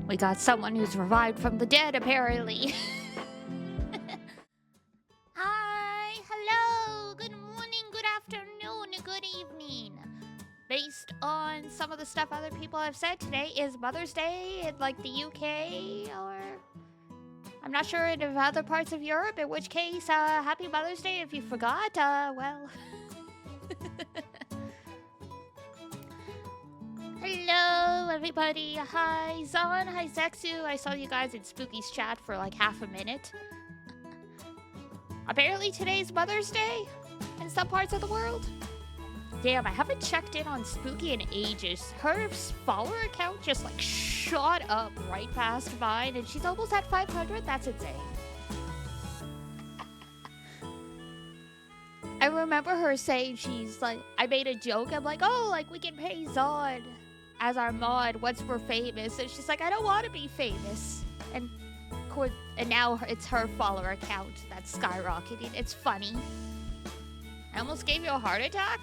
We got someone who's revived from the dead, apparently. Hi, hello, good morning, good afternoon, good evening. Based on some of the stuff other people have said, today is Mother's Day in, like, the UK, or... I'm not sure in other parts of Europe, in which case, happy Mother's Day if you forgot, well... Hello, everybody. Hi, Zon. Hi, Zexu. I saw you guys in Spooky's chat for like half a minute. Apparently today's Mother's Day in some parts of the world. Damn, I haven't checked in on Spooky in ages. Her follower account just like shot up right past mine, and she's almost at 500. That's insane. I remember her saying she's like, I made a joke. I'm like, oh, like we can pay Zon as our mod once we're famous, and she's like, I don't want to be famous, and now it's her follower account that's skyrocketing. It's funny. I almost gave you a heart attack.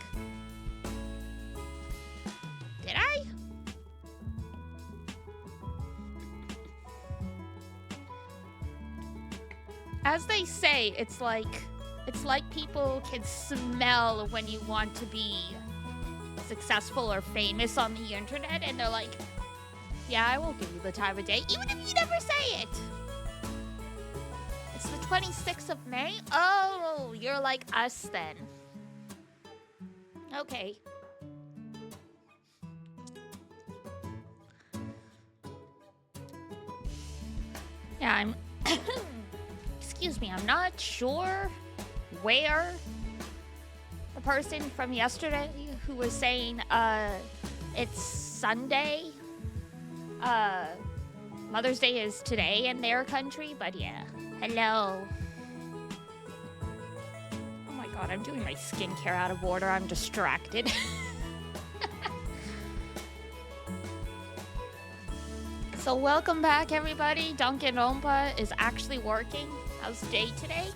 Did I? As they say, it's like people can smell when you want to be successful or famous on the internet, and they're like, yeah, I won't give you the time of day, even if you never say it. It's the 26th of May? Oh, you're like us then. Okay. Yeah, I'm... Excuse me, I'm not sure where the person from yesterday who was saying, it's Sunday, Mother's Day is today in their country, but yeah. Hello. Oh my god, I'm doing my skincare out of order. I'm distracted. So welcome back, everybody. Danganronpa is actually working. How's the day today?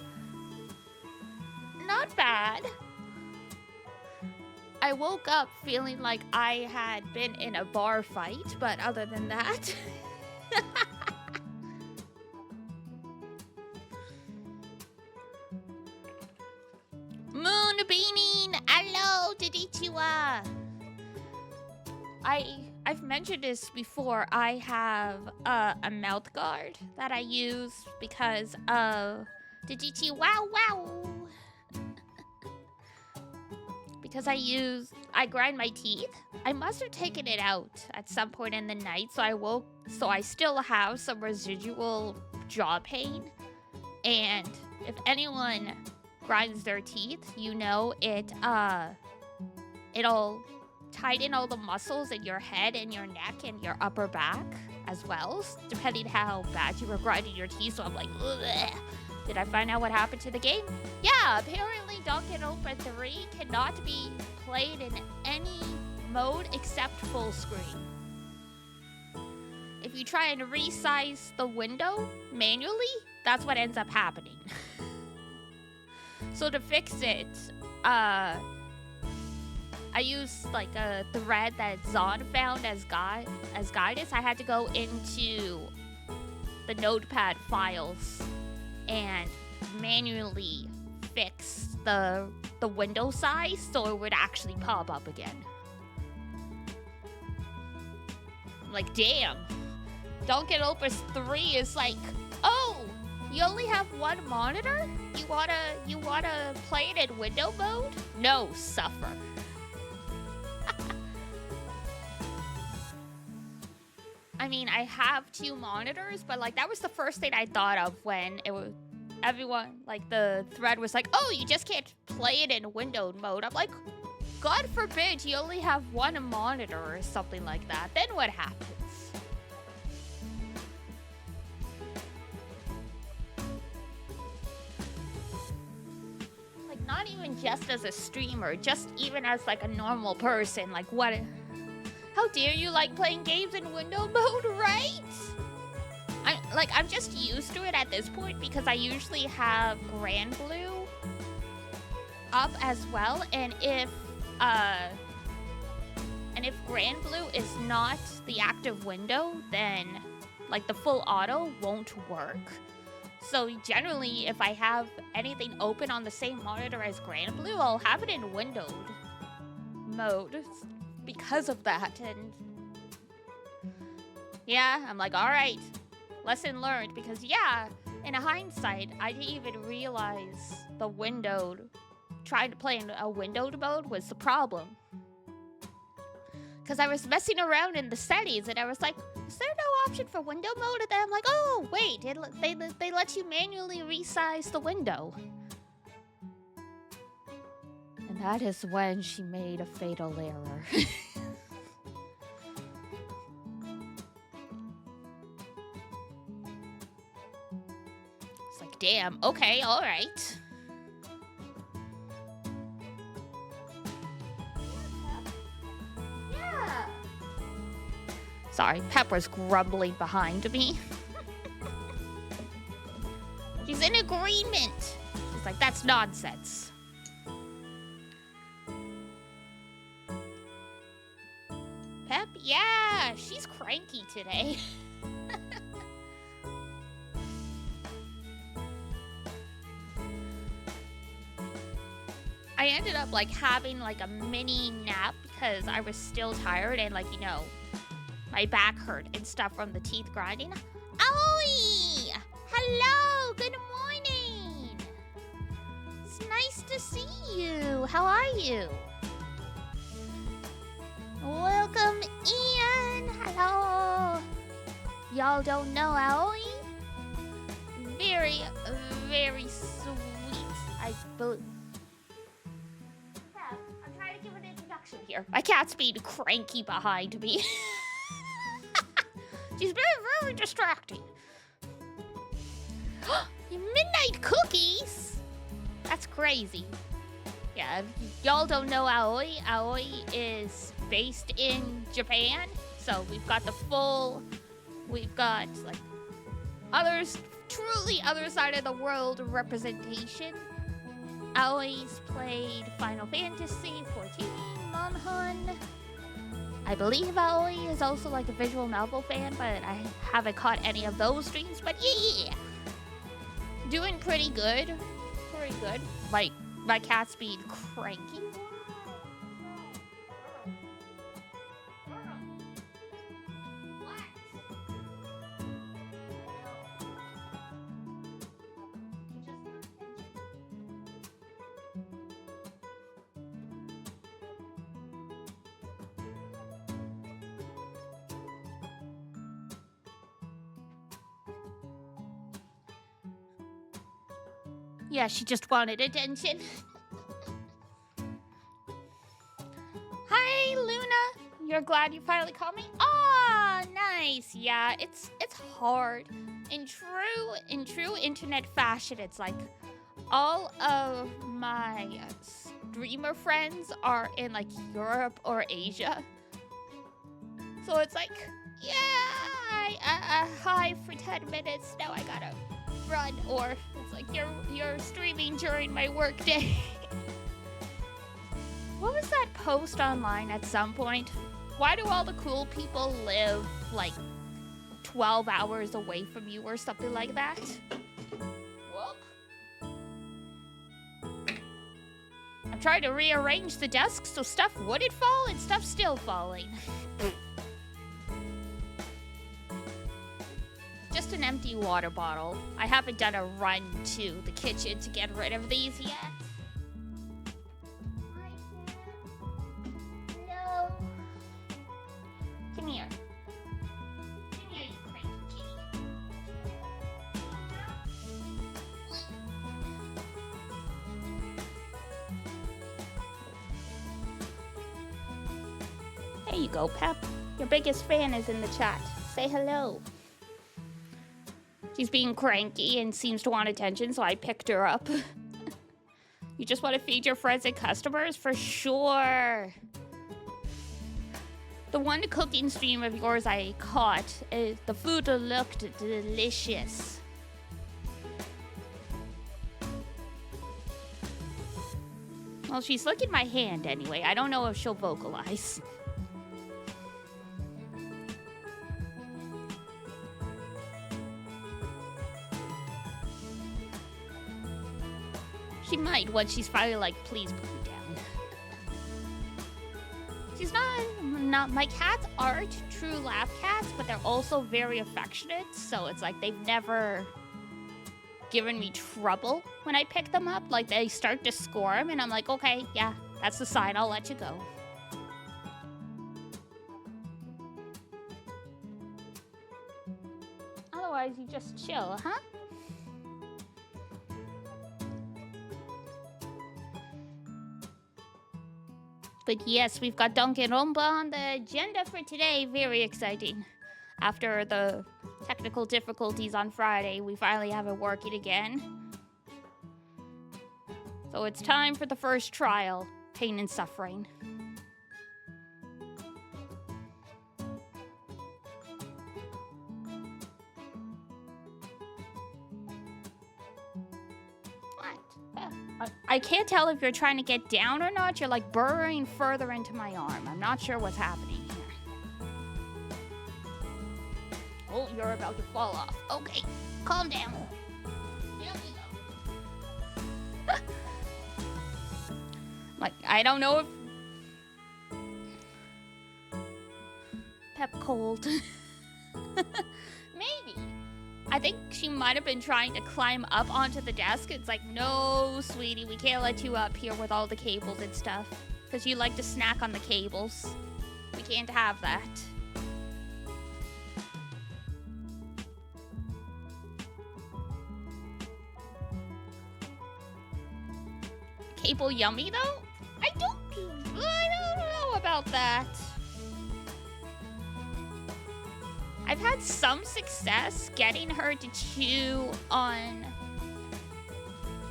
Not bad. I woke up feeling like I had been in a bar fight, but other than that... Moon beaming! Hello, Konnichiwa! I've mentioned this before. I have a mouth guard that I use because of wow. Because I grind my teeth. I must have taken it out at some point in the night, so I still have some residual jaw pain. And if anyone grinds their teeth, you know it'll tighten all the muscles in your head and your neck and your upper back as well, depending how bad you were grinding your teeth. So I'm like, ugh. Did I find out what happened to the game? Yeah, apparently Danganronpa 3 cannot be played in any mode except full screen. If you try and resize the window manually, that's what ends up happening. So to fix it, I used like a thread that Zon found as guidance. I had to go into the notepad files and manually fix the window size so it would actually pop up again. I'm like, damn. Danganronpa 3 is like, oh, you only have one monitor? You wanna play it in window mode? No, suffer. I mean, I have 2 monitors, but like that was the first thing I thought of when everyone, like the thread was like, oh, you just can't play it in window mode. I'm like, God forbid you only have 1 monitor or something like that. Then what happens? Like not even just as a streamer, just even as like a normal person, like what? How dare you like playing games in window mode, right? I'm just used to it at this point because I usually have Grand Blue up as well, and if Grand Blue is not the active window, then like the full auto won't work. So generally, if I have anything open on the same monitor as Grand Blue, I'll have it in windowed mode because of that. And yeah, I'm like, all right, lesson learned. Because yeah, in hindsight, I didn't even realize the windowed, trying to play in a windowed mode was the problem. Because I was messing around in the settings and I was like, is there no option for window mode? And then I'm like, oh, wait, they let you manually resize the window. And that is when she made a fatal error. It's like, damn, okay, all right. Sorry, Pepper's grumbling behind me. She's in agreement. She's like, that's nonsense. Pep, yeah, she's cranky today. I ended up like having like a mini nap because I was still tired and like, you know, my back hurt and stuff from the teeth grinding. Oi! Hello! Good morning! It's nice to see you. How are you? Welcome, Ian! Hello! Y'all don't know Aoi? Very, very sweet. I believe. I'm trying to give an introduction here. My cat's being cranky behind me. She's very, very distracting. Midnight cookies? That's crazy. Yeah, if y'all don't know Aoi, Aoi is based in Japan. So we've got like truly other side of the world representation. Aoi's played Final Fantasy 14, Monhun. I believe Aoi is also like a visual novel fan, but I haven't caught any of those streams. But yeah, doing pretty good. Pretty good. Like, my cat's being cranky. Yeah, she just wanted attention. Hi, Luna. You're glad you finally called me? Aw, nice. Yeah, it's hard. In true internet fashion, it's like all of my streamer friends are in like Europe or Asia. So it's like, yeah, I hi for 10 minutes. Now I gotta run, or it's like you're streaming during my work day. What was that post online at some point? Why do all the cool people live like 12 hours away from you or something like that? Whoop. I'm trying to rearrange the desk so stuff wouldn't fall and stuff's still falling. Just an empty water bottle. I haven't done a run to the kitchen to get rid of these yet. Hello. Come here. Come here, you crazy kitty. There you go, Pep. Your biggest fan is in the chat. Say hello. She's being cranky and seems to want attention, so I picked her up. You just want to feed your friends and customers? For sure. The one cooking stream of yours I caught, the food looked delicious. Well, she's licking my hand anyway. I don't know if she'll vocalize. She might once she's finally like, please put me down. She's not, my cats aren't true lab cats, but they're also very affectionate. So it's like they've never given me trouble when I pick them up. Like they start to squirm and I'm like, okay, yeah, that's the sign, I'll let you go. Otherwise, you just chill, huh? But yes, we've got Danganronpa on the agenda for today. Very exciting. After the technical difficulties on Friday, we finally have it working again. So it's time for the first trial, pain and suffering. I can't tell if you're trying to get down or not. You're like burrowing further into my arm. I'm not sure what's happening here. Oh, you're about to fall off. Okay, calm down. There we go. Like, I don't know if... Pep cold. Maybe. I think she might have been trying to climb up onto the desk. It's like, no, sweetie, we can't let you up here with all the cables and stuff. Because you like to snack on the cables. We can't have that. Cable yummy, though? I don't know about that. I've had some success getting her to chew on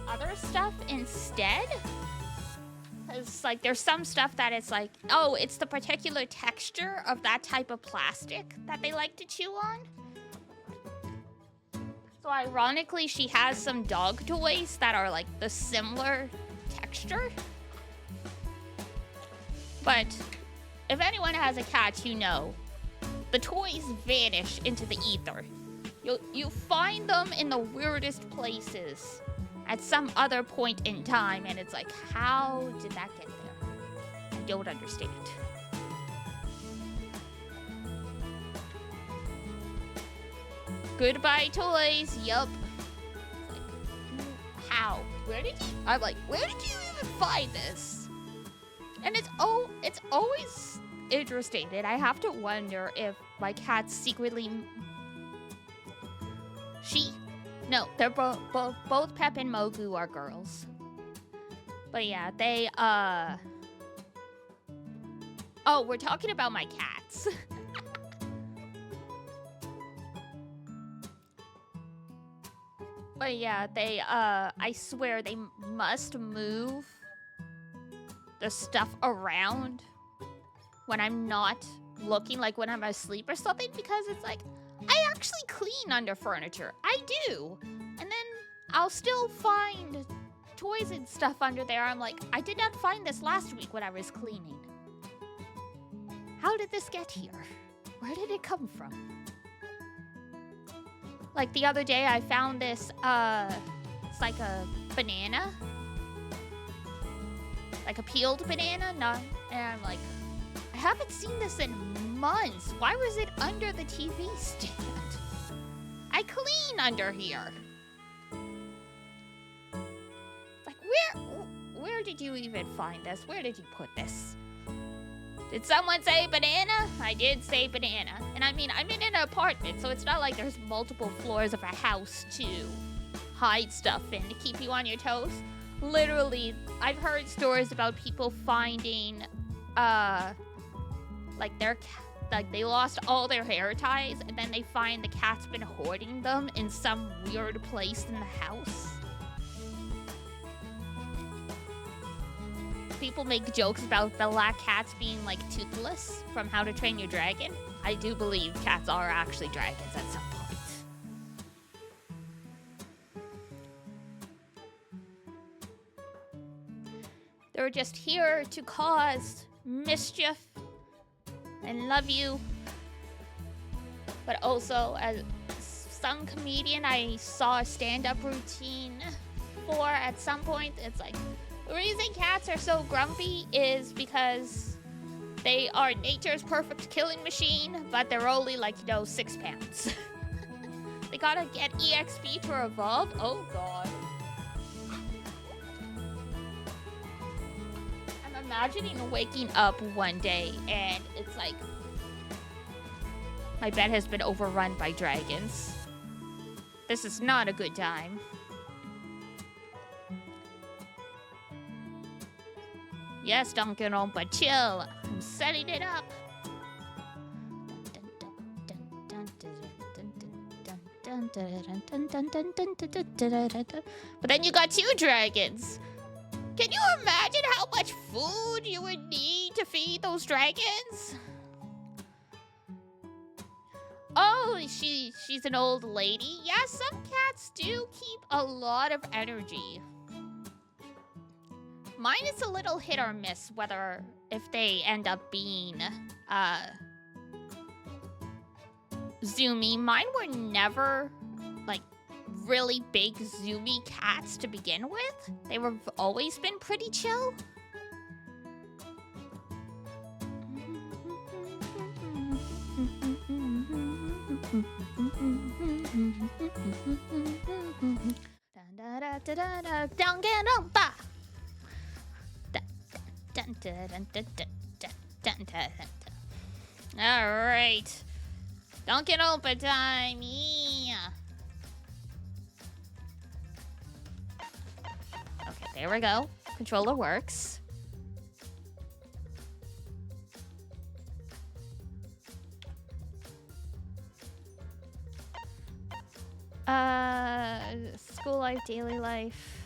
other stuff instead. Because, like, there's some stuff that it's like, oh, it's the particular texture of that type of plastic that they like to chew on. So, ironically, she has some dog toys that are, like, the similar texture. But if anyone has a cat, you know. The toys vanish into the ether. You find them in the weirdest places at some other point in time, and it's like, how did that get there? I don't understand. Goodbye, toys. Yup. Like, how? Where did you? I'm like, where did you even find this? And it's always interesting, and I have to wonder if my cats secretly... No, they're both Pep and Mogu are girls. But yeah, they, Oh, we're talking about my cats. But yeah, they, I swear they must move the stuff around when I'm not looking, like when I'm asleep or something, because it's like, I actually clean under furniture. I do. And then I'll still find toys and stuff under there. I'm like, I did not find this last week when I was cleaning. How did this get here? Where did it come from? Like the other day I found this, it's like a banana. Like a peeled banana, and I'm like, I haven't seen this in months. Why was it under the TV stand? I clean under here. Like, where did you even find this? Where did you put this? Did someone say banana? I did say banana. And I mean, I'm in an apartment, so it's not like there's multiple floors of a house to hide stuff in to keep you on your toes. Literally, I've heard stories about people finding, like they lost all their hair ties, and then they find the cat's been hoarding them in some weird place in the house. People make jokes about black cats being like toothless from How to Train Your Dragon. I do believe cats are actually dragons at some point. They're just here to cause mischief and love you. But also, as some comedian, I saw a stand-up routine before at some point. It's like, the reason cats are so grumpy is because they are nature's perfect killing machine, but they're only like, 6 pounds. They gotta get EXP to evolve. Oh god. I'm imagining waking up one day and it's like, my bed has been overrun by dragons. This is not a good time. Yes, Danganronpa, chill. I'm setting it up. But then you got 2 dragons. Can you imagine how much food you would need to feed those dragons? Oh, she's an old lady. Yeah, some cats do keep a lot of energy. Mine is a little hit or miss whether if they end up being zoomy. Mine were never like really big zoomy cats to begin with. They were always been pretty chill. Danganronpa. All right, Danganronpa time. Yeah. Okay, there we go. Controller works. School life, daily life.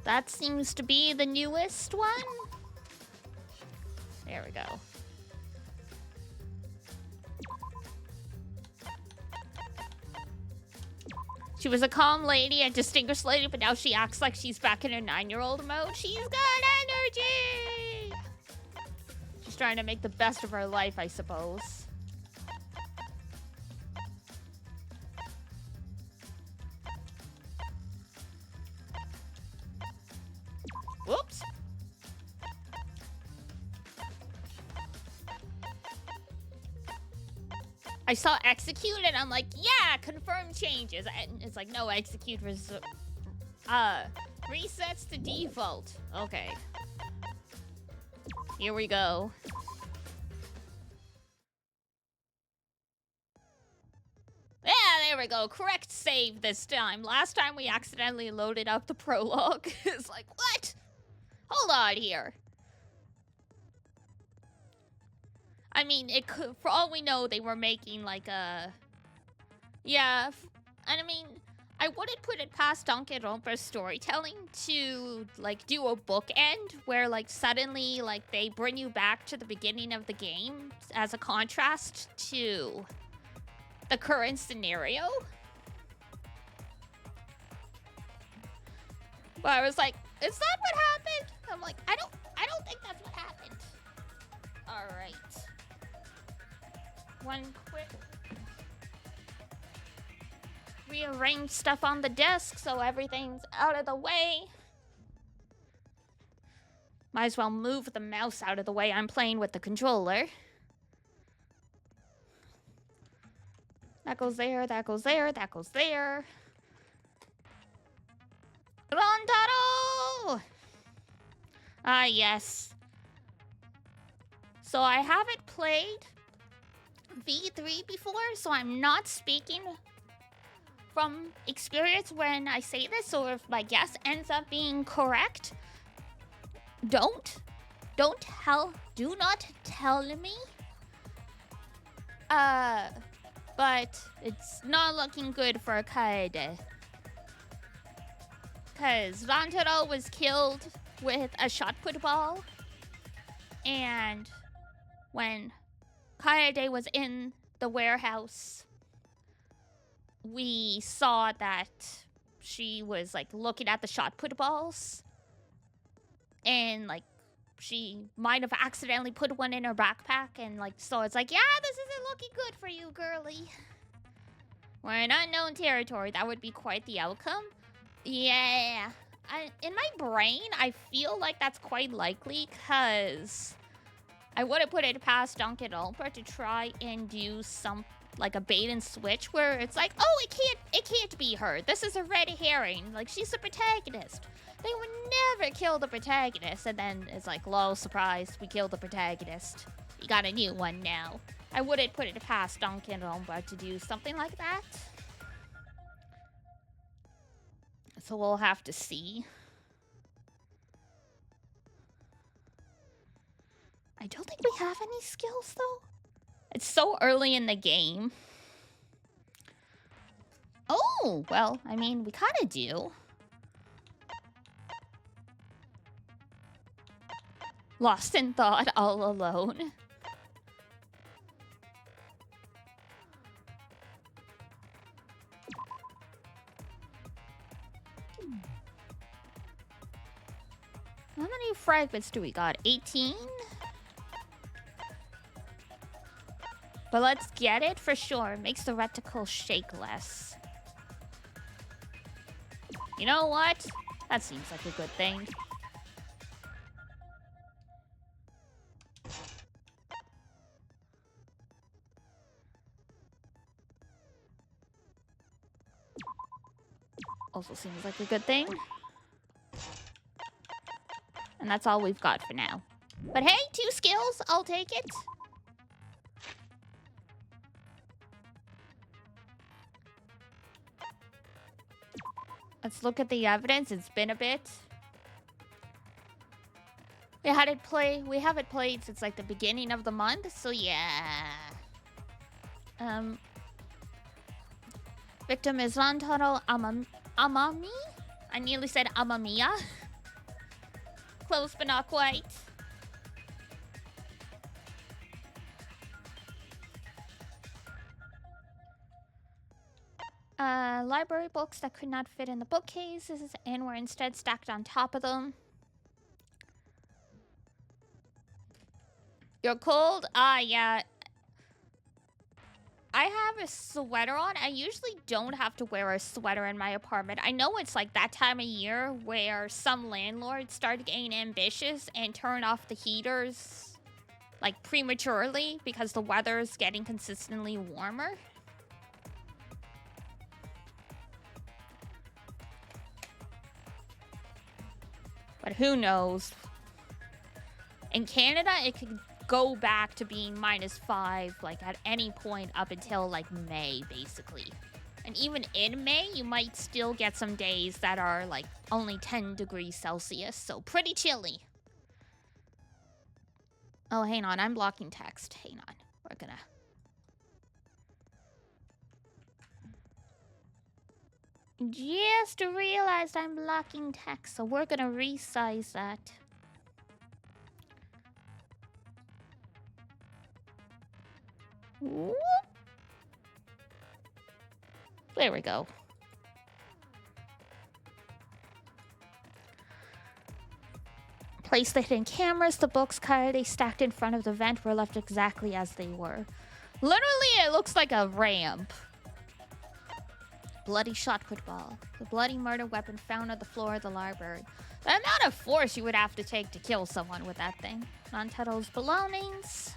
That seems to be the newest one. There we go. She was a calm lady, a distinguished lady, but now she acts like she's back in her 9-year-old mode. She's got energy! She's trying to make the best of her life, I suppose. Whoops. I saw execute and I'm like, yeah, confirm changes. And it's like, no, execute resets to default. Okay. Here we go. Yeah, there we go. Correct save this time. Last time we accidentally loaded up the prologue. It's like, what? Hold on here. I mean, it could, for all we know, they were making like a... Yeah, and I mean, I wouldn't put it past Danganronpa's storytelling to like do a bookend where like suddenly like they bring you back to the beginning of the game as a contrast to the current scenario. But I was like, is that what happened? I'm like, I don't think that's what happened. All right. One quick rearrange stuff on the desk so everything's out of the way. Might as well move the mouse out of the way. I'm playing with the controller. That goes there, that goes there, that goes there. Rondaro! Ah, yes. So I haven't played V3 before, so I'm not speaking from experience when I say this, or if my guess ends up being correct, do not tell me. But it's not looking good for Kaede. Because Rantaro was killed with a shot put ball. And when Kaede was in the warehouse, we saw that she was like looking at the shot put balls. and like she might have accidentally put one in her backpack, and like so it's like, yeah, this isn't looking good for you, girly. We're in unknown territory. That would be quite the outcome. Yeah. In my brain, I feel like that's quite likely, because I wouldn't put it past Danganronpa to try and do some, like a bait and switch where it's like, oh, it can't be her. This is a red herring. Like, she's the protagonist. They would never kill the protagonist. And then it's like, lol, surprise, we killed the protagonist. You got a new one now. I wouldn't put it past Danganronpa to do something like that. So we'll have to see. I don't think we have any skills, though. It's so early in the game. Oh, well, I mean, we kind of do. Lost in thought, all alone. How many fragments do we got? 18? But let's get it for sure. It makes the reticle shake less. You know what? That seems like a good thing. Also seems like a good thing. And that's all we've got for now. But hey, 2 skills. I'll take it. Let's look at the evidence. It's been a bit. We haven't played since like the beginning of the month, so yeah. Victim is Rantaro Amami? I nearly said Amamiya. Close but not quite. Library books that could not fit in the bookcases and were instead stacked on top of them. You're cold? Yeah. I have a sweater on. I usually don't have to wear a sweater in my apartment. I know it's like that time of year where some landlords start getting ambitious and turn off the heaters like prematurely because the weather is getting consistently warmer. But who knows? In Canada, it could go back to being -5 like at any point up until like May, basically. And even in May, you might still get some days that are like only 10 degrees Celsius, so pretty chilly. Oh, hang on, I'm blocking text. Hang on, we're gonna... Just realized I'm blocking text, so we're gonna resize that. Whoop. There we go. Place the hidden cameras. The books currently stacked in front of the vent were left exactly as they were. Literally, it looks like a ramp. Bloody shot put ball. The bloody murder weapon found on the floor of the library. The amount of force you would have to take to kill someone with that thing. Non-Teto's belongings.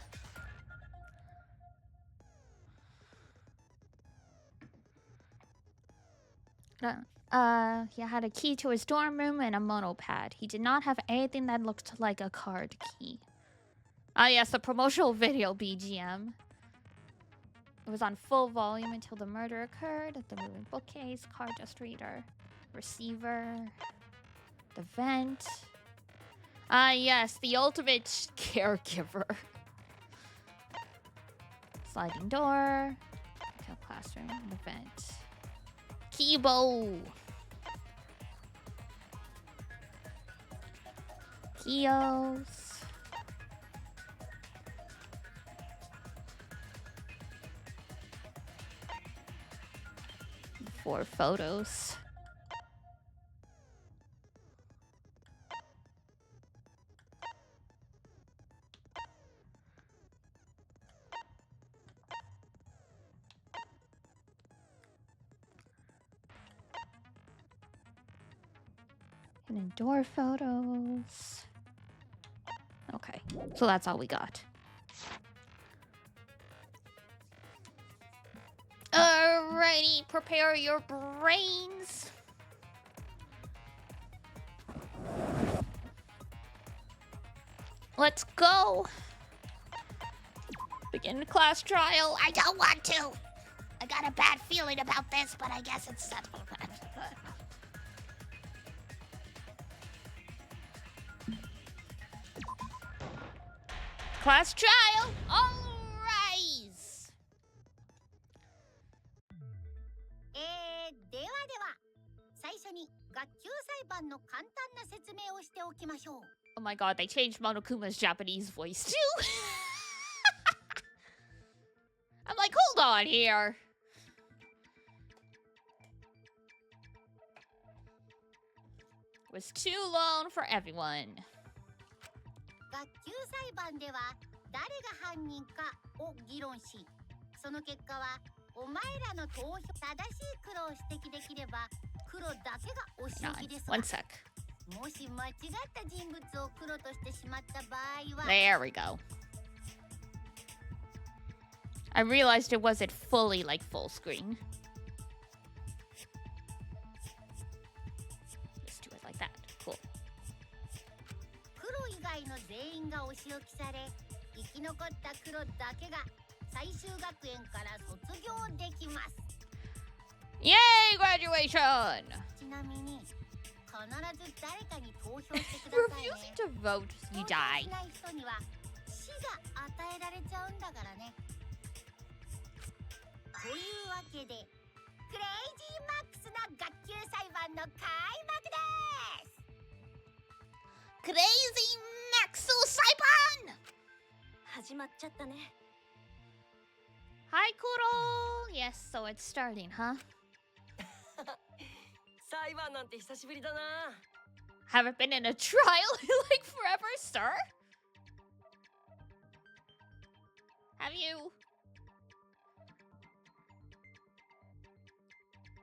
He had a key to his dorm room and a monopad. He did not have anything that looked like a card key. Ah, yes, the promotional video BGM. It was on full volume until the murder occurred. The moving bookcase, card dust reader, receiver, the vent. Ah, yes, the ultimate caregiver. Sliding door, hotel classroom, the vent. Kibo. Kios. 4 photos. And door photos. Okay, so that's all we got. Alrighty, prepare your brains. Let's go. Begin class trial. I don't want to. I got a bad feeling about this, but I guess it's settled. Class trial. All rise. では最初に学級裁判の簡単な説明をしておきましょう。 Oh my god, they changed Monokuma's Japanese voice too. I'm like, hold on here. It was too long for everyone. 学級裁判では誰が犯人かを議論し、その結果はお前らの投票正しい黒を指摘できれば黒だけがお仕置きですが、 One sec. もし間違った人物を黒としてしまった場合は There we go. I realized it wasn't fully like full screen. Just do it like that. Cool. 黒以外の全員がお仕置きされ、生き残った黒だけが最終学園から卒業できます。 Yay, graduation! ちなみに必ず誰かに投票してくださいね。 Refusing to vote, you die. 投票しない人には死が与えられちゃうんだからね。というわけで、クレイジーマックスな学級裁判の開幕です。 Crazy Maxo Saipan! 始まっちゃったね。 Hi, Kuro! Yes, so it's starting, huh? 裁判なんて久しぶりだな。 Haven't been in a trial in like forever, sir? Have you?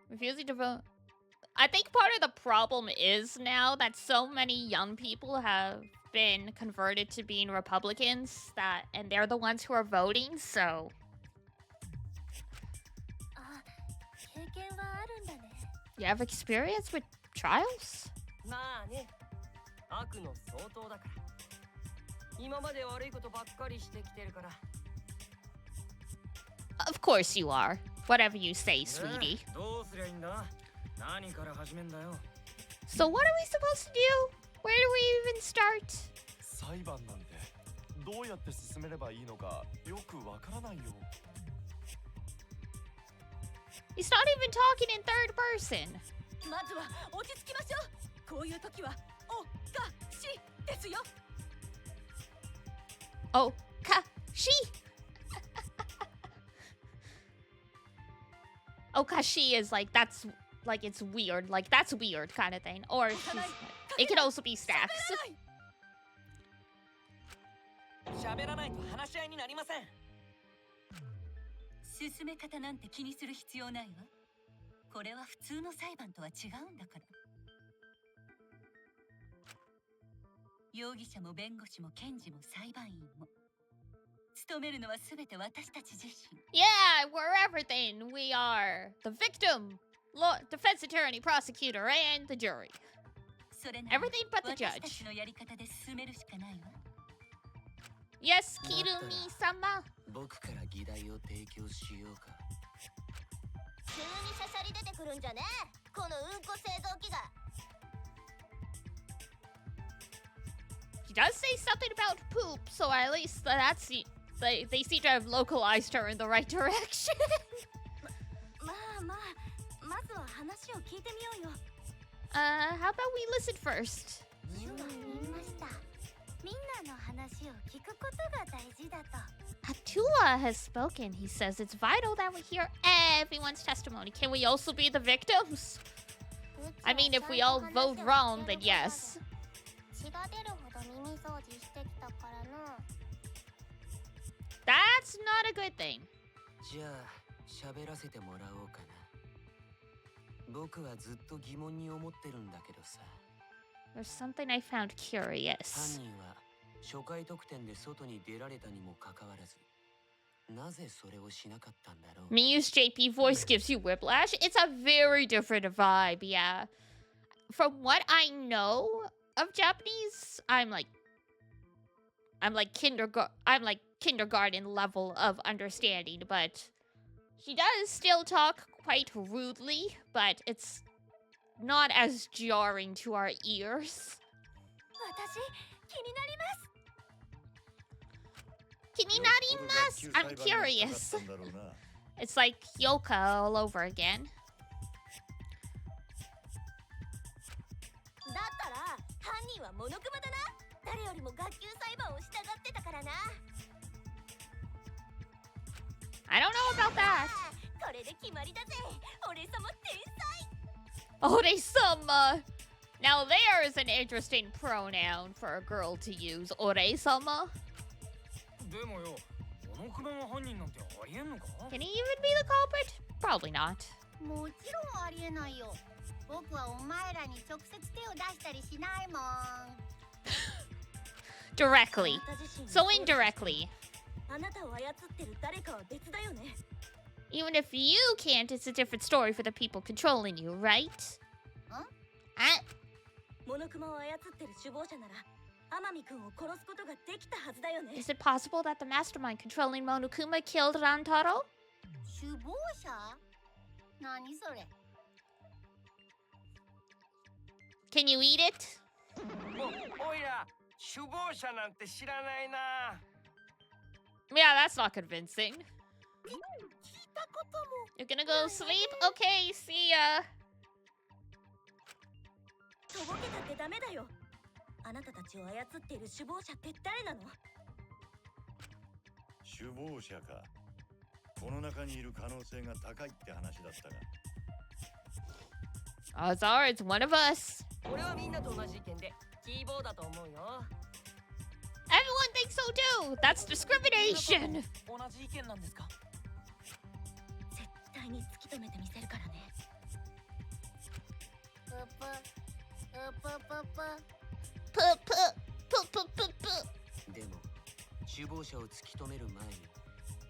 Refusing to vote. I think part of the problem is now that so many young people have been converted to being Republicans and they're the ones who are voting, so あ、経験はあるんだね。 you have experience with trials? まあね、悪の相当だから。今まで悪いことばっかりしてきてるから。 Of course you are. Whatever you say, sweetie. どうすりゃいいんだ？何から始めんだよ。 So what are we supposed to do? Where do we even start? 裁判なんてどうやって進めればいいのかよくわからないよ。 He's not even talking in third person. まずは落ち着きましょう。こういう時はおかしですよ。 Oh, Kashi. Okashi is like, that's like, it's weird. Like, that's weird kind of thing. Or it could also be stacks. 喋らないと話し合いになりません。進め方なんて気にする必要ないわ。これは普通の裁判とは違うんだから。容疑者も弁護士も検事も裁判員も務めるのはすべて私たち自身。 Yeah, we're everything. We are the victim, defense attorney, prosecutor, and the jury. それなら Everything but the 私た judge. ちのやり方で進めるしかないわ。 Yes, Kirumi-sama. 僕から議題を提供しようか。急にしゃしゃり出てくるんじゃねえ。このうんこ製造機が。 She does say something about poop, so at least they seem to have localized her in the right direction. まあまあ、まずは話を聞いてみようよ。 How about we listen first? 主は言いました。みんなの話を聞くことが大事だと。 Atua has spoken. He says it's vital that we hear everyone's testimony. Can we also be the victims? I mean, if we all vote wrong, then yes. 血が出るほど耳掃除してきたからな。 That's not a good thing. じゃあ喋らせてもらおうかな。僕はずっと疑問に思ってるんだけどさ。There's something I found curious. 犯人は初回得点で外に出られたにもかかわらず、なぜそれをしなかったんだろう。Miu's JP voice gives you whiplash. It's a very different vibe, yeah. From what I know of Japanese, I'm like kindergarten level of understanding, but she does still talk quite rudely, but it's not as jarring to our ears. 私気になります Kininarimasu. I'm curious. It's like Yoka all over again. だったら犯人はモノクマだな。誰よりも学級裁判を従ってたからな。 I don't know about that. これで決まりだぜ。俺様天才。 Ore-sama. Now there is an interesting pronoun for a girl to use. Ore-sama. でもよ、モノクマが犯人なんてありえんのか？ Can he even be the culprit? Probably not. もちろんありえないよ。僕はお前らに直接手を出したりしないもん。 Directly. So indirectly. あなたを操ってる誰かは別だよね。 Even if you can't, it's a different story for the people controlling you, right? Huh? あ、モノクマを操ってる首謀者なら、天海君を殺すことができたはずだよね。 Is it possible that the mastermind controlling Monokuma killed Rantaro? 首謀者？何それ？ Can you eat it? おいら、首謀者なんて知らないな。 Yeah, that's not convincing. 聞いたことも。 You're gonna go sleep? Okay, see ya. とぼけたってダメだよ。あなたたちを操っている首謀者って誰なの？首謀者か。この中にいる可能性が高いって話だったが。Odds are it's one of us. 俺はみんなと同じ意見でキーボーだと思うよ。 Everyone thinks so too. That's discrimination. 同じ意見なんですか？絶対に突き止めてみせるからね。でも首謀者を突き止める前に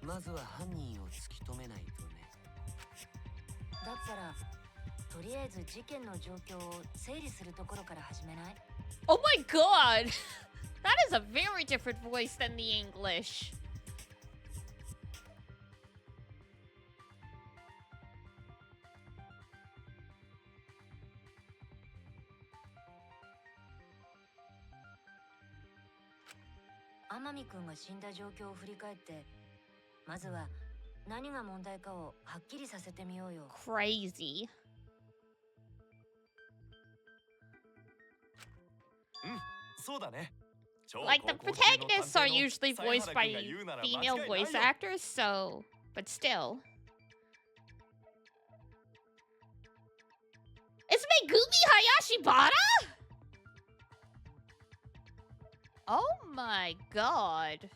まずは犯人を突き止めないとね。だったらとりあえず事件の状況を整理するところから始めない？ Oh my god. That is a very different voice than the English.天海君が死んだ状況を振り返って、まずは何が問題かをはっきりさせてみようよ。Crazy. そうだね。 Like the protagonists are usually voiced by female voice actors, so but still. It's Megumi Hayashibara? Oh my god.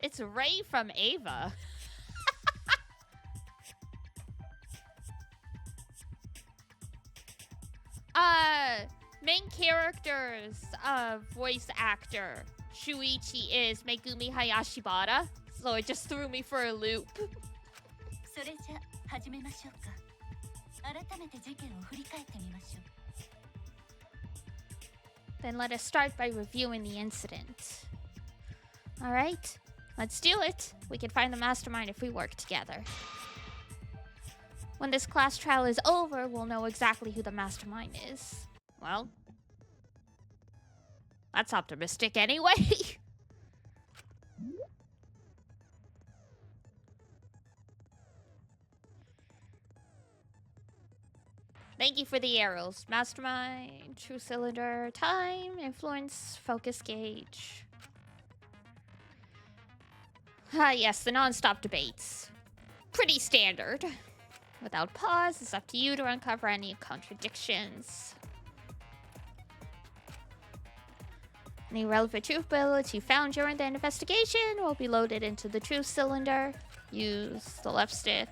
It's Rei from Ava. Main character's voice actor Shuichi is Megumi Hayashibara, so it just threw me for a loop. それじゃ始めましょうか。改めて事件を振り返ってみましょう。 Then let us start by reviewing the incident. Alright, let's do it. We can find the mastermind if we work together. When this class trial is over, we'll know exactly who the mastermind is. Well, that's optimistic anyway. Thank you for the arrows. Mastermind, true cylinder, time, influence, focus gauge. Ah, yes, the non-stop debates. Pretty standard. Without pause, it's up to you to uncover any contradictions. Any relevant truth bullets you found during the investigation will be loaded into the truth cylinder. Use the left stick.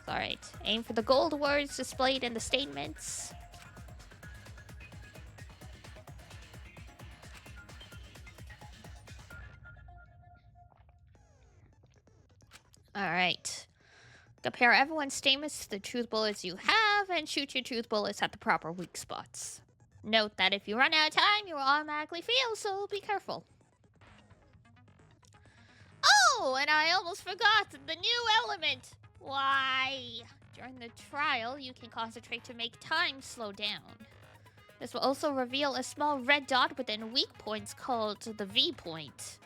Alright. Aim for the gold words displayed in the statements. Alright. Compare everyone's statements to the truth bullets you have and shoot your truth bullets at the proper weak spots. Note that if you run out of time, you will automatically fail, so be careful. Oh, and I almost forgot the new element. Why? During the trial, you can concentrate to make time slow down. This will also reveal a small red dot within weak points called the V point.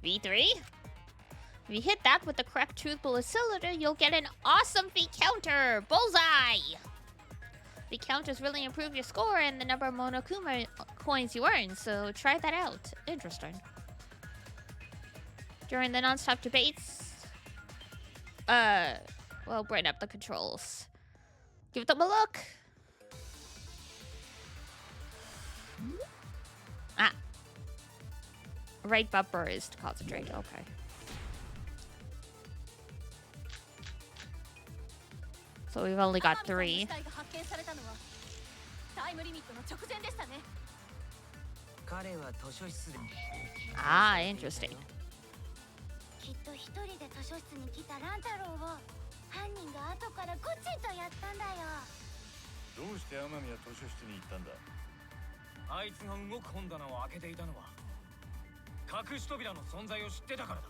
V3? If you hit that with the correct truth bullet cylinder, you'll get an awesome V counter! Bullseye! V counters really improve your score and the number of Monokuma coins you earn, so try that out. Interesting. During the non-stop debates, well, brighten up the controls. Give them a look! Ah. Right bumper is to concentrate, okay. So we've only got 3. Ah, interesting. きっと一人で図書室に来た乱太郎を犯人が後からゴチンとやったんだよ。どうして天海は図書室に行ったんだ。あいつが動く本棚を開けていたのは隠し扉の存在を知ってたからだ。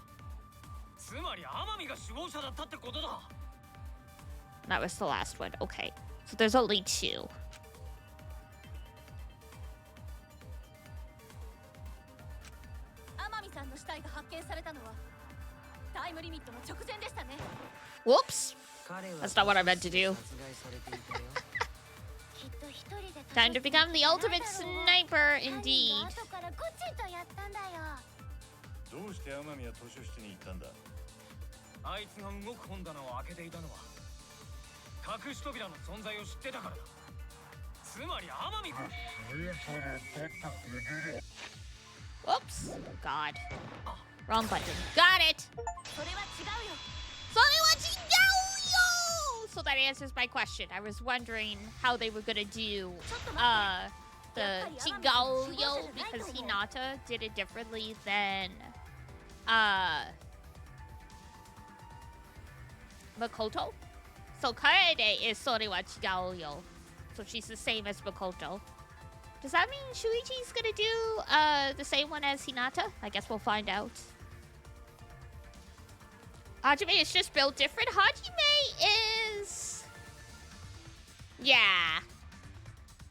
つまり天海が首謀者だったってことだ。 That was the last one. Okay. So there's only 2. 天海さんの死体が発見されたのはタイムリミットの直前でしたね。 Whoops! That's not what I meant to do. Time to become the ultimate sniper, indeed. 後からゴチンとやったんだよ。どうして天海は図書室に行ったんだ。あいつが動く本棚を開けていたのは隠し扉の存在を知ってたからだ。つまり天海君。Whoops. God. Wrong button. Got it! それは違うよ。 So that answers my question. I was wondering how they were gonna do the Chigaoyo because Hinata did it differently than Makoto. So Kaede is Sorewa Chigaoyo. So she's the same as Makoto. Does that mean Shuichi's gonna do the same one as Hinata? I guess we'll find out. Hajime is just built different. Hajime is... Yeah.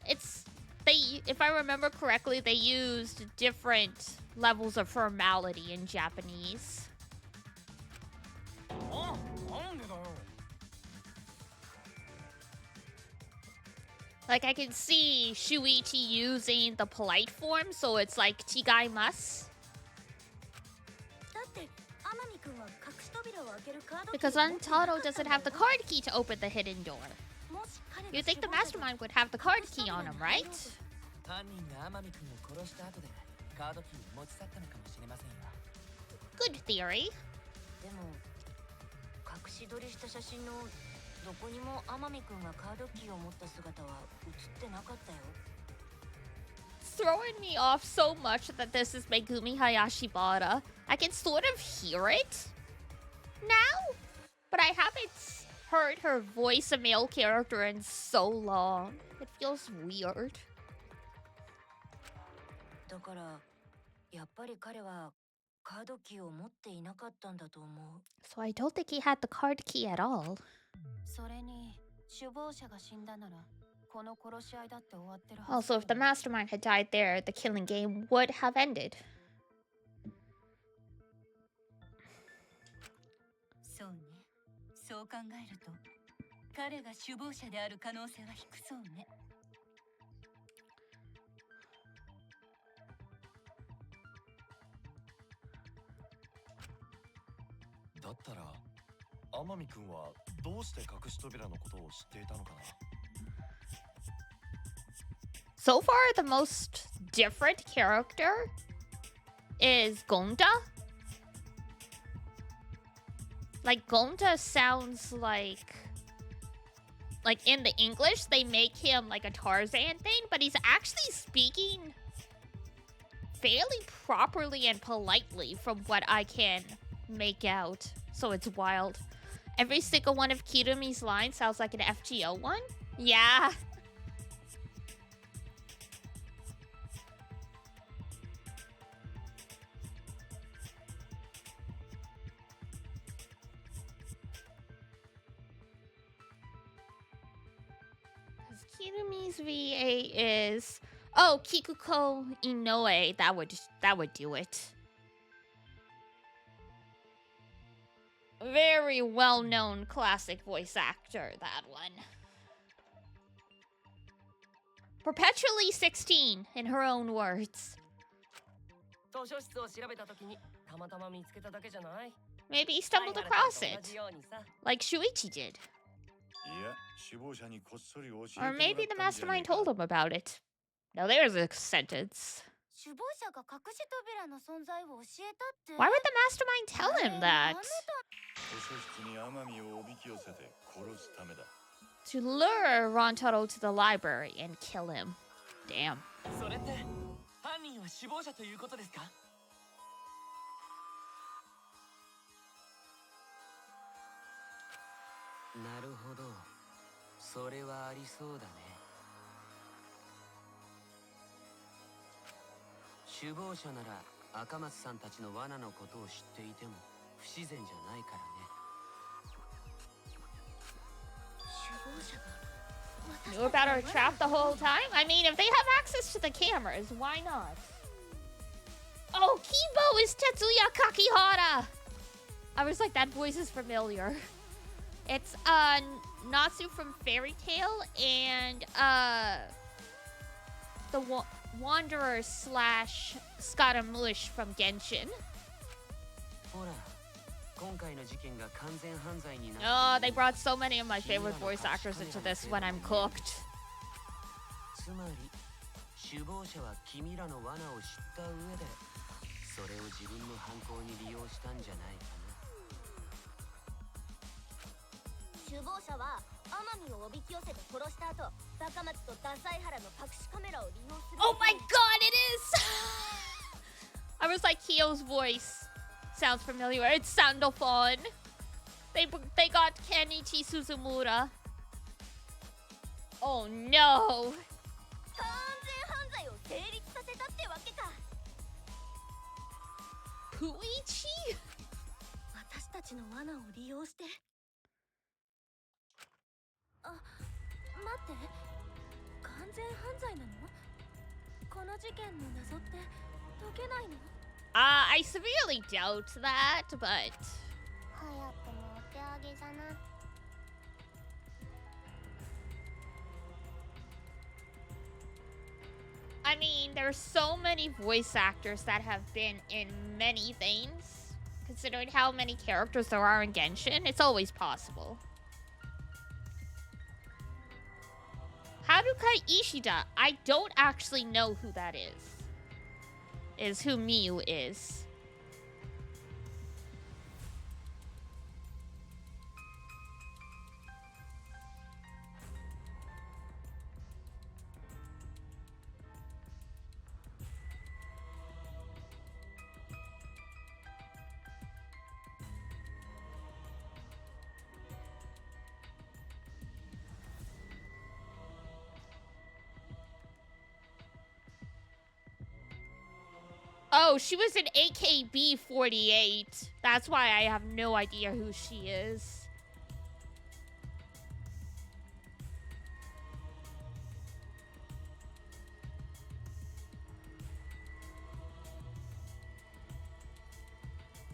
It's... If I remember correctly, they used different levels of formality in Japanese. Like, I can see Shuichi using the polite form, so it's like Chigaimasu. Because Untaro doesn't have the card key to open the hidden door. You'd think the mastermind would have the card key on him, right? Good theory. でも隠し撮りした写真のどこにも天海くんがカードキーを持った姿は写ってなかったよ。 Throwing me off so much that this is Megumi Hayashibara. I can sort of hear it now, but I haven't heard her voice a male character in so long. It feels weird. だからやっぱり彼はカードキーを持っていなかったんだと思う。 So I don't think he had the card key at all. それに首謀者が死んだならこの殺し合いだって終わってるはず。 Also, if the mastermind had died there, the killing game would have ended. そうね。そう考えると彼が首謀者である可能性は低そうね。だったら天海君はどうして隠し扉のことを知っていたのかな。 So far, the most different character is Gonta. Like, Gonta sounds like in the English, they make him like a Tarzan thing, but he's actually speaking fairly properly and politely from what I can make out. So it's wild. Every single one of Kirumi's lines sounds like an FGO one? Yeah. Kirumi's VA is... Oh, Kikuko Inoue. That would do it. Very well-known classic voice actor, that one. Perpetually 16, in her own words. Maybe he stumbled across it, like Shuichi did. Or maybe the mastermind told him about it. Now there's a sentence. Why would the mastermind tell him that? To lure Rantaro to the library and kill him. Damn. Knew about our trap the whole time? I mean, if they have access to the cameras, why not? Oh, Kibo is Tetsuya Kakihara! I was like, that voice is familiar. It's, Natsu from Fairy Tail and, the Wanderer slash Scaramouche from Genshin. Oh, they brought so many of my favorite voice actors into this when I'm cooked. Oh my god, it is! I was like, Kyo's voice sounds familiar. It's Sandalphon. They got Kenichi Suzumura. Oh no! Puichi? I severely doubt that, but... I mean, there's so many voice actors that have been in many things. Considering how many characters there are in Genshin, it's always possible. Haruka Ishida, I don't actually know who that is who Miyu is. Oh, she was in AKB48. That's why I have no idea who she is.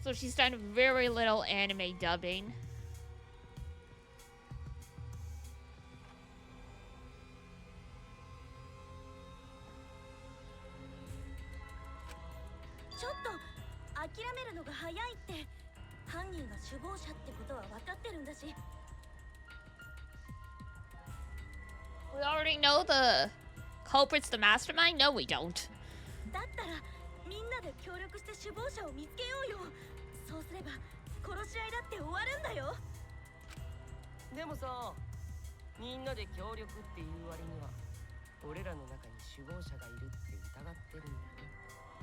So she's done very little anime dubbing. We already know the culprit's the mastermind? No, we don't.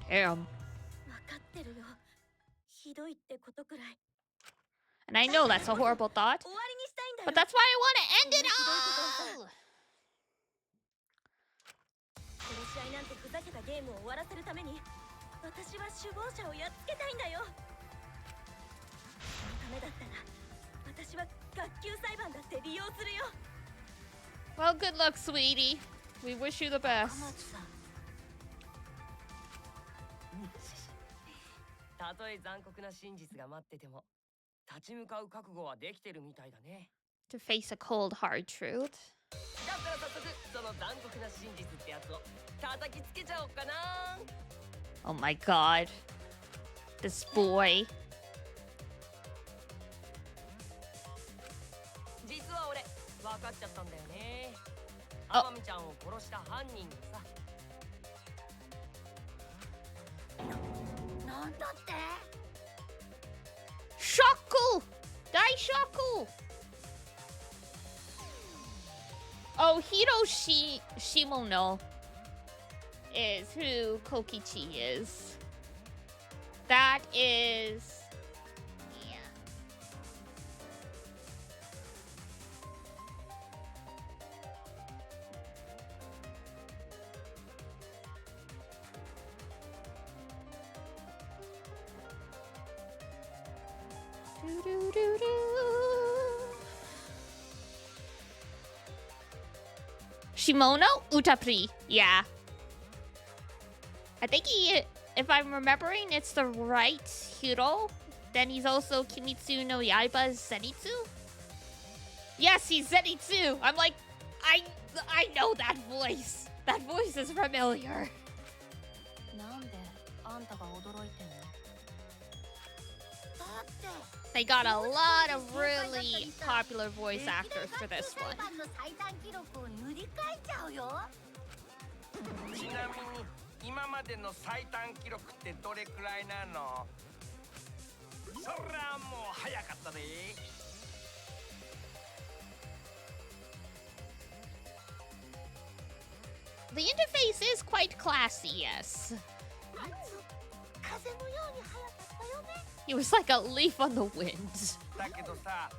Damn. ひどいってことくらい And I know that's a horrible thought, 終わりにしたいんだよ but that's why I want to end it all! 殺し合いなんてふざけたゲームを終わらせるために私は首謀者をやっつけたいんだよ。そのためだったら私は学級裁判だって利用するよ。 Well, good luck, sweetie. We wish you the best. たとえ残酷な真実が待ってても立ち向かう覚悟はできてるみたいだね。 To face a cold, hard truth. だったら早速その残酷な真実ってやつを叩きつけちゃおうかな。 Oh my god. This boy. 実は俺分かっちゃったんだよね。あ天海ちゃんを殺した犯人がさ。なんだって？ Shoku! Daishoku! Oh, Shimono is who Kokichi is. That is... Yeah. Do-do-do-do. Shimono Utapri, yeah. I think if I'm remembering, it's the right hero. Then he's also Kimitsu no Yaiba's Zenitsu. Yes, he's Zenitsu. I'm like, I know that voice. That voice is familiar. なんであんたが驚いてんの？だって They got a lot of really popular voice actors for this one. 学級裁判の最短記録を塗り替えちゃうよ。ちなみに今までの最短記録ってどれくらいなの？そりゃもう早かったね。The interface is quite classy, yes. 風のように早かったよね。 He was like a leaf on the wind. だけどさ、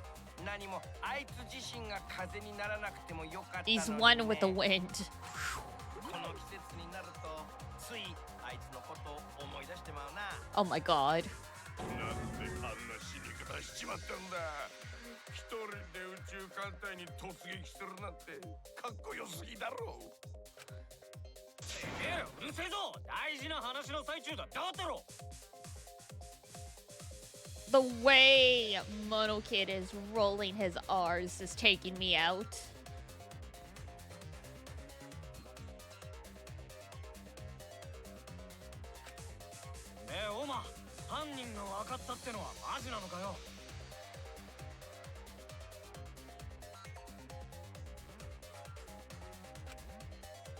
何もあいつ自身が風にならなくてもよかったのにね。 He's one with the wind. この季節になるとついあいつのことを思い出してまうな。 Oh my god. なんであんな死に方しちまったんだ。一人で宇宙艦隊に突撃するなんてかっこよすぎだろう。うるせえぞ。大事な話の最中だ。黙ってろ。 The way Mono Kid is rolling his R's is taking me out. ねえオマ、犯人が分かったってのはマジなのかよ。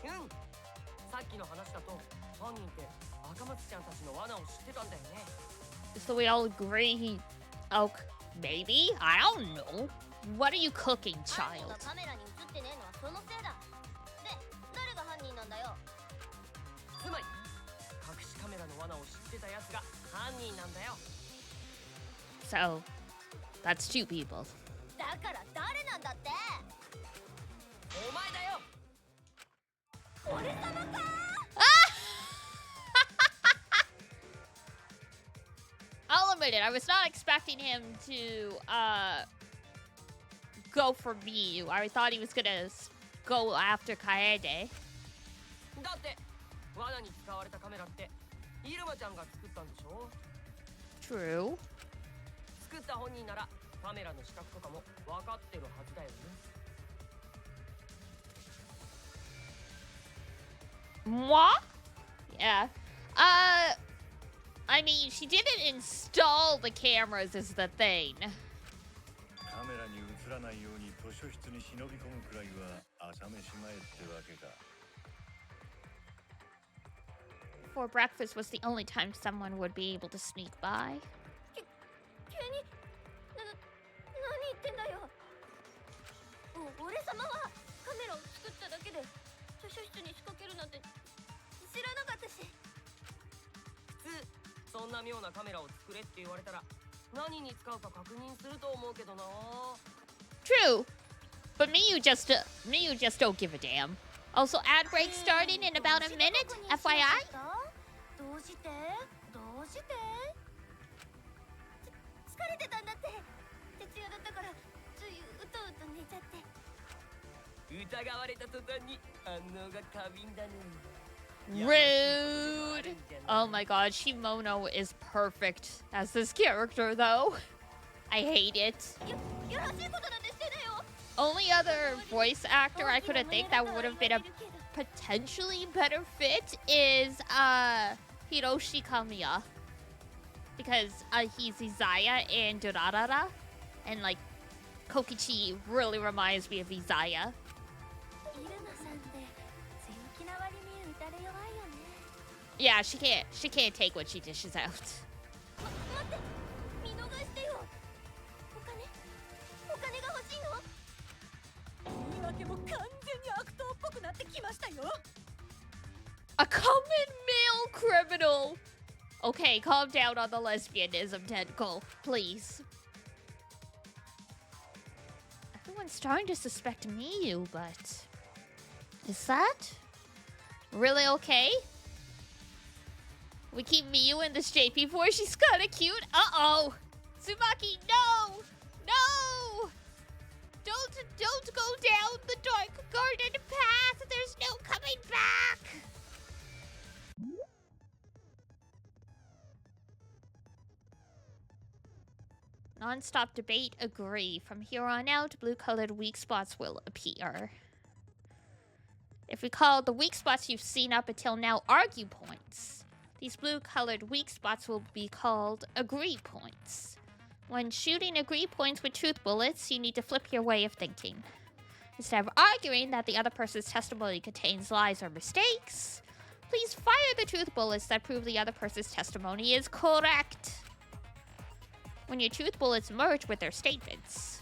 うん。さっきの話だと犯人って赤松ちゃんたちの罠を知ってたんだよね。 So we all agree he... Oh, maybe? I don't know. What are you cooking, 犯人 child? がカメラに映ってねえのはそのせいだ。で、誰が犯人なんだよ。つまり隠しカメラの罠を知ってたやつが犯人なんだよ。 So, that's two people. だから誰なんだって。お前だよ。俺様か。 I'll admit it, I was not expecting him to, go for Miyu. I thought he was gonna go after Kaede. だって罠に使われたカメラってイルマちゃんが作ったんでしょ。 True. 作った本人ならカメラの仕掛けとかも分かってるはずだよね。 Moi? Yeah. I mean, she didn't install the cameras is the thing. カメラに映らないように図書室に忍び込むくらいは朝飯前ってわけか。 Before breakfast was the only time someone would be able to sneak by. 急に何言ってんだよ。俺様はカメラを作っただけで図書室に仕掛けるなんて知らなかったし。普通そんな妙なカメラを作れって言われたら何に使うか確認すると思うけどな。 True. But me, you just don't give a damn. Also, ad break starting in about a minute, FYI. どうして疲れてたんだって。徹夜だったからついうとうと寝ちゃって。疑われた途端に反応が過敏だね。 Rude. Oh my god, Shimono is perfect as this character, though. I hate it. よろしいことなんてしてないよ。 Only other voice actor I could have think that would have been a potentially better fit is Hiroshi Kamiya. Because he's Izaya in Durarara. And like Kokichi really reminds me of Izaya. Yeah, she can't take what she dishes out. 見逃してよ。お金が欲しいの。言い訳も完全に悪党っぽくなってきましたよ。 A common male criminal. Okay, calm down on the lesbianism, Tentacle, please. Everyone's starting to suspect Miyu, but is that really okay? We keep Miyu in this JP for she's kinda cute. Uh-oh. Tsubaki, no! No! Don't go down the dark garden path. There's no coming back. Non-stop debate, agree. From here on out, blue-colored weak spots will appear. If we call the weak spots you've seen up until now argue points, these blue-colored weak spots will be called agree points. When shooting agree points with truth bullets, you need to flip your way of thinking. Instead of arguing that the other person's testimony contains lies or mistakes, please fire the truth bullets that prove the other person's testimony is correct. When your truth bullets merge with their statements,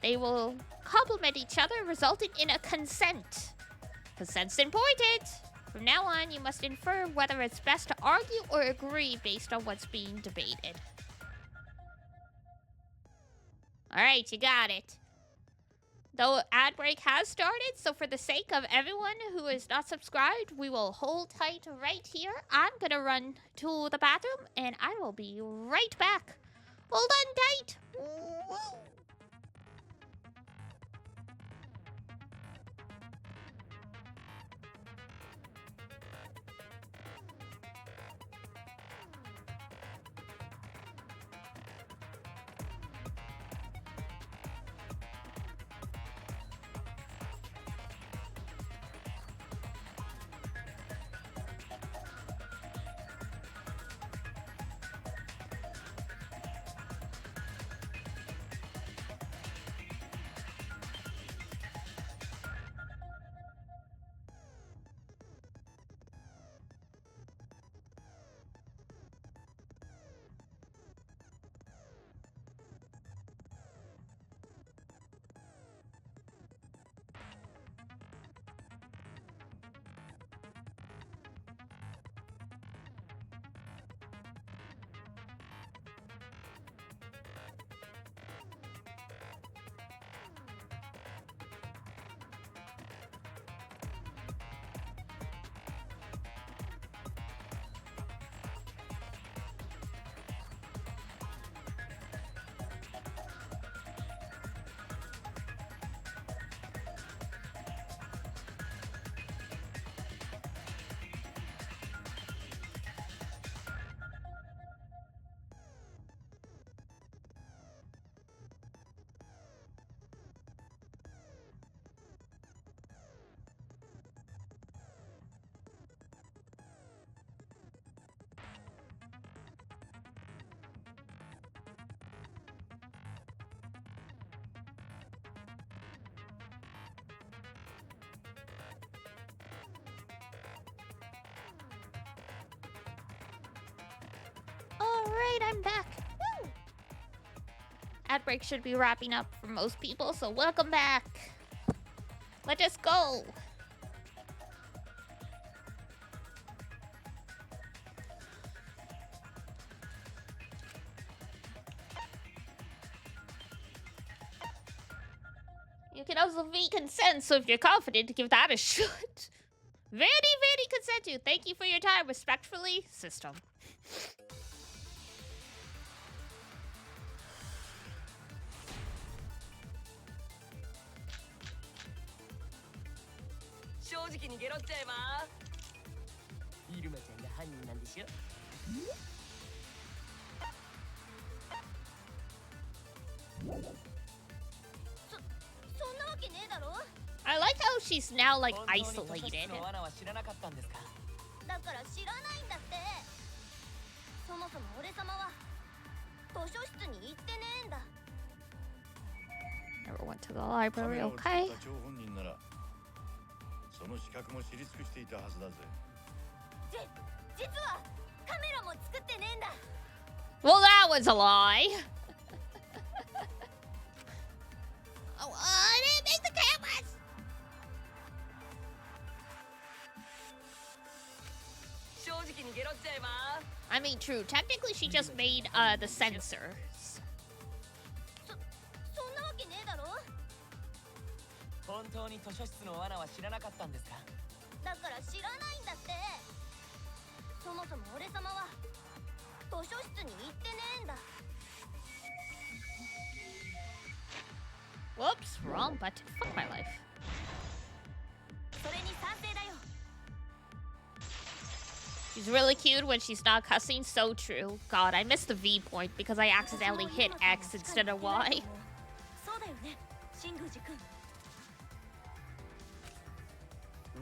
they will complement each other, resulting in a consent. Consent's important. From now on, you must infer whether it's best to argue or agree based on what's being debated. Alright, you got it. The ad break has started, so for the sake of everyone who is not subscribed, we will hold tight right here. I'm gonna run to the bathroom, and I will be right back. Hold on tight. Woo. Alright, I'm back. Woo! Ad break should be wrapping up for most people, so welcome back. Let us go. You can also V consent, so if you're confident to give that a shot. Very, very consent to. Thank you for your time. Respectfully, System. 正直にゲロっちゃえば。イルマちゃんが犯人なんでしょ。そんなわけねえだろ。 I like how she's now like 本当に図書 isolated. 室の罠は知らなかったんですか。だから知らないんだって。そもそも俺様は図書室に行ってねえんだ。 Never went to the library, okay? 張本人ならその資格も知り尽くしていたはずだぜ。実はカメラも作ってねえんだ。 Well, that was a lie. Oh, I didn't make the cameras. 正直にゲロっちゃえば。 I mean, true. Technically, she just made the sensors. そんなわけねえだろ。本当に図書室の罠は知らなかったんですか。だから知らないんだって。そもそも俺様は図書室に行ってねえんだ。 Whoops, wrong button. Fuck my life. それに賛成だよ。 She's really cute when she's not cussing. So true. God, I missed the V point because I accidentally hit X instead of Y. そうだよね、新宮寺君。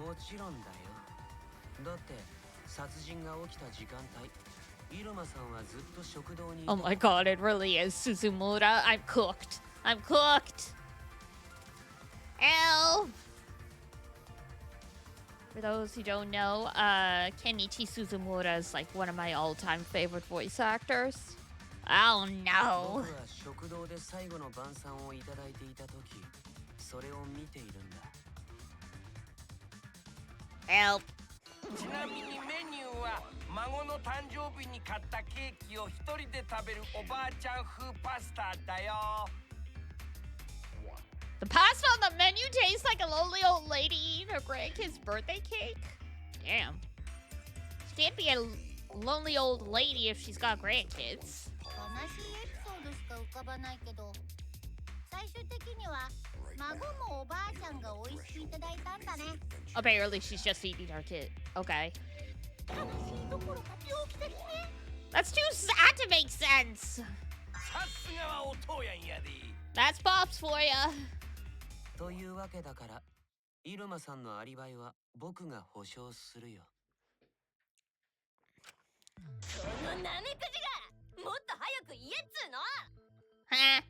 もちろんだよ。だって殺人が起きた時間帯、イルマさんはずっと食堂にいた。 Oh my god, it really is Suzumura. I'm cooked. I'm cooked. L. For those who don't know, Kenichi Suzumura is like one of my all-time favorite voice actors. Oh 僕 no. は食堂で最後の晩餐をいただいていた時、それを見ているんだ。 Help. ちなみにメニューは孫の誕生日に買ったケーキを一人で食べるおばあちゃん風パスタだよ。 The pasta on the menu tastes like a lonely old lady eating her grandkid's birthday cake. Damn. She can't be a lonely old lady if she's got grandkids. 悲しいエピソードしか浮かばないけど、最終的には孫もおばあちゃんが美味しくいただいたんだね。 Apparently, she's just eating her kid. Okay. 悲しいどころか病気的ね。 That's too sad to make sense. さすがはお父やんやで。 That's Pops for ya. というわけだから、イルマさんのアリバイは僕が保証するよ。このナメクジがもっと早く言えっつうの。 Huh?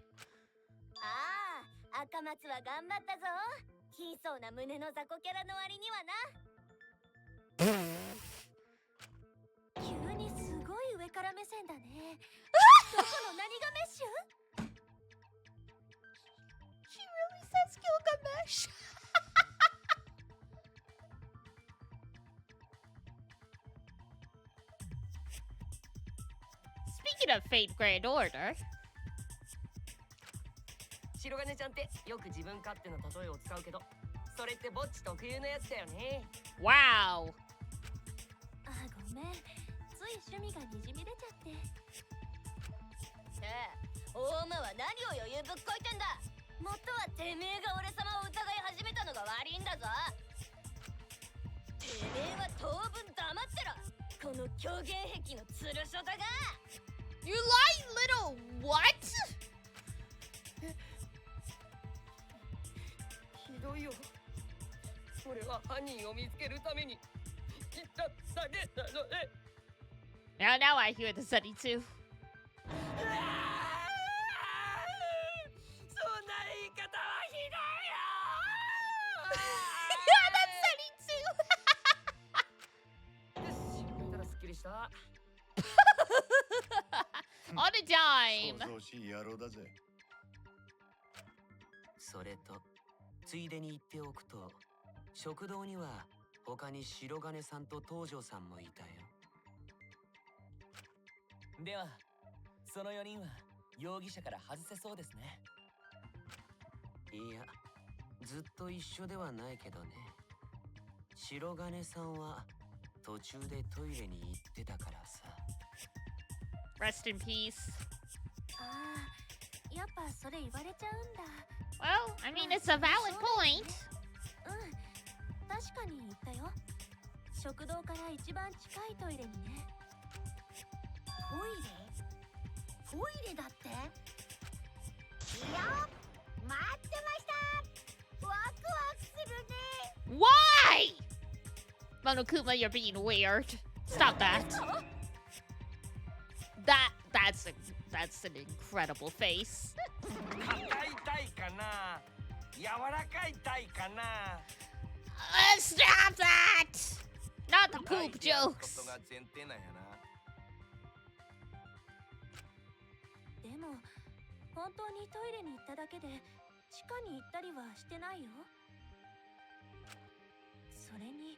ああ、赤松は頑張ったぞ。貧相な胸の雑魚キャラの割にはな。急にすごい上から目線だね。どこの何がメッシュ？ She really says Gilgamesh. Speaking of Fate Grand Order. 白金ちゃんってよく自分勝手な例えを使うけど、それってぼっち特有のやつだよね。 Wow. あ、ごめん。つい趣味がにじみ出ちゃって。大間は何を余裕ぶっこいてんだ。もっとはてめえが俺様を疑い始めたのが悪いんだぞ。てめえは当分黙ってろ。この狂言癖のつるしょだが。 You lying little what? ひどいよ。俺は犯人を見つけるために言っただけなのね。 Now I hear the Sunny too. そんな言い方はひYeah, that's Sunny too. よし、これたらすっきりした。 On a dime. 恐ろしい野郎だぜ。それと、ついでに言っておくと、食堂には他に白金さんと東條さんもいたよ。では、その4人は容疑者から外せそうですね。いや、ずっと一緒ではないけどね。白金さんは途中でトイレに行ってたからさ。 Rest in peace. ああ、やっぱそれ言われちゃうんだ。Well, I mean, it's a valid point. うん、確かに言ったよ。食堂から一番近いトイレにね。トイレだって。いや、待ってました。ワクワクするね。Why? Monokuma, you're being weird. Stop that. That's an incredible face. 硬いタイかな、柔らかいタイかな。Stop that! Not the poop こ jokes. とが前提なんやな。でも本当にトイレに行っただけで地下に行ったりはしてないよ。それに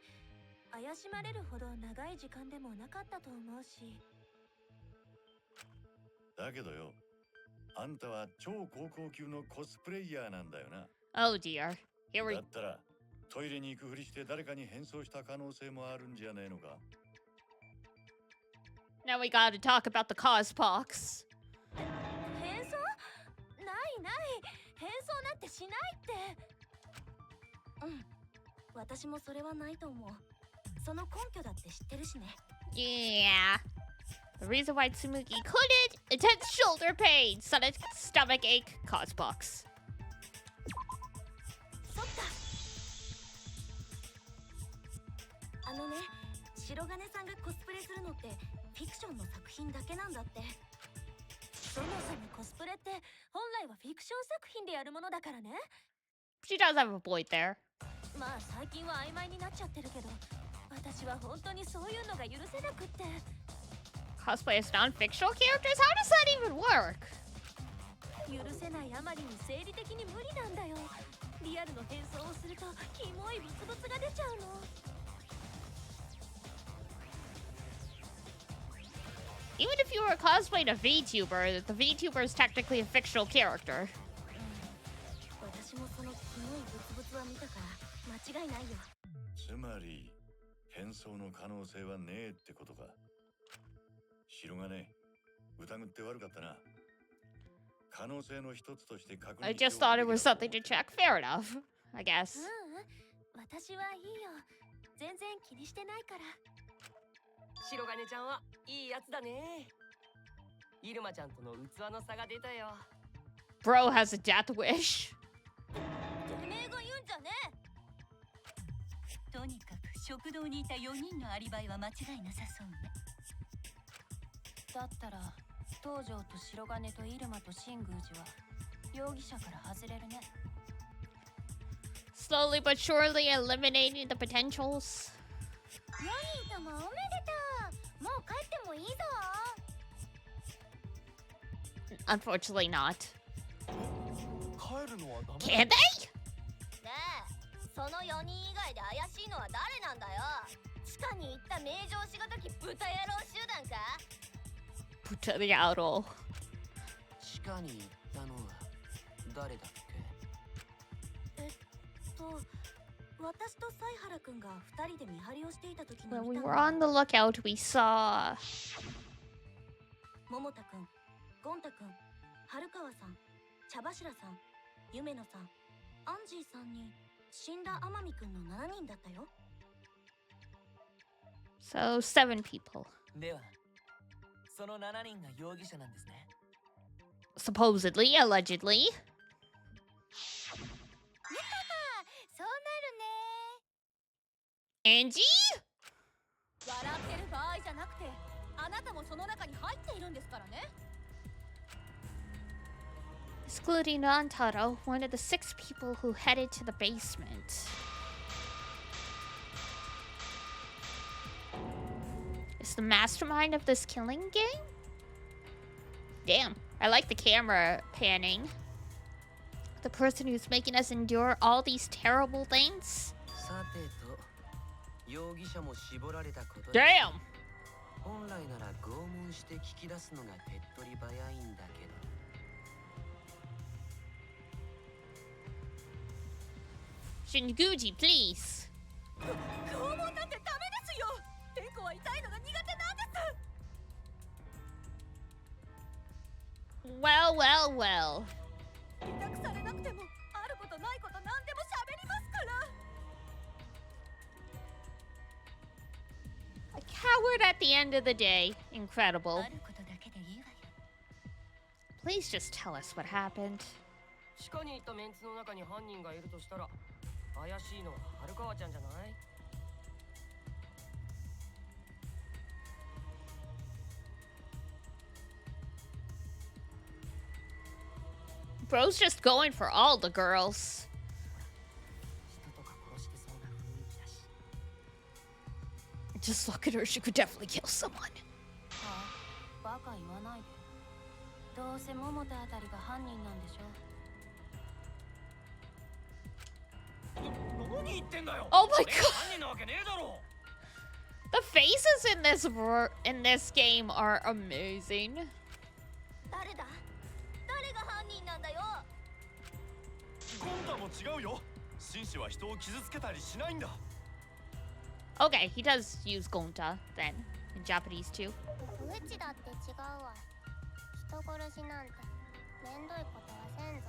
怪しまれるほど長い時間でもなかったと思うし。だけどよ、あんたは超高校級のコスプレイヤーなんだよな。Oh dear. Here we だったらトイレに行くふりして誰かに変装した可能性もあるんじゃねえのか。Now we gotta talk about the cospox. 変装？ないない。変装なんてしないって。うん。私もそれはないと思う。その根拠だって知ってるしね。Yeah. The reason why Tsumugi couldn't, intense shoulder pain, sudden stomach ache, cospox. そっか。あのね、白金さんがコスプレするのってフィクションの作品だけなんだって。そもそもコスプレって本来はフィクション作品でやるものだからね。She does have a point there. まあ最近は曖昧になっちゃってるけど、私は本当にそういうのが許せなくって。Cosplay as non-fictional characters? How does that even work? 許せないあまりに生理的に無理なんだよ。リアルの変装をするとキモいブツブツが出ちゃうの。Even if you were cosplaying a VTuber, the VTuber is technically a fictional character. 私もそのキモいブツブツは見たから間違いないよ。つまり変装の可能性はねえってことか。白金、疑って悪かったな。可能性の一つとして確認。I just thought it was something to check. Fair enough, I guess. 私はいいよ。全然気にしてないから。白金ちゃんはいいやつだね。イルマちゃんとの器の差が出たよ。Bro has a death wish. てめえが言うんじゃねえ。とにかく食堂にいた4人のアリバイは間違いなさそうね。だったら東條と白金と入間と新宮寺は容疑者から外れるね。 Slowly but surely eliminating the potentials. 4人ともおめでとう。もう帰ってもいいぞ。 Unfortunately not. 帰るのはダメ。 Can they? ねえ、その4人以外で怪しいのは誰なんだよ。地下に行った名城しがたき豚野郎集団か。 Puta the outro. 地下に行ったのは誰だっけ。私と犀原くんが2人で見張りをしていた時に見た When の。 we were on the lookout, we saw 桃田くん、ゴンタくん、春川さん、茶柱さん、夢野さん、アンジーさんに死んだ天海くんの7人だったよ。 so 7 people. では、その7人が容疑者なんですね。 Supposedly, allegedly. そうなるね。 Angie? 笑ってる場合じゃなくて、あなたもその中に入っているんですからね。 Excluding Nantaro, one of the 6 people who headed to the basement. Is the mastermind of this killing game? Damn, I like the camera panning. The person who's making us endure all these terrible things? さてと、容疑者も絞られたことで Damn! 本来なら拷問して聞き出すのが手っ取り早いんだけど。Shinguji, please. 拷問なんてダメですよ。天候は痛いのが苦手なんです。 Well, well, well. 痛くされなくてもあることないこと何でも喋りますから。 A coward at the end of the day. Incredible. あることだけでいいわよ。 Please just tell us what happened. 地下に行ったメンツの中に犯人がいるとしたら怪しいのは春川ちゃんじゃない？ Bro's just going for all the girls. 人とか殺してそうな雰囲気だし。 Just look at her. She could definitely kill someone. バカ言わないで。どうせ桃田あたりが犯人なんでしょ。 何言ってんだよ。 Oh my 俺 god. が犯人なわけねえだろ。 The faces in this game are amazing. 誰だ？誰が犯人なんだよ。 ゴンタも違うよ。紳士は人を傷つけたりしないんだ。 Okay, he does use Gonta then in Japanese too. うちだって違うわ。人殺しなんてめんどいことはせんぞ。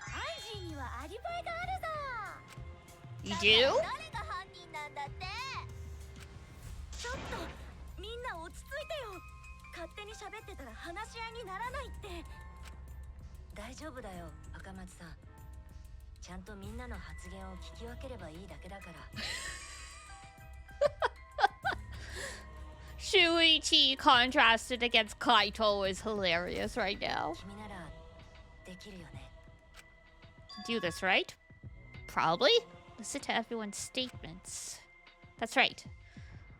アンジーにはアリバイがあるぞ。 You do? 誰が犯人なんだって。ちょっとみんな落ち着いてよ。勝手に喋ってたら話し合いにならないって。大丈夫だよ、赤松さん。ちゃんとみんなの発言を聞き分ければいいだけだから。 Shuichi contrasted against Kaito is hilarious right now. 君ならできるよね。 Do this, right? Probably. Listen to everyone's statements. That's right.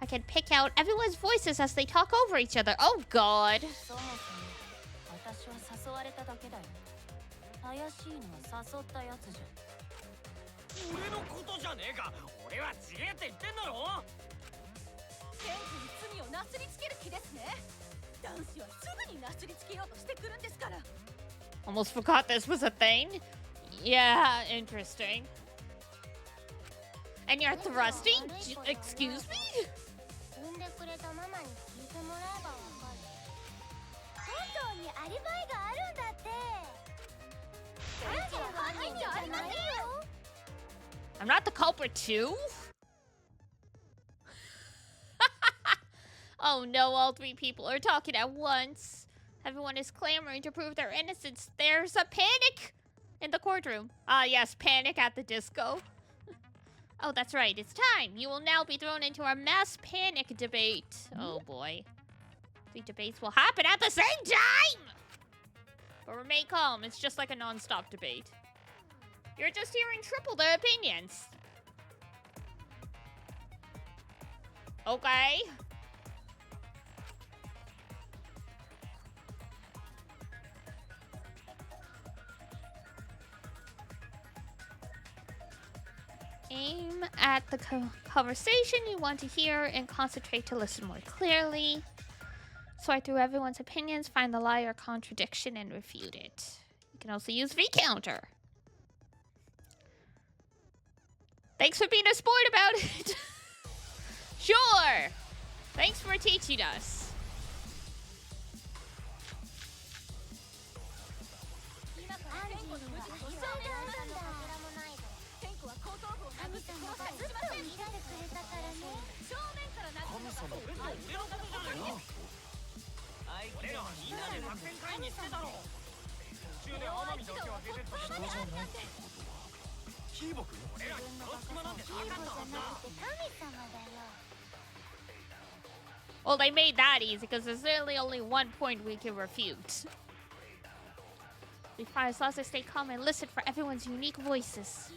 I can pick out everyone's voices as they talk over each other. Oh god. そもそも私は誘われただけだよ。怪しいのは誘ったやつじゃ。 俺のことじゃねえか。俺は違えって言ってんだろ。 天気に罪をなすりつける気ですね。男子はすぐになすりつけようとしてくるんですから。 Almost forgot this was a thing. Yeah, interesting. And you're thrusting? Excuse me? 産んでくれたママに聞いてもらえばわかる。本当にアリバイがあるんだって。アンジーは犯人じゃありませんよ。 I'm not the culprit too? Oh no, all three people are talking at once. Everyone is clamoring to prove their innocence. There's a panic in the courtroom. Ah, yes, panic at the disco. Oh, that's right. It's time. You will now be thrown into our mass panic debate. Oh boy. 3 debates will happen at the same time! But remain calm. It's just like a non-stop debate. You're just hearing triple the opinions. Okay. Aim at the conversation you want to hear and concentrate to listen more clearly. Sort through everyone's opinions, find the lie or contradiction, and refute it. You can also use V-counter. Thanks for being a sport about it. Sure. Thanks for teaching us. Well, they made that easy because there's literally only 1 point we can refute. Be fine as long as I stay calm and listen for everyone's unique voices.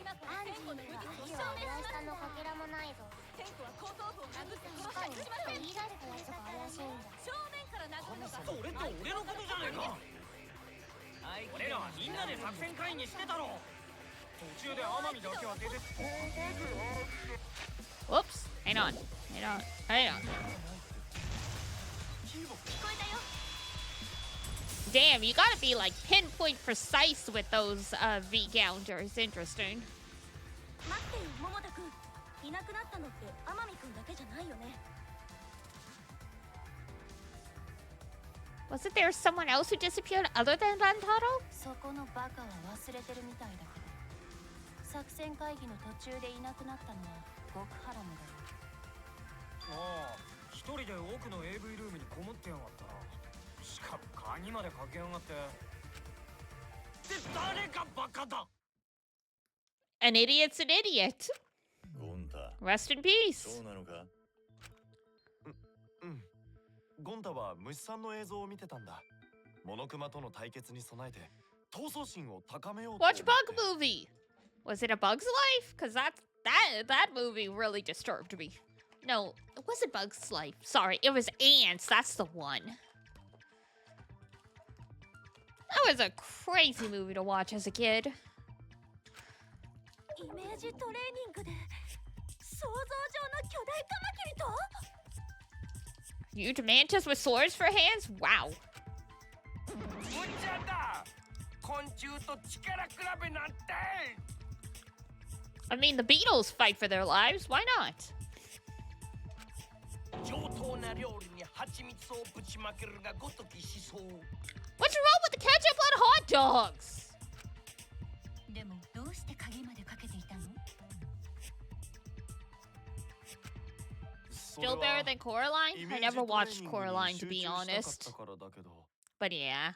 Whoops. Hang on. Damn, you gotta be like pinpoint precise with those V counters. Interesting. 待ってよ、桃田くん。いなくなったのって天海くんだけじゃないよね。 Wasn't there someone else who disappeared other than Rantaro? そこのバカは忘れてるみたいだけど、作戦会議の途中でいなくなったのは極ハラムだよ。ああ、一人で奥の AV ルームにこもってやがったな。しかも鍵までかけやがって。で、誰がバカだ。 An idiot's an idiot. ゴンタ、 Rest in peace. そうなのか？うん。ゴンタは虫さんの映像を見てたんだ。モノクマとの対決に備えて闘争心を高めようと。 Watch Bug Movie. Was it A Bug's Life? Because that movie really disturbed me. No, it wasn't Bug's Life. Sorry, it was Ants. That's the one. That was a crazy movie to watch as a kid. イメージトレーニングで想像上の巨大カマキリと Huge mantis with swords for hands? Wow. 無茶だ。昆虫と力比べなんて。 I mean, the beetles fight for their lives. Why not? 上等な料理に蜂蜜をぶちまけるがごとき思想。 What's wrong with the ketchup on hot dogs? でもどうして鍵までかけていたの？ Still better than Coraline? I never watched Coraline, to be honest. But yeah.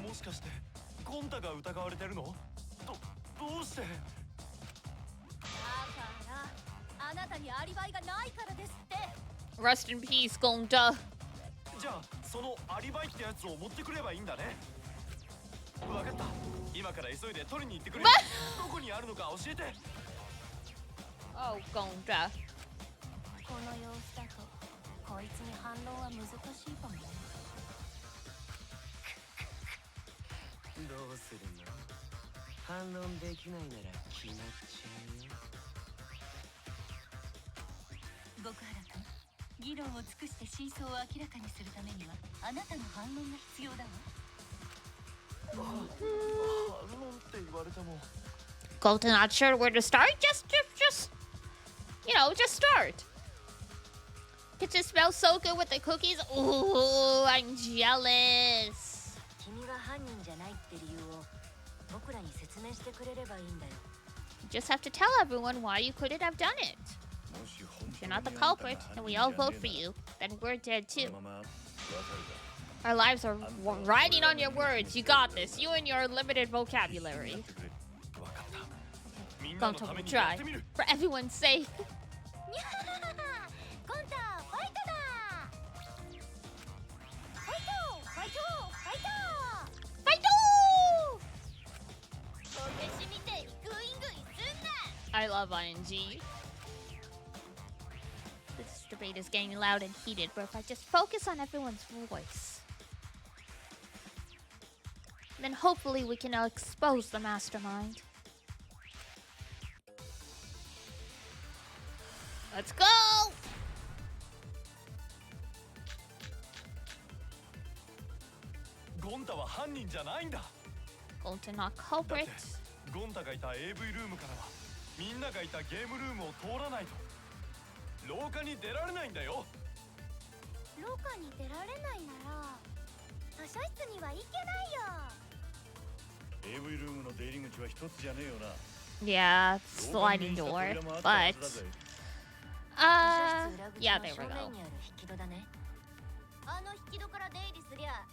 もしかしてゴンタが疑われてるの？どうして？だからあなたにアリバイがないからですって。 Rest in peace, Gonta. じゃあそのアリバイってやつを持ってくればいいんだね。わかった。今から急いで取りに行ってくれ。どこにあるのか教えて。 Oh, Gonta. この様子だとこいつに反論は難しいかもね。どうするの？反論できないなら決まっちゃうよ。極原君、議論を尽くして真相を明らかにするためにはあなたの反論が必要だわ。反論って言われても。 Gonta not sure where to start? Just, just start. Kitchen smells so good with the cookies. Ooh, I'm jealous. 君が犯人じゃないって理由を僕らに説明してくれればいいんだよ。 You just have to tell everyone why you couldn't have done it. If you're not the culprit, and we all vote for you, then we're dead too. Our lives are riding on your words. You got this. You and your limited vocabulary. Gonta will try. For everyone's sake. ゴンタファイトだ。ファイトファイトファイト Fight! お消し見てグイングイすんな。 I love ING. This debate is getting loud and heated, but if I just focus on everyone's voice, then hopefully we can expose the mastermind. Let's go! ゴンタは犯人じゃないんだ。 Gonta not だ culprit. ってゴンタがいた AV ルームからはみんながいたゲームルームを通らないと廊下に出られないんだよ。廊下に出られないなら図書室には行けないよ。 AV ルームの出入り口は一つじゃねえよな。 Yeah, sliding door, but yeah, there we go. あの引き戸から出入りすりゃ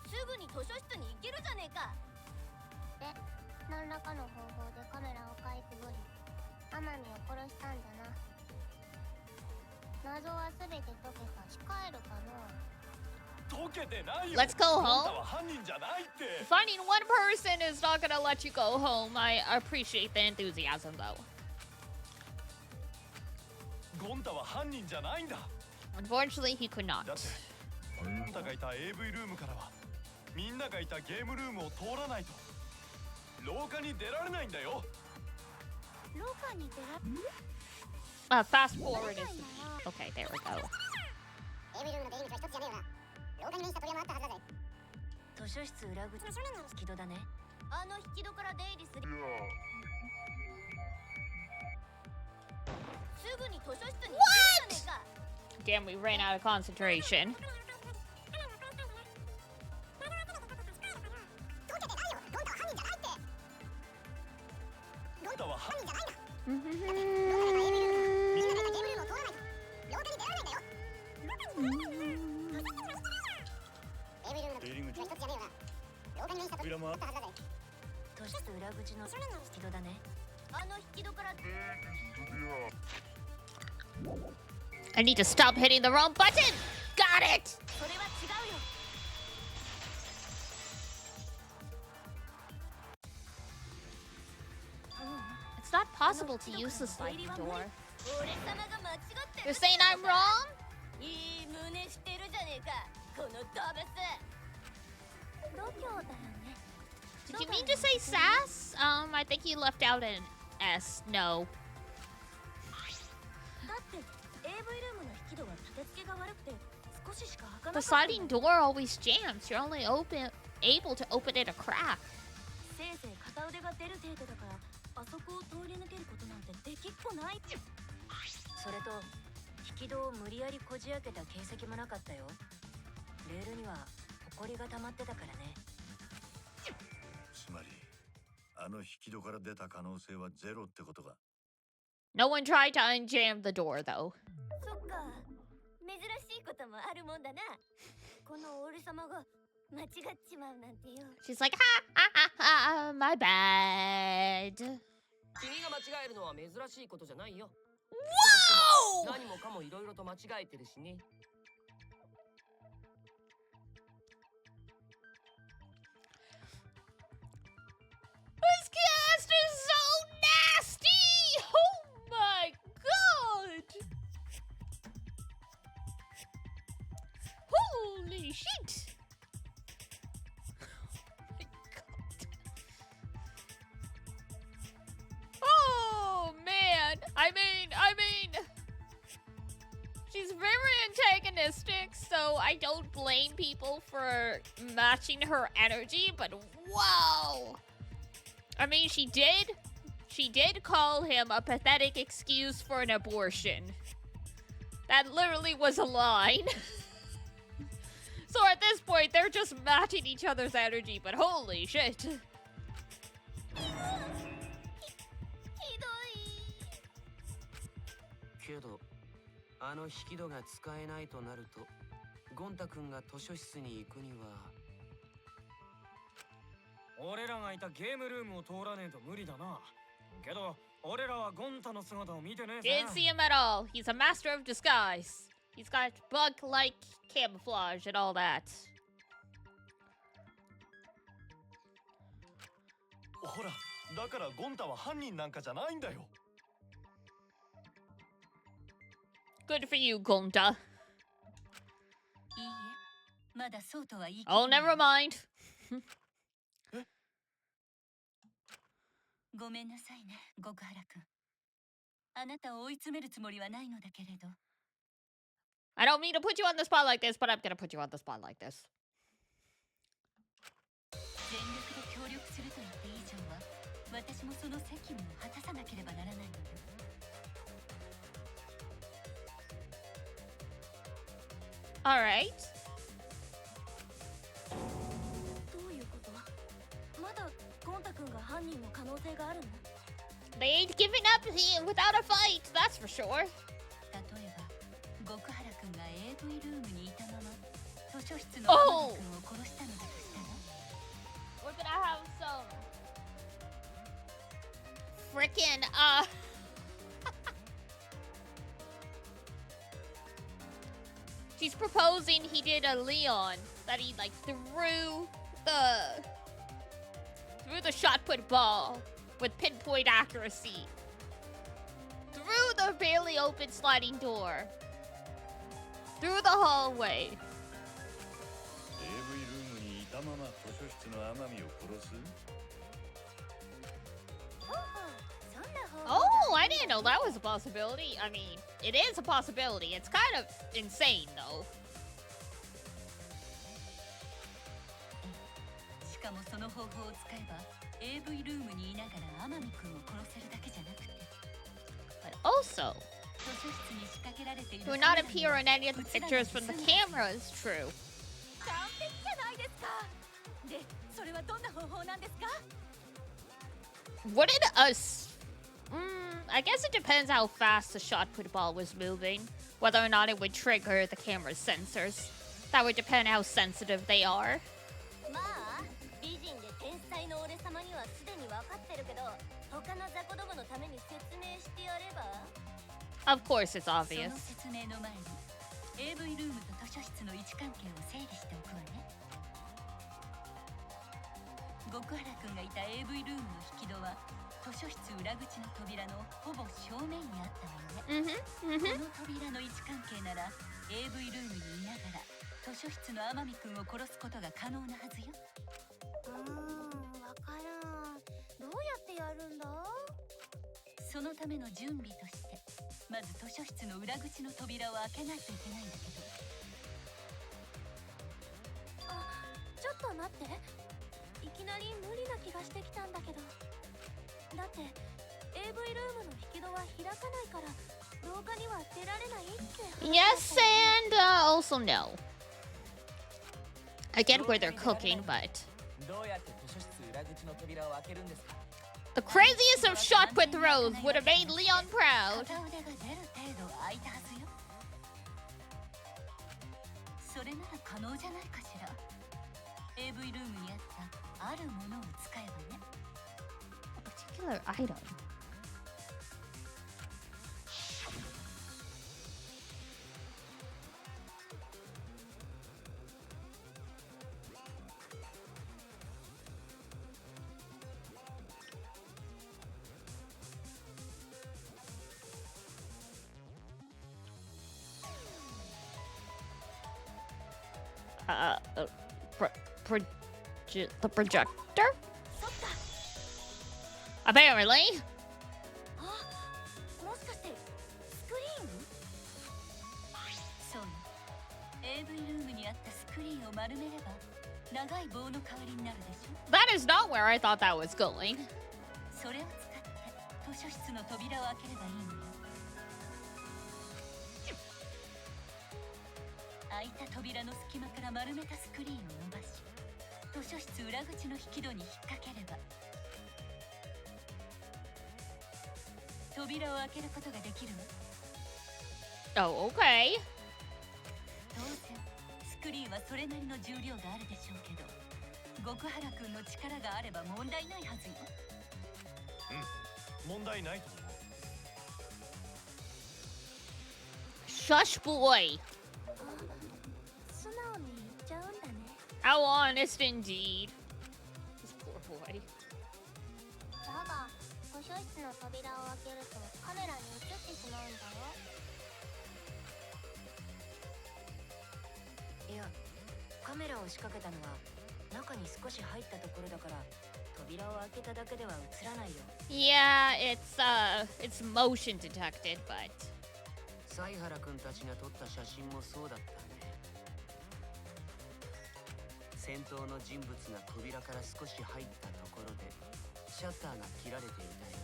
すぐに図書室に行けるじゃねえか。で、何らかの方法でカメラをかいくぐり天海を殺したんじゃな。謎はすべて解けたし帰るかの。 Let's go home. Finding one person is not gonna let you go home. I appreciate the enthusiasm, though. Unfortunately, he could not. ゴンタがいた AV ルームからはみんながいたゲームルームを通らないと廊下に出られないんだよ。廊下に出られ Fast forward is okay. There we go. AV ルームの出入り口は一つじゃねえよな。廊下に面した扉もあったはずだぜ。図書室裏口の引き戸だね。あの引き戸から出入りする。すぐに図書室に行くじゃねえか。 Damn, we ran out of concentration. I need to stop hitting the wrong button! Got it! It's not possible to use the sliding door. You're saying I'm wrong? Did you mean to say sass? I think you left out an S. No. The sliding door always jams. You're only able to open it a crack. No one tried to unjam the door, though. She's like, ha ha ha ha, my bad. Whoa! This cast is so nasty! Oh my god! Holy shit! Oh man! I mean, she's very antagonistic, so I don't blame people for matching her energy, but wow! I mean, she did call him a pathetic excuse for an abortion. That literally was a line. So at this point, they're just matching each other's energy, but holy shit. けど、あの引き戸が使えないとなると、ゴンタ君が図書室に行くには。俺らがいたゲームルームを通らねえと無理だな。けど、俺らはゴンタの姿を見てねえぜ。 Didn't see him at all. He's a master of disguise. He's got bug-like camouflage and all that. ほら、だからゴンタは犯人なんかじゃないんだよ。 Good for you, Gonta. いいえ、まだそうとは言い切れ Oh, ない。 never mind. ごめんなさいね、極原くん。あなたを追い詰めるつもりはないのだけれど。I don't mean to put you on the spot like this, but I'm gonna put you on the spot like this. 全力で協力すると言って以上は、私もその責務を果たさなければならないのよ。All right. どういうこと？まだゴンタ君が犯人の可能性があるの？ They ain't giving up without a fight, that's for sure. 例えば、極原くんが AV ルームにいたまま図書室の天野くんを殺したのだとしたら、 We're gonna have some frickin' She's proposing he did a Leon, that he like threw the shot put ball with pinpoint accuracy through the barely open sliding door, through the hallway. AV ルームにいたまま図書室の天海を殺す? Oh, I didn't know that was a possibility. I mean, it is a possibility. It's kind of insane, though. しかかもその方法を使えば AV ルームにいながら天海君を殺せるだけじゃなくて But also, 図書室に仕掛けられている do not appear in any of the pictures from the camera is true. 完璧じゃないですか。で、それはどんな方法なんですか？ Wouldn't us... I guess it depends how fast the shot put ball was moving. Whether or not it would trigger the camera's sensors. That would depend how sensitive they are. まあ、美人で天才の俺様にはすでに分かってるけど、他の雑魚どものために説明してやれば？ Of course it's その obvious. 説明の前に AV ルームと図書室の位置関係を整理しておくわね。極原くんがいた AV ルームの引き戸は図書室裏口の扉のほぼ正面にあったのよね。この扉の位置関係なら AV ルームにいながら図書室の天海くんを殺すことが可能なはずよ。わからん。どうやってやるんだ？そのための準備としてまず図書室の裏口の扉を開けないといけないんだけど。ちょっと待って。いきなり無理な気がしてきたんだけど。だって AV ルームの引き戸は開かないから廊下には出られないって。Yes and also no. I get where they're cooking, but... どうやって図書室裏口の扉を開けるんですか？ The craziest of shot put throws would have made Leon proud. 片腕が出る程度開いたはずよ。それなら可能じゃないかしら。AV ルームにあったあるものを使えばね。A particular item. The projector? Apparently. もしかしてスクリーン？そうよ。AV ルームにあったスクリーンを丸めれば長い棒の代わりになるでしょ。 That is not where I thought that was going. それを使って図書室の扉を開ければいいのよ。開いた扉の隙間から丸めたスクリーンを伸ばし図書室裏口の引き戸に引っ掛ければ扉を開けることができるわ。Oh, okay. 当然スクリーンはそれなりの重量があるでしょうけど極原くんの力があれば問題ないはずよ。問題ないと思う。 Shush boy. 素直に言っちゃうんだね。 How honest indeed. This poor boy. だが図書室の扉を開けるとカメラに映ってしまうんだよ。いや、カメラを仕掛けたのは中に少し入ったところだから扉を開けただけでは映らないよ。 Yeah, it's motion detected, but 犀原くんたちが撮った写真もそうだったね。先頭の人物が扉から少し入ったところでシャッターが切られていたよ。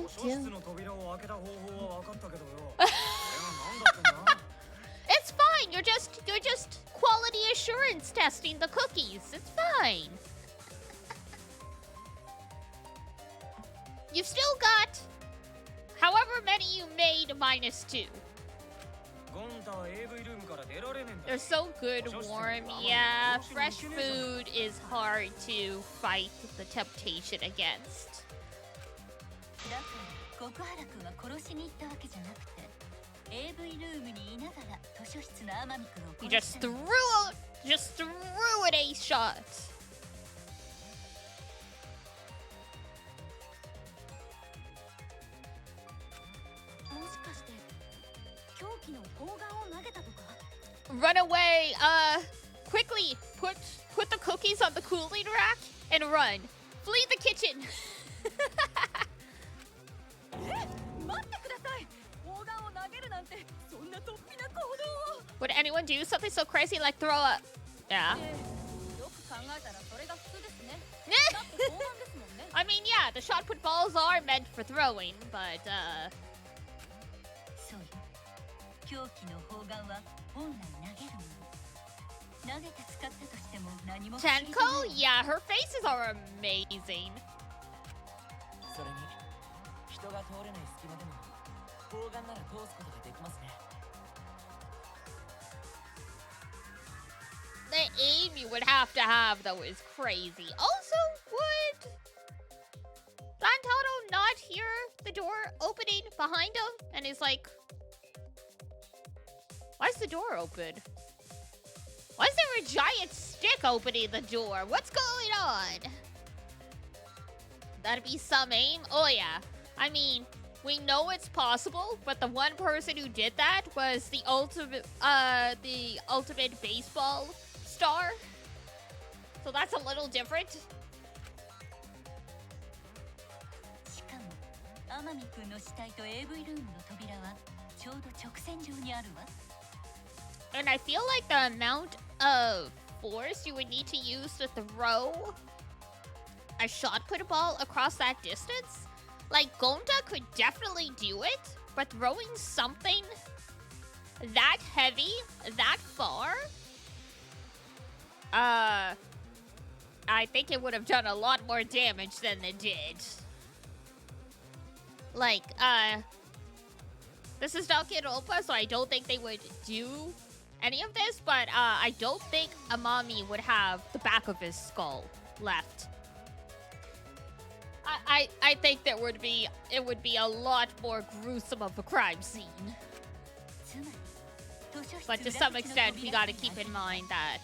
図書室の扉を開けた方法は分かったけどよ。これは何だってんだ？ it's fine. You're just quality assurance testing the cookies. It's fine. You've still got however many you made -2. ゴンタは AV ルームから出られねえんだ。 They're so good warm. Yeah, fresh food is hard to fight the temptation against. だから極原くんは殺しに行ったわけじゃなくて AV ルームにいながら図書室の天海くんを You 殺し just たの。 threw an ace shot. もしかして凶器の砲丸を投げたとか？ Run away. Quickly put the cookies on the cooling rack and run. Flee the kitchen. 待ってください。砲丸を投げるなんてそんな突飛な行動を。Would anyone do something so crazy like throw a... Yeah. I mean, yeah, the shot put balls are meant for throwing, but, Tenko? Yeah, her faces are amazing. The aim you would have to have, though, is crazy. Also, would Rantaro not hear the door opening behind him? And is like, why is the door open? Why is there a giant stick opening the door? What's going on? That'd be some aim? Oh, yeah. I mean, we know it's possible, but the one person who did that was the ultimate baseball star. So that's a little different. And I feel like the amount of force you would need to use to throw a shot put ball across that distance, like Gonta could definitely do it, but throwing something that heavy, that far, I think it would have done a lot more damage than it did. Like, this is Danganronpa, so I don't think they would do any of this, but I don't think Amami would have the back of his skull left. I think it would be a lot more gruesome of a crime scene. But to some extent, we gotta keep in mind that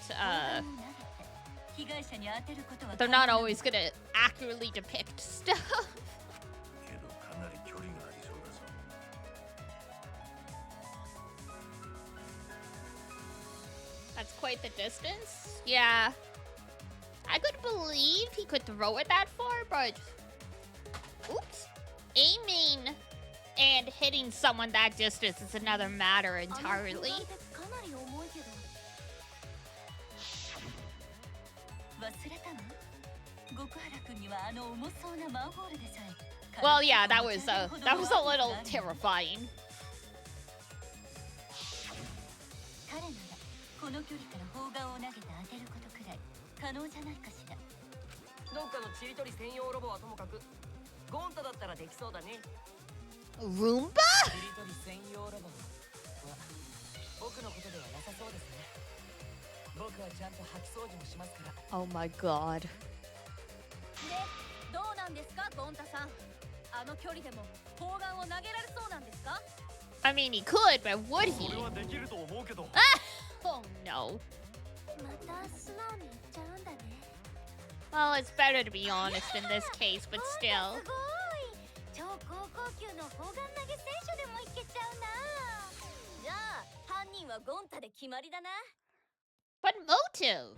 they're not always gonna accurately depict stuff. That's quite the distance. Yeah. I could believe he could throw it that far, but... Oops. Aiming and hitting someone that distance is another matter entirely. Well, yeah, that was a little terrifying. Roomba? Oh my god. I mean, he could, but would he? Ah! Oh no. Well, it's better to be honest in this case, but still. But motive.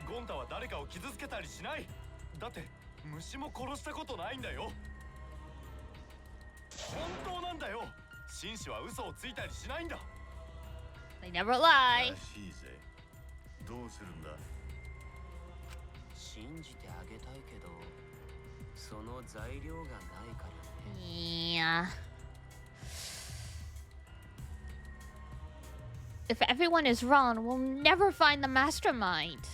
ゴンタは誰かを傷つけたりしない。だって虫も殺したことないんだよ。本当なんだよ。紳士は嘘をついたりしないんだ。They never lie. らしいぜ。どうするんだ。信じてあげたいけど、その材料がないからね。Yeah. If everyone is wrong, we'll never find the mastermind.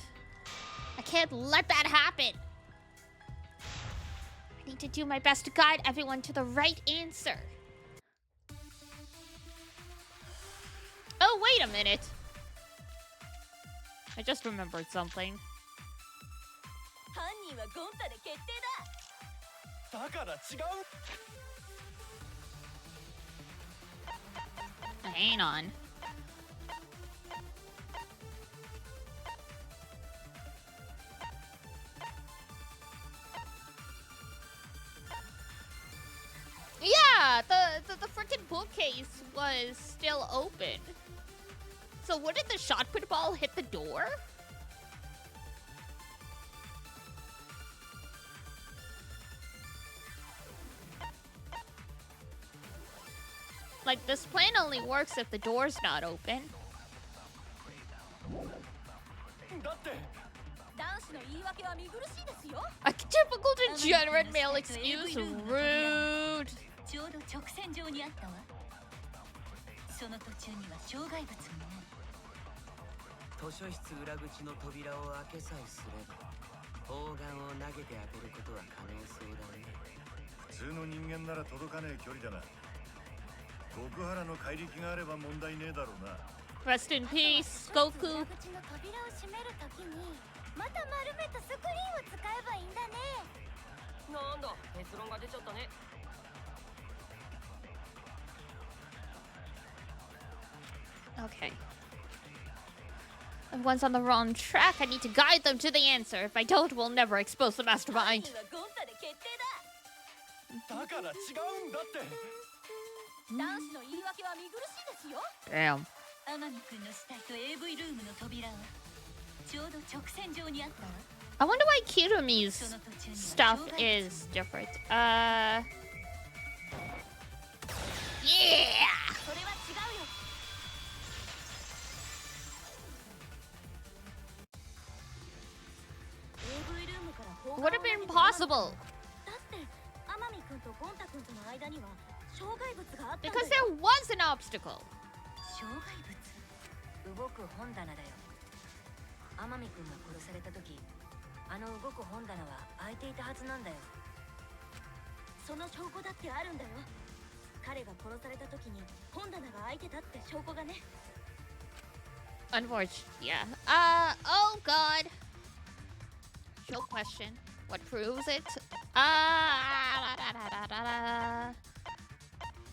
I can't let that happen. I need to do my best to guide everyone to the right answer. Oh, wait a minute. I just remembered something. Hang on. Yeah, the freaking bookcase was still open. So wouldn't the shot put ball hit the door? Like, this plan only works if the door's not open. だって A typical degenerate male excuse. Rude. ちょうど直線上にあったわ。その途中には障害物もない。図書室裏口の扉を開けさえすれば砲丸を投げて当てることは可能そうだね。普通の人間なら届かねえ距離だが、極原の怪力があれば問題ねえだろうな。 Rest in peace, Goku. 口の扉を閉めるときにまた丸めたスクリーンを使えばいいんだね。なんだ結論が出ちゃったね。 Okay. Everyone's on the wrong track. I need to guide them to the answer. If I don't, we'll never expose the mastermind. だから違うんだって。 Damn. 天海くんの死体と AV ルームの扉はちょうど直線上にあったわ。 I wonder why Kirumi's stuff is different. Yeah! それは違うよ。 AV ルームから砲 Would have been possible だって天海くんとゴンタくんとの間には障害物があったんだ because よ。 there was an obstacle. 障害物。動く本棚だよ。天海くんが殺された時、あの動く本棚は開いていたはずなんだよ。その証拠だってあるんだよ。彼が殺された時に本棚が開いてたって証拠がね。 Unfortunate. Yeah. Oh god. No question. What proves it?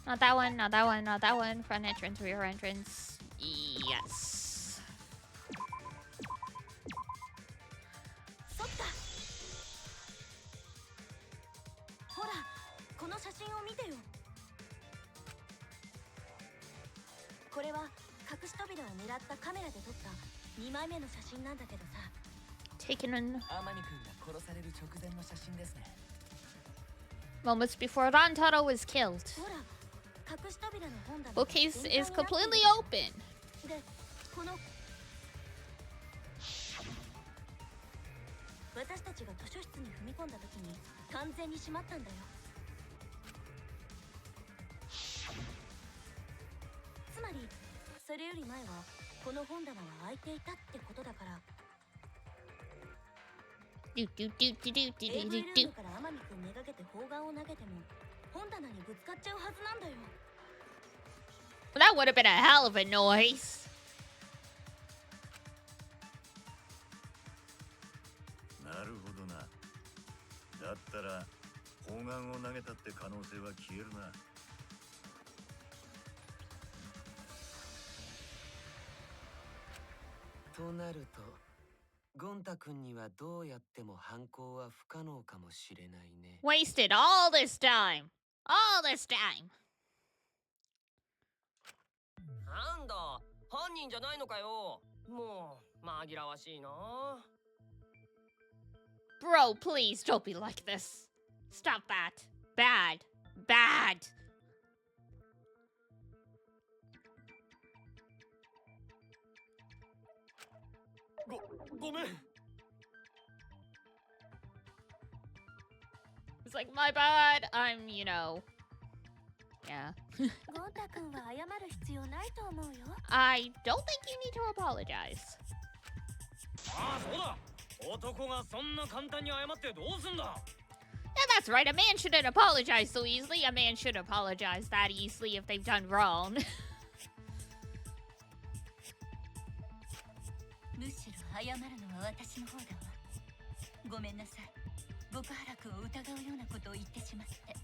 Not that one, not that one, not that one. Front entrance, rear entrance. Yes. そった。ほら、この写真を見てよ。これは隠し扉を狙ったカメラで撮った2枚目の写真なんだけどさ。 Taken in 天海くんが殺される直前の写真ですね。 moments before Rantaro was killed. ほら、隠し扉の本棚。 Bookcase is completely open. で、この私たちが図書室に踏み込んだ時に完全に閉まったんだよ。つまりそれより前はこの本棚は開いていたってことだから。 Do do do do do do AV do ル do ームから天海くんめがけて砲丸を投げても本棚にぶつかっちゃうはずなんだよ。 That would have been a hell of a noise. なるほどな。だったら砲丸を投げたって可能性は消えるな。となると、ゴンタ君にはどうやっても犯行は不可能かもしれないね。Wasted all this time. All this time. なんだ犯人じゃないのかよ。もう紛らわしいな。 Bro, please don't be like this. Stop that. Bad. Bad. ごめん。 It's like, my bad. I'm, you know. Yeah. ゴンタくんは謝る必要ないと思うよ。 I don't think you need to apologize. ああそうだ。男がそんな簡単に謝ってどうすんだ。 Yeah, that's right. A man shouldn't apologize so easily. A man should apologize that easily if they've done wrong. むしろ謝るのは私の方だわ。ごめんなさい。極原くんを疑うようなことを言ってしまって。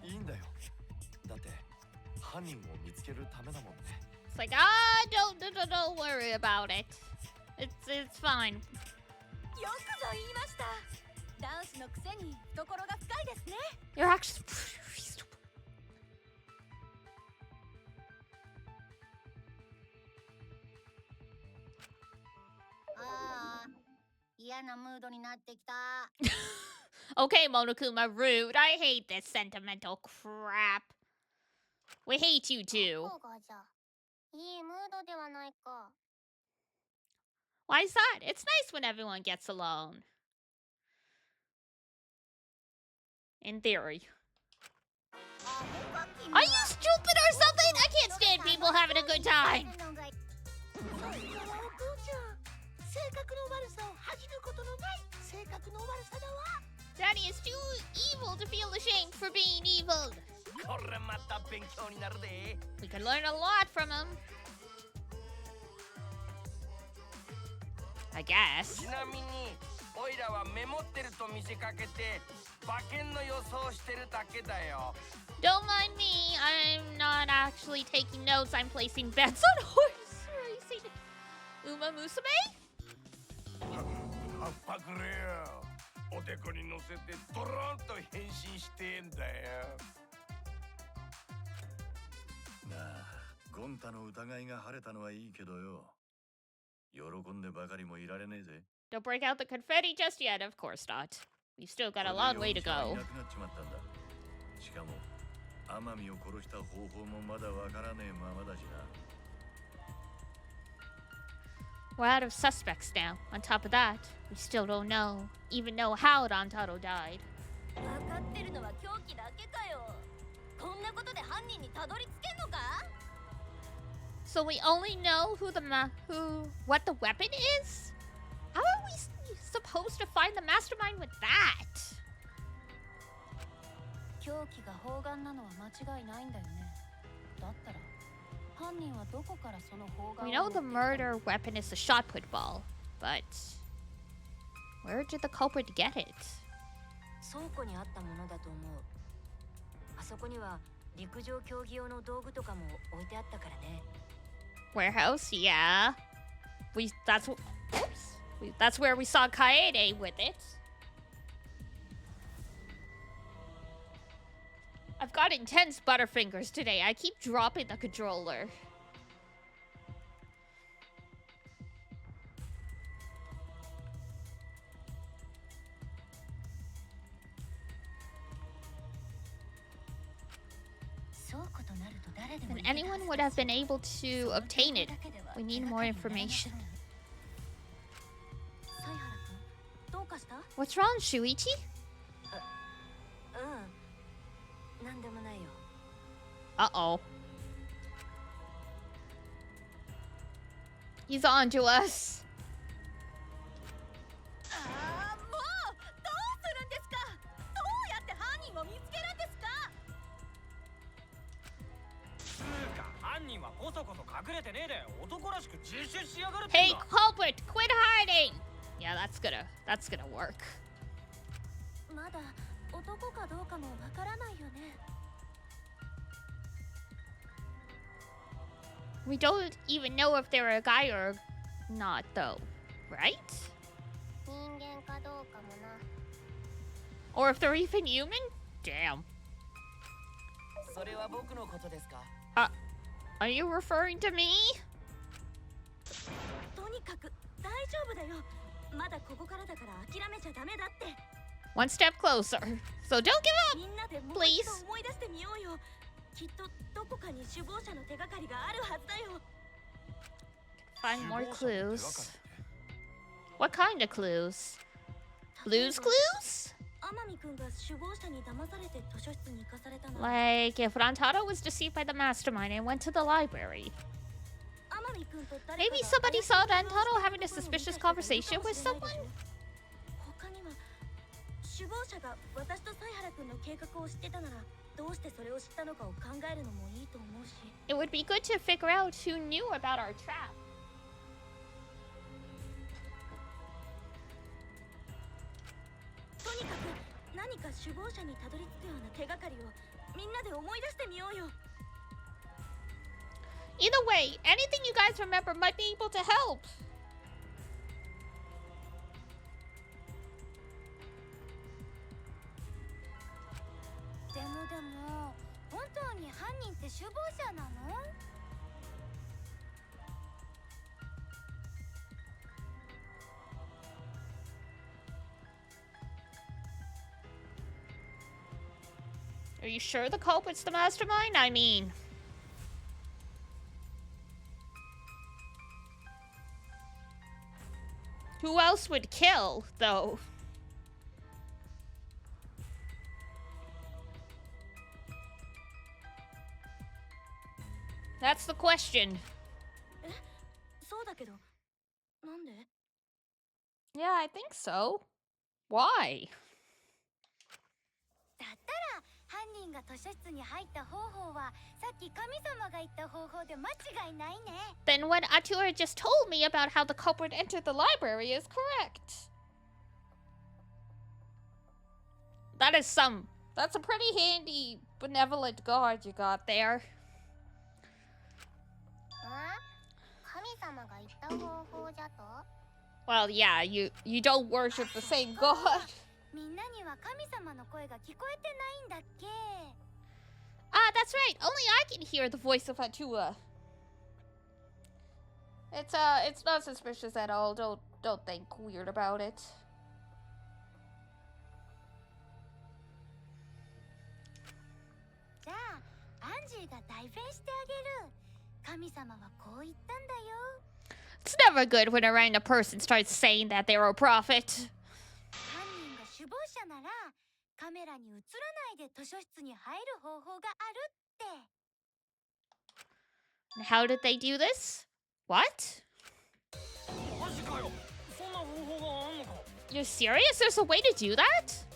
いいんだよ。だって犯人を見つけるためだもんね。 It's like, don't worry about it. It's fine. よくぞ言いました。男子のくせに懐が深いですね。 You're actually stupid. ああ、嫌なムードになってきた。 Okay, Monokuma, rude. I hate this sentimental crap. We hate you too. そうかじゃ。いいムードではないか。 Why is that? It's nice when everyone gets along. In theory. Are you stupid or something? I can't stand people having a good time. Daddy is too evil to feel ashamed for being evil. We can learn a lot from him. I guess. ちなみにオイラはメモってると見せかけて馬券の予想してるだけだよ。 Don't mind me. I'm not actually taking notes. I'm placing bets on horse racing. Uma Musume? 葉っぱくれよ。おでこに乗せてドローンと変身してんだよ。なあ、ゴンタの疑いが晴れたのはいいけどよ。喜んでばかりもいられねえぜ。 Don't break out the confetti just yet. Of course not. We've still got a long way to go. しかも、天海を殺した方法もまだわからねえままだしな。 We're out of suspects now. On top of that, we still don't even know how Rantaro died. 分かってるのは凶器だけかよ。こんなことで犯人にたどり着けんのか? So we only know what the weapon is? How are we supposed to find the mastermind with that? 凶器が砲丸なのは間違いないんだよね。だったら犯人はどこからその砲丸を We know the murder weapon is the shot put ball, but where did the culprit get it? 倉庫にあったものだと思う。あそこには陸上競技用の道具とかも置いてあったからね。Warehouse, yeah. That's where we saw Kaede with it. I've got intense butterfingers today. I keep dropping the controller. And anyone would have been able to obtain it. We need more information. What's wrong, Shuichi? Uh-oh. He's on to us. Hey, culprit, quit hiding! Yeah, that's gonna work. We don't even know if they're a guy or not, though, right? Or if they're even human? Damn. Are you referring to me? One step closer. So don't give up, please. Find more clues. What kind of clues? Blues clues? Like if Rantaro was deceived by the mastermind and went to the library. Maybe somebody saw Rantaro having a suspicious conversation with someone? It would be good to figure out who knew about our trap. Either way, anything you guys remember might be able to help. Are you sure the culprit's the mastermind? I mean... Who else would kill, though? That's the question. そうだけど、なんで? Yeah, I think so. Why? だったら犯人が図書室に入った方法はさっき神様が言った方法で間違いないね。 Then what Atura just told me about how the culprit entered the library is correct. That's a pretty handy benevolent guard you got there. 神様が言った方法じゃと? Well, yeah, you don't worship the same god. みんなには神様の声が聞こえてないんだっけ? Ah, that's right. Only I can hear the voice of Atua. It's not suspicious at all. Don't think weird about it. じゃあ、アンジーが代弁してあげる。神様はこう言ったんだよ。 It's never good when a random person starts saying that they're a prophet. 犯人が首謀者なら、カメラに映らないで図書室に入る方法があるって。 And how did they do this? What? マジかよ。そんな方法があんのか? You're serious? There's a way to do that?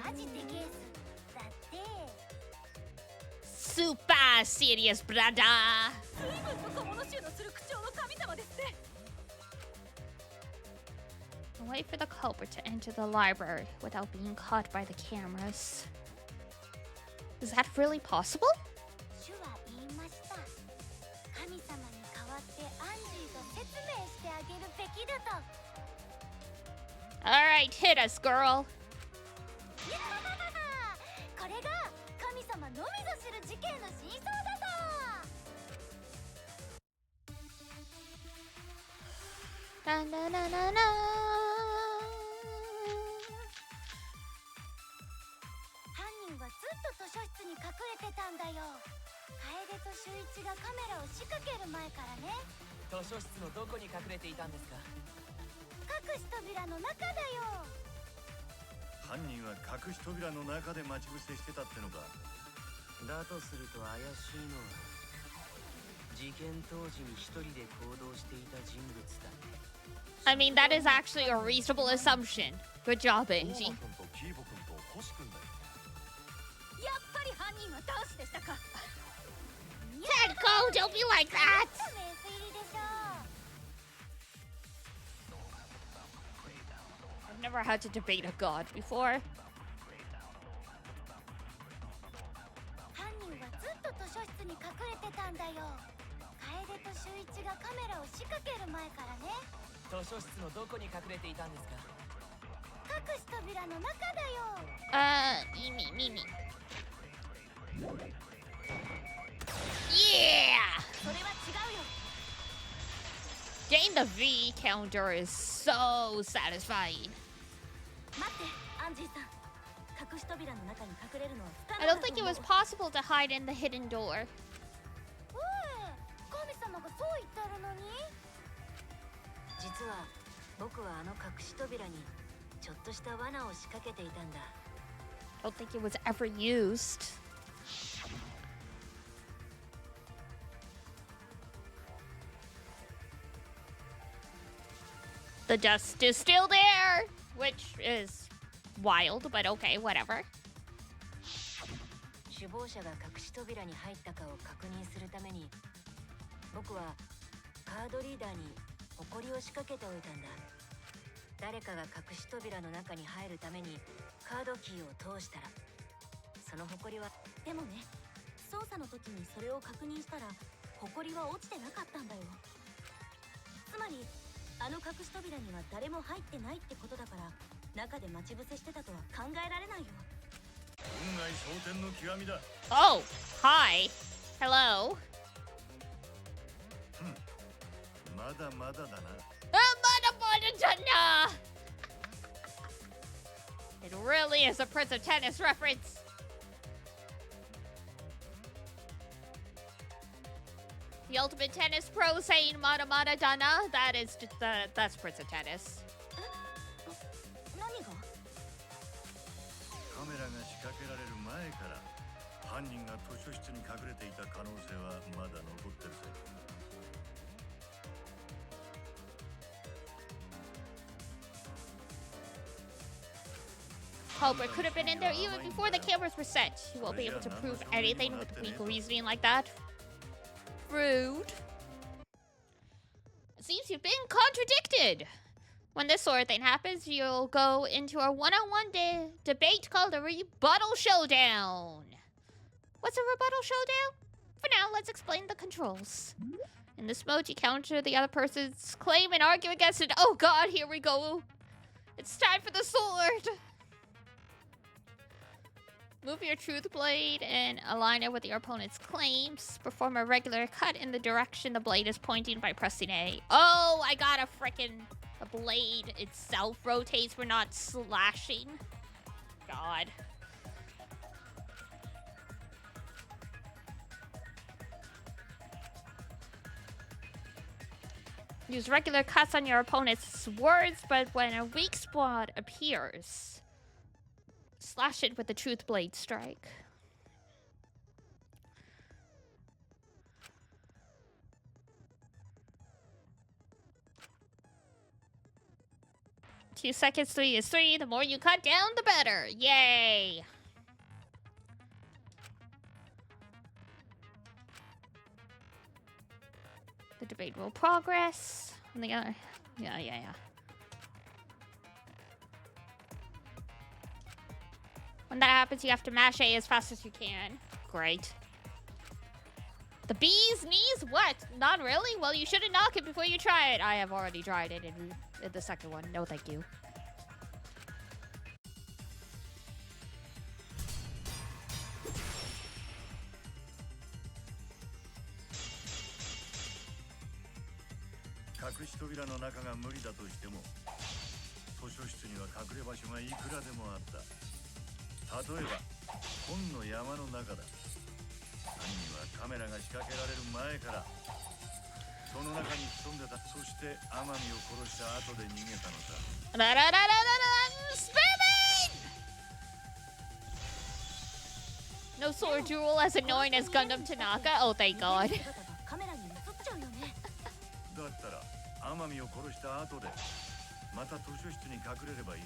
マジでケースだって。 Super serious, brother. 随分と友の衆のする口調の神様ですね。 Wait for the culprit to enter the library without being caught by the cameras. Is that really possible? 主は言いました。神様に代わってアンジーが説明してあげるべきだと。 Alright, hit us, girl. これが神様のみぞ知る事件の真相だぞ。 Na, na, na, na, na. 犯人はずっと図書室に隠れてたんだよ。楓と秀一がカメラを仕掛ける前からね。図書室のどこに隠れていたんですか? 隠し扉の中だよ。犯人は隠し扉の中で待ち伏せしてたってのか。だとすると怪しいのは事件当時に一人で行動していた人物だね。 I mean, that is actually a reasonable assumption. Good job, Angie. やっぱり犯人は男子でしたか。 Tenko, don't be like that! 名推理でしょ。 I've never had to debate a god before. 犯人はずっと図書室に隠れてたんだよ。楓と秀一がカメラを仕掛ける前からね。 図書室のどこに隠れていたんですか? 隠し扉の中だよ。Me. Yeah! それは違うよ。 Getting the V counter is so satisfying. 待って、アンジーさん。隠し扉の中に隠れるのは不可能 I だ don't と think it 思う。 was possible to hide in the hidden door. おい、神様がそう言ってるのに。 実は僕はあの隠し扉にちょっとした罠を仕掛けていたんだ。 I don't think it was ever used. The dust is still there, which is wild, but okay, whatever. 首謀者が隠し扉に入ったかを確認するために僕はカードリーダーに埃を仕掛けておいたんだ。誰かが隠し扉の中に入るためにカードキーを通したらその埃は。でもね、操作の時にそれを確認したら埃は落ちてなかったんだよ。つまりあの隠し扉には誰も入ってないってことだから中で待ち伏せしてたとは考えられないよ。運外蒼天の極みだ。 Oh, hi. Hello. まだまだだな。 It really is a Prince of Tennis reference. The ultimate tennis pro saying Mada Mada Dana. That's Prince of Tennis. けられる前から犯人が図書室に隠れていた可能性はまだ残ってるぜ。Culprit could have been in there even before the cameras were set. You won't be able to prove anything with weak reasoning like that. Rude. It seems you've been contradicted. When this sort of thing happens, you'll go into a one-on-one debate called a rebuttal showdown. What's a rebuttal showdown? For now, let's explain the controls. In this mode, you counter the other person's claim and argue against it. Oh god, here we go. It's time for the sword. Move your truth blade and align it with your opponent's claims. Perform a regular cut in the direction the blade is pointing by pressing A. Oh, I got a frickin' the blade itself rotates. We're not slashing. God. Use regular cuts on your opponent's words, but when a weak spot appears, slash it with the truth blade strike. Two seconds, 3 is 3. The more you cut down, the better. Yay! The debate will progress. On the other, yeah. When that happens, you have to mash A as fast as you can. Great. The bee's knees? What? Not really? Well, you shouldn't knock it before you try it. I have already tried it in the second one. No, thank you. No sword duel as annoying as Gundam Tanaka. Oh, thank God. だったら天海を殺した後でまた図書室に隠れればいい。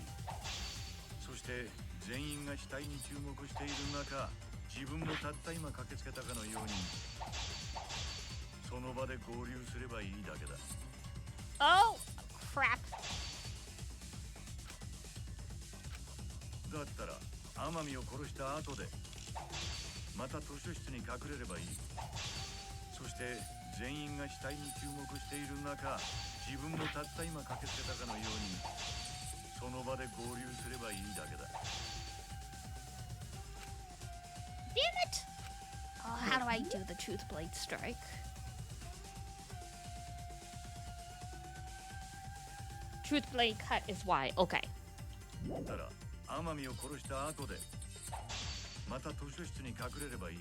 そして全員が死体に注目している中、自分もたった今駆けつけたかのようにその場で合流すればいいだけだ。Oh, crap. だったら天海を殺した後でまた図書室に隠れればいい。そして全員が死体に注目している中、自分もたった今駆けつけたかのようにその場で合流すればいいだけだ。Damn it! Oh, how do I do the truth blade strike? Truth blade cut is Y. Okay. だから天海を殺した後でまた図書室に隠れればいい。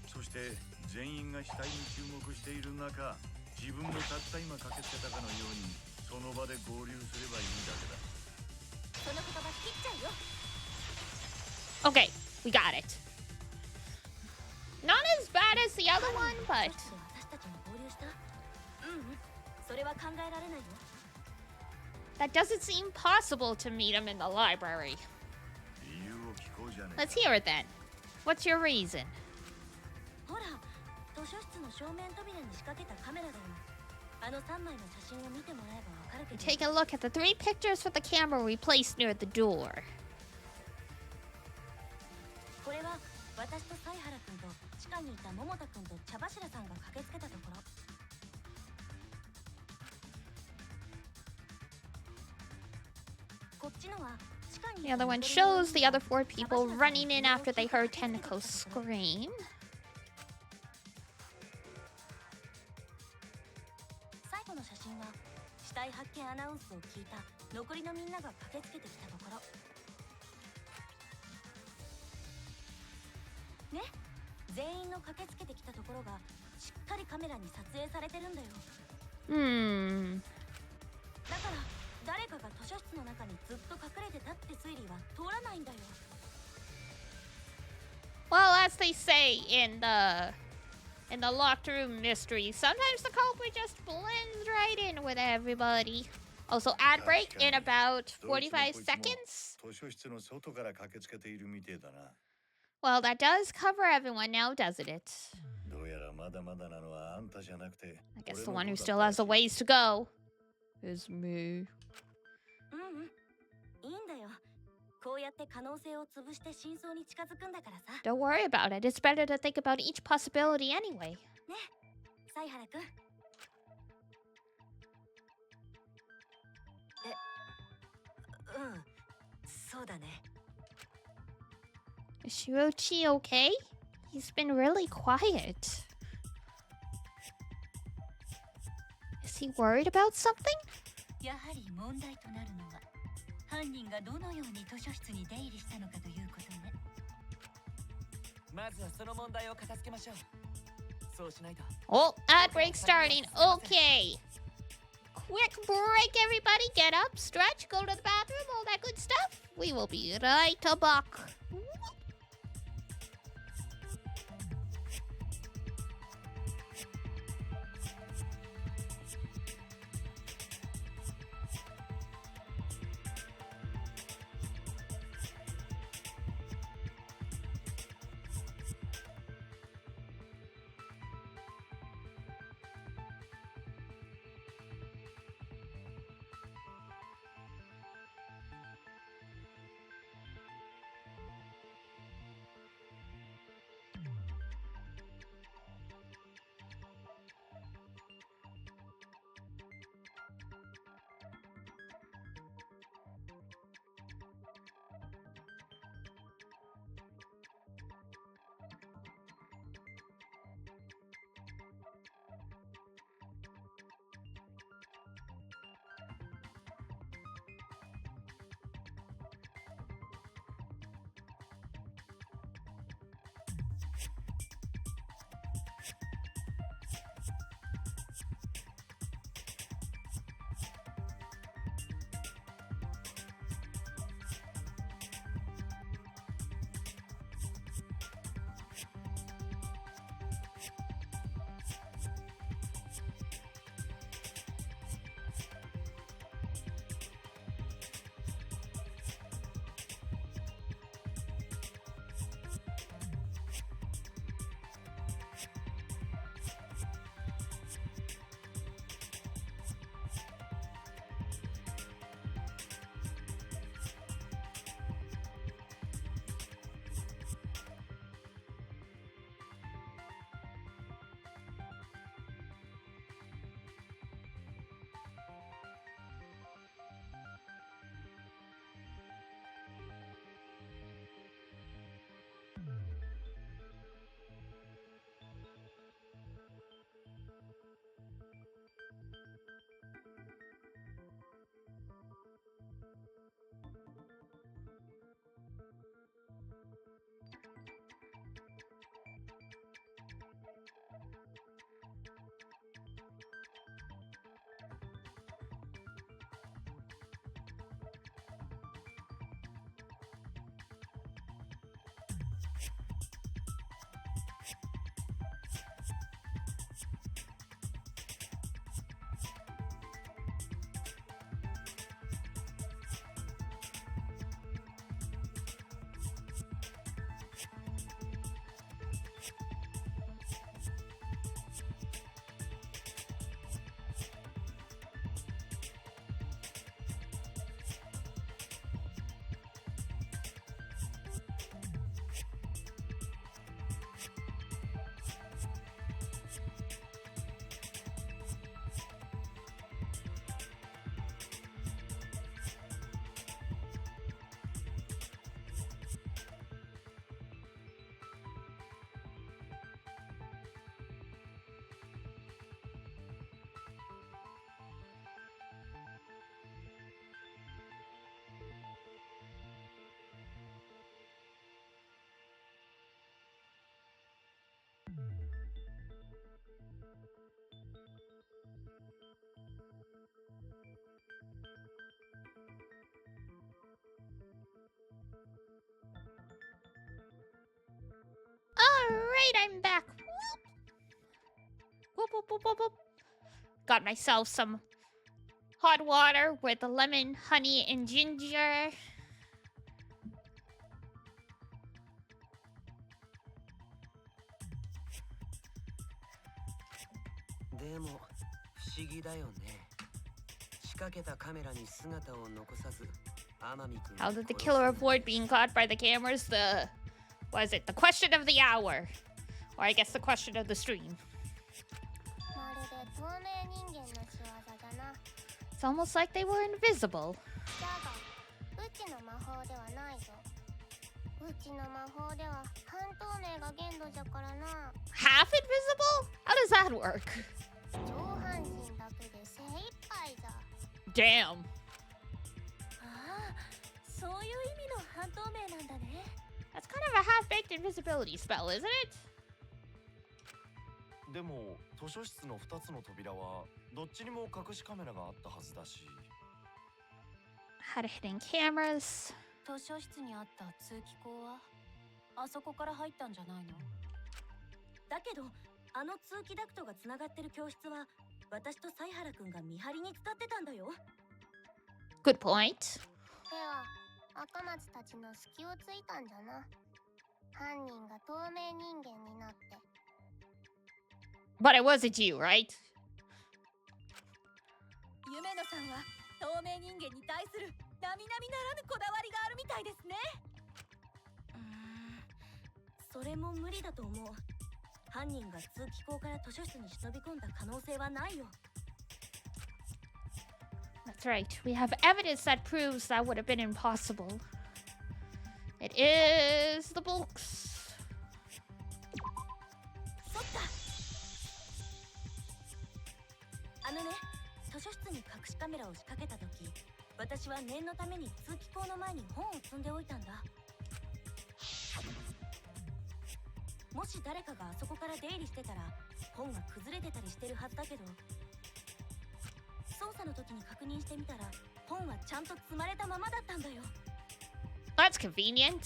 そして全員が死体に注目している中、自分もたった今駆けつけたかのようにその場で合流すればいいだけだ。その言葉切っちゃうよ。 Okay, we got it. Not as bad as the other one, but 私たちも合流した。それは考えられないよ。 that doesn't seem possible to meet him in the library. Let's hear it then. What's your reason? ほら、図書室の正面扉に仕掛けたカメラだよ。あの3枚の写真を見てもらえばわかるけど。 Take a look at the 3 pictures from the camera we placed near the door. これは私と犀原君と地下にいた桃田君と茶柱さんが駆けつけたところ。こっちのは地下に。 The other one shows the other 4 people running in after they heard Tenko scream. 最後の写真は死体発見アナウンスを聞いた残りのみんなが駆けつけてきたところ。ね、全員の駆けつけてきたところがしっかりカメラに撮影されてるんだよ。だから誰かが図書室の中にずっと隠れてたって推理は通らないんだよ。Well, as they say in the locked room mystery, sometimes the culprit just blends right in with everybody. Also, ad break in about 45 seconds. Well, that does cover everyone now, doesn't it? I guess the one who still has a ways to go is me. いいんだよ。こうやって可能性を潰して真相に近づくんだからさ。 Don't worry about it. It's better to think about each possibility anyway. ね、犀原くん。そうだね。Is Shirochi okay? He's been really quiet. Is he worried about something? やはり問題となるのは犯人がどのように図書室に出入りしたのかということね。まずはその問題を片付けましょう。そうしないと。 Oh, ad break starting. Okay. Quick break, everybody. Get up, stretch, go to the bathroom, all that good stuff. We will be right back. Alright, I'm back. Whoop, whoop, whoop, whoop, whoop. Got myself some hot water with lemon, honey, and ginger. How did the killer avoid being caught by the cameras? The question of the hour. Or I guess the question of the stream. It's almost like they were invisible. Half invisible? How does that work? Damn. That's kind of a half-baked invisibility spell, isn't it? でも図書室の2つの扉はどっちにも隠しカメラがあったはずだし。Had hidden cameras. 図書室にあった通気口はあそこから入ったんじゃないの？だけどあの通気ダクトがつながってる教室は私と犀原くんが見張りに使ってたんだよ。Good point. では赤松たちの隙をついたんじゃな。犯人が透明人間になって。But it wasn't you, right? 夢野さんは透明人間に対する並々ならぬこだわりがあるみたいですね。それも無理だと思う。犯人が通気口から図書室に忍び込んだ可能性はないよ。That's right. We have evidence that proves that would have been impossible. It is the books. そっか。図書室に隠しカメラを仕掛けた時、私は念のために通気口の前に本を積んでおいたんだ。もし誰かがあそこから出入りしてたら本が崩れてたりしてるはずだけど、捜査の時に確認してみたら本はちゃんと積まれたままだったんだよ。That's convenient.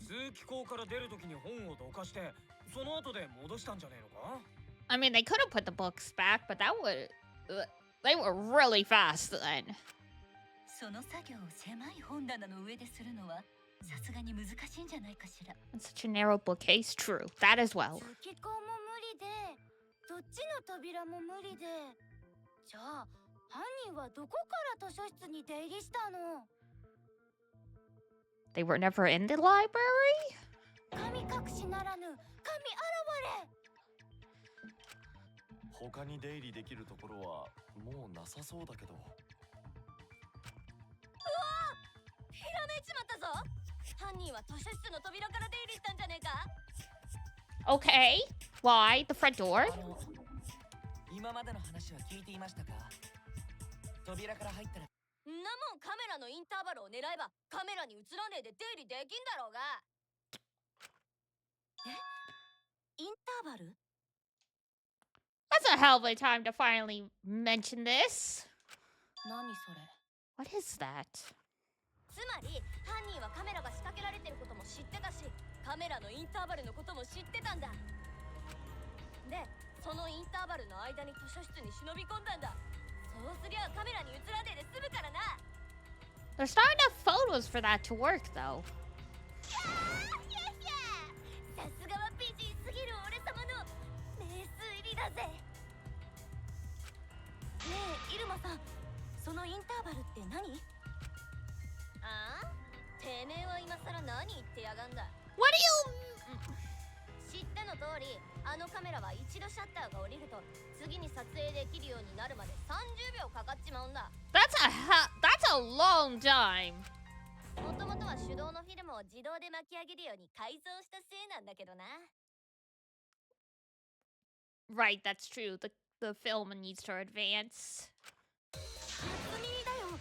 通気口から出る時に本をどかしてその後で戻したんじゃねえのか？ I mean, they could have put the books back, but that would... they were really fast then. その作業を狭い本棚の上でするのはさすがに難しいんじゃないかしら。 It's such a narrow bookcase. True. That as well. 通気口も無理で、どっちの扉も無理で。じゃあ、犯人はどこから図書室に出入りしたの？ They were never in the library? 神隠しならぬ、神現れ。他に出入りできるところはもうなさそうだけど。うわ！ひらめいちまったぞ。犯人は図書室の扉から出入りしたんじゃねえか？ Okay. Why? The front door? 今までの話は聞いていましたか？扉から入ったら。んなもんカメラのインターバルを狙えばカメラに映らねえで出入りできんだろうが。え？インターバル？ That's a hell of a time to finally mention this. 何それ？ What is that? つまり犯人はカメラが仕掛けられてることも知ってたし、カメラのインターバルのことも知ってたんだ。で、そのインターバルの間に図書室に忍び込んだんだ。そうすりゃカメラに映らねえで済むからな。 There's not enough photos for that to work, though. さすがは美人すぎる俺様の名数入りだぜ。ねえ、イルマさん、そのインターバルって何？ああ？てめえは今さら何言ってやがんだ。 What do you... 知っての通り、あのカメラは一度シャッターが降りると次に撮影できるようになるまで30秒かかっちまうんだ。That's a long time. もともとは手動のフィルムを自動で巻き上げるように改造したせいなんだけどな。 Right, that's true. The film needs to advance. 初耳だよ。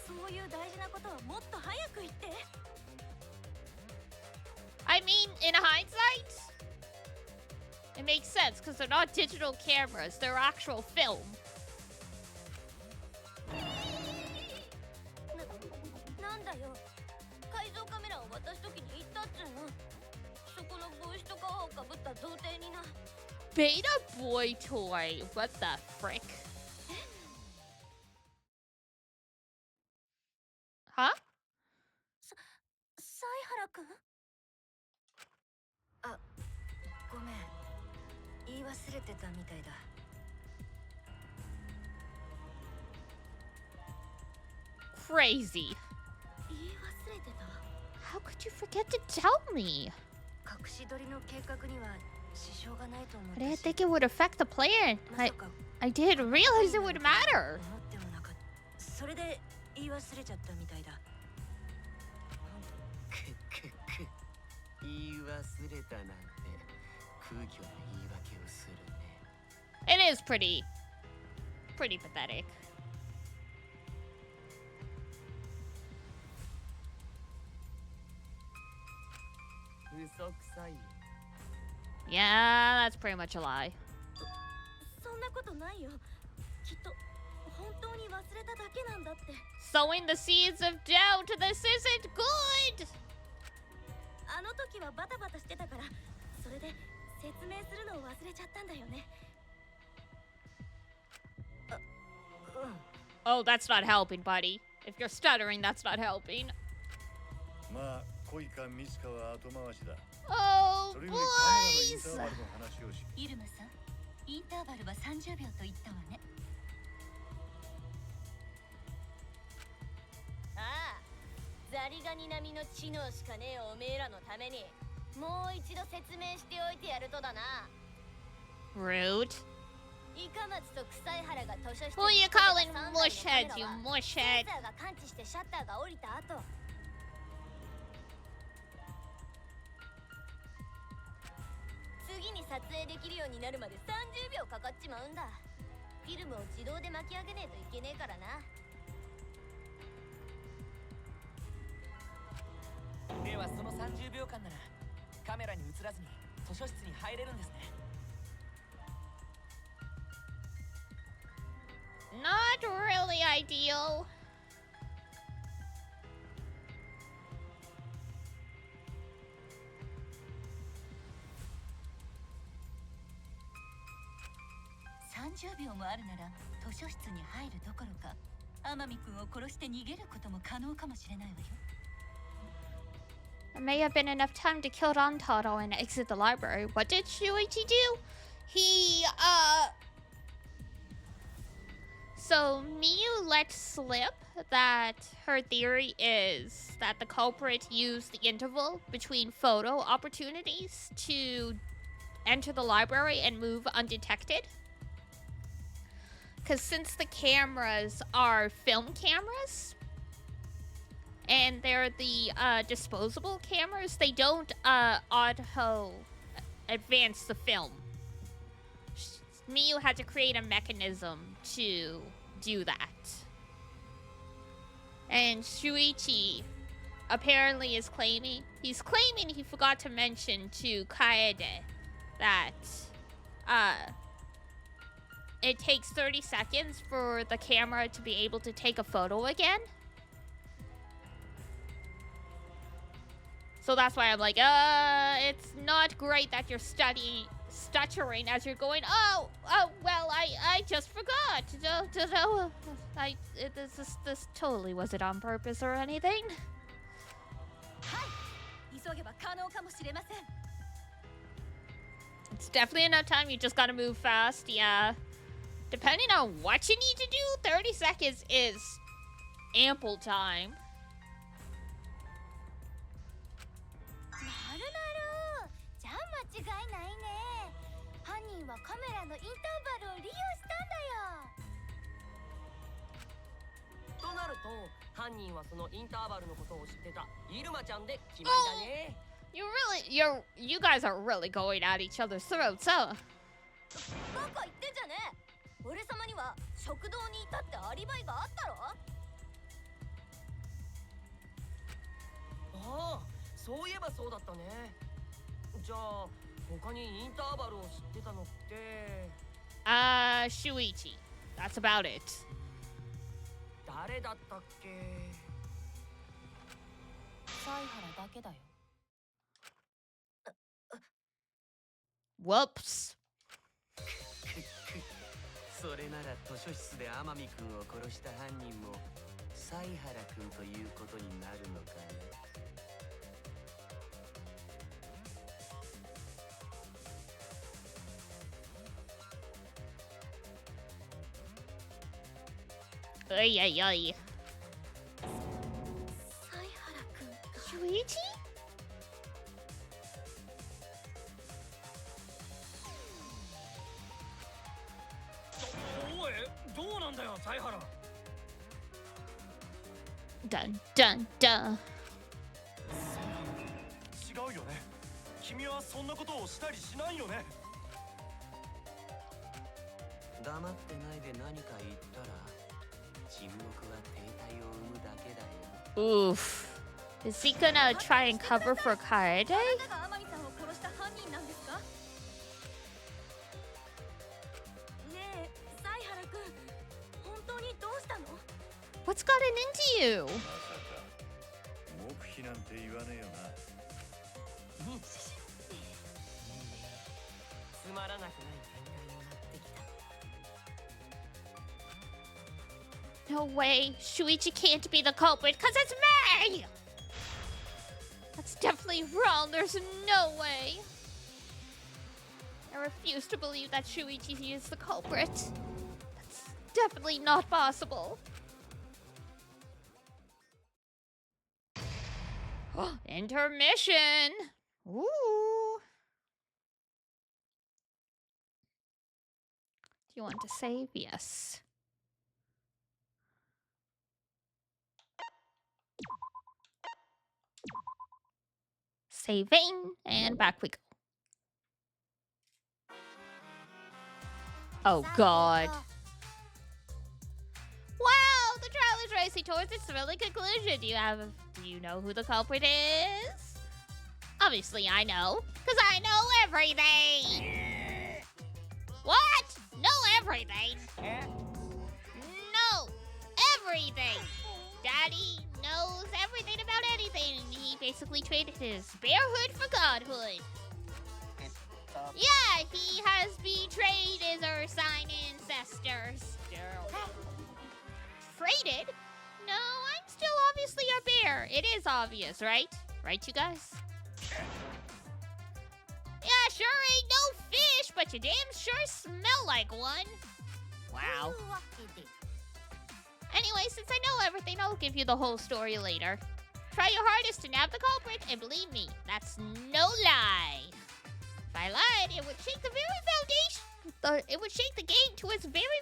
そういう大事なことはもっと早く言って。 I mean, in hindsight, it makes sense because they're not digital cameras, they're actual film. なんだよ。改造カメラを渡すときに言ったっつうの。この帽子とかをかぶった童貞にな。 Beta boy toy. What the frick? Huh? 犀原くん。あ、ごめん。言い忘れてたみたいだ。Crazy. 言い忘れてた。 How could you forget to tell me? 隠し撮りの計画には支障がないと思っ I た didn't し。 think it would affect the plan. まさか I didn't realize it would matter. 思ってもなかった。それで言い忘れちゃったみたいだ。言い忘れたなんて空虚な言い訳をするね。 It is pretty pathetic. Yeah, that's pretty much a lie. そんなことないよ。きっと本当に忘れただけなんだって。 Sowing the seeds of doubt. This isn't good. あの時はバタバタしてたから、それで説明するのを忘れちゃったんだよね。Oh, that's not helping, buddy. If you're stuttering, that's not helping. まあ恋かミスかは後回しだ。 Oh, それよりカメラのイン boys. ターバルの話をし。イルマさん、インターバルは30秒と言ったわね。ああ、ザリガニ並みの知能しかねえおめえらのためにもう一度説明しておいてやるとだな。 Rude. イカマツと臭い原が図書室 Who に you 仕掛 calling けた3台のカメ mushhead, ラ you は mushhead? センサーが感知してシャッターが降りた後、次に撮影できるようになるまで30秒かかっちまうんだ。フィルムを自動で巻き上げねえといけねえからな。ではその30秒間ならカメラに映らずに図書室に入れるんですね。 Not really ideal. ?30秒もあるなら図書室に入るどころか天海くんを殺して逃げることも可能かもしれないわよ。 There may have been enough time to kill Rantaro and exit the library. What did Shuichi do? So Miyu let slip that her theory is that the culprit used the interval between photo opportunities to enter the library and move undetected. Because since the cameras are film cameras, and they're the disposable cameras, they don't auto advance the film. Miyu had to create a mechanism to do that. And Shuichi apparently is claiming he forgot to mention to Kaede that it takes 30 seconds for the camera to be able to take a photo again. So that's why I'm like, it's not great that you're stuttering as you're going, oh, well, I just forgot. This totally wasn't on purpose or anything. It's definitely enough time. You just gotta move fast, yeah. Depending on what you need to do, 30 seconds is ample time. じゃあ間違いないね。犯人はカメラのインターバルを利用したんだよ。となると犯人はそのインターバルのことを知ってたイルマちゃんで決まりだね。You guys are really going at each other's throats, huh? バカ言ってんじゃねえ。俺様には食堂にいたってアリバイがあったろ。ああ、そういえばそうだったね。じゃあ他にインターバルを知ってたのって。Shuichi. That's about it. 誰だったっけ。犀原だけだよ。Whoops. それなら図書室で天海君を殺した犯人も犀原君ということになるのかね。Ay, ay, ay. 犀原君か。 Shuichi? おい、どうなんだよ、犀原。 Dun, dun, dun. 違うよね。君はそんなことをしたりしないよね。黙ってないで何か言ったら沈黙は停滞を生むだけだよ。 Oof. Is he gonna try and cover for Kaede? あなたが天海さんを殺した犯人なんですか？ねえ、犀原君、本当にどうしたの？ What's gotten into you? まさか黙秘なんて言わねえよな。つまらなくない展開になってきた。 No way. Shuichi can't be the culprit because it's me! That's definitely wrong. There's no way. I refuse to believe that Shuichi is the culprit. That's definitely not possible. Intermission! Ooh. Do you want to save? Yes. Saving, and back we go. Oh god. Wow, the trial is racing towards its thrilling conclusion. Do you know who the culprit is? Obviously I know, because I know everything. What? Know everything? No, everything. Daddy knows everything about anything. He basically traded his bearhood for godhood. Yeah, he has betrayed his Ursine ancestors. Traded? No, I'm still obviously a bear. It is obvious, right? Right, you guys? Yeah, sure ain't no fish, but you damn sure smell like one. Wow. Anyway, since I know everything, I'll give you the whole story later. Try your hardest to nab the culprit, and believe me, that's no lie. If I lied, it would shake the very foundation. It would shake the game to its very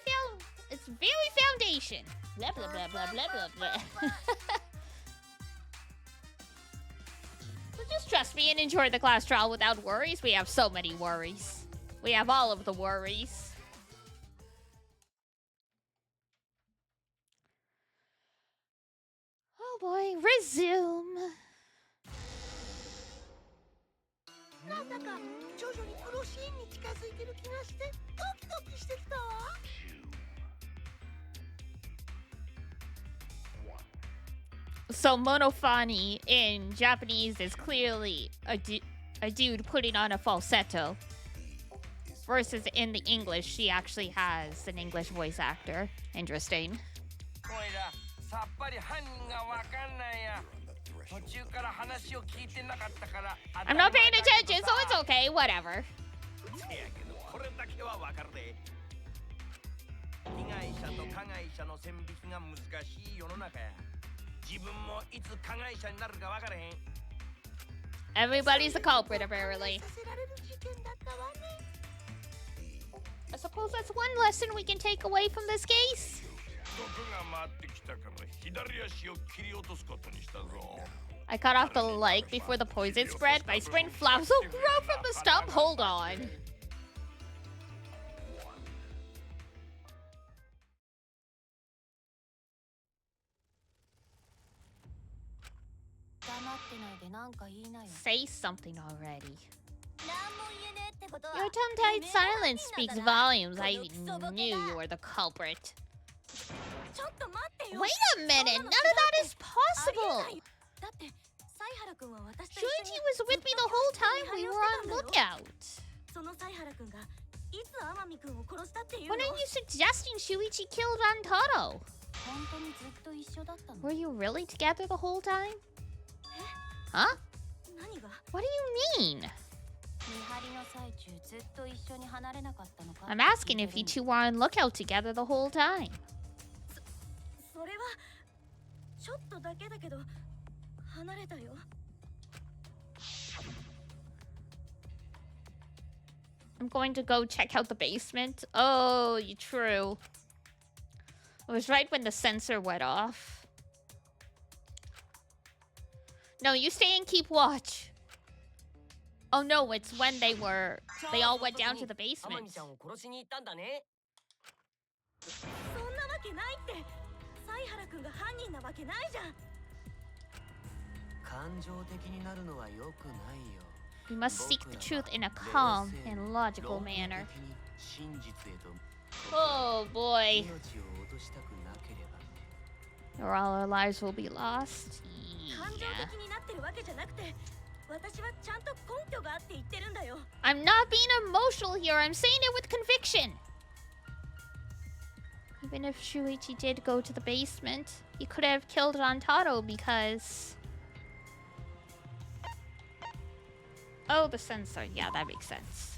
foundation. Blah blah blah blah blah blah blah. So just trust me and enjoy the class trial without worries. We have so many worries. We have all of the worries. Oh boy, resume. なんだか徐々にプロシーンに近づいてる気がしてドキドキしてきたわ。So Monofani in Japanese is clearly a dude putting on a falsetto. Versus in the English, she actually has an English voice actor. Interesting. I'm not paying attention, so it's okay, whatever. Everybody's a culprit, apparently. I suppose that's one lesson we can take away from this case. I cut off the leg before the poison spread. My spring flowers will grow from the stump. Hold on. Say something already. Your tongue-tied silence speaks volumes. I knew you were the culprit. Wait a minute! None of that is possible! Shuichi was with me the whole time we were on lookout. その犀原くんがいつ天海くんを殺したっていうの？ When are you suggesting Shuichi killed Rantaro? 本当にずっと一緒だったの？ Were you really together the whole time? え？ Huh? 何が？ What do you mean? 見張りの最中ずっと一緒に離れなかったのか？ I'm asking if you two were on lookout together the whole time. それはちょっとだけだけど離れたよ。I'm going to go check out the basement. Oh, true. It was right when the sensor went off. No, you stay and keep watch. Oh no, it's when they all went down to the basement. そんなわけないって。犀原くんが犯人なわけないじゃん。感情的になるのは良くないよ。 We must seek the truth in a calm and logical manner. Oh boy. Or all our lives will be lost. Yeah. I'm not being emotional here. I'm saying it with conviction. Even if Shuichi did go to the basement, he could have killed Rantaro because... Oh, the sensor. Yeah, that makes sense.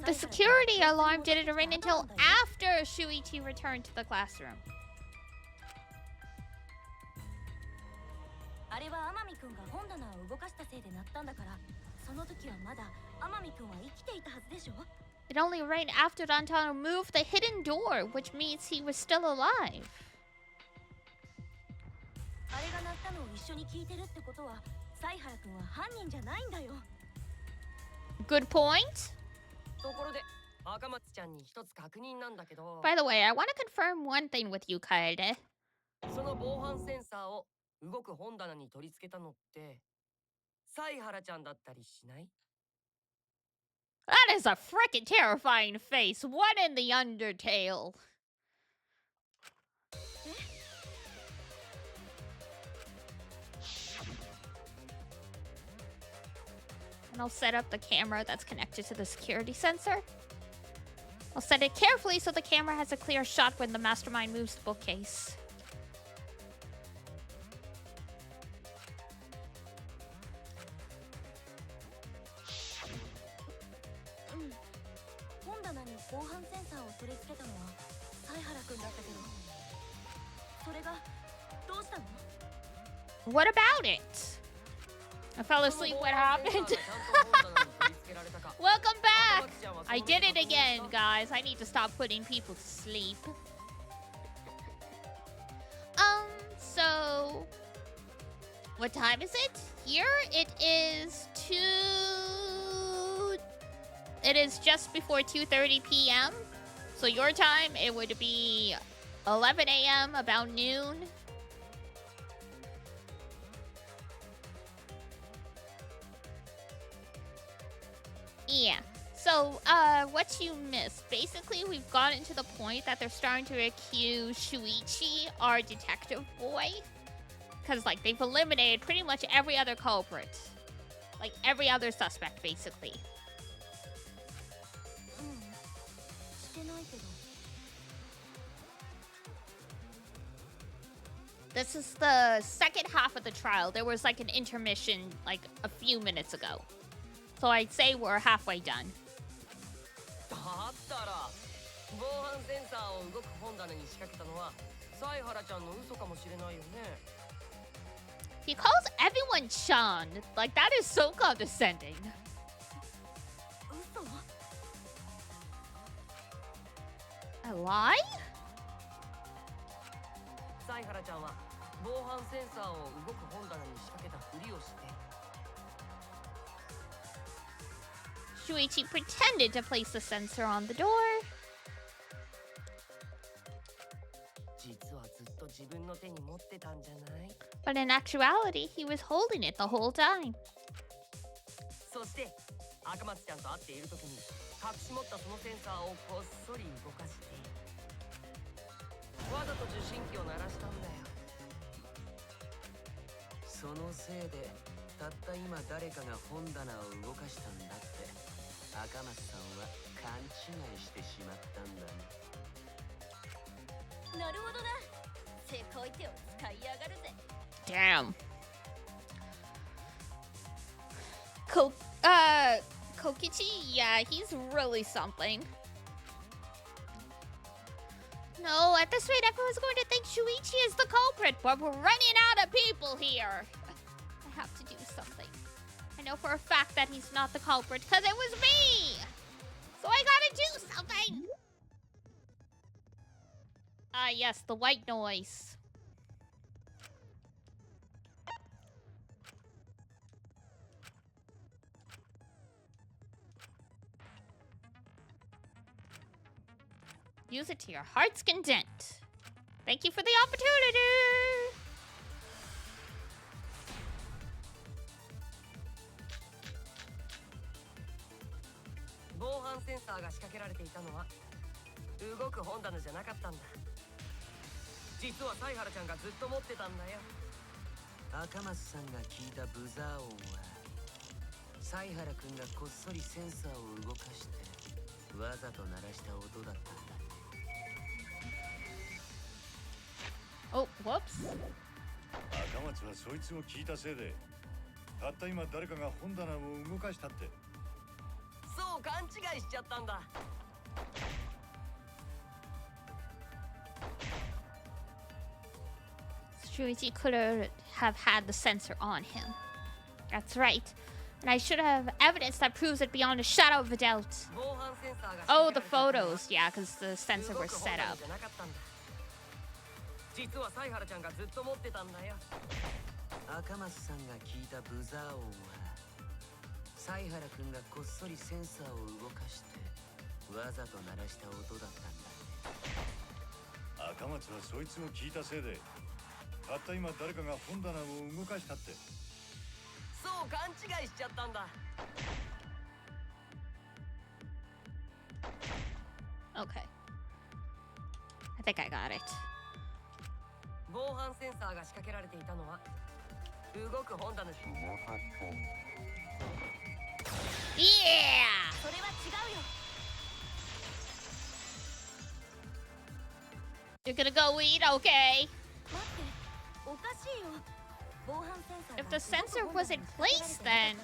The security alarm didn't ring until after Shuichi returned to the classroom. あれは天海くんが本棚を動かしたせいで鳴ったんだから、その時はまだ天海くんは生きていたはずでしょ? It only rang after Rantaro moved the hidden door, which means he was still alive. あれが鳴ったのを一緒に聞いてるってことは、犀原くんは犯人じゃないんだよ。 Good point. ところで、赤松ちゃんに一つ確認なんだけど。 By the way, I want to confirm one thing with you, Kaede. その防犯センサーを動く本棚に取り付けたのって、犀原ちゃんだったりしない？ That is a frickin' terrifying face. What in the Undertale? And I'll set up the camera that's connected to the security sensor. I'll set it carefully so the camera has a clear shot when the mastermind moves the bookcase. What about it? I fell asleep. What happened? Welcome back! I did it again, guys. I need to stop putting people to sleep. So... What time is it? Here it is 2... It is just before 2:30 p.m. So your time, it would be 11 a.m., about noon. Yeah. So, what you missed. Basically, we've gotten to the point that they're starting to accuse Shuichi, our detective boy. Because, like, they've eliminated pretty much every other culprit. Like, every other suspect, basically. This is the second half of the trial. There was, like, an intermission, like, a few minutes ago. So I'd say we're halfway done. He calls everyone Chan. Like, that is so condescending. A lie? Shuichi pretended to place the sensor on the door. But in actuality, he was holding it the whole time. せいでたった今誰かが本棚を動かしたんだって赤松さんは勘違いしてしまったんだね。なるほどな。せこい手を使いやがるぜ。 Damn. Kokichi, yeah, he's really something. No, at this rate, everyone's going to think Shuichi is the culprit, but we're running out of people here. I have to do something. I know for a fact that he's not the culprit, because it was me! So I gotta do something! Ah, yes, the white noise. Use it to your heart's content. Thank you for the opportunity! 防犯センサーが仕掛けられていたのは動く本棚じゃなかったんだ。実は犀原ちゃんがずっと持ってたんだよ。赤松さんが聞いたブザー音は犀原くんがこっそりセンサーを動かしてわざと鳴らした音だったんだ。 Oh, whoops. 赤松はそいつを聞いたせいでたった今誰かが本棚を動かしたって。そう勘違いしちゃったんだ。Shuichi could have had the sensor on him. That's right. And I should have evidence that proves it beyond a shadow of a doubt. Oh, the photos. Yeah, because the sensor was set up. 実は犀原ちゃんがずっと持ってたんだよ。赤松さんが聞いたブザー音は犀原くんがこっそりセンサーを動かしてわざと鳴らした音だったんだね。赤松はそいつを聞いたせいでたった今誰かが本棚を動かしたって。そう勘違いしちゃったんだ。 Okay. I think I got it. 防犯センサーが仕掛けられていたのは動く本棚。 Yeah! それは違うよ。 You're gonna go eat? Okay. 待って、おかしいよ。防犯センサー If the sensor was in place, then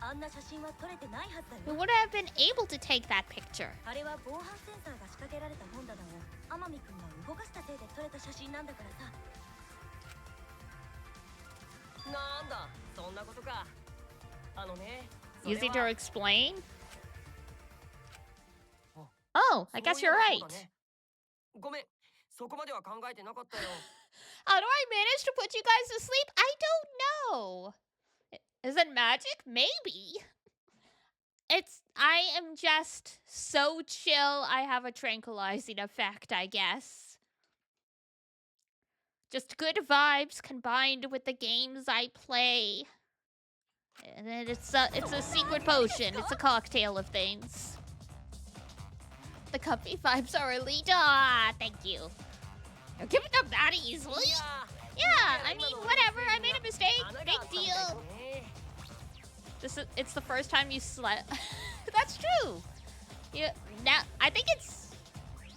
あんな写真は撮れてないはずだよ。 we would have been able to take that picture. あれは防犯センサーが仕掛けられた本棚を天海くんが動かしたせいで撮れた写真なんだからさ。なんだ、そんなことか。あのね。 Easy to explain? Oh, I guess you're right. ごめん、そこまでは考えてなかったよ。 How do I manage to put you guys to sleep? I don't know. Is it magic? Maybe. I am just so chill. I have a tranquilizing effect, I guess. Just good vibes combined with the games I play. And then it's a secret potion. It's a cocktail of things. The comfy vibes are elite. Ah, thank you. You're giving up that easily? Yeah, I mean, whatever. I made a mistake. Big deal. It's the first time you slept. That's true. I think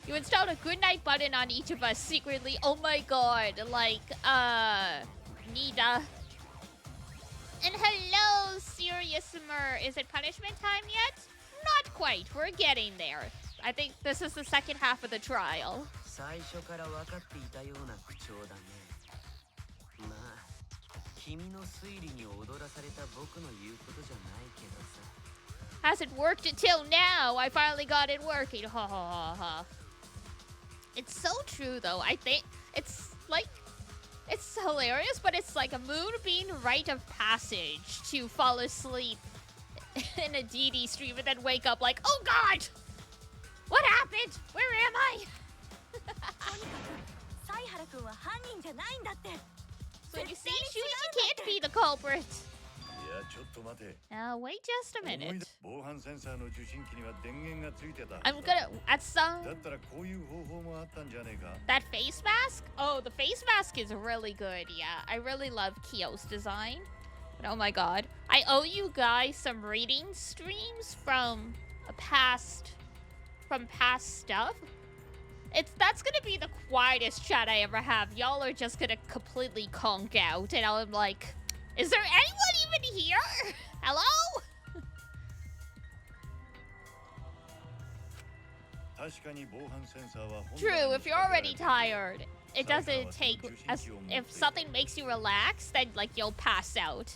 you installed a goodnight button on each of us secretly. Oh my god. Like, Nida. And hello, Serious Summer. Is it punishment time yet? Not quite. We're getting there. I think this is the second half of the trial. 最初から分かっていたような口調だね。まあ、君の推理に踊らされた僕の言うことじゃないけどさ。Hasn't worked until now. I finally got it working. Ha ha ha ha. It's so true though. I think it's like it's hilarious, but it's like a moonbeam rite of passage to fall asleep in a DD stream and then wake up like, oh god! What happened? Where am I? So you see, Shuichi can't be the culprit. いちょっと待て。 Wait just a 思い出 minute. 防犯センサーの受信機には電源がついてたはずだ。 I'm gonna at some だったらこういう方法もあったんじゃねえか。 that face mask. Oh, the face mask is really good. Yeah, I really love Kyo's design. But oh my god, I owe you guys some reading streams from past stuff. That's gonna be the quietest chat I ever have. Y'all are just gonna completely conk out, and I'm like, is there anyone even here? Hello? 確かに防犯センサーは本 True, 棚 if に you're 仕掛けられ already ていて tired, it doesn't take as if something makes you relax, then like you'll pass out.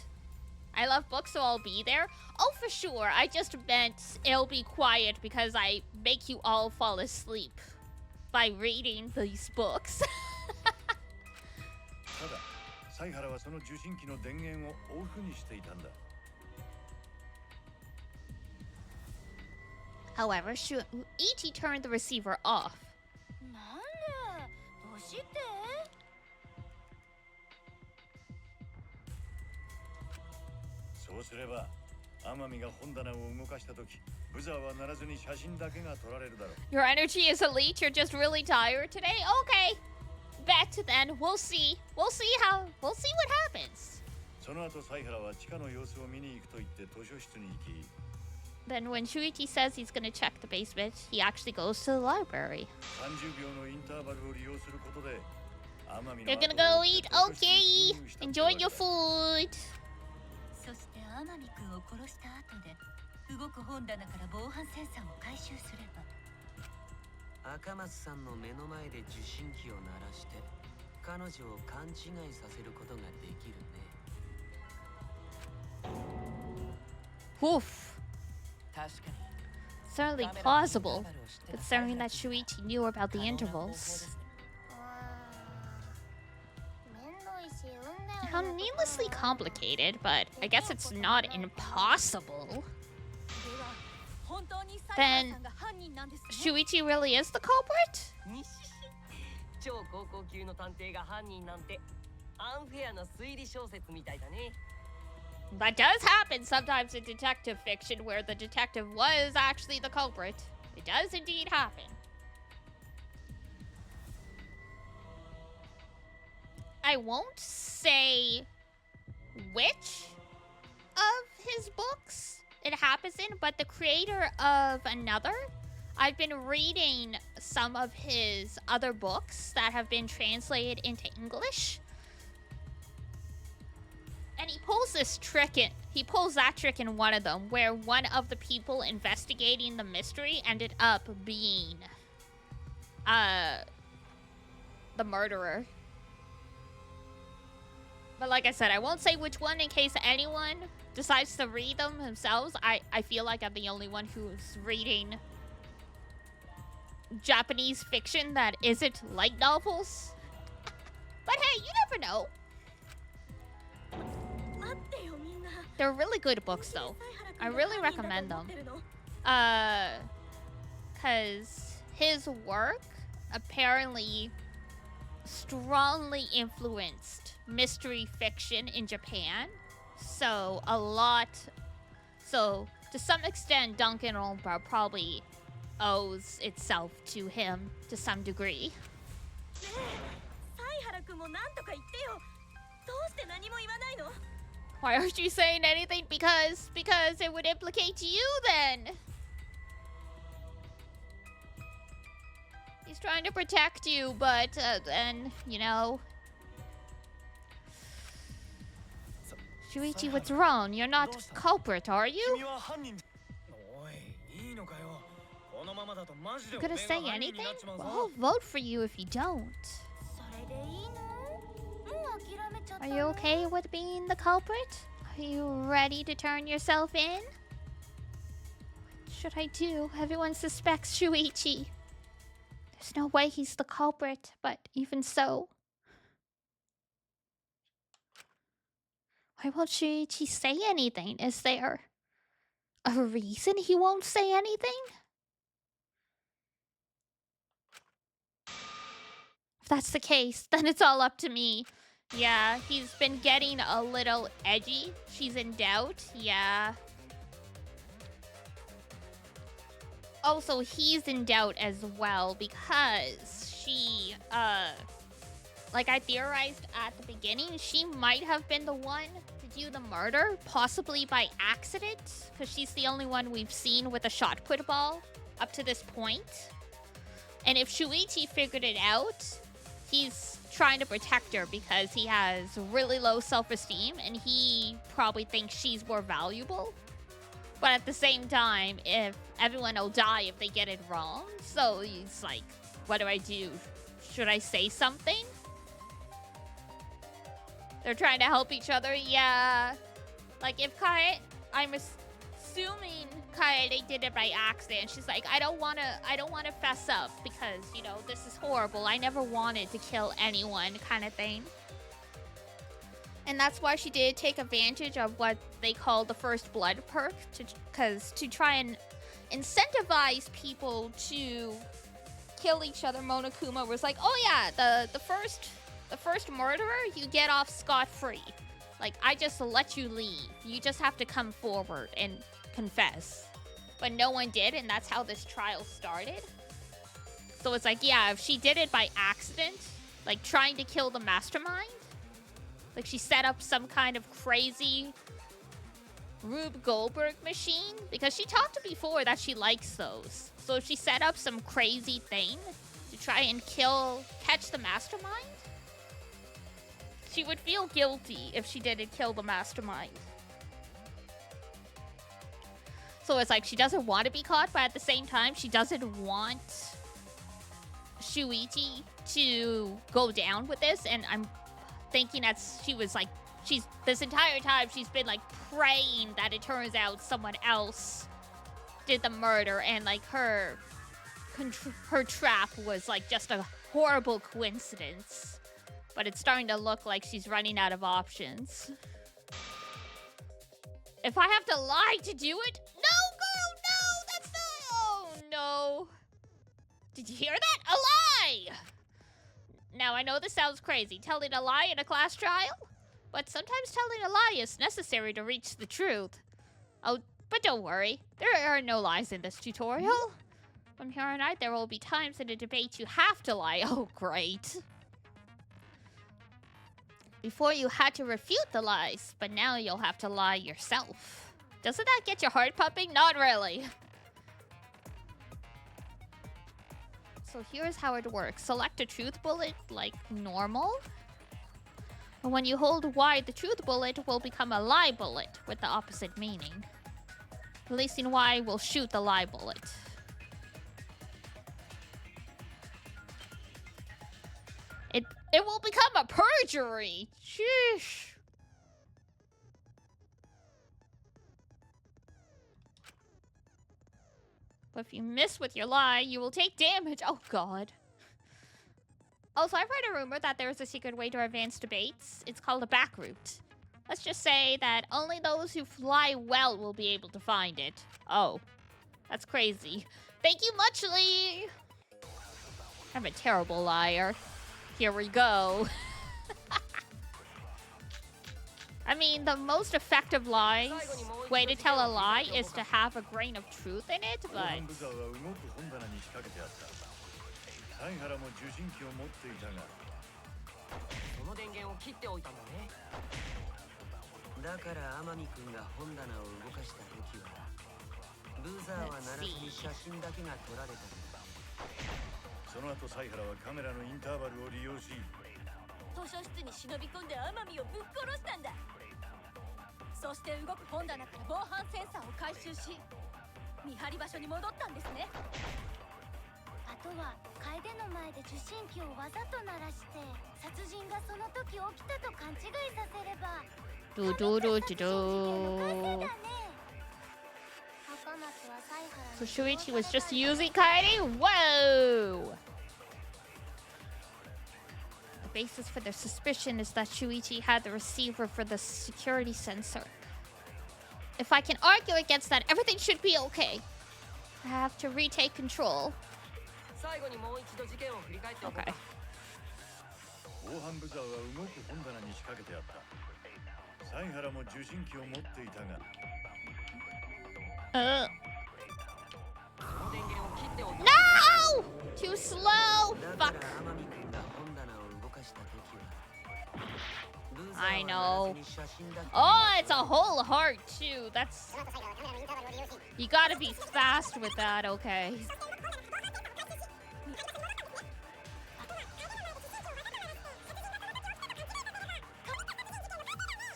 I love books, so I'll be there. Oh, for sure. I just meant it'll be quiet because I make you all fall asleep by reading these books. ただ、犀原はその受信機の電源をオフにしていたんだ。 However, Ichi turned the receiver off. なんでどうしてそうすれば、天海が本棚を動かしたとき、ブザーは鳴らずに写真だけが撮られるだろう。 Your energy is elite. You're just really tired today. Okay. Bet then. We'll see. We'll see what happens. その後、犀原は地下の様子を見に行くと言って図書室に行き、 Then when Shuichi says he's gonna check the basement, he actually goes to the library. 30秒のインターバルを利用することで、天海の You're 後 gonna を go 追っ eat? て図書室に Okay. 侵入したって Enjoy わけ your だ。 food. そして天海君を殺した後で動く本棚から防犯センサーを回収すれば赤松さんの目の前で受信機を鳴らして彼女を勘違いさせることができるね。 Woof. 確かに Certainly plausible, considering that Shuichi knew about the intervals. めんどいし運だよ How needlessly complicated, but I guess it's not impossible. では本当に犀 Then 原さんが犯人なんですね Shuichi really is the culprit? にしし超高校級の探偵が犯人なんてアンフェアな推理小説みたいだね。 That does happen sometimes in detective fiction where the detective was actually the culprit. It does indeed happen. I won't say which of his books it happens in, but the creator of another, I've been reading some of his other books that have been translated into English. And he pulls that trick in one of them, where one of the people investigating the mystery ended up being the murderer. But like I said, I won't say which one in case anyone decides to read them themselves. I feel like I'm the only one who's reading Japanese fiction that isn't light novels. But hey, you never know. 待ってよみんな They're really good books though. I really recommend them. Cause his work apparently strongly influenced mystery fiction in Japan. So to some extent Danganronpa probably owes itself to him to some degree. 犀原君もなんとか言ってよどうして何も言わないの Why aren't you saying anything? Because it would implicate you then. He's trying to protect you, but then, you know. Shuichi, what's wrong? You're not the culprit, are you? 君は犯人おいいいのかよこのままだとマジで You gonna 俺 say が犯人 anything? になっちまう Well, ぞ I'll vote for you if you don't. それでいいのもう諦めちゃった Are の you okay with being the culprit? Are you ready to turn yourself in? What should I do? Everyone suspects Shuichi. There's no way he's the culprit, but even so. Why won't Shuichi say anything? Is there a reason he won't say anything? If that's the case, then it's all up to me. Yeah, he's been getting a little edgy. She's in doubt. Yeah. Also, he's in doubt as well because she, like I theorized at the beginning, she might have been the one to do the murder, possibly by accident, because she's the only one we've seen with a shot put ball up to this point. And if Shuichi figured it out, he's trying to protect her because he has really low self-esteem and he probably thinks she's more valuable. But at the same time, if everyone will die if they get it wrong, so he's like, what do I do? Should I say something? They're trying to help each other, yeah. Like if I'm assuming Kaede did it by accident. She's like, I don't wanna fess up because, you know, this is horrible. I never wanted to kill anyone kind of thing. And that's why she did take advantage of what they call the first blood perk to try and incentivize people to kill each other. Monokuma was like, oh yeah, the first murderer, you get off scot-free. Like, I just let you leave. You just have to come forward and confess. But no one did, and that's how this trial started. So it's like, yeah, if she did it by accident, like trying to kill the mastermind, like she set up some kind of crazy Rube Goldberg machine, because she talked before that she likes those. So if she set up some crazy thing to try and catch the mastermind, she would feel guilty if she didn't kill the mastermind. So it's like she doesn't want to be caught, but at the same time, she doesn't want Shuichi to go down with this. And I'm thinking that she was like, this entire time she's been like praying that it turns out someone else did the murder, and like her trap was like just a horrible coincidence. But it's starting to look like she's running out of options. If I have to lie to do it? No, girl, no, that's not. Oh, no. Did you hear that? A lie! Now, I know this sounds crazy, telling a lie in a class trial, but sometimes telling a lie is necessary to reach the truth. Oh, but don't worry. There are no lies in this tutorial. From here on out, there will be times in a debate you have to lie. Oh, great. Before you had to refute the lies, but now you'll have to lie yourself. Doesn't that get your heart pumping? Not really. So here's how it works. Select a truth bullet like normal. And when you hold Y, the truth bullet will become a lie bullet with the opposite meaning. Releasing Y will shoot the lie bullet. It will become a perjury. Sheesh. But if you miss with your lie, you will take damage. Oh, God. Also, I've read a rumor that there is a secret way to advance debates. It's called a back route. Let's just say that only those who fly well will be able to find it. Oh, that's crazy. Thank you, Muchly. I'm a terrible liar. Here we go. I mean, the most effective way to tell a lie is to have a grain of truth in it, but... So Shuichi was just using Kaede? Whoa! The basis for their suspicion is that Shuichi had the receiver for the security sensor. If I can argue against that, everything should be okay. I have to retake control. Okay. 仕掛けてあった。サイハラも受信機を持っていたが。No! Too slow! Fuck. I know. Oh, it's a whole heart too. That's... You gotta be fast with that, okay.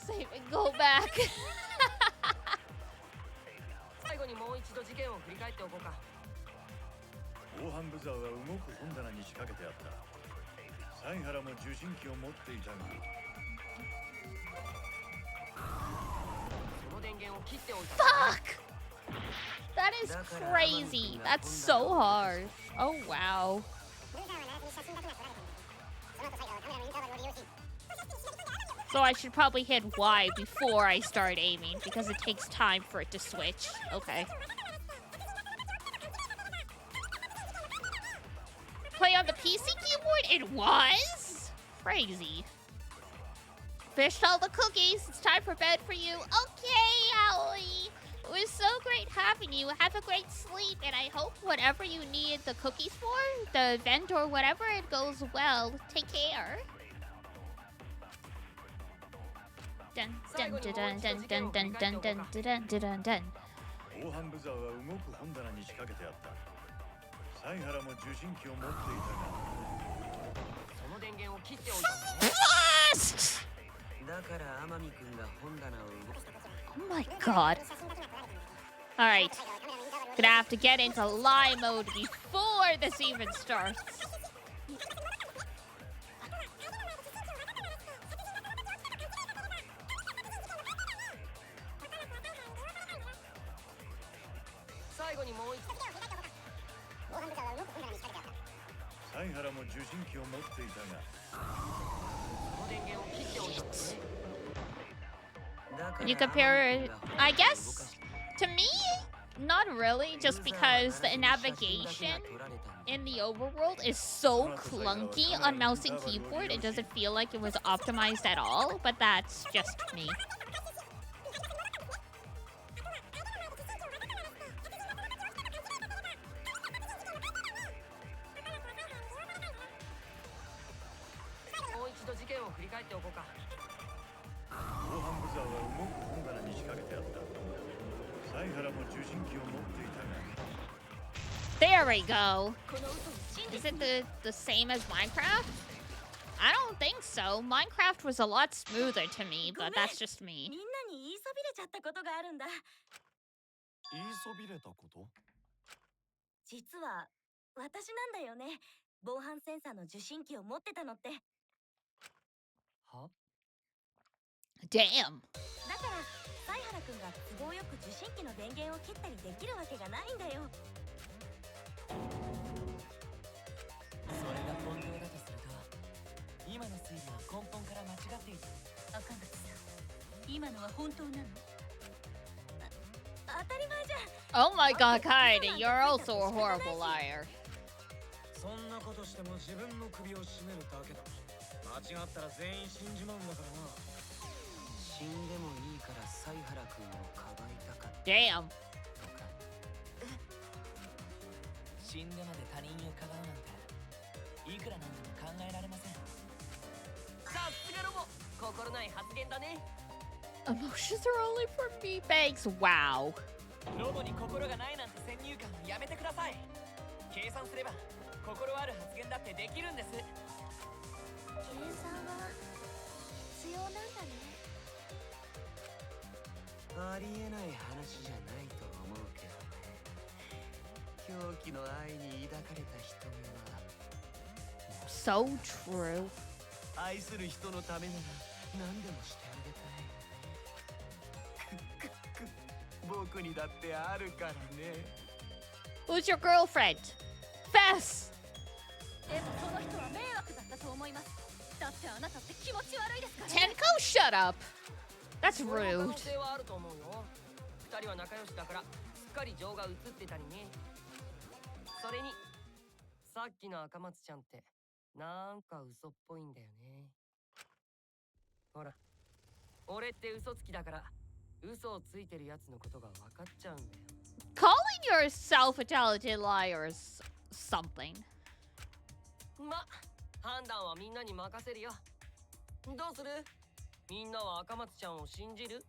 Save and go back. 最後にもう一度事件を振り返っておこうか。防犯ブザーは動く本棚に仕掛けてあった。サイハラも受信機を持っていたが。その電源を切っておいた。Fuck! That is crazy. That's so hard. Oh wow. So I should probably hit Y before I start aiming because it takes time for it to switch. Okay. Play on the PC keyboard? It was? Crazy. Fished all the cookies. It's time for bed for you. Okay, Aoi. It was so great having you. Have a great sleep, and I hope whatever you need the cookies for, the event or whatever, it goes well. Take care. Dun dun dun dun dun dun dun dun dun dun dun dun. 防犯ブザーは動く本棚に仕掛けてあった。サイハラも受信機を持っていたが。その電源を切っておいた。Fast! だから天海くんが本棚を動かした。 Oh my god. Alright. Gonna have to get into lie mode before this even starts. You compare, I guess, to me, not really, just because the navigation in the overworld is so clunky on mouse and keyboard, it doesn't feel like it was optimized at all, but that's just me. There we go. Is it the same as Minecraft? I don't think so. Minecraft was a lot smoother to me, but that's just me. みんなに言いそびれちゃったことがあるんだ。言いそびれたこと？実は私なんだよね。防犯センサーの受信機を持ってたのって。は？ Damn. だからサイハラ君が都合よく受信機の電源を切ったりできるわけがないんだよ。それが本当だとすると、今の推理は根本から間違っている。赤松さん、今のは本当なの？当たり前じゃん。Oh my god, Kaede, you're also a horrible liar. そんなことしても自分の首を絞めるだけだ。間違ったら全員死んじまうんだからな。死んでもいいからサイハラ君をかばいたかった。Damn. 死んでまで他人をかばうなんていくらなんでも考えられません。さすがロボ、心ない発言だね。 Emotions are only for me bags. Wow. ロボに心がないなんて先入観をやめてください。計算すれば心ある発言だってできるんです。計算は必要なんだね。ありえない話じゃないと思うけどね。狂気の愛に抱かれた瞳は So true. 愛する人のためなら何でもしてあげたい。僕にだってあるからね。 Who's your girlfriend? Fess! でもその人は迷惑だったと思います。だってあなたって気持ち悪いですから。Tenko, shut up! That's rude. 可能性はあると思うよ。二人は仲良しだからすっかり情が移ってたりね。それにさっきの赤松ちゃんってなんか嘘っぽいんだよね。ほら、俺って嘘つきだから、嘘をついてるやつのことが分かっちゃうんだよ。Calling yourself a talented liar is something. ま、判断はみんなに任せるよ。どうする？みんなは赤松ちゃんを信じる？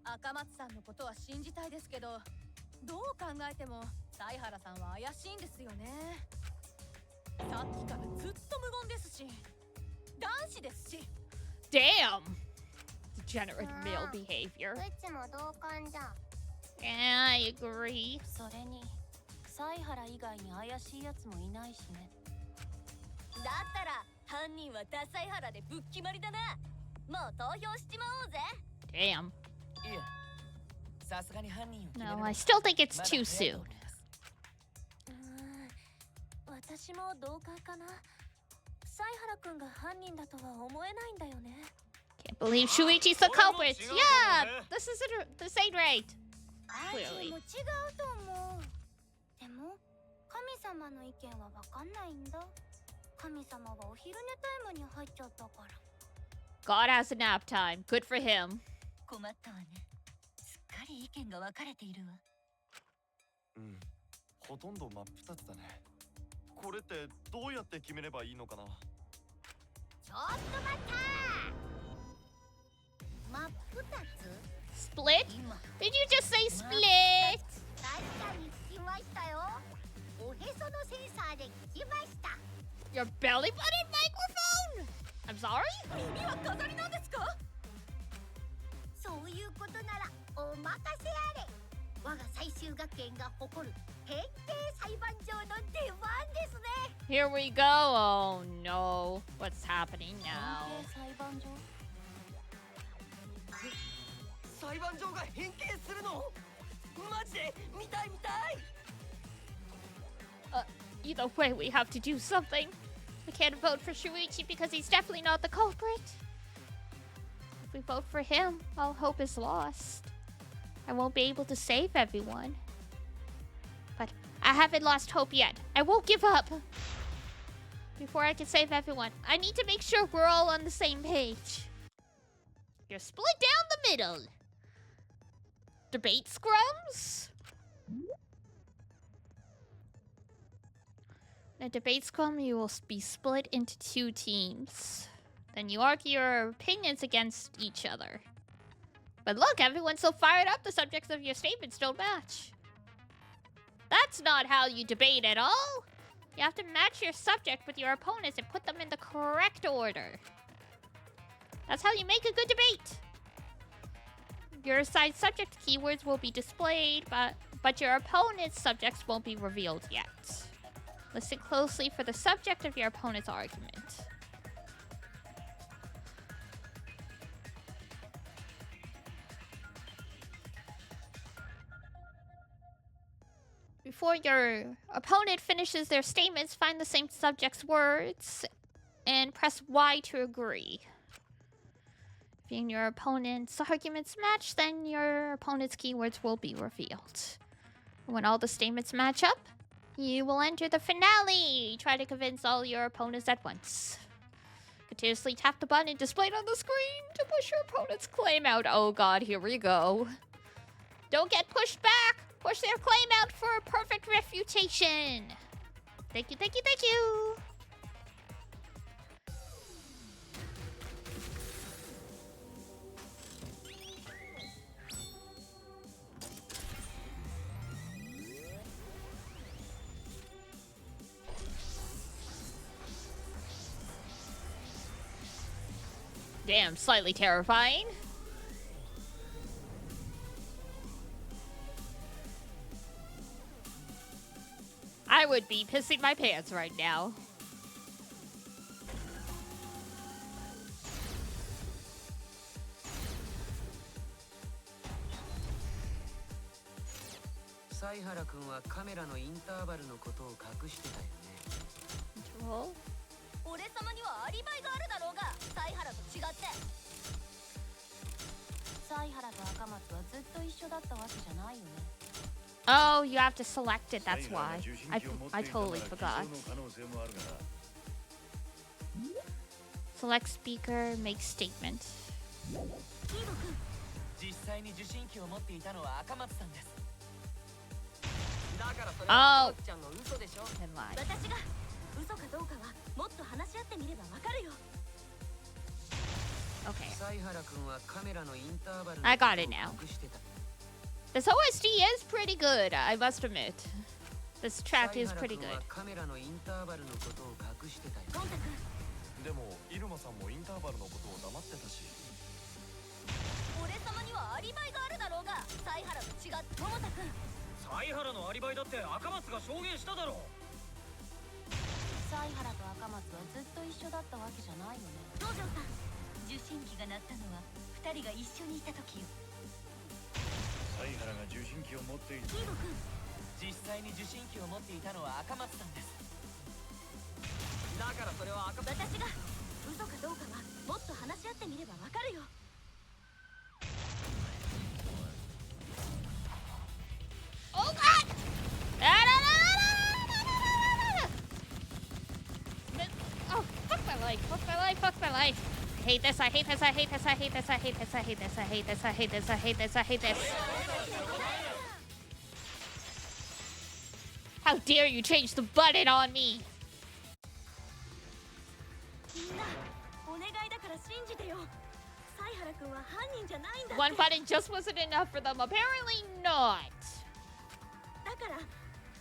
赤松さんのことは信じたいですけど、どう考えても犀原さんは怪しいんですよね。さっきからずっと無言ですし、男子ですし。Damn! Degenerate male behavior. うちも同感じゃ。Yeah, I agree. それに、犀原以外に怪しいやつもいないしね。だったら犯人はダサい原でぶっ決まりだな。もう投票しちまおうぜ。Damn. いや、さすがに犯人を決める No, I still think it's too soon. 私も同感かな。犀原くんが犯人だとは思えないんだよね。Can't believe Shuichi's the culprit. Yeah, this ain't right. 相手 Clearly. も違うと思う。でも神様の意見はわかんないんだ。神様はお昼寝タイムに入っちゃったから。God has a nap time. Good for him. 困ったわね。すっかり意見が分かれているわ。うん、ほとんど真っ二つだね。これってどうやって決めればいいのかな。ちょっと待った。真っ二つ Split? Did you just say split? 確かに聞きましたよ。おへそのセンサーで聞きました。 Your belly button microphone? I'm sorry? 耳は飾りなんですか？そういうことならお任せあれ。我が最終学園が誇る変形裁判長の出番ですね。 Here we go. Oh no. What's happening now? 裁判所？裁判長が変形するの？マジで見たい見たい。Either way, we have to do something. We can't vote for Shuichi because he's definitely not the culprit. If we vote for him, all hope is lost. I won't be able to save everyone. But I haven't lost hope yet. I won't give up. Before I can save everyone, I need to make sure we're all on the same page. You're split down the middle. Debate scrums? In a debate scrum, you will be split into two teams. Then you argue your opinions against each other. But look, everyone's so fired up, the subjects of your statements don't match. That's not how you debate at all. You have to match your subject with your opponents and put them in the correct order. That's how you make a good debate. Your assigned subject keywords will be displayed, but your opponent's subjects won't be revealed yet. Listen closely for the subject of your opponent's argument. Before your opponent finishes their statements, find the same subject's words and press Y to agree. If you and your opponent's arguments match, then your opponent's keywords will be revealed. When all the statements match up, you will enter the finale. Try to convince all your opponents at once. Continuously tap the button displayed on the screen to push your opponent's claim out. Oh god, here we go. Don't get pushed back! Push their claim out for a perfect refutation. Thank you, thank you, thank you! Damn, slightly terrifying. I would be pissing my pants right now. Saihara君はカメラのインターバルのことを隠してたよね。俺様にはアリバイがあるだろうが、犀原と違って。犀原と赤松はずっと一緒だったわけじゃないよね。Oh, you have to select it, that's why. I totally forgot. Select speaker, make statement. 実際に受信機を持っていたのは赤松さんです。だからそれは赤松ちゃんの嘘でしょ。And lie. 私が嘘かどうかはもっと話し合ってみればわかるよ。 Okay. 犀原君はカメラのインターバル I got it now. This OST is pretty good, I must admit. This track is pretty good. カメラのインターバルのことを隠してたよ。ゴンタ君、でも入間さんもインターバルのことを黙ってたし。俺様にはアリバイがあるだろうが、犀原と違って。桃田君、犀原のアリバイだって赤松が証言しただろう。犀原と赤松はずっと一緒だったわけじゃないよね。東條さん、受信機が鳴ったのは2人が一緒にいた時よ。犀原が受信機を持っている。キード君、実際に受信機を持っていたのは赤松さんです。だからそれは赤松。私が嘘かどうかはもっと話し合ってみればわかるよ。Oh god! Oh, fuck my life, fuck my life, fuck my life. I hate this, I hate this, I hate this, I hate this, I hate this, I hate this, I hate this, I hate this, I hate this, I hate this. How dare you change the button on me? みんな、お願いだから信じてよ。犀原君は犯人じゃないんだって。 One button just wasn't enough for them. Apparently not. だから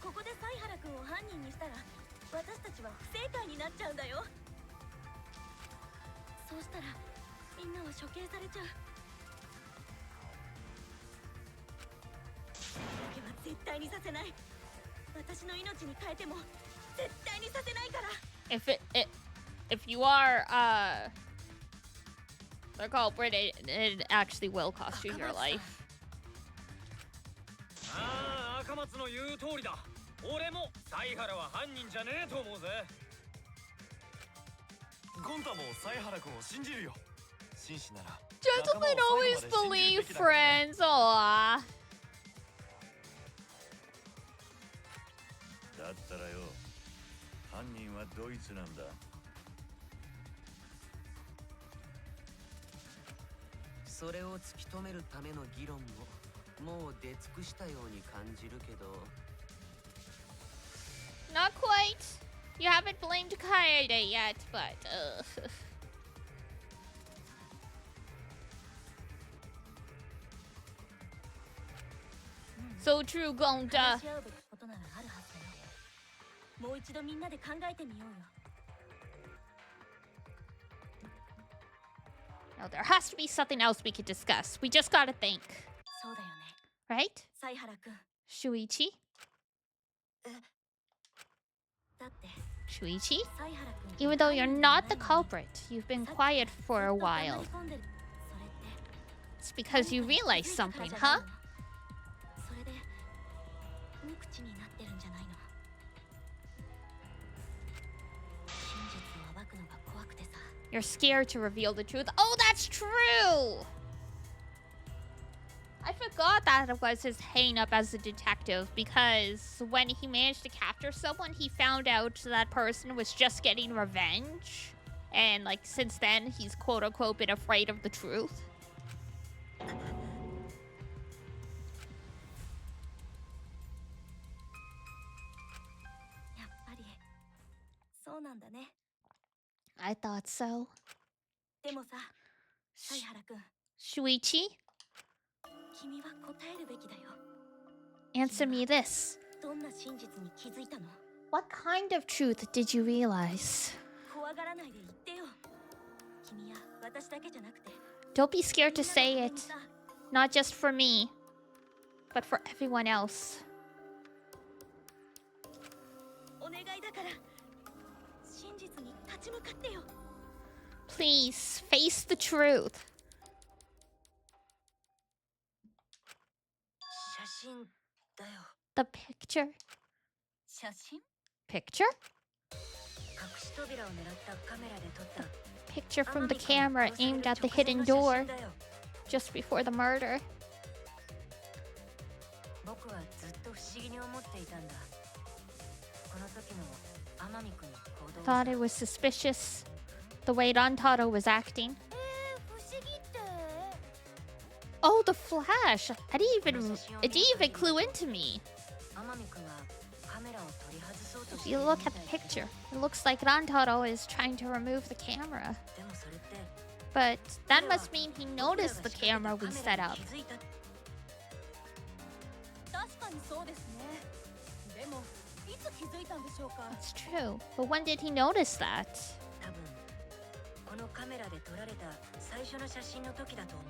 ここで犀原君を犯人にしたら私たちは不正解になっちゃうんだよ。そうしたらみんなは処刑されちゃう。それだけは絶対にさせない。私の命に変えても絶対にさせないから。 If you are the culprit, it actually will cost you your life. ああ、赤松の言う通りだ。俺も犀原は犯人じゃねえと思うぜ。ゴンタも犀原君を信じるよ。紳士なら。Gentlemen always believe friends. Aww. だったらよ、犯人はドイツなんだ。それを突き止めるための議論ももう出尽くしたように感じるけど。 Not quite. You haven't blamed Kaede yet, but So true, Gonta. 話し合うべきことならあるはずだよ。もう一度みんなで考えてみようよ。 No, there has to be something else we could discuss. We just gotta think. そうだよね。 Right? 犀原君。 Shuichi? だって Shuichi? 犀原君。 Even though you're not the culprit, you've been quiet for a while. It's because you realized something, huh? それで無口になってるんじゃないの。真実を暴くのが怖くてさ。 You're scared to reveal the truth. Oh, that's true! I forgot that it was his hang-up as a detective because when he managed to capture someone, he found out that person was just getting revenge. And, like, since then, he's quote-unquote been afraid of the truth. やっぱりそうなんだね。 I thought so. でもさ、犀原君。 Shuichi? 君は答えるべきだよ。 Answer me this. どんな真実に気づいたの？ What kind of truth did you realize? 怖がらないで言ってよ。君や私だけじゃなくて。 Don't be scared to say it. Not just for me, but for everyone else. お願いだから真実に立ち向かってよ。 Please, face the truth. 写真だよ。 The picture? 写真 Picture? 隠し扉を狙ったカメラで撮った。 Picture from the camera aimed at the hidden door just before the murder. 僕はずっと不思議に思っていたんだ。この時の天海君の行動。 Thought it was suspicious. the way Rantaro was acting. 不思議って Oh, the flash! It didn't even clue into me. If you look at the picture, it looks like Rantaro is trying to remove the camera. But that must mean he noticed the camera we set up. 確かにそうですね。でもいつ気づいたんでしょうか。 That's true. But when did he notice that? 多分このカメラで撮られた最初の写真の時だと思う。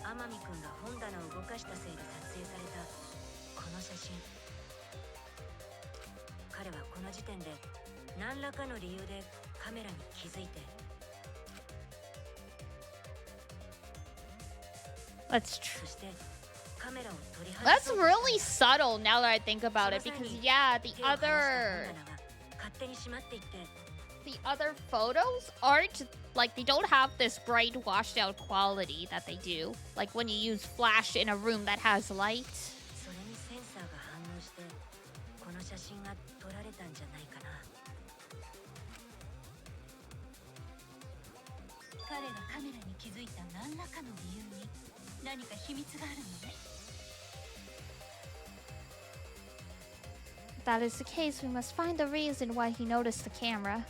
天海くんが本棚を動かしたせいで撮影されたこの写真。彼はこの時点で何らかの理由でカメラに気づいて。That's true. そしてカメラを取り That's really subtle now that I think about it, because yeah, the other photos aren't like, they don't have this bright washed out quality that they do, like when you use flash in a room that has light. それにセンサーが反応してこの写真が撮られたんじゃないかな。彼がカメラに気づいた何らかの理由に何か秘密があるのね。If that is the case, we must find the reason why he noticed the camera.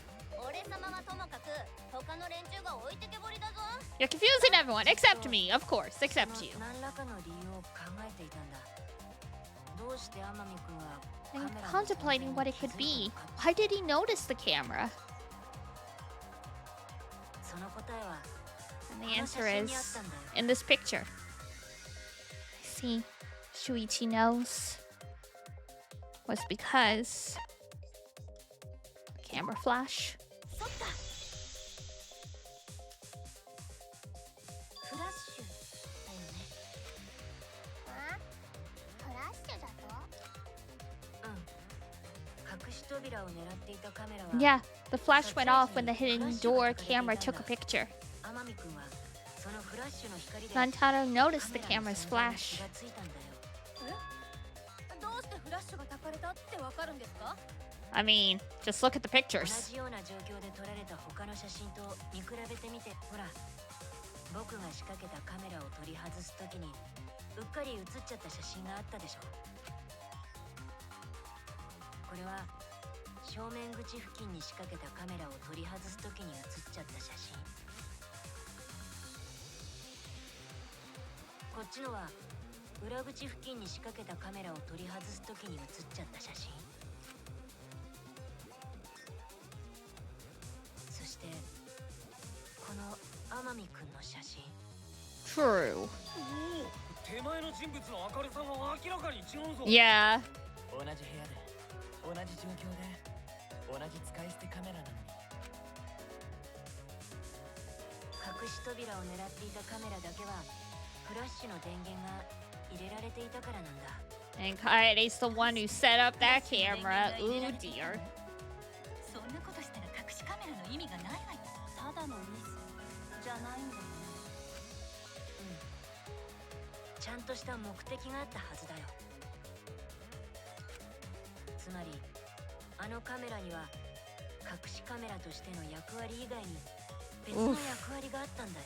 俺様はともかく他の連中が置いてけぼりだぞ。 You're confusing everyone, except me, of course, except you. 何らかの理由を考えていたんだ。どうして天海くんは I'm contemplating what it could be. Why did he notice the camera? その答えは And the answer is in this picture. I see. Shuichi knows. Was because camera flash. そっか。フラッシュだよね。あ？フラッシュだと？隠し扉を狙っていたカメラは Yeah, the flash went off when the hidden door camera took a picture. 天海くんはそのフラッシュの光で Rantaro noticed the camera's flash. 気がついたんだよ。どうしてフラッシュが焚かれたってわかるんですか？ I mean, just look at the 同 pictures. じような状況で撮られた他の写真と見比べてみて、ほら、僕が仕掛けたカメラを取り外すときにうっかり写っちゃった写真があったでしょ。これは正面口付近に仕掛けたカメラを取り外すときに写っちゃった写真。こっちのは裏口付近に仕掛けたカメラを取り外すときに写っちゃった写真。そしてこの天海くんの写真。 True. 手前の人物の明るさが明らかに違うぞ。 Yeah. 同じ部屋で同じ状況で同じ使い捨てカメラなのに。隠し扉を狙っていたカメラだけはフラッシュの電源が入れられていたからなんだ。 And Kaede's the one who set up that camera. Ooh dear. そんなことしたら隠しカメラの意味がないわよ。ただのミスじゃないんだよね。ちゃんとした目的があったはずだよ。つまりあのカメラには隠しカメラとしての役割以外に別の役割があったんだよ。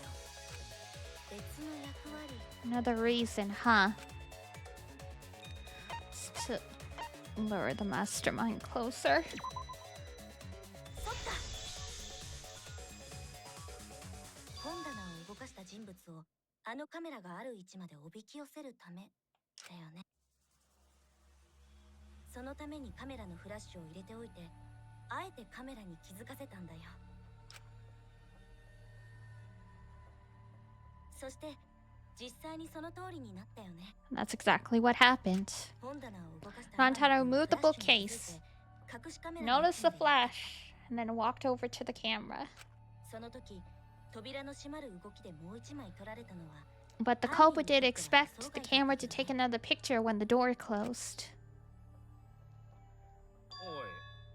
別の役割。 Another reason, huh? It's to lure the mastermind closer. そっか。本棚を動かした人物をあのカメラがある位置までおびき寄せるためだよね。そのためにカメラのフラッシュを入れておいて、あえてカメラに気づかせたんだよ。そして実際にその通りになったよね。 And that's exactly what happened. 本棚を動かした Rantaro moved the bookcase, 隠しカメラ noticed the flash, and then walked over to the camera. その時扉の閉まる動きでもう一枚撮られたのは But the culprit did expect the camera to take another picture when the door closed.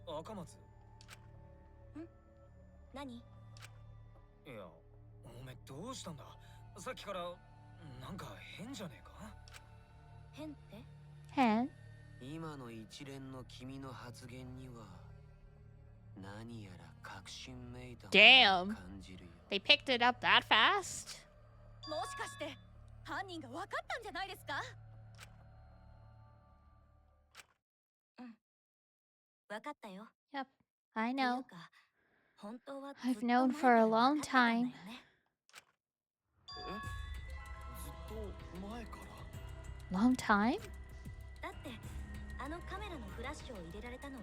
おい、赤松。何？いや、おめえどうしたんだ。さっきからなんか変じゃねえか。変って？変？今の一連の君の発言には何やら確信めいた Damn. 感じるよ。 They picked it up that fast? もしかして犯人が分かったんじゃないですか？分かったよ。 Yep, I っていう know. か、本当は I've ずっと known 前 for か a ら long 分かってたんだよ time. ね。ずっと前から Long time? だってあのカメラのフラッシュを入れられたのは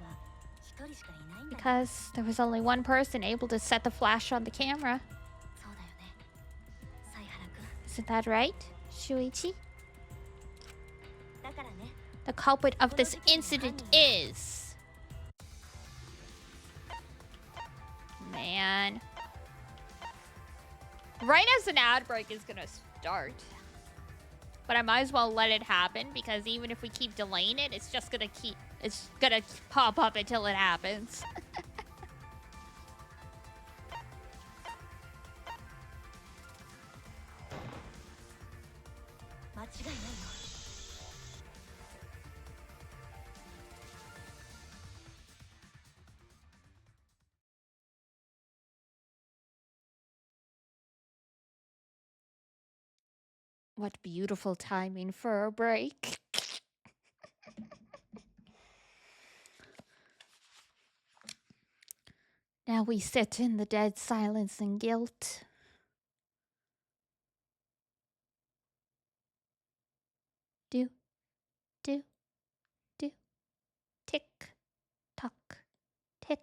一人しかいないんだよ。 Because there was only one person able to set the flash on the camera. そうだよね。犀原くん。 Isn't that right, Shuichi? だからね。 The culprit of this incident is... Man. Right as an ad break is gonna start. But I might as well let it happen because even if we keep delaying it, it's just gonna pop up until it happens. 間違いないよ。 What beautiful timing for a break. Now we sit in the dead silence and guilt. Do, do, do. Tick, tock, tick,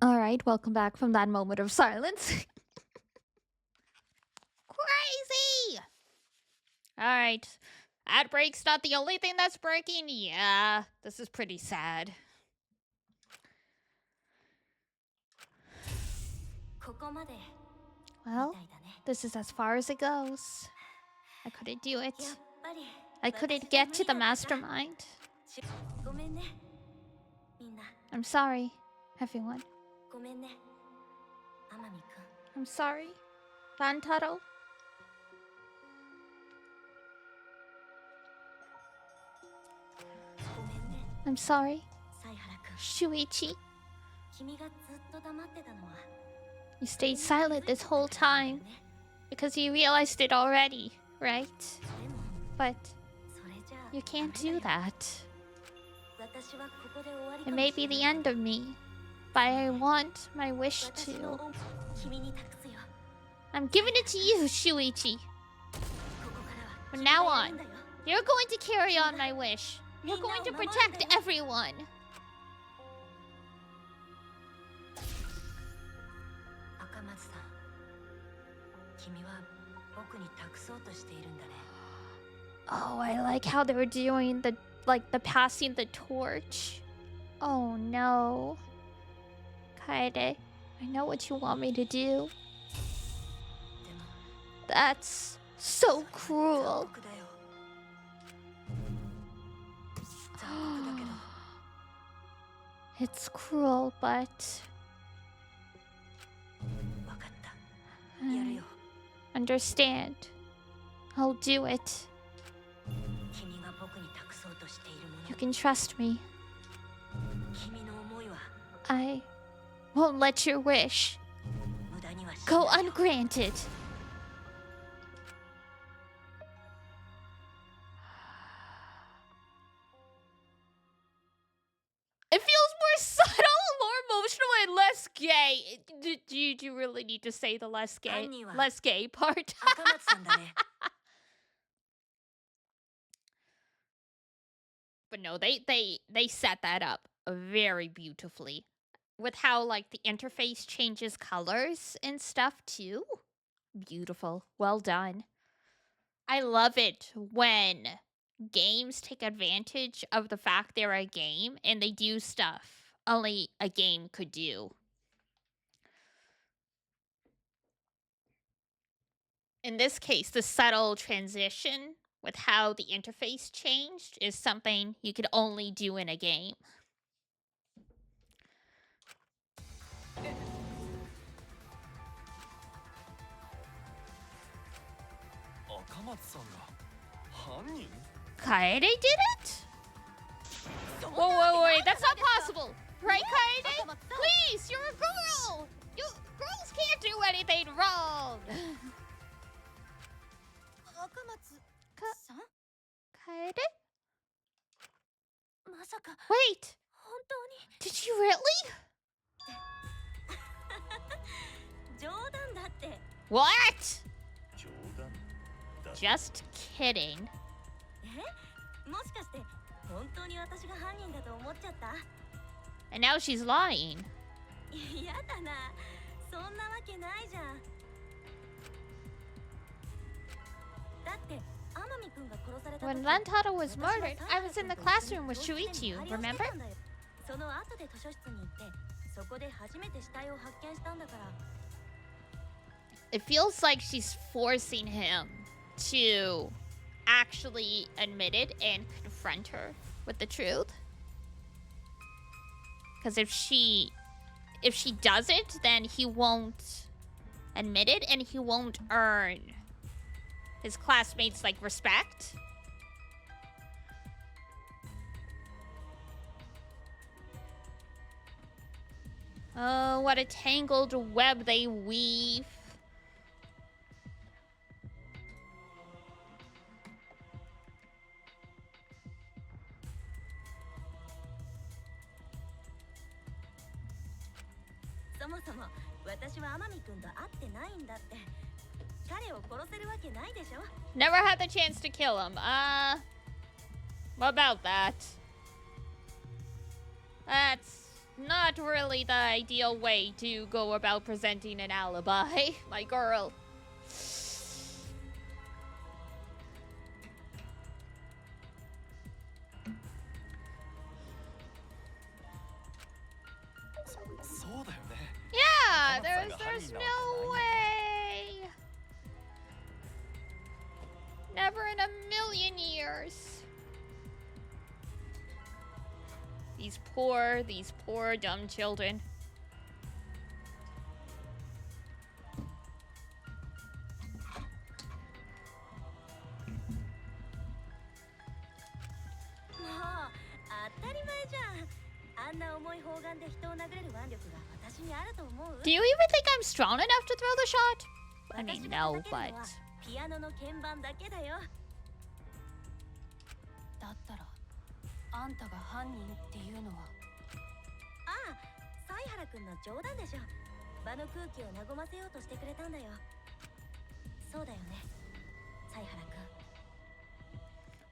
All right, welcome back from that moment of silence. Crazy! All right. Ad break's not the only thing that's breaking. Yeah, this is pretty sad. Well, this is as far as it goes. I couldn't do it. I couldn't get to the mastermind. I'm sorry, everyone. I'm sorry, Rantaro. I'm sorry, Shuichi. You stayed silent this whole time because you realized it already, right? But you can't do that. It may be the end of me, but I want my wish to. I'm giving it to you, Shuichi. From now on, you're going to carry on my wish. You're going to protect everyone. Oh, I like how they were doing the passing the torch. Oh no. Kaede, I know what you want me to do. That's so cruel. It's cruel, but understand. I'll do it. You can trust me. I won't let your wish go ungranted. It feels more subtle, more emotional, and less gay. Do you really need to say the less gay part? But no, they set that up very beautifully with how like the interface changes colors and stuff too. Beautiful. Well done. I love it when games take advantage of the fact they're a game and they do stuff only a game could do. In this case, the subtle transition with how the interface changed is something you could only do in a game. Kaede did it? Whoa, wait, that's not possible! Right, Kaede? Please, you're a girl! Girls can't do anything wrong! Kaede? Wait! Did you really? What? Just kidding. And now she's lying. When Rantaro was murdered, I was in the classroom with Shuichi, remember? It feels like she's forcing him to actually admit it and confront her with the truth. Because if she doesn't, then he won't admit it and he won't earn his classmates' like respect. Oh, what a tangled web they weave. Never had the chance to kill him. What about that? not really the ideal way to go about presenting an alibi, my girl. Yeah, there's no way. Never in a million years. These poor dumb children. Do you even think I'm strong enough to throw the shot? I mean, no, but... ピアノの鍵盤だけだよ。だったらあんたが犯人っていうのは。ああ、犀原くんの冗談でしょ。場の空気を和ませようとしてくれたんだよ。そうだよね、犀原くん。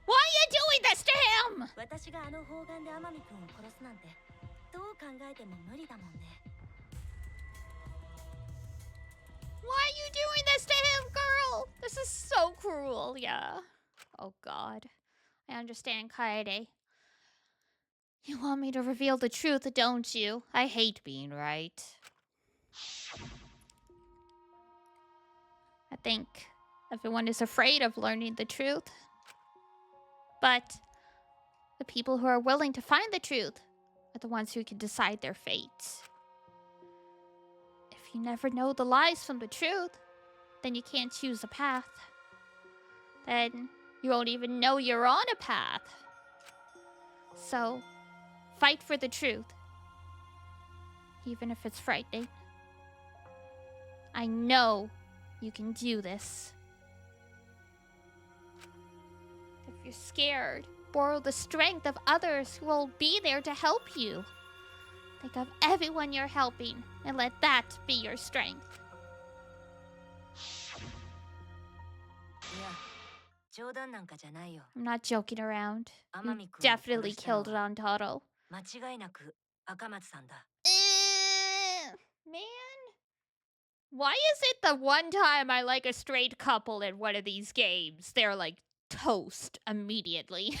Why are you doing this to him? 私があの砲丸で天海くんを殺すなんてどう考えても無理だもんね。Why are you doing this to him, girl? This is so cruel, yeah. Oh god. I understand, Kaede. You want me to reveal the truth, don't you? I hate being right. I think everyone is afraid of learning the truth. But the people who are willing to find the truth are the ones who can decide their fate. If you never know the lies from the truth, then you can't choose a path. Then you won't even know you're on a path. So, fight for the truth. Even if it's frightening. I know you can do this. If you're scared, borrow the strength of others who will be there to help you. Think of everyone you're helping and let that be your strength. I'm not joking around. You definitely killed Rantaro. Man, why is it the one time I like a straight couple in one of these games, they're like toast immediately?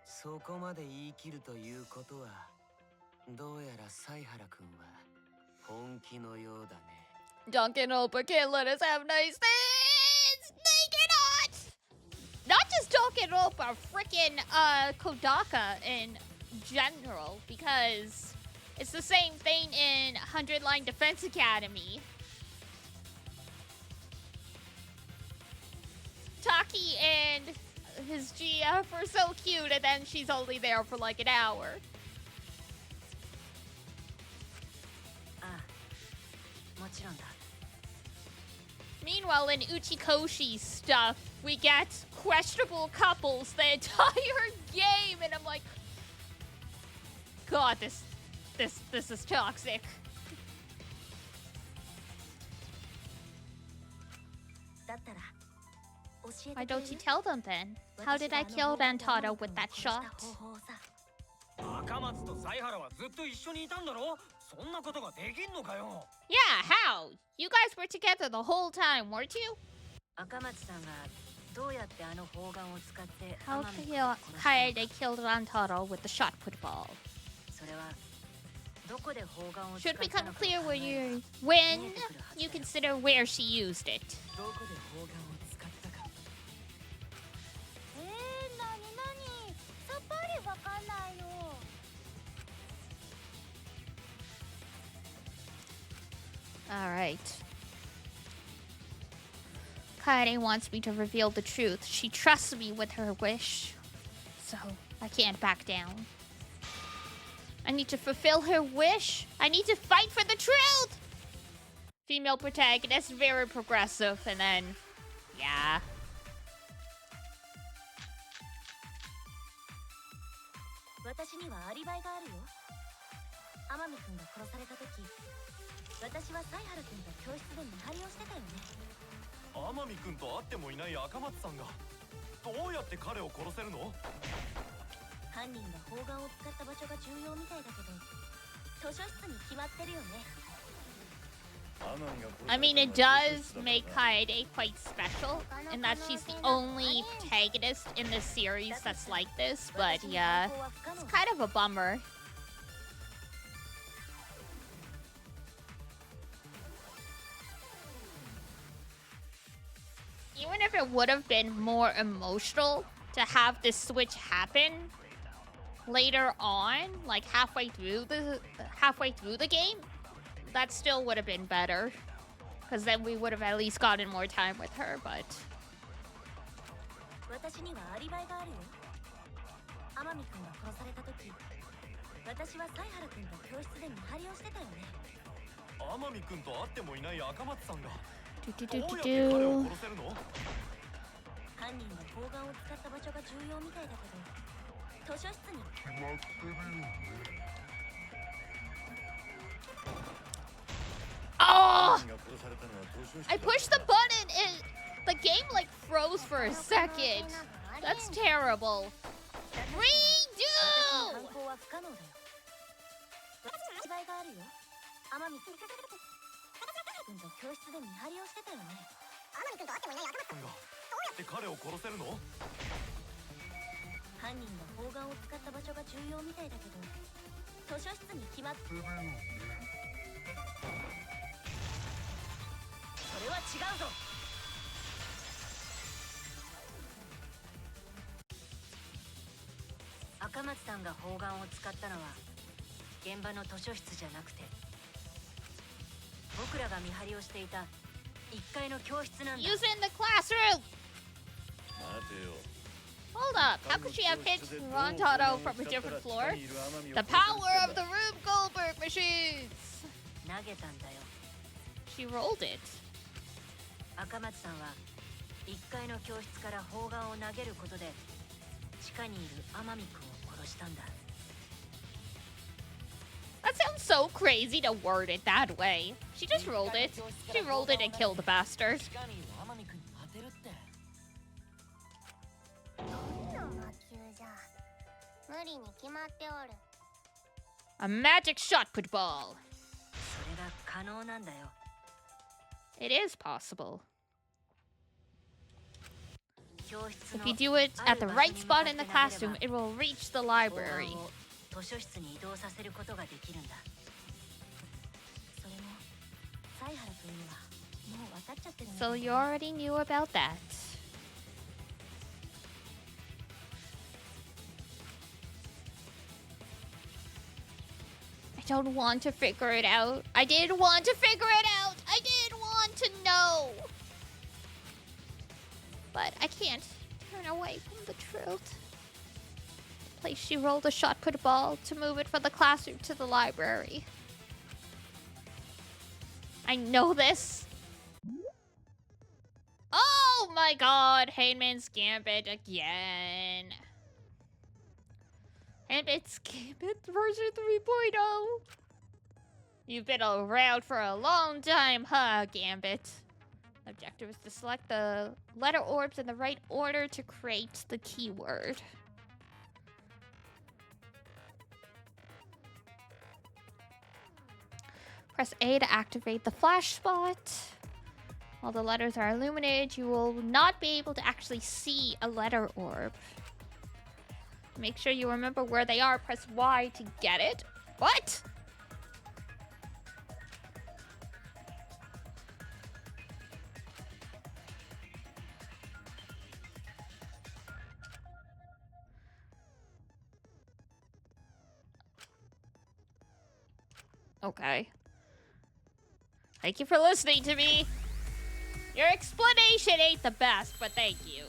そこまで言い切るということは、どうやら犀原くんは本気のようだね。Danganronpa can't let us have nice things! They cannot! Not just Danganronpa, frickin' Kodaka in general, because it's the same thing in 100 Line Defense Academy. Taki and his GF are so cute, and then she's only there for like an hour. Meanwhile, in Uchikoshi stuff, we get questionable couples the entire game, and I'm like, God, this is toxic. Why don't you tell them then? How did I kill Rantaro with that shot? Yeah, how? You guys were together the whole time, weren't you? How Kaede killed Rantaro with the shot put ball? Should become clear when you consider where she used it. Alright. Kaede wants me to reveal the truth. She trusts me with her wish. So, I can't back down. I need to fulfill her wish. I need to fight for the truth! Female protagonist, very progressive, and then... yeah. どうやって彼を殺せるの？犯人が砲丸を使った場所が重要みたいだけど、図書室に決まってるよね。I mean, it does make Kaede quite special in that she's the only protagonist in this series that's like this, but yeah, it's kind of a bummer. Even if it would have been more emotional to have this switch happen later on, like halfway through the game, that still would have been better, because then we would have at least gotten more time with her. But 私にはアリバイがあるよ。天海君が殺された時、私は犀原君と教室で見張りをしてたよね。天海君と会ってもいない赤松さんがどうやって彼を殺せるの？犯人が砲丸を使った場所が重要みたいだけど、図書室に決まってるよね。Oh! I pushed the button and the game like froze for a second. That's terrible. Redo! 君と教室で見張りをしてたよね。天海君と会ってもいない赤松さんがどうやって彼を殺せるの？犯人が砲丸を使った場所が重要みたいだけど、図書室に決まってるよね。それは違うぞ。赤松さんが砲丸を使ったのは現場の図書室じゃなくて、僕らが見張りをしていた1階の教室なんだ。Use in the classroom. Hold up. How could she have hit Rontado from a different floor? The power of the Rube Goldberg machines. 投げたんだよ。She rolled it. 赤松さんは1階の教室から砲丸を投げることで地下にいる天海君を殺したんだ。That sounds so crazy to word it that way. She just rolled it. She rolled it and killed the bastard. A magic shot put ball. それが可能なんだよ。It is possible. 教室の If you do it at the right spot in the classroom, it will reach the library. 図書室に移動させることができるんだ。それも犀原君にはもう分かっちゃってるんだ。 So you already knew about that. I don't want to figure it out. I did want to figure it out. I did want to know. But I can't turn away from the truth. The place she rolled a shot put ball to move it from the classroom to the library. I know this. Oh my god, Hangman's Gambit again. Hangman's Gambit version 3.0. You've been around for a long time, huh, Gambit? Objective is to select the letter orbs in the right order to create the keyword. Press A to activate the flash spot. While the letters are illuminated, you will not be able to actually see a letter orb. Make sure you remember where they are. Press Y to get it. What? Okay. Thank you for listening to me. Your explanation ain't the best, but thank you.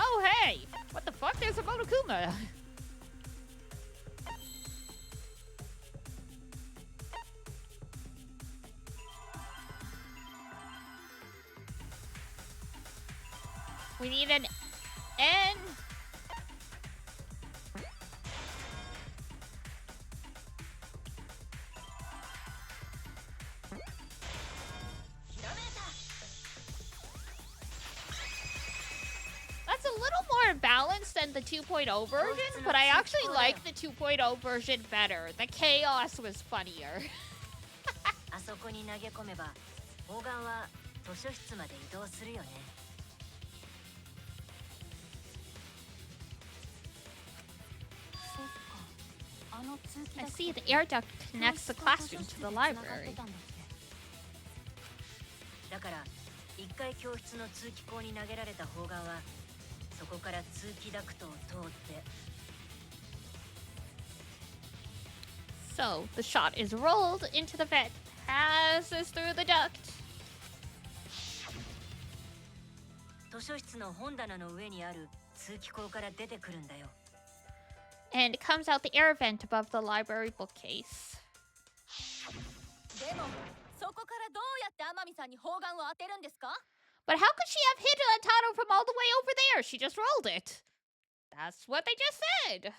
Oh, hey! What the fuck? There's a Monokuma. We need an N. That's a little more balanced than the 2.0 version, but I actually like the 2.0 version better. The chaos was funnier. あそこに投げ込めば、砲丸は図書室まで移動するよね。I see the air duct connects the classroom to the library. だから一回教室の通気口に投げられた砲丸はそこから通気ダクトを通って So the shot is rolled into the vent, passes through the duct. 図書室の本棚の上にある通気口から出てくるんだよ。And it comes out the air vent above the library bookcase. でもそこからどうやって天海さんに砲丸を当てるんですか？ But how could she have hit Atano from all the way over there? She just rolled it. That's what they just said.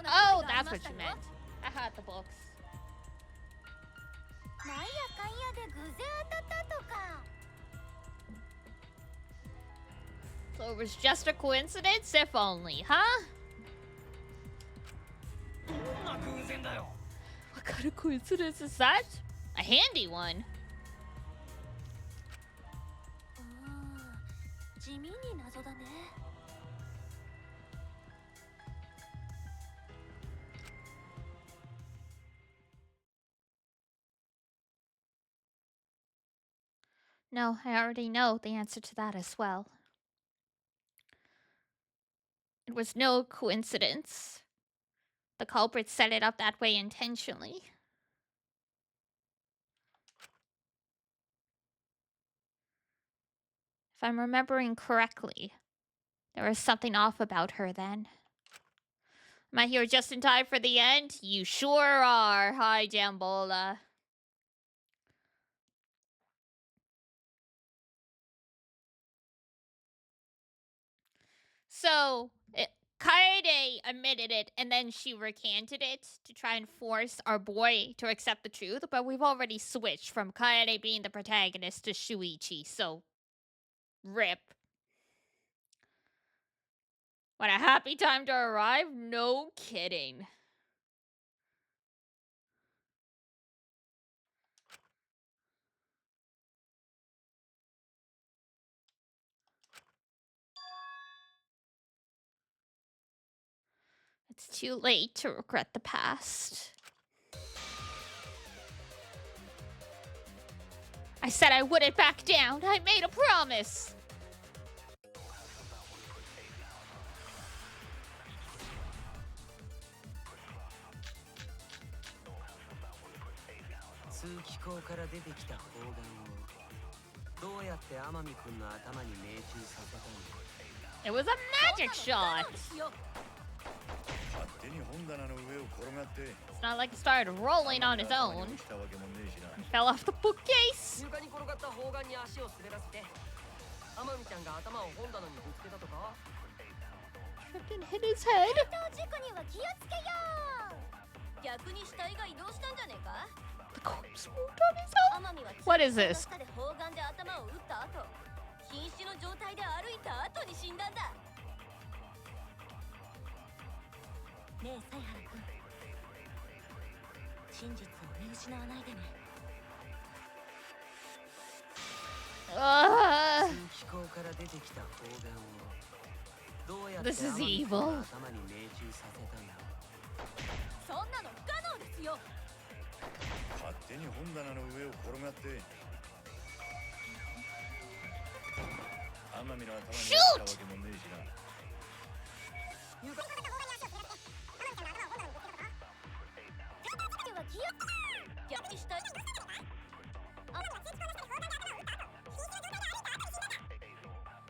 Oh, that's what you meant. I had the books. なんやかんやで偶然当たったとか。 So it was just a coincidence, if only, huh? どんな偶然だよ。 What kind of coincidence is that? A handy one. 地味に謎だね。 No, I already know the answer to that as well. It was no coincidence. The culprit set it up that way intentionally. If I'm remembering correctly, there was something off about her then. Am I here just in time for the end? You sure are. Hi, Jambola. So, Kaede admitted it, and then she recanted it to try and force our boy to accept the truth, but we've already switched from Kaede being the protagonist to Shuichi, so rip. What a happy time to arrive? No kidding. It's too late to regret the past. I said I wouldn't back down. I made a promise. It was a magic shot. It's not like he started rolling on his own. He fell off the bookcase. Tripped and hit his head. The corpse moved on his own. What is this? This is evil. Shoot!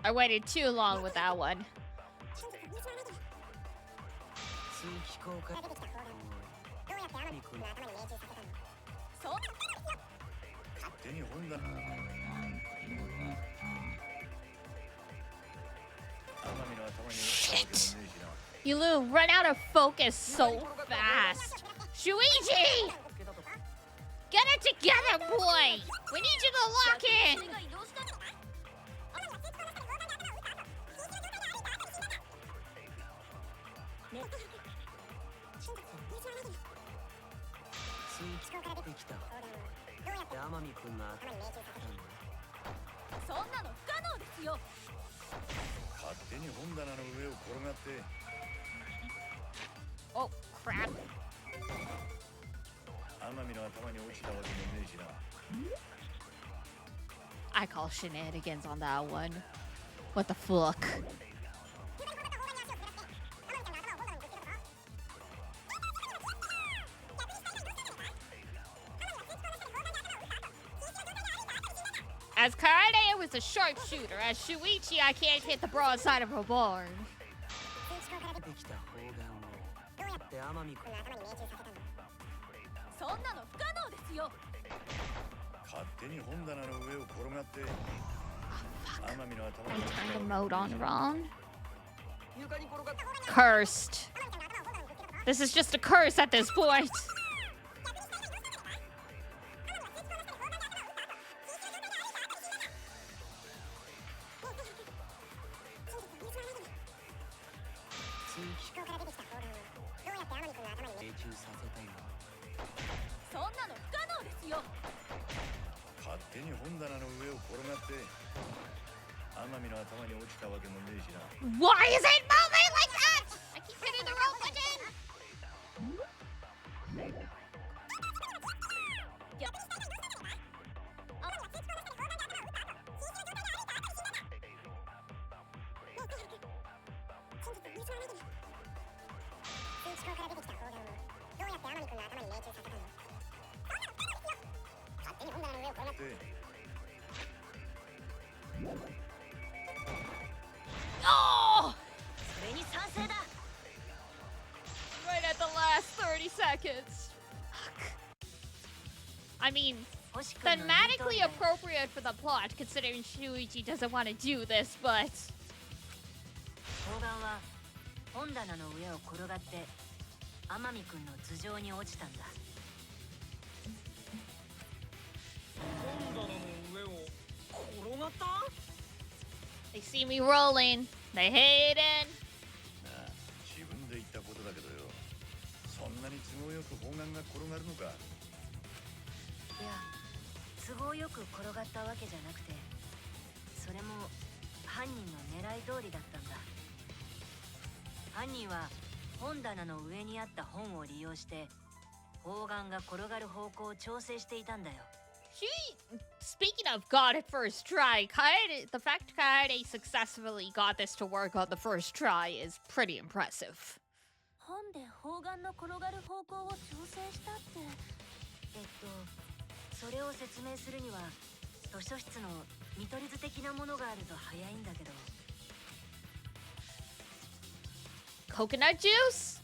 I waited too long with that one. 通気口からどうやって天海君の頭に命中させたの？そう勝手に本棚。天海の頭に落ちたわけもねえしな。You run out of focus so fast. Shuichi! Get it together, boy! We need you to lock in! Oh, crap. I call shenanigans on that one. What the fuck? As Kaede was a sharpshooter, as Shuichi, I can't hit the broadside of a barn. I turned the mode on wrong. Cursed. This is just a curse at this point. Why is it moving like that? I keep hitting the wrong button. Oh! Right at the last 30 seconds. Fuck. I mean, thematically appropriate for the plot, considering Shuichi doesn't want to do this, but... They see me rolling. They hate it. Speaking of got it first try, Kaede, the fact Kaede successfully got this to work on the first try is pretty impressive. Coconut juice?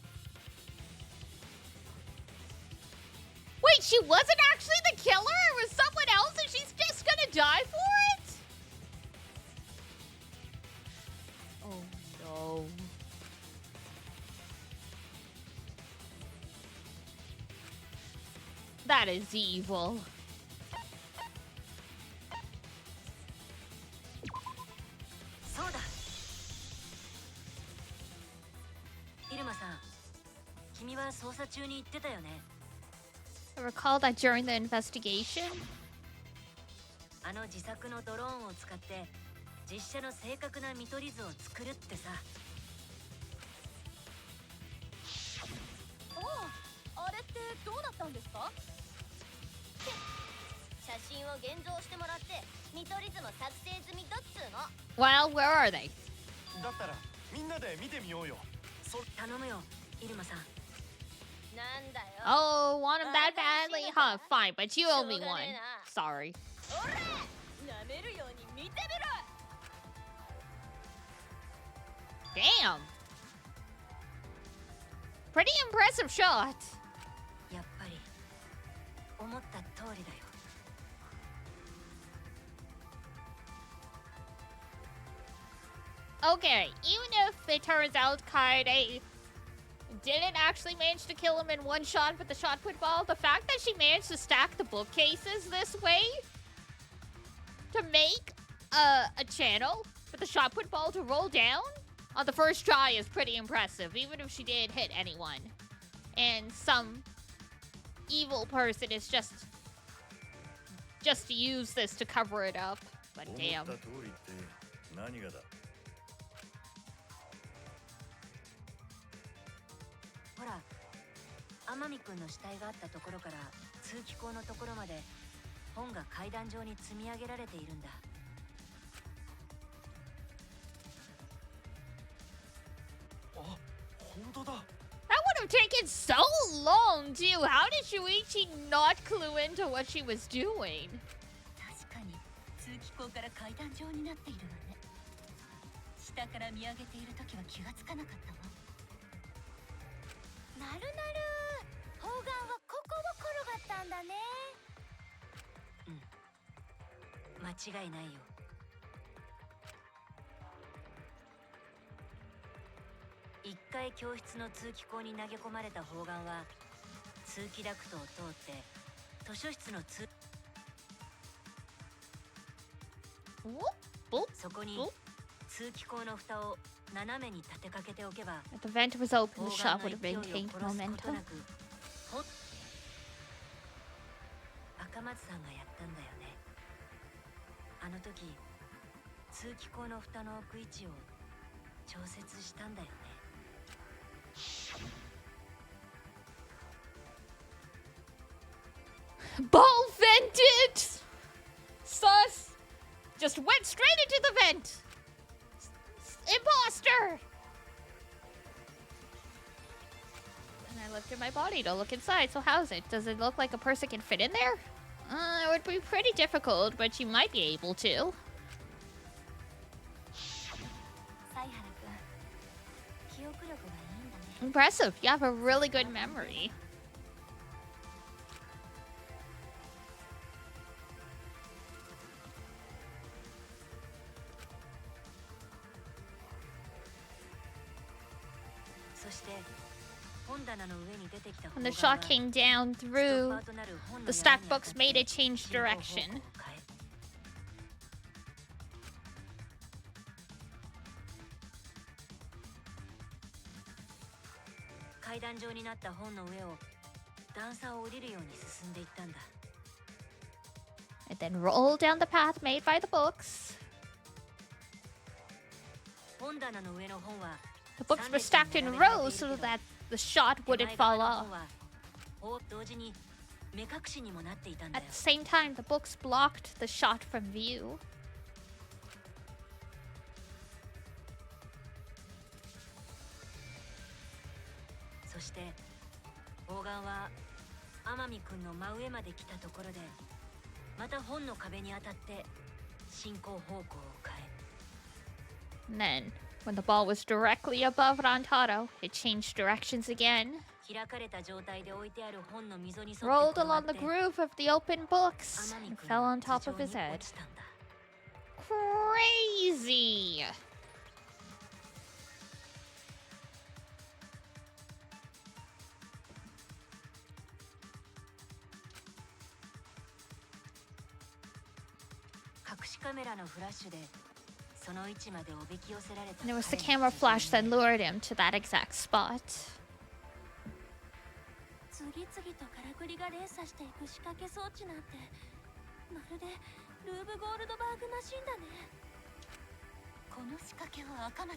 Wait, she wasn't actually the killer? It was someone else and she's just gonna die for it? Oh no. That is evil. I recall that during the investigation. Well, where are they? Oh, want him that badly? Huh, fine, but you owe me one. Sorry. Damn. Pretty impressive shot. やっぱり思った通りだよ。 Okay, even if it turns out Kaede didn't actually manage to kill him in one shot with the shot put ball, the fact that she managed to stack the bookcases this way to make a channel with the shot put ball to roll down on the first try is pretty impressive, even if she did hit anyone. And some evil person is just to use this to cover it up. But damn. ほら、天海くんの死体があったところから通気口のところまで本が階段状に積み上げられているんだ。あ、本当だ。 That would have taken so long, too. How did Shuichi not clue into what she was doing? 確かに通気口から階段状になっているわね。下から見上げているときは気がつかなかったわ。 なるなる、砲丸はここを転がったんだね。うん、間違いないよ。一回教室の通気口に投げ込まれた砲丸は通気ダクトを通って図書室のそこに通気口の蓋を 斜めに立てかけておけば If the vent was open, the shot would have maintained momentum. 赤松さんがやったんだよね。あの時通気口の蓋の置く位置を調節したんだよね。Ball vented! Sus! Just went straight into the vent! Imposter! And I lifted my body to look inside, so how's it? Does it look like a person can fit in there? It would be pretty difficult, but you might be able to. Impressive, you have a really good memory. When the shot came down through, the stacked books made it change direction. And then roll down the path made by the books. The books were stacked in rows so that the shot wouldn't fall off. At the same time, the books blocked the shot from view. And then, when the ball was directly above Rantaro, it changed directions again. Rolled along the groove of the open books and fell on top of his head. Crazy! And it was the camera flash that lured him to that exact spot.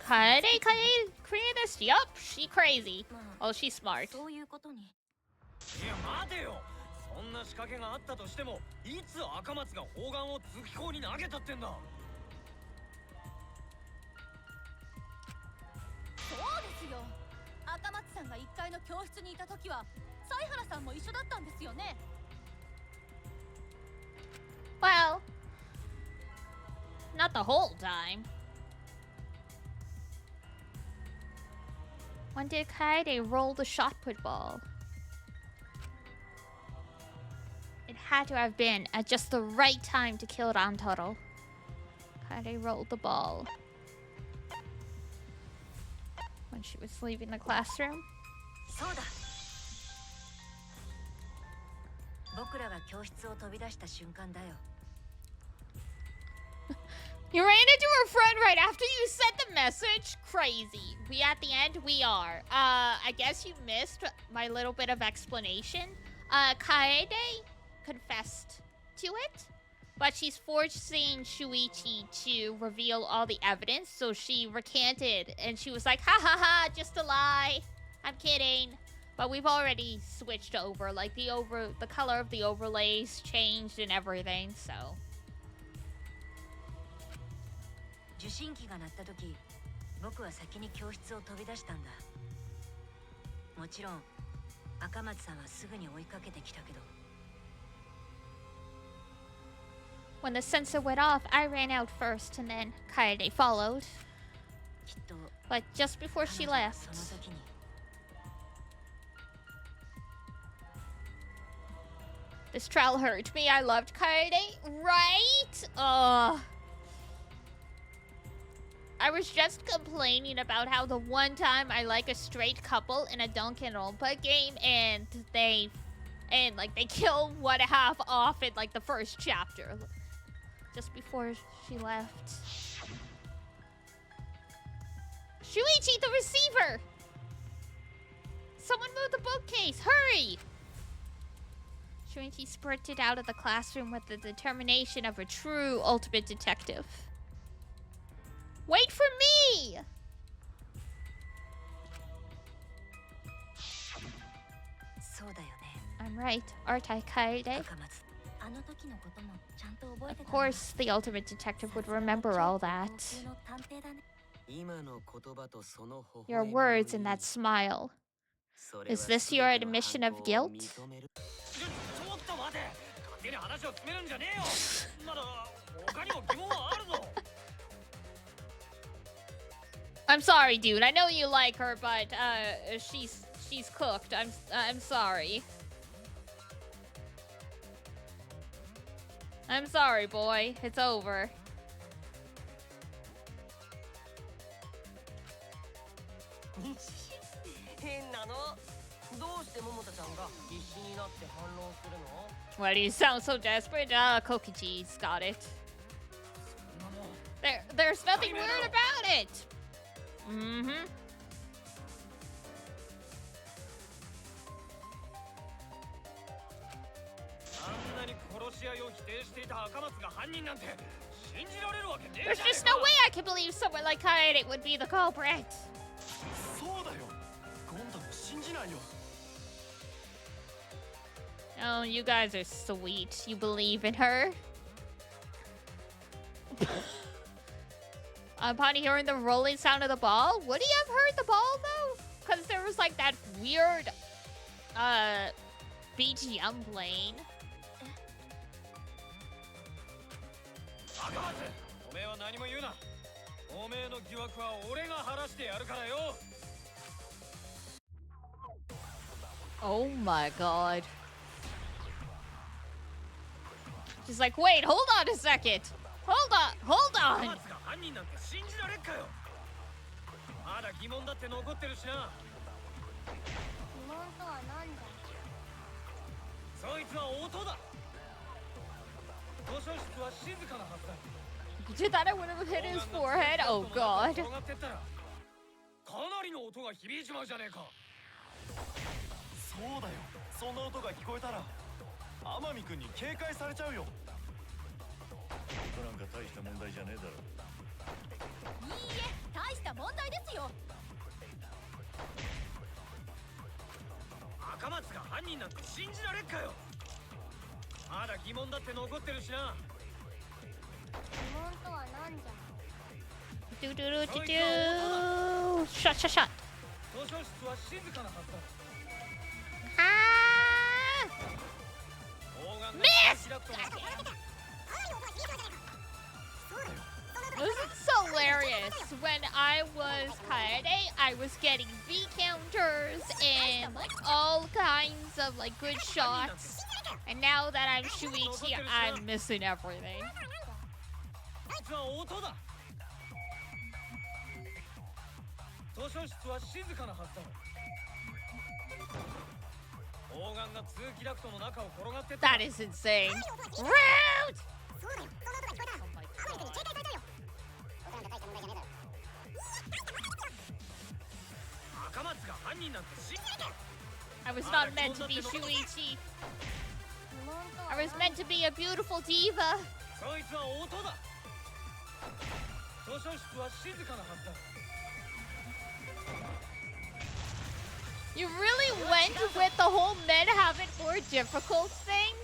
Kaede created this? Yup, she crazy. Oh, she's smart. そんな仕掛けがあったとしても、いつ赤松が砲丸を通気口に投げたってんだ。そうですよ。赤松さんが1階の教室にいた時は、犀原さんも一緒だったんですよね。Well, not the whole time. When did Kaede roll the shot put ball? It had to have been at just the right time to kill Rantaro. Kaede rolled the ball. When she was leaving the classroom. You ran into her friend right after you sent the message? Crazy. We at the end? We are. I guess you missed my little bit of explanation. Kaede confessed to it, but she's forcing Shuichi to reveal all the evidence, so she recanted, and she was like, ha ha ha, just a lie. I'm kidding. But we've already switched over, like the color of the overlays changed and everything, so. 受信機が鳴った時、僕は先に教室を飛び出したんだ。もちろん、赤松さんはすぐに追いかけてきたけど。When the sensor went off, I ran out first, and then Kaede followed. But just before she left. This trial hurt me. I loved Kaede, right? Ugh. I was just complaining about how the one time I like a straight couple in a Danganronpa game, and they kill one half off in like the first chapter, just before she left. Shuichi, the receiver! Someone move the bookcase! Hurry! Shuichi sprinted out of the classroom with the determination of a true ultimate detective. Wait for me! I'm right, aren't I, Kaede? Of course, the ultimate detective would remember all that. Your words and that smile. Is this your admission of guilt? I'm sorry, dude. I know you like her, but she's cooked. I'm sorry. I'm sorry, boy. It's over. Why do you sound so desperate? Kokichi's got it. There's nothing weird about it. Mm-hmm. There's just no way I can believe someone like Kaede would be the culprit. Oh, you guys are sweet. You believe in her. Upon hearing the rolling sound of the ball, would he have heard the ball though? Because there was like that weird BGM playing. Oh my god. She's like, wait, hold on a second. Hold on. You thought I would have hit his forehead? Oh god. Shut. Ah! Miss! This is hilarious. When I was Kaede, I was getting V counters and like all kinds of like good shots. And now that I'm Shuichi, I'm missing everything. 実は音だ。図書室は静かなはずだ。砲丸が通気ダクトの中を転がってった。That is insane. Rude! Oh my god. I was not meant to be Shuichi. I was meant to be a beautiful diva. そいつは音だ。図書室は静かなはずだ。 You really went with the whole men have it more difficult thing?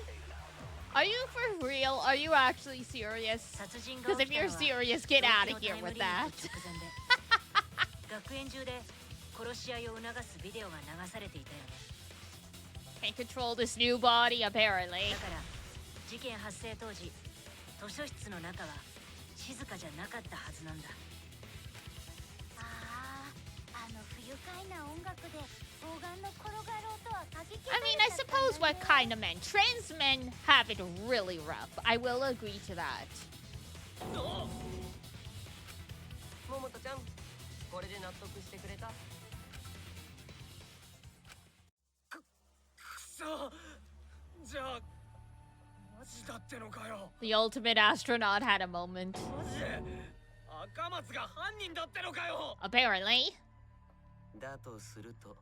Are you for real? Are you actually serious? Because if you're serious, get out of here with that. 学園中で殺し合いを促すビデオが流されていたよね。 Can't control this new body, apparently. だから事件発生当時、図書室の中は静かじゃなかったはずなんだ。不愉快な音楽で砲丸の転がる音はかき消さ I れ mean, た I suppose what kind of men? Trans men have it really rough. I will agree to that. 桃子ちゃん、これで納得してくれた？くそ。じゃあマジだってのかよ。 The ultimate astronaut had a moment. マジで赤松が犯人だってのかよ。 Apparently. だとすると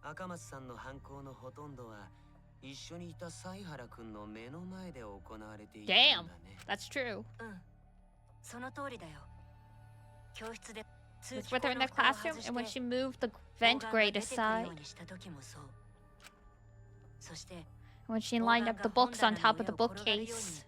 赤松さんの犯行のほとんどは一緒にいた犀原くんの目の前で行われていたんだね。 Damn, that's true. その通りだよ。教室で It was with her in the classroom, and when she moved the vent grate aside, when she lined up the books on top of the bookcase.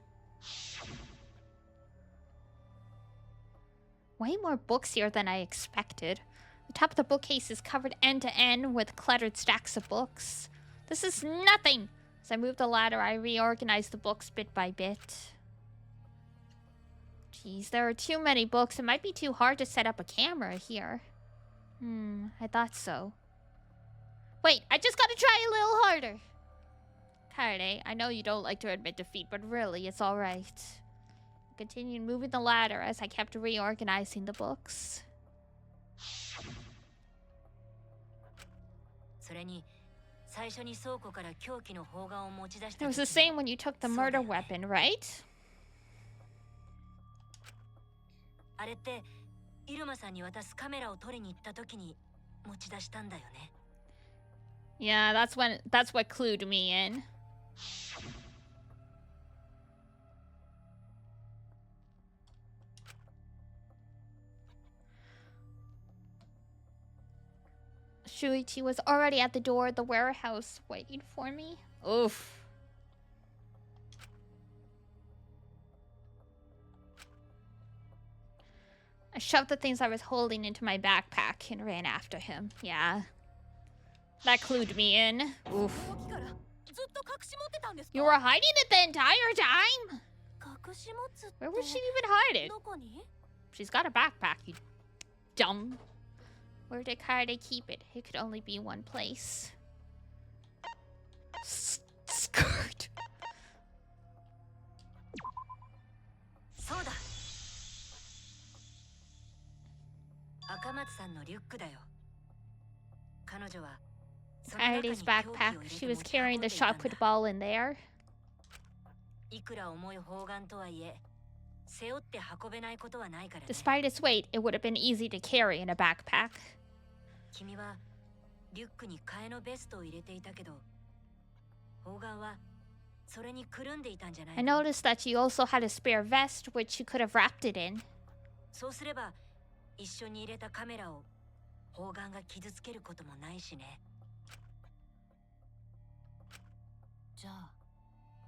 Way more books here than I expected. The top of the bookcase is covered end to end with cluttered stacks of books. This is nothing! As I moved the ladder, I reorganized the books bit by bit. Jeez, there are too many books. It might be too hard to set up a camera here. I thought so. Wait, I just gotta try a little harder. Kaede, I know you don't like to admit defeat, but really, it's alright. I continued moving the ladder as I kept reorganizing the books. It was the same when you took the murder weapon, right? あれってイルマさんに渡すカメラを取りに行った時に持ち出したんだよね。 Yeah, that's what clued me in. Shuichi was already at the door of the warehouse waiting for me. Oof. I shoved the things I was holding into my backpack and ran after him. Yeah. That clued me in. Oof. You were hiding it the entire time? Where would she even hide it? She's got a backpack, you dumb. Where did Kaede keep it? It could only be one place. Skirt. そうだ。赤松さんのリュックだよ。彼女は Kaede's backpack. She was carrying the shot put ball in there. いくら重い砲丸とはいえ、背負って運べないことはないからね。 Despite its weight, it would have been easy to carry in a backpack. 君はリュックに替えのベストを入れていたけど、砲丸はそれにくるんでいたんじゃない I noticed that you also had a spare vest, which you could have wrapped it in. そうすれば一緒に入れたカメラを砲丸が傷つけることもないしね。じゃあ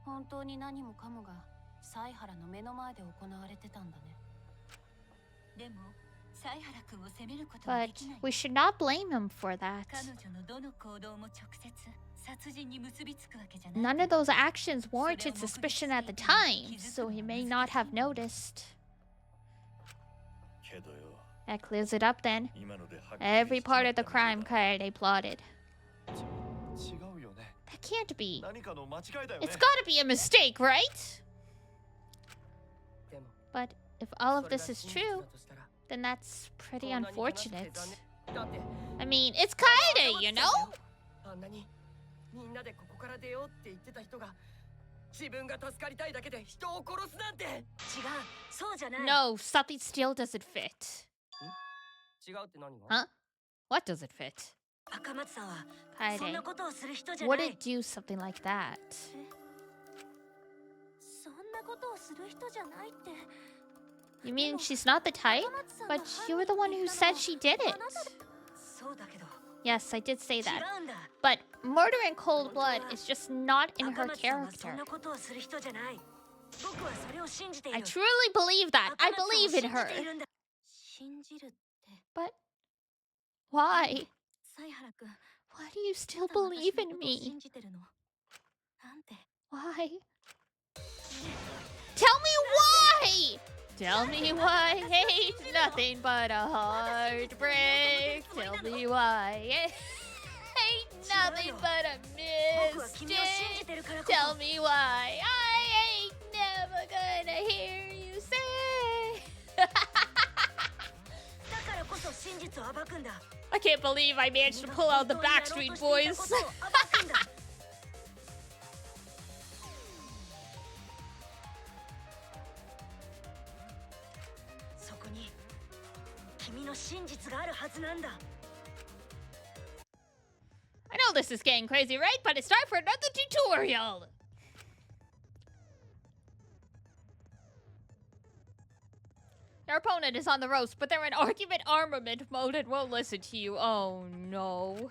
本当に何もかもが犀原の目の前で行われてたんだね。でも犀原君を責めることはで But きない。 we should not blame him for that. 彼女のどの行動も直接殺人に結びつくわけじゃない。 None of those actions warranted suspicion at the time, so he may not have noticed. That clears it up then. Every part of the crime they plotted. That can't be. It's gotta be a mistake, right? But if all of this is true, then that's pretty unfortunate. I mean, it's kinda, you know? No, something still doesn't fit. Huh? What doesn't fit? Kaede wouldn't do something like that. You mean she's not the type? But you were the one who said she did it. Yes, I did say that. But murder in cold blood is just not in her character. I truly believe that. I believe in her. But why? Why do you still believe in me? Why? Tell me why! Tell me why hate's nothing but a heartbreak. Tell me why it ain't nothing but a mistake. Tell me why I ain't never gonna hear you say. I can't believe I managed to pull out the Backstreet Boys. I know this is getting crazy, right? But it's time for another tutorial! Your opponent is on the ropes, but they're in argument armament mode and won't listen to you. Oh no.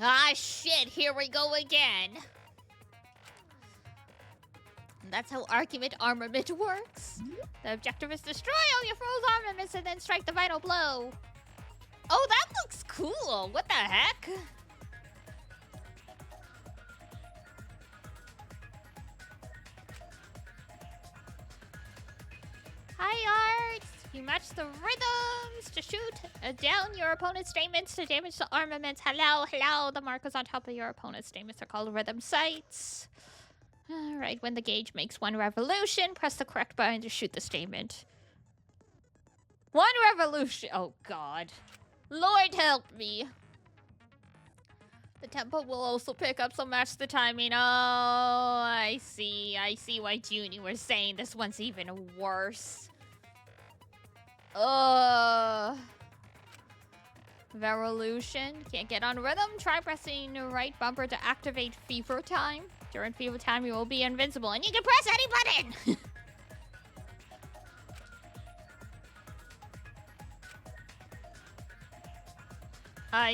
Ah shit, here we go again. That's how argument armament works. The objective is destroy all your foe's armaments and then strike the final blow. Oh, that looks cool. What the heck? Hi, Art. You match the rhythms to shoot down your opponent's statements to damage the armaments. Hello, hello. The markers on top of your opponent's statements are called rhythm sights. Alright, when the gauge makes one revolution, press the correct button to shoot the statement. One revolution! Oh god. Lord help me. The tempo will also pick up, so match the timing. Oh, I see why Junie was saying this one's even worse. Revolution. Can't get on rhythm? Try pressing the right bumper to activate fever time. During fever time, you will be invincible, and you can press any button!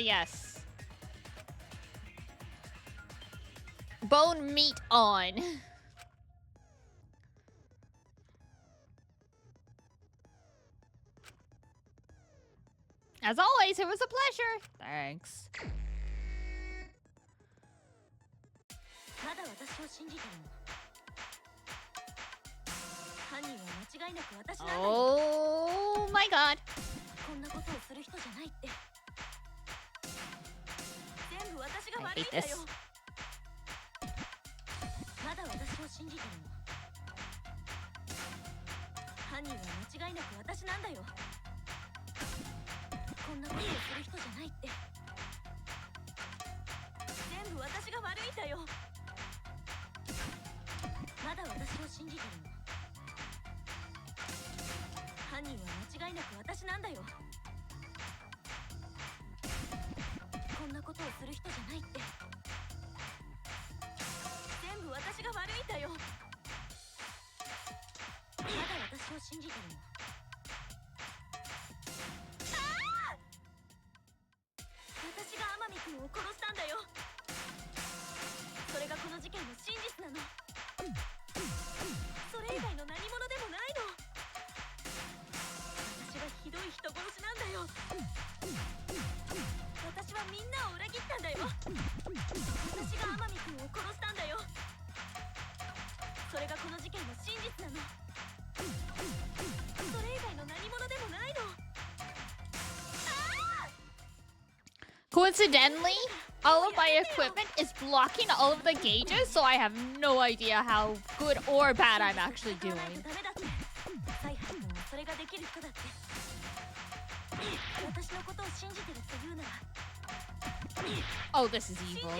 Yes. Bone meat on. As always, it was a pleasure. Thanks. Oh my god. I hate this. それがこの事件の真実なの。それ以外の何者でもないの。Coincidentally, all of my equipment is blocking all of the gauges, so I have no idea how good or bad I'm actually doing. Oh, this is evil.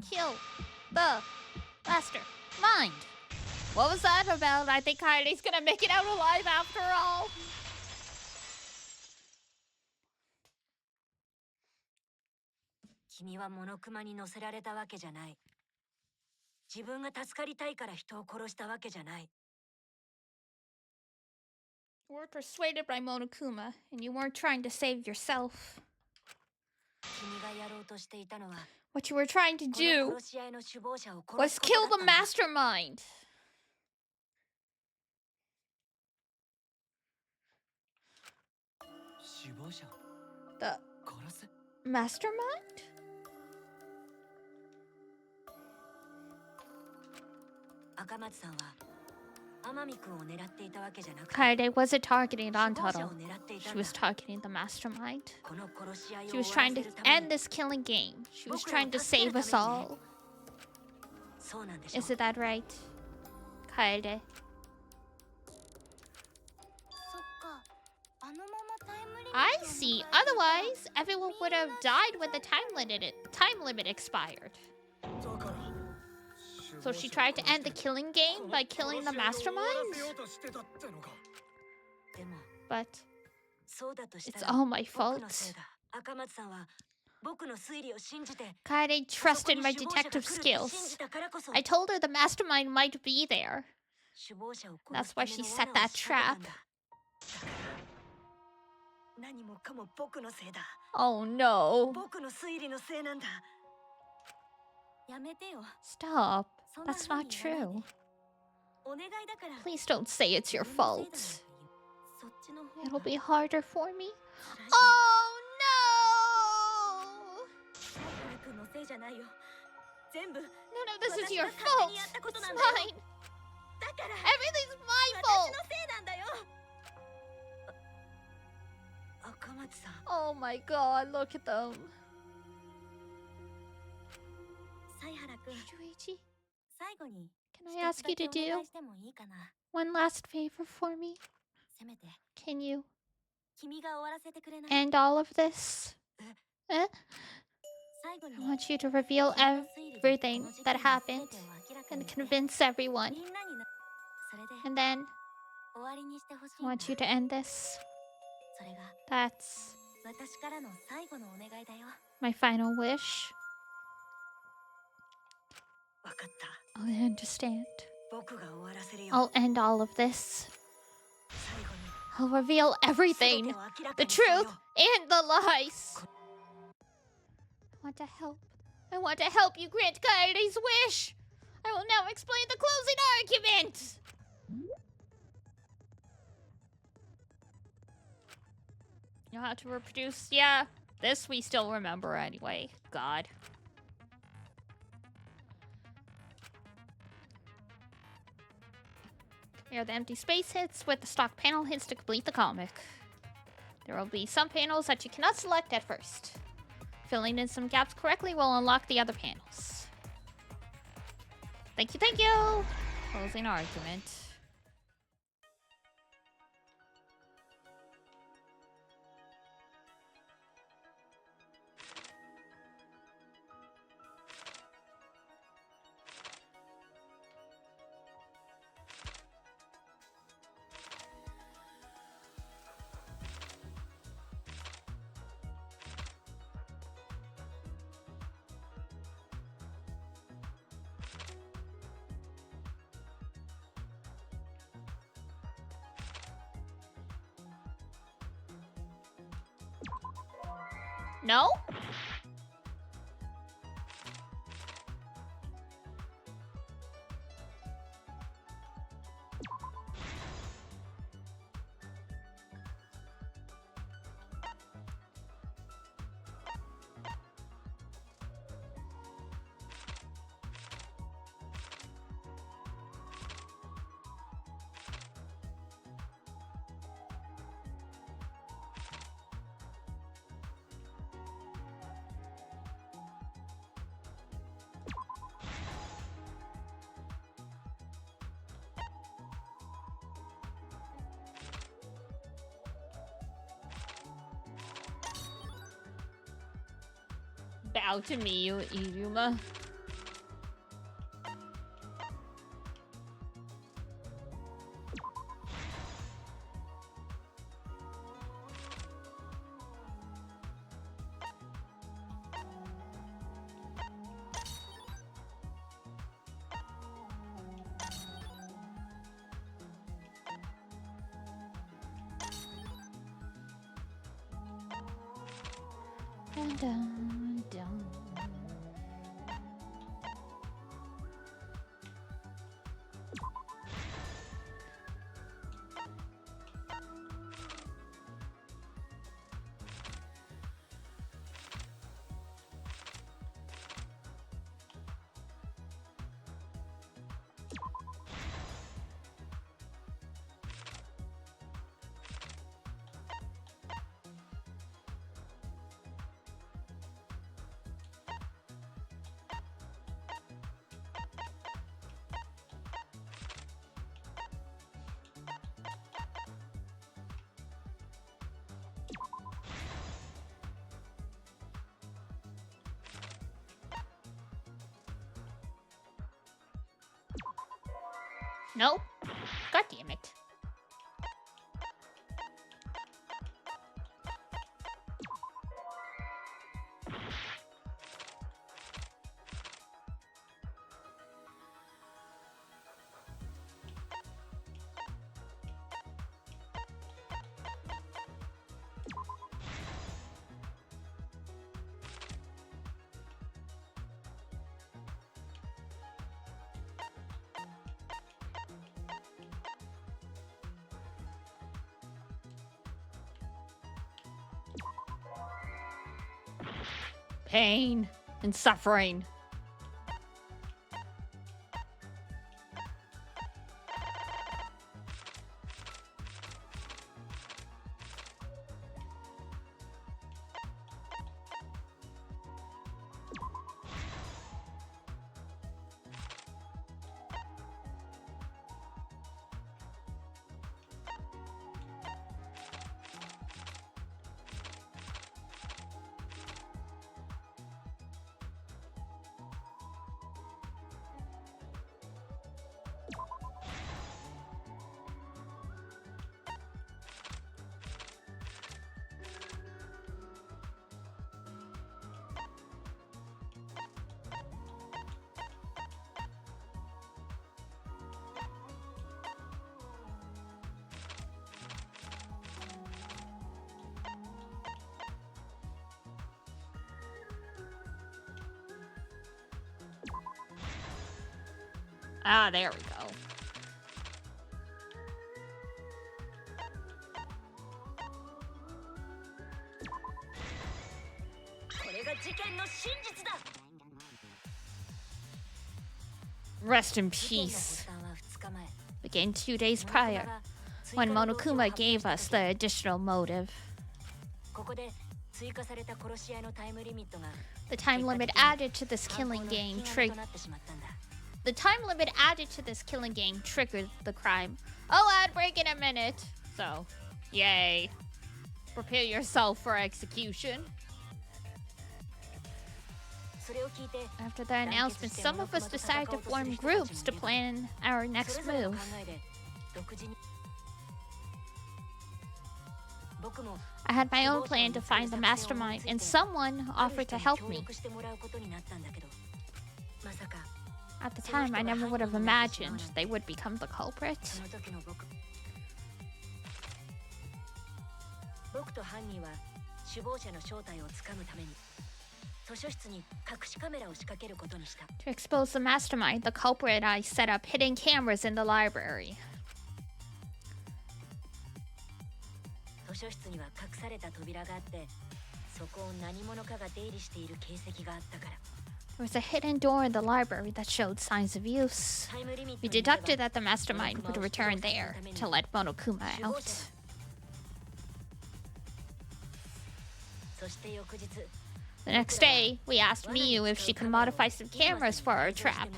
Kill the mastermind. What was that about? I think Kylie's gonna make it out alive after all. You were persuaded by Monokuma, and you weren't trying to save yourself. What you were trying to do was kill the mastermind. The mastermind? Kaede wasn't targeting Antaro. She was targeting the mastermind. She was trying to end this killing game. She was trying to save us all. Isn't that right, Kaede? I see. Otherwise, everyone would have died when the time limit expired. So she tried to end the killing game by killing the mastermind? But it's all my fault. Kaede trusted my detective skills. I told her the mastermind might be there. That's why she set that trap. Oh no. Stop. That's not true. Please don't say it's your fault. It'll be harder for me. Oh no! None of this is your fault. It's mine. Everything's my fault. Oh my god, look at them. Shuichi, can I ask you to do one last favor for me? Can you end all of this? I want you to reveal everything that happened and convince everyone. And then I want you to end this. That's my final wish. I understand. I'll end all of this. I'll reveal everything. The truth and the lies. I want to help. I want to help you grant Kaede's wish. I will now explain the closing argument. You know how to reproduce? Yeah, this we still remember anyway. God. Here are the empty space hits with the stock panel hits to complete the comic. There will be some panels that you cannot select at first. Filling in some gaps correctly will unlock the other panels. Thank you, thank you! Closing argument. No? Bow to me, you Iruma. Dun, dun, dun. No? God damn it. Pain and suffering. Ah, there we go. Rest in peace. Began 2 days prior, when Monokuma gave us the additional motive. The time limit added to this killing game triggered. The time limit added to this killing game triggered the crime. Oh, ad break in a minute. So, yay. Prepare yourself for execution. After the announcement, some of us decided to form groups to plan our next move. I had my own plan to find the mastermind, and someone offered to help me. At the time, I never would have imagined they would become the culprit. To expose the mastermind, the culprit and I set up hidden cameras in the library. There was a hidden door in the library that showed signs of use. We deducted that the mastermind would return there to let Monokuma out. The next day, we asked Miyu if she could modify some cameras for our trap.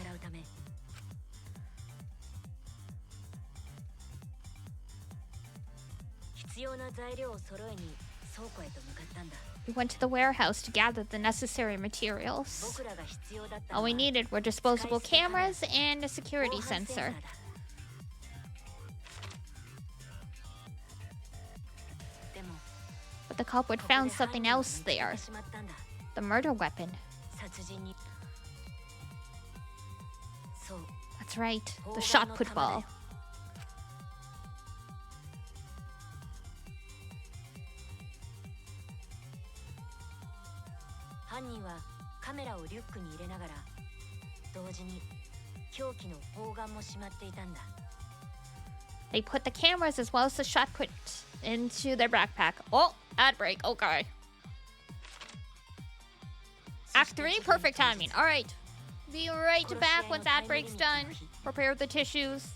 We went to the warehouse to gather the necessary materials. All we needed were disposable cameras and a security sensor. But the culprit found something else there. The murder weapon. That's right, the shot put ball. They put the cameras as well as the shot put into their backpack. Oh, ad break, okay. Act 3, perfect timing. Alright. Be right back once ad break's done. Prepare the tissues.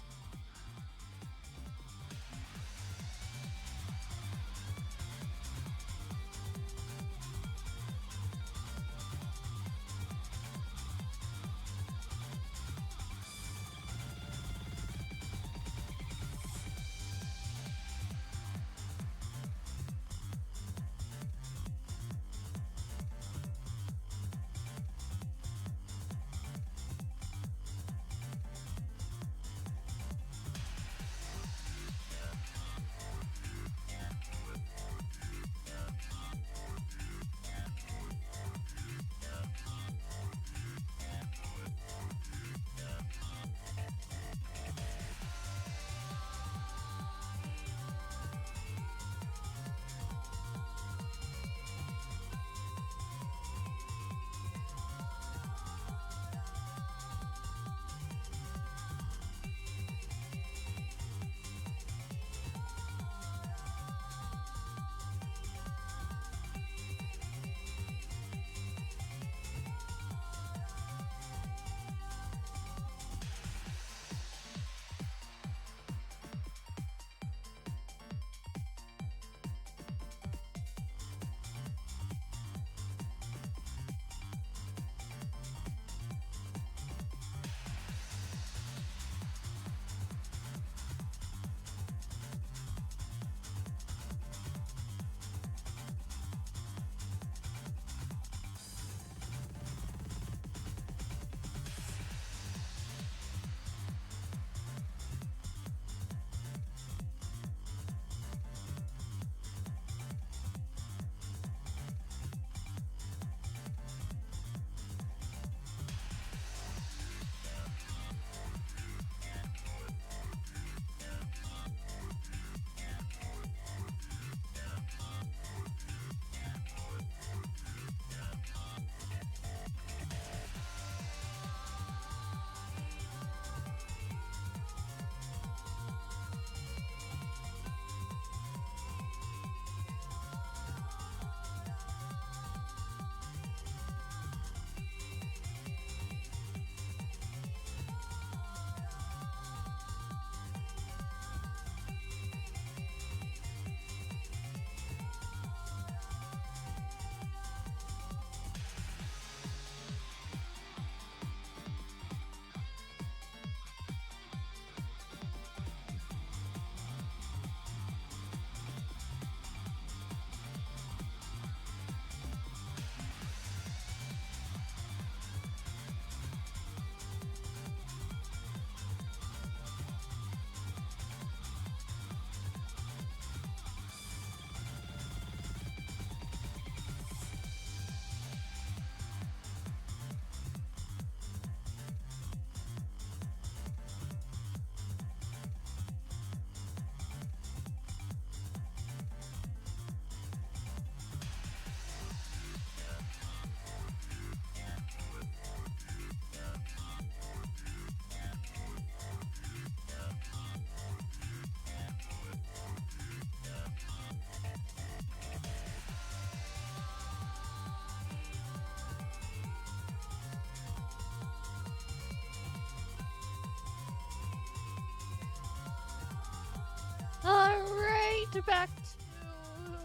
back to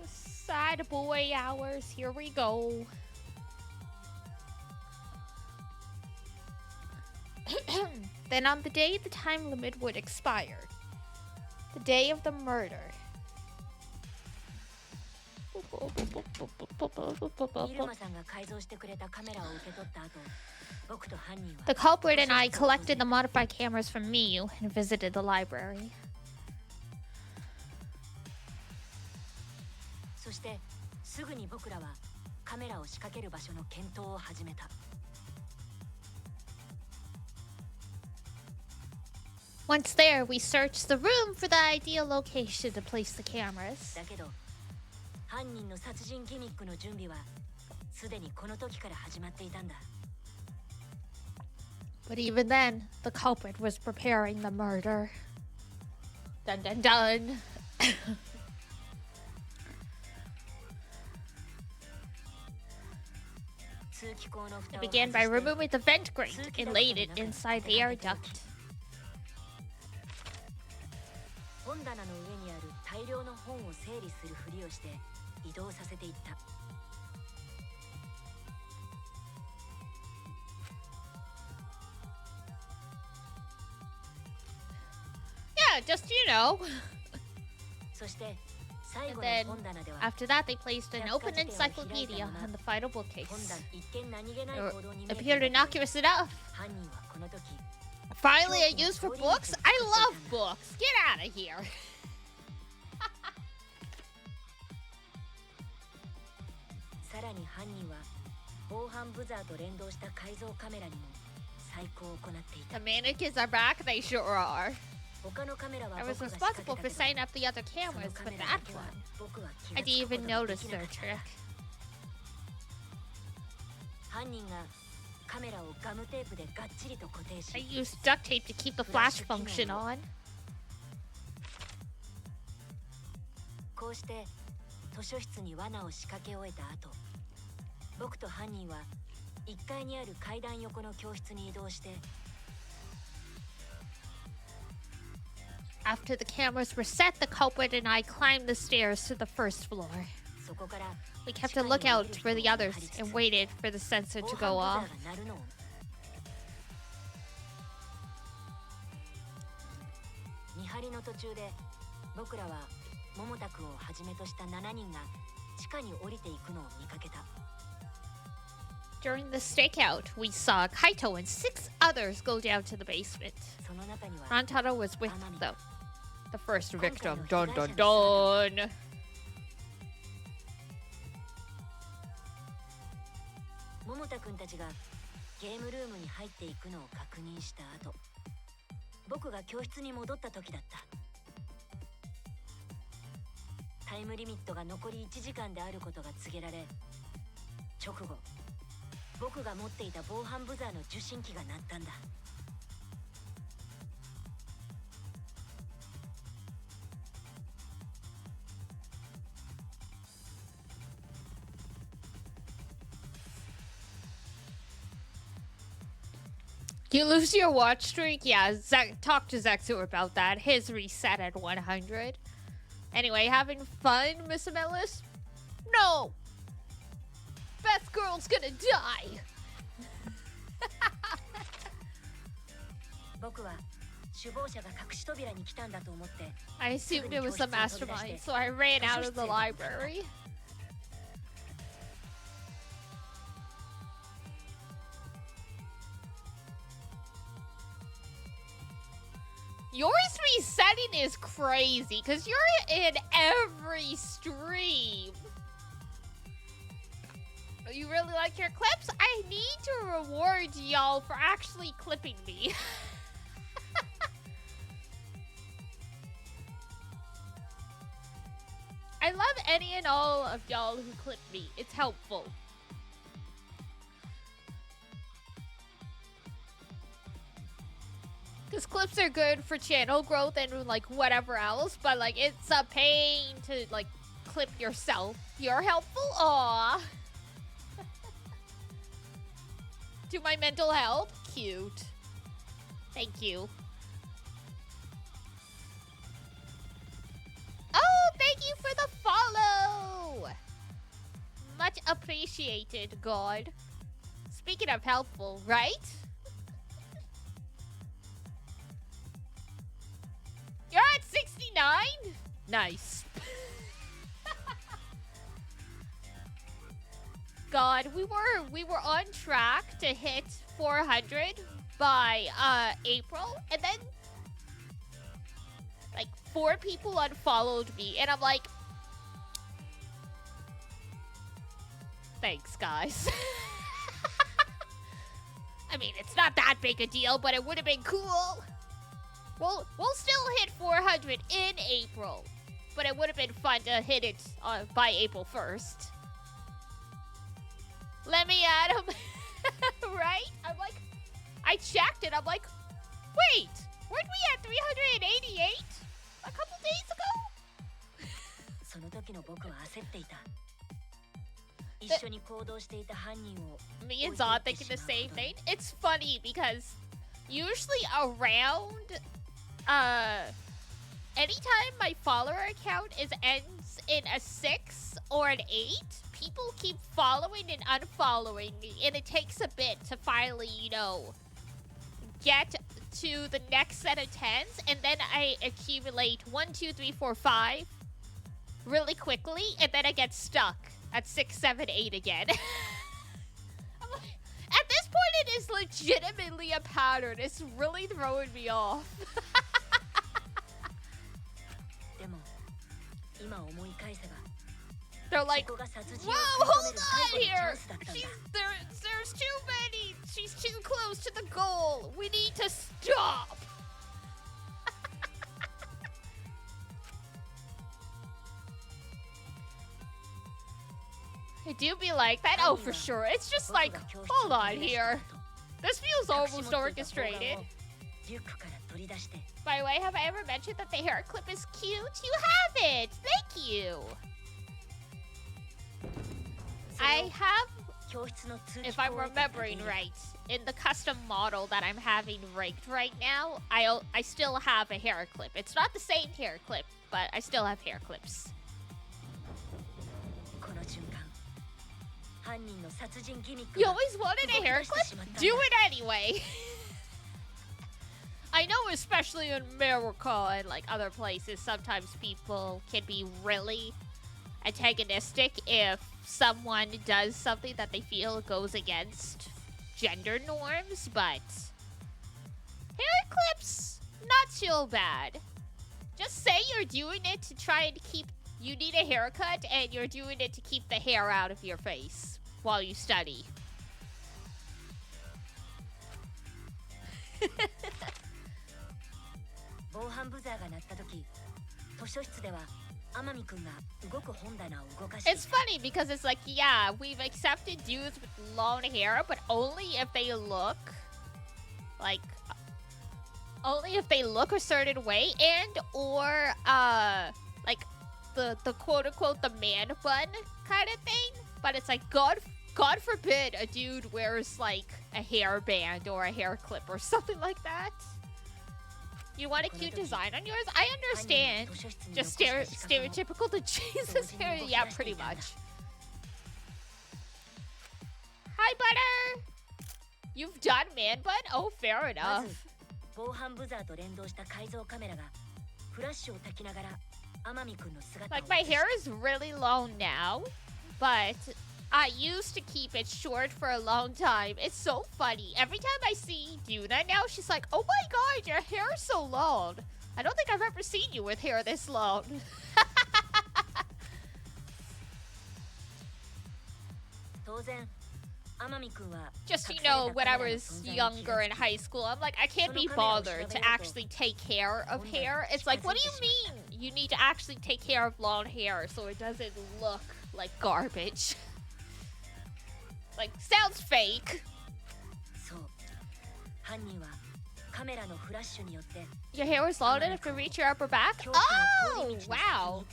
sad boy hours. Here we go. Then on the day the time limit would expire, the day of the murder. The culprit and I collected the modified cameras from Miyu and visited the library. そしてすぐに僕らはカメラを仕掛ける場所の検討を始めた。Once there, we searched the room for the ideal location to place the cameras. だけど犯人の殺人ギミックの準備はすでにこの時から始まっていたんだ。But even then, the culprit was preparing the murder. Dun dun dun. It began by removing the vent grate and laid it inside the air duct. 本棚の上にある大量の本を整理するふりをして移動させていった。Yeah, just you know. そして最後 And の then 本棚では after that, they placed an open encyclopedia on the final bookcase. 本棚一見何気ない行動に見えてい Appeared たけど innocuous enough. 犯人はこの時 Finally, a use for books? I love books. Get out of here. さらに犯人は防犯ブザーと連動した改造カメラにも細工を行っていた。 The mannequins are back. They sure are. 他のカメラは I 僕 was が仕掛 responsible け for たけ setting up the other ど、そ cameras, のカ but メラ that だけは one, 僕は気 I がつ didn't くこ even とがで notice きな their かった。 trick. 犯人がカメラをガムテープでがっちりと固定し、 I used duct tape to keep the flash function on. こうして図書室に罠を仕掛け終えた後、僕と犯人は1階にある階段横の教室に移動して、 After the cameras were set, the culprit and I climbed the stairs to the first floor. そこから We kept a lookout for the others and waited for the sensor to go 防 off. 犯ブザーが鳴るのを見張りの途中で僕らは桃田くんをはじめとした7人が地下に降りていくのを見かけた。 During the stakeout, we saw Kaito and 6 others go down to the basement. その中には Rantaro was with them. The first victim. Dun dun dun. 桃田くんたちがゲームルームに入っていくのを確認した後、僕が教室に戻った時だった。タイムリミットが残り1時間であることが告げられ、直後僕が持っていた防犯ブザーの受信機が鳴ったんだ。You lose your watch streak? Yeah, talk to Zexu about that. His reset at 100. Anyway, having fun, Miss Amelis? No! Beth Girl's gonna die! 僕は首謀者が隠し扉に来たんだと思って、 I assumed it was the mastermind, so I ran out of the library. Yours resetting is crazy, because you're in every stream. You really like your clips? I need to reward y'all for actually clipping me. I love any and all of y'all who clip me. It's helpful. Because clips are good for channel growth and like whatever else, but like it's a pain to like clip yourself. You're helpful? Aww. To my mental health? Cute. Thank you. Oh, thank appreciated, God. Speaking of helpful, right? You're at 69? Nice. God, we were on track to hit 400 by April, and then like 4 people unfollowed me, and I'm like, thanks, guys. I mean, it's not that big a deal, but it would have been cool. We'll still hit 400 in April, but it would have been fun to hit it by April 1st. Let me add him. Right? I'm like, I checked it. I'm like, wait, weren't we at 388 a couple days ago? その時の僕は焦っていた。一緒に行動していた犯人を Me and Zod thinking the same thing. It's funny because usually around anytime my follower account ends in a 6 or an 8, people keep following and unfollowing me, and it takes a bit to finally, you know, get to the next set of 10s, and then I accumulate 1, 2, 3, 4, 5 really quickly, and then I get stuck at 6, 7, 8 again. I'm like, at this point, it is legitimately a pattern. It's really throwing me off. They're like, whoa, hold on here. There's too many. She's too close to the goal. We need to stop. I do be like that. Oh, for sure. It's just like, hold on here. This feels almost orchestrated. By the way, have I ever mentioned that the hair clip is cute? You haven't. Thank you. I have, if I'm remembering right, in the custom model that I'm having rigged right now, I still have a hair clip. It's not the same hair clip, but I still have hair clips. You always wanted a hair clip? Do it anyway. I know, especially in America and like other places, sometimes people can be really antagonistic if someone does something that they feel goes against gender norms, but hair clips, not so bad. Just say you're doing it to try and keep, you need a haircut and you're doing it to keep the hair out of your face while you study. It's funny because it's like, yeah, we've accepted dudes with long hair, but only if they look like, only if they look a certain way, and or like the quote unquote the man bun kind of thing. But it's like, God forbid a dude wears like a hairband or a hair clip or something like that. You want a cute design on yours? I understand. Just stereotypical to Jesus hair. Yeah, pretty much. Hi, Butter. You've done man bun? Oh, fair enough. Like, my hair is really long now, but I used to keep it short for a long time. It's so funny. Every time I see Duna now, she's like, oh my god, your hair is so long. I don't think I've ever seen you with hair this long. Just, you know, when I was younger in high school, I'm like, I can't be bothered to actually take care of hair. It's like, what do you mean you need to actually take care of long hair so it doesn't look like garbage? Like, sounds fake. Your hair was long enough to reach your upper back? Oh, wow.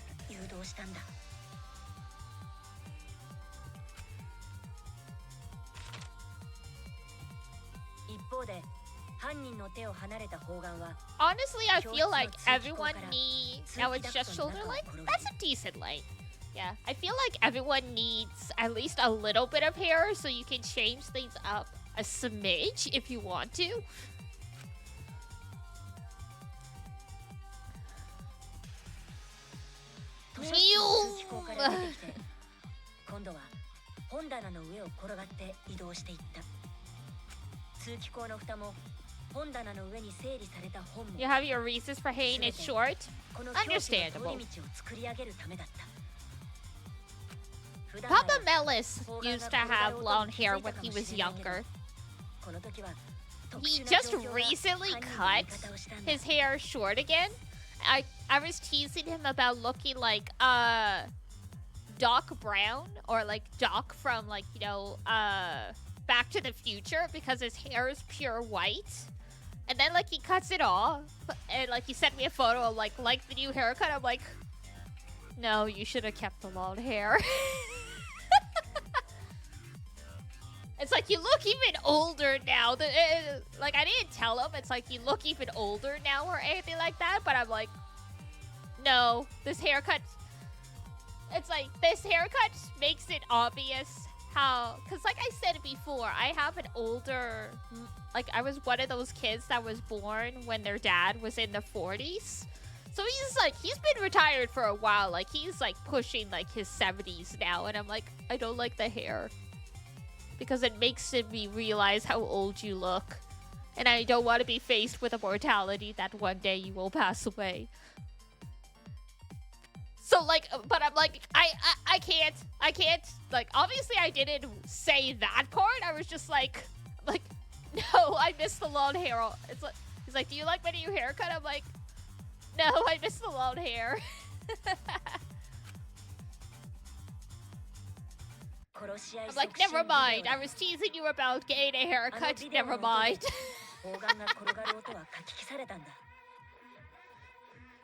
Honestly, I feel like everyone needs... Now it's just shoulder length? That's a decent length. Yeah, I feel like everyone needs at least a little bit of hair, so you can change things up a smidge if you want to. 今度は本棚の上を転がって移動していった。通気口の蓋も本棚の上に整理された本も。 You have your reasons for hating it short? この狂気の通 Understandable. り道を作り上げるためだった。 Papa Melis used to have blonde hair when he was younger. He just recently cut his hair short again. I was teasing him about looking like Doc Brown or like Doc from like, you know, Back to the Future because his hair is pure white. And then like he cuts it off and like he sent me a photo of like the new haircut. I'm like, no, you should have kept the long hair. It's like you look even older now. Like I didn't tell him. It's like you look even older now or anything like that. But I'm like, no, this haircut. It's like this haircut makes it obvious how. Because like I said before, I have an older. Like I was one of those kids that was born when their dad was in the 40s. So he's been retired for a while. Like he's like pushing like his 70s now. And I'm like, I don't like the hair. Because it makes me realize how old you look. And I don't want to be faced with a mortality that one day you will pass away. So like, but I'm like, I can't, like, obviously I didn't say that part. I was just like, no, I miss the long hair. It's like, he's like, do you like my new haircut? I'm like, no, I miss the long hair. I'm like, never mind. I was teasing you about getting a haircut. Never mind.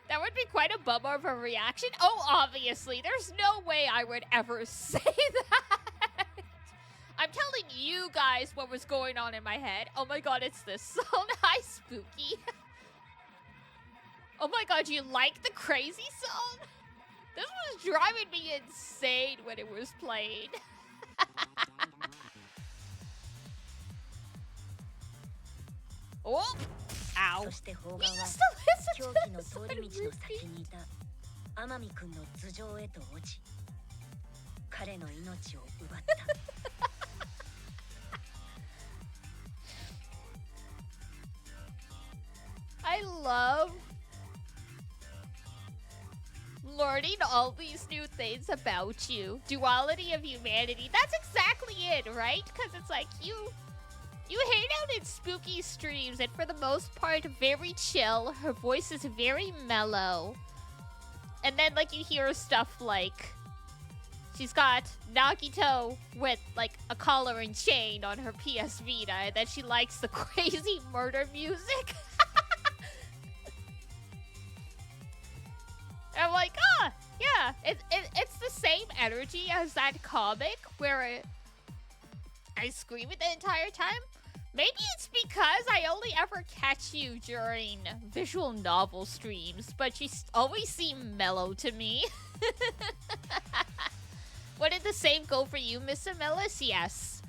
That would be quite a bummer of a reaction. Oh, obviously. There's no way I would ever say that. I'm telling you guys what was going on in my head. Oh my god, it's this song. Hi, Spooky. Oh my god, you like the crazy song? This was driving me insane when it was played. Oh! Ow. You still listen to this on repeat? I love learning all these new things about you. Duality of humanity. That's exactly it, right? Because it's like you hang out in Spooky streams and for the most part very chill. Her voice is very mellow. And then like you hear stuff like she's got Nagito with like a collar and chain on her PS Vita, and then she likes the crazy murder music. I'm like, yeah, it's the same energy as that comic where I scream it the entire time. Maybe it's because I only ever catch you during visual novel streams, but you always seem mellow to me. What did the same go for you, Miss Melis? Yes.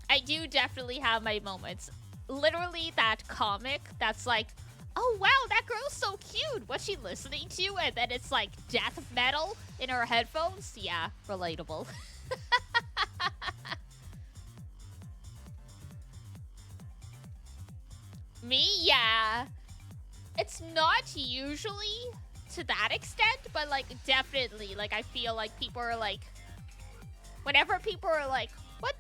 I do definitely have my moments. Literally that comic that's like, oh wow, that girl's so cute. What's she listening to? And then it's like death metal in her headphones. Yeah, relatable. Me, yeah. It's not usually to that extent, but like definitely, like I feel like people are like, whenever people are like, what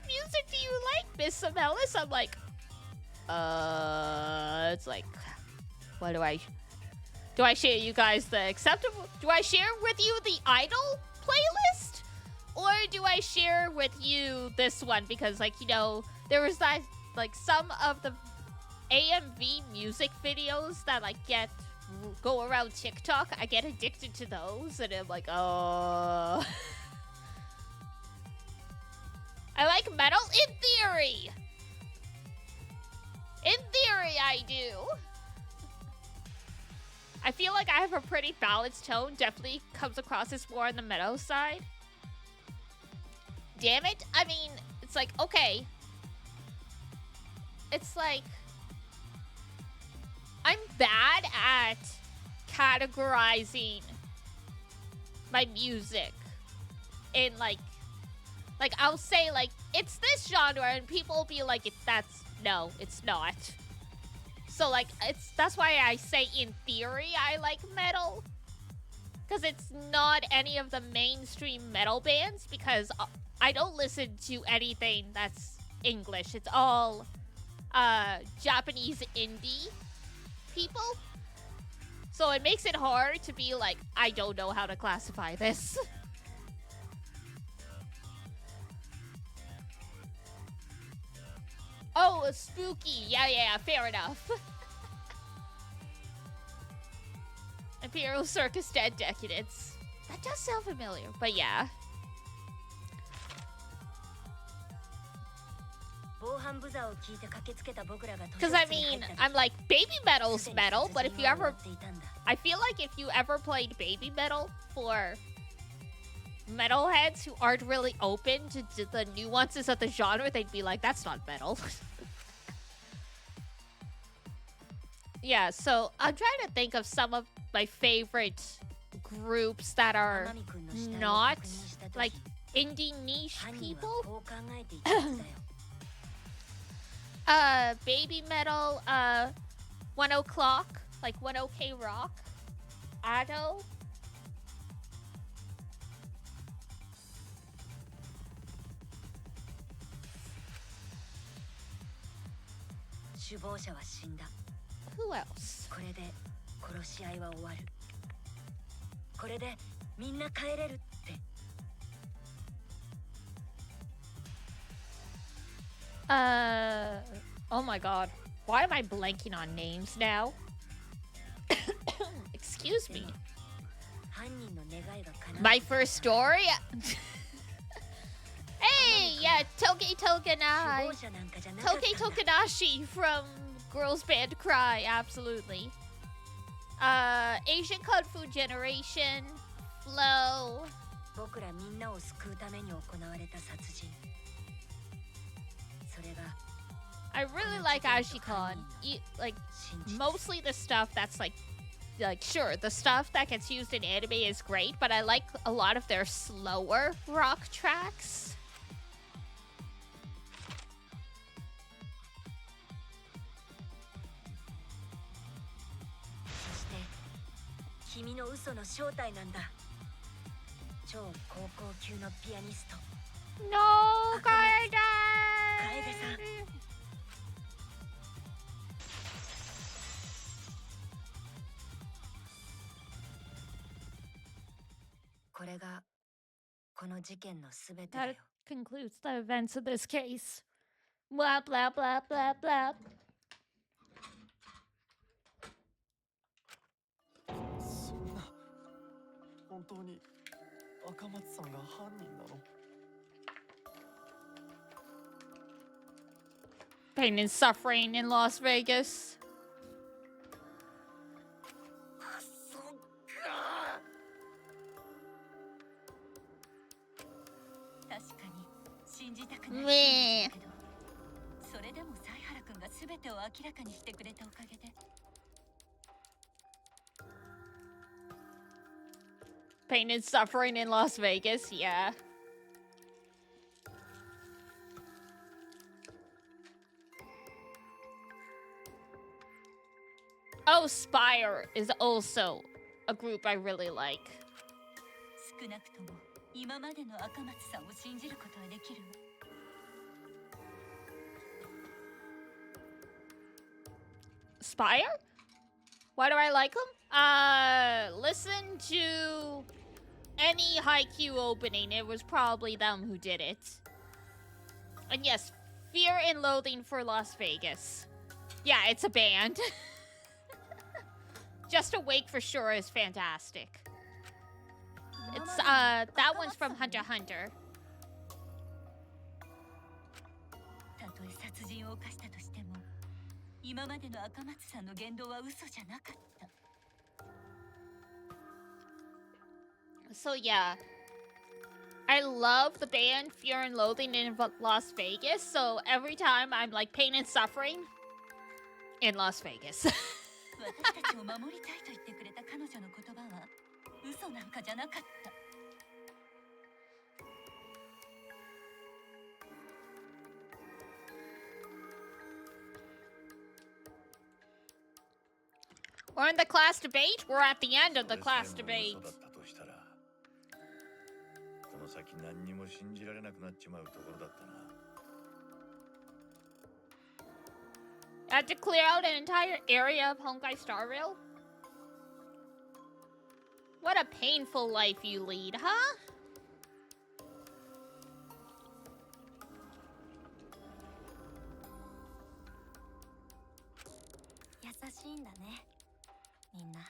music do you like, Miss Melis? I'm like, it's like, what do I share you guys the acceptable? Do I share with you the idol playlist? Or do I share with you this one? Because like, you know, there was that, like some of the AMV music videos that like go around TikTok. I get addicted to those and I'm like, oh. I like metal in theory. In theory, I do. I feel like I have a pretty balanced tone. Definitely comes across as more on the metal side. Damn it. I mean, it's like, okay. It's like, I'm bad at categorizing my music in like I'll say like it's this genre and people will be like no, it's not. So like that's why I say in theory I like metal, because it's not any of the mainstream metal bands, because I don't listen to anything that's English. It's all Japanese indie people. So it makes it hard to be like, I don't know how to classify this. Oh, spooky. Yeah, fair enough. Imperial Circus Dead Decadence. That does sound familiar, but yeah. Because I mean, I'm like, baby metal's metal, but if you ever... I feel like if you ever played baby metal for metalheads who aren't really open to the nuances of the genre, they'd be like, that's not metal. Yeah, so I'm trying to think of some of my favorite groups that are not like indie niche people. Baby metal, 1 o'clock, like 10K Rock, Ado. Who else? Oh my god. Why am I blanking on names now? Excuse me. My first story? Hey, yeah, Toge Tokanashi from Girls Band Cry, absolutely. Asian Kung Fu Generation, Flow. I really like Ashikon. Like, mostly the stuff that's like, sure, the stuff that gets used in anime is great, but I like a lot of their slower rock tracks. No, Kaede! That concludes the events of this case. Blah, blah, blah, blah, blah. そんな本当に赤松さんが犯人なの？ Pain and suffering in Las Vegas. そっか。確かに信じたくないけど、それでも犀原くんが全てを明らかにしてくれたおかげで。Pain and suffering in Las Vegas, yeah. Oh, Spire is also a group I really like. 少なくとも今までの赤松さんを信じることはできるわ。Spire? Why do I like them? Listen to any Haikyuu opening. It was probably them who did it. And yes, Fear and Loathing for Las Vegas. Yeah, it's a band. Just Awake for sure is fantastic. It's, that one's from Hunter x Hunter. たとえ殺人を犯したとしても、今までの赤松さんの言動は嘘じゃなかった。So yeah, I love the band Fear and Loathing in Las Vegas. So every time I'm like pain and suffering in Las Vegas. 私たちを守りたいと言ってくれた彼女の言葉は嘘なんかじゃなかった。 We're in the class debate. We're at the end of the class debate. この先何にも信じられなくなっちまうところだったな。 I had to clear out an entire area of Honkai Star Rail. What a painful life you lead, huh? 優しいんだね。みんな。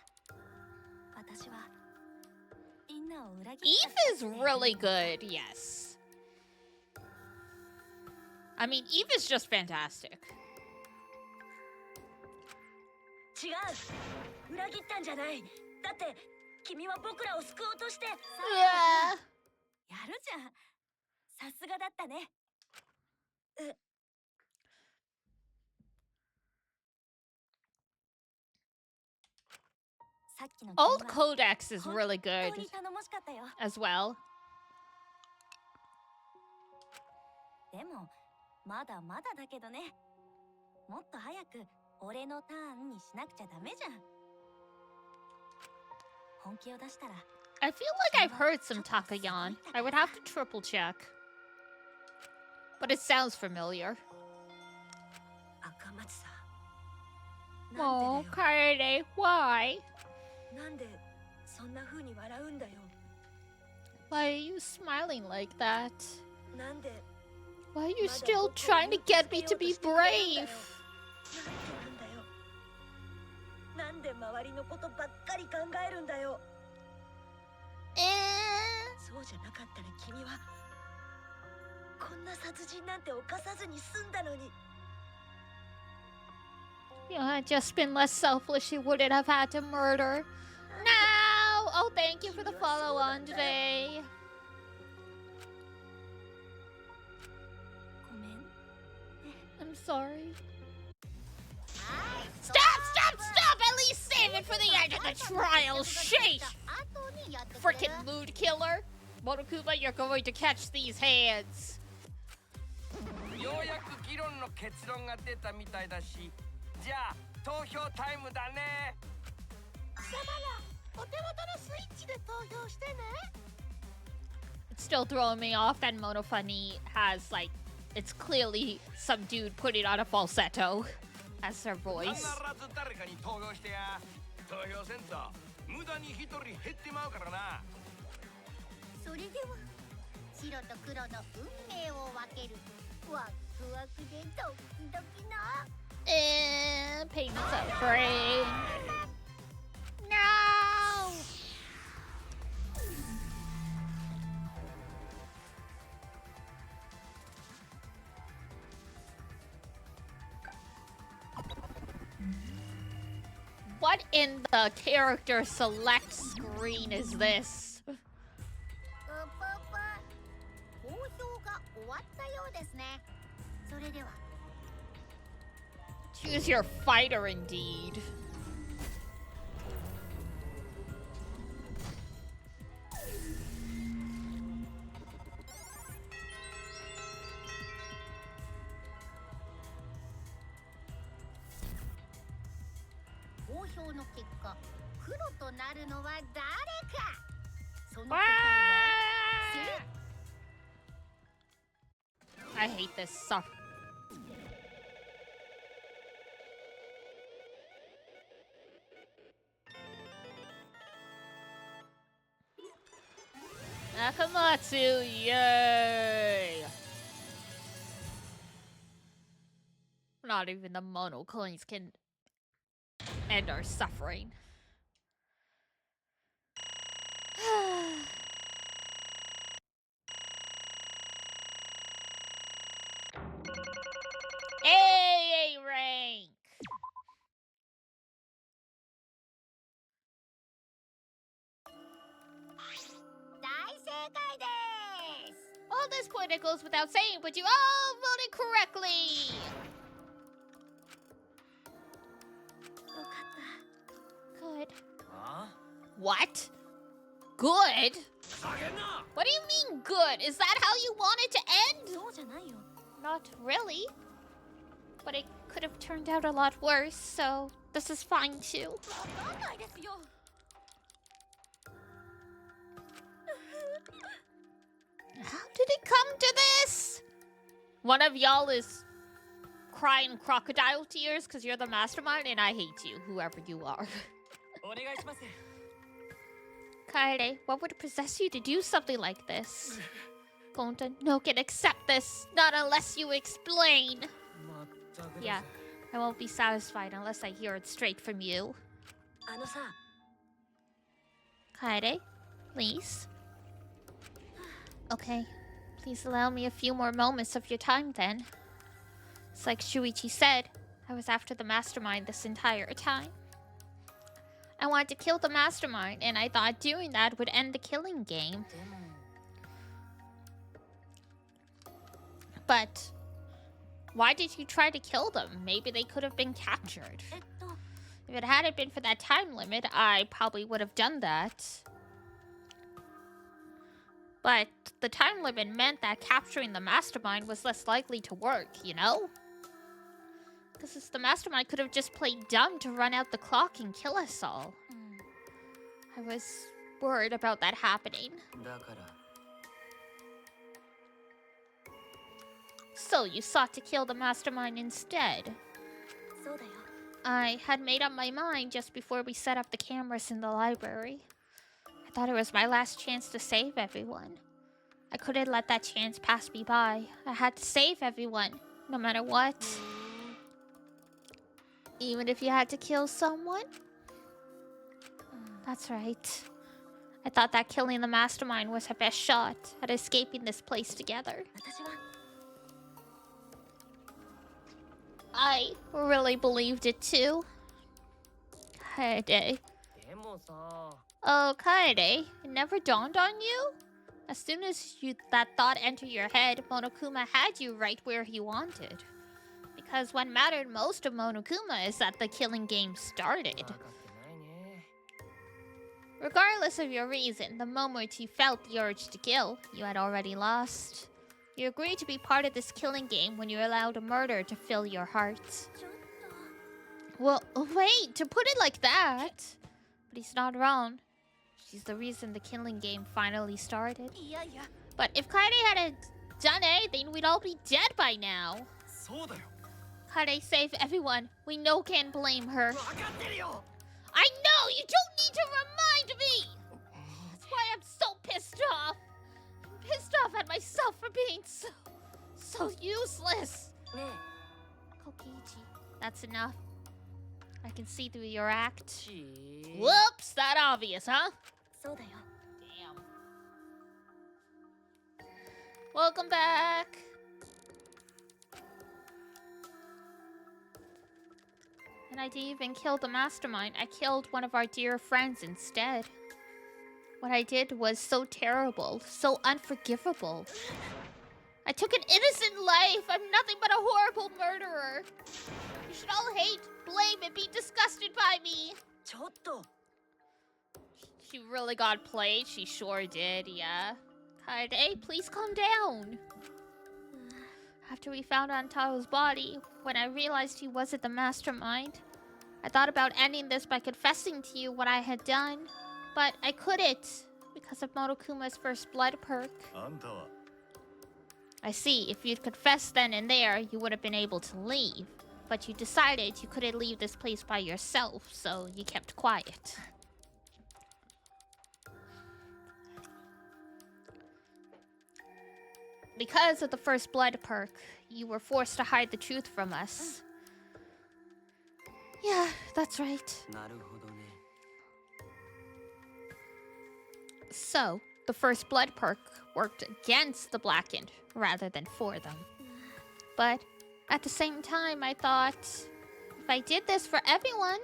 私はみんなを裏切った。 Eve is really good, yes. I mean, Eve is just fantastic. 違う。裏切ったんじゃない。だって君は僕らを救おうとして。やるじゃん。さすがだったね。Old Codex is really good as well. でもまだまだだけどね。もっと早く俺のターンにしなくちゃダメじゃん。本気を出したら。 I feel like I've heard some Takayan. I would have to triple check. But it sounds familiar. Oh, Kaede, why? なんでそんな風に笑うんだよ。 Why are you smiling like that? なんで Why are you still trying to get me to be brave? なんで周りのことばっかり考えるんだよ。そうじゃなかったら君はこんな殺人なんて犯さずに済んだのに。 You had just been less selfish, you wouldn't have had to murder. No! Oh, thank you for the follow on today. I'm sorry. Stop! Stop! Stop! At least save it for the end of the trial. Sheesh! Frickin' mood killer. Monokuma, you're going to catch these hands. ようやく議論の結論が出たみたいだし、じゃあ投票タイムだね。貴様ら、お手元のスイッチで投票してね。 It's still throwing me off that Monofunny has, like, it's clearly some dude putting on a falsetto as their voice. 必ず誰かに投票してや。投票せんと無駄に一人減ってまうからな。それでは白と黒の運命を分けるワクワクでドキドキな。Payments up frame. No! What in the character select screen is this? 投票が終わったようですね。それでは Choose your fighter indeed. I hate this stuff. Nakamatsu, yay! Not even the mono coins can end our suffering. A rank! All this point it goes without saying, but you all voted correctly. Good. Huh? What? Good? What do you mean good? Is that how you want it to end? Not really. But it could have turned out a lot worse, so this is fine too. How did it come to this? One of y'all is crying crocodile tears because you're the mastermind and I hate you, whoever you are. Kaede, what would possess you to do something like this? Gonta, no can accept this, not unless you explain. Yeah, I won't be satisfied unless I hear it straight from you. Kaede, please. Okay, please allow me a few more moments of your time then. It's like Shuichi said, I was after the mastermind this entire time. I wanted to kill the mastermind, and I thought doing that would end the killing game. But why did you try to kill them? Maybe they could have been captured. If it hadn't been for that time limit, I probably would have done that. But the time limit meant that capturing the mastermind was less likely to work, you know? Because the mastermind could have just played dumb to run out the clock and kill us all. I was worried about that happening. So you sought to kill the mastermind instead. I had made up my mind just before we set up the cameras in the library. I thought it was my last chance to save everyone. I couldn't let that chance pass me by. I had to save everyone, no matter what. Even if you had to kill someone? That's right. I thought that killing the mastermind was our best shot at escaping this place together. I really believed it too. Kaede. Oh, Kaede, it never dawned on you? As soon as that thought entered your head, Monokuma had you right where he wanted. Because what mattered most of Monokuma is that the killing game started. Regardless of your reason, the moment you felt the urge to kill, you had already lost. You agreed to be part of this killing game when you allowed a murder to fill your heart. Well, wait, to put it like that. But he's not wrong. She's the reason the killing game finally started. But if Kaede hadn't done anything, we'd all be dead by now. Kaede saved everyone. We can't blame her. I know! You don't need to remind me! That's why I'm so pissed off. I'm pissed off at myself for being so useless. Kokichi, that's enough. I can see through your act. Whoops, that obvious, huh? Damn. Welcome back. And I didn't even kill the mastermind. I killed one of our dear friends instead. What I did was so terrible, so unforgivable. I took an innocent life. I'm nothing but a horrible murderer. You should all hate, blame, and be disgusted by me. She really got played. She sure did, yeah. Kaede, please calm down. After we found Antaro's body, when I realized he wasn't the mastermind, I thought about ending this by confessing to you what I had done, but I couldn't because of Motokuma's first blood perk. I see, if you'd confessed then and there, you would have been able to leave. But you decided you couldn't leave this place by yourself, so you kept quiet. Because of the first blood perk, you were forced to hide the truth from us. Yeah, that's right. So, the first blood perk worked against the Blackened rather than for them. But at the same time, I thought, if I did this for everyone,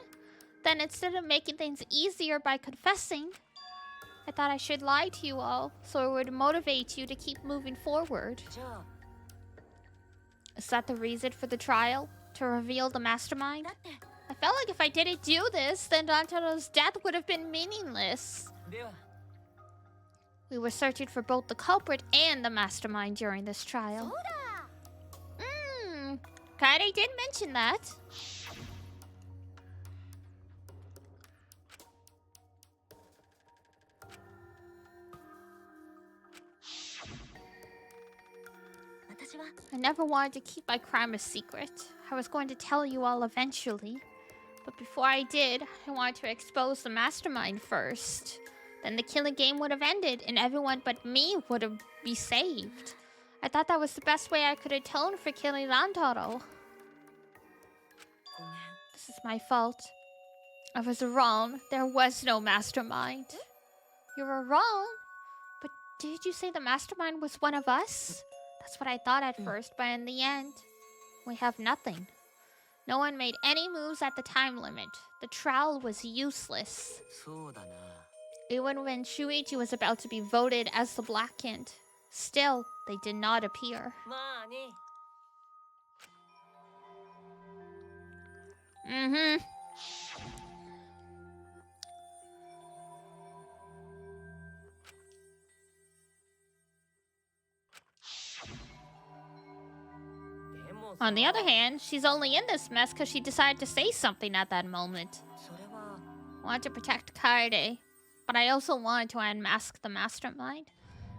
then instead of making things easier by confessing, I thought I should lie to you all, so it would motivate you to keep moving forward. Is that the reason for the trial? To reveal the mastermind? I felt like if I didn't do this, then Dantaro's death would have been meaningless. We were searching for both the culprit and the mastermind during this trial. Kaede did mention that. I never wanted to keep my crime a secret. I was going to tell you all eventually. But before I did, I wanted to expose the mastermind first. Then the killing game would have ended and everyone but me would have been saved. I thought that was the best way I could atone for killing Rantaro. This is my fault. I was wrong. There was no mastermind. You were wrong? But did you say the mastermind was one of us? That's what I thought at first, but in the end, we have nothing. No one made any moves at the time limit. The trial was useless. Even when Shuichi was about to be voted as the Blackened, still, they did not appear. On the other hand, she's only in this mess because she decided to say something at that moment. I wanted to protect Kaede, but I also wanted to unmask the mastermind.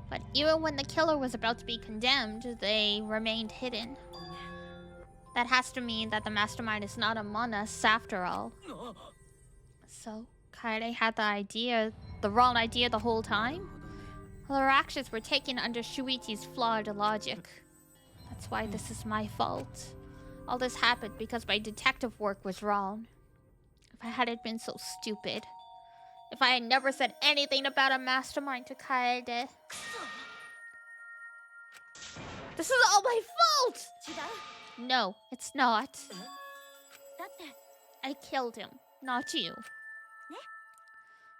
But even when the killer was about to be condemned, they remained hidden. That has to mean that the mastermind is not among us after all. So, Kaede had the wrong idea the whole time? Well, her actions were taken under Shuichi's flawed logic. That's why this is my fault. All this happened because my detective work was wrong. If I hadn't been so stupid. If I had never said anything about a mastermind to Kaede. This is all my fault! No, it's not. I killed him, not you.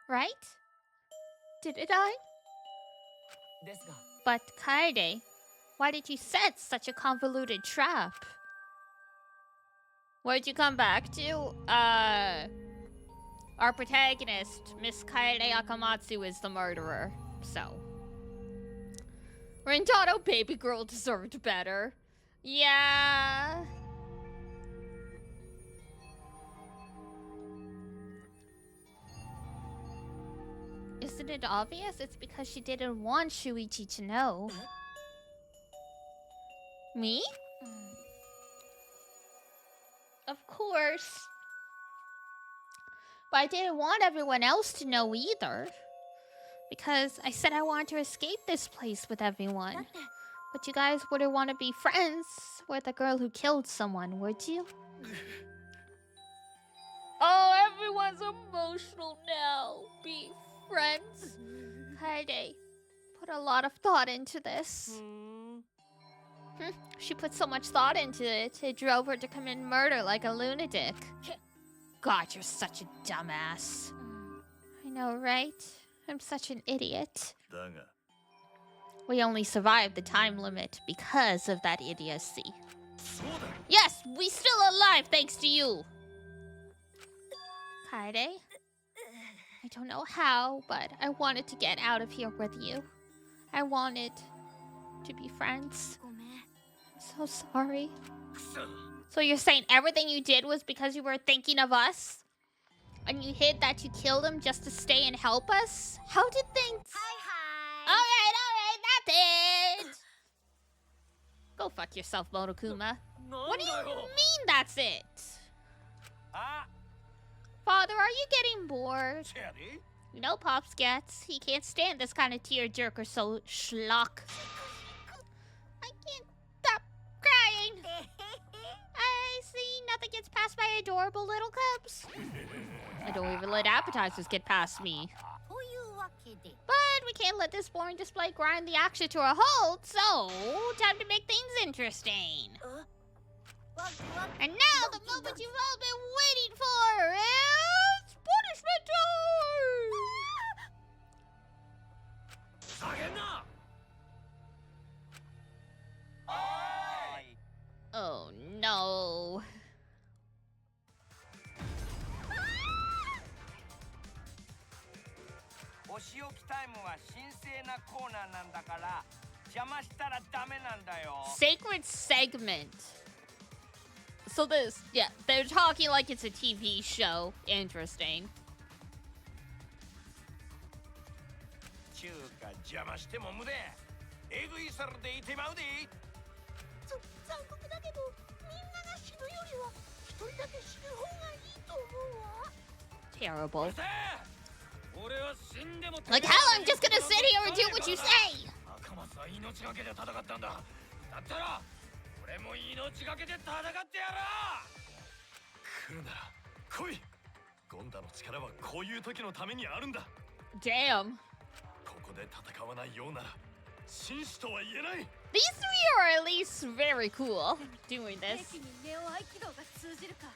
Right? Didn't I? But Kaede, why did you set such a convoluted trap? Where'd you come back to? Our protagonist, Miss Kaede Akamatsu, is the murderer. So. Rentaro baby girl deserved better. Yeah. Isn't it obvious? It's because she didn't want Shuichi to know. Me? Of course. But I didn't want everyone else to know either. Because I said I wanted to escape this place with everyone. But you guys wouldn't want to be friends with a girl who killed someone, would you? Oh, everyone's emotional now. Be friends. Kaede put a lot of thought into this. She put so much thought into it, it drove her to commit murder like a lunatic. God, you're such a dumbass. I know, right? I'm such an idiot. We only survived the time limit because of that idiocy. Yes, we still alive thanks to you. Kaede? I don't know how, but I wanted to get out of here with you. I wanted to be friends. I'm so sorry. So you're saying everything you did was because you were thinking of us? And you hid that you killed him just to stay and help us? How did things... Alright, that's it! Go fuck yourself, Monokuma. What do you mean that's it? Father, are you getting bored? You know Pops gets. He can't stand this kind of tearjerker so schlock. I can't stop crying. I see nothing gets past my adorable little cubs. I don't even let appetizers get past me. But we can't let this boring display grind the action to a halt, so time to make things interesting. And now the moment you've all been waiting for is punishment time! 聖なコーナーなんだから邪魔したらダメなんだよ。 Sacred segment. So this, yeah, they're talking like it's a TV show. Interesting. ちゅうか邪魔しても無駄。えぐいさるでいてまうで。残酷だけどみんなが死ぬよりは一人だけ死ぬ方がいいと思うわ。 Terrible. 俺は死んでも Like hell, I'm just gonna sit here and do what you say. 赤松は命がけで戦ったんだ。だったら俺も命がけで戦ってやろう。来るなら来い。ゴンダの力はこういう時のためにあるんだ。 Damn. ここで戦わないようなら紳士とは言えない。 These three are at least very cool doing this. 兵器にネオ合気道が通じるか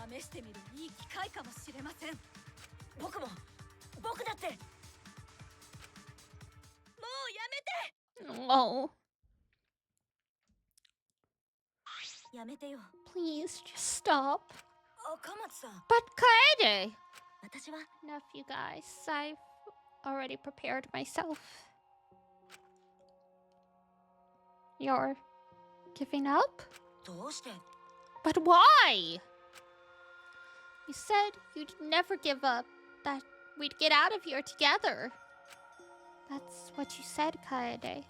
試してみるいい機会かもしれません。僕だってもうやめて。 Oh, やめてよ。 please just stop. 赤松さん。 But Kaede. 私は Enough, you guys. I've already prepared myself. You're giving up? どうして？ But why? You said you'd never give up, that we'd get out of here together. That's what you said, Kaede.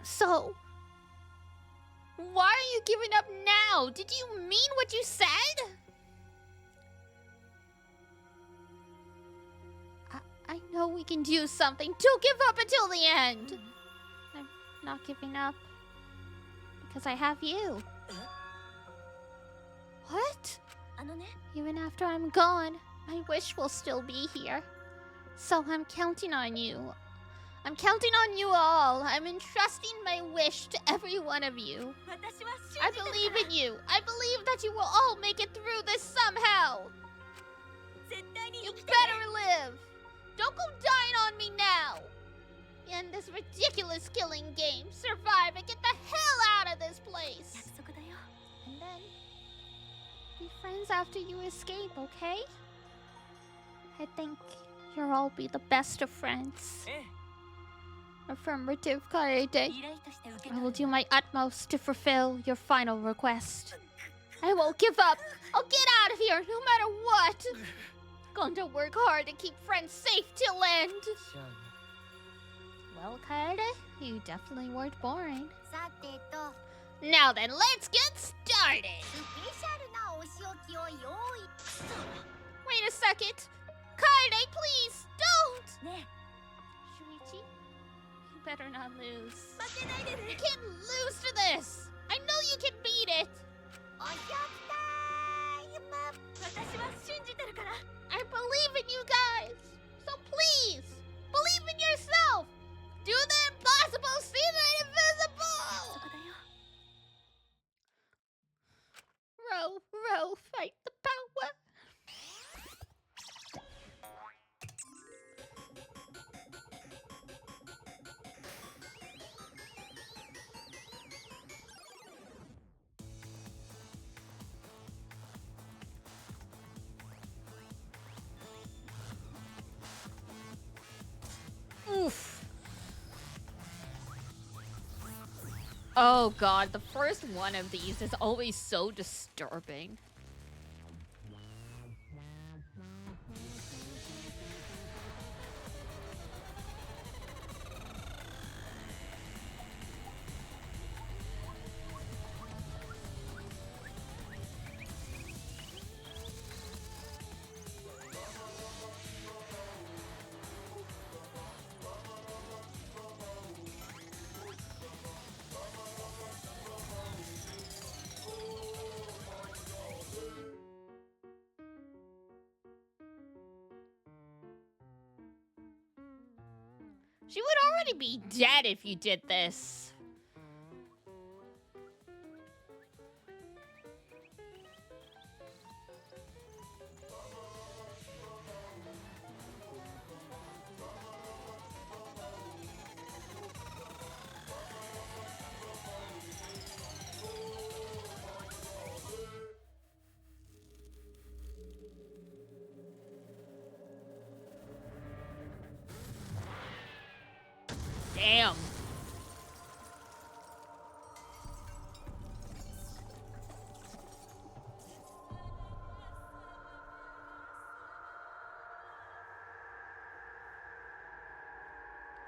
So, why are you giving up now? Did you mean what you said? I know we can do something. Don't give up until the end. I'm not giving up because I have you. What? あのね。 Even after I'm gone, my wish will still be here. So I'm counting on you. I'm counting on you all. I'm entrusting my wish to every one of you. 私は信じてるから。 I believe in you. I believe that you will all make it through this somehow. 絶対に You 生きて better live. Don't go dying on me now. End this ridiculous killing game. Survive and get the hell out of this place. 約束だよ。 And then be friends after you escape, okay? I think you'll all be the best of friends. Affirmative, Kaede. 依頼として受け I 取 will る do my utmost to fulfill your final request. I won't give up. I'll get out of here no matter what. Going to work hard to keep friends safe till end. Well, Kaede, you definitely weren't boring. さてと Now then, let's get started. スペシャルなお仕置きを用意。 Wait a second. Kaede, please, don't. ね Shuichi, you better not lose. 負けないで You ね。 can't lose to this. I know you can beat it. おしょタイム。私は信じてるから。 I believe in you guys. So please, believe in yourself. Do the impossible, see the invisible. そこだよ。 Row, fight the power. Oof. Oh god, the first one of these is always so disturbing. She would already be dead if you did this. Damn.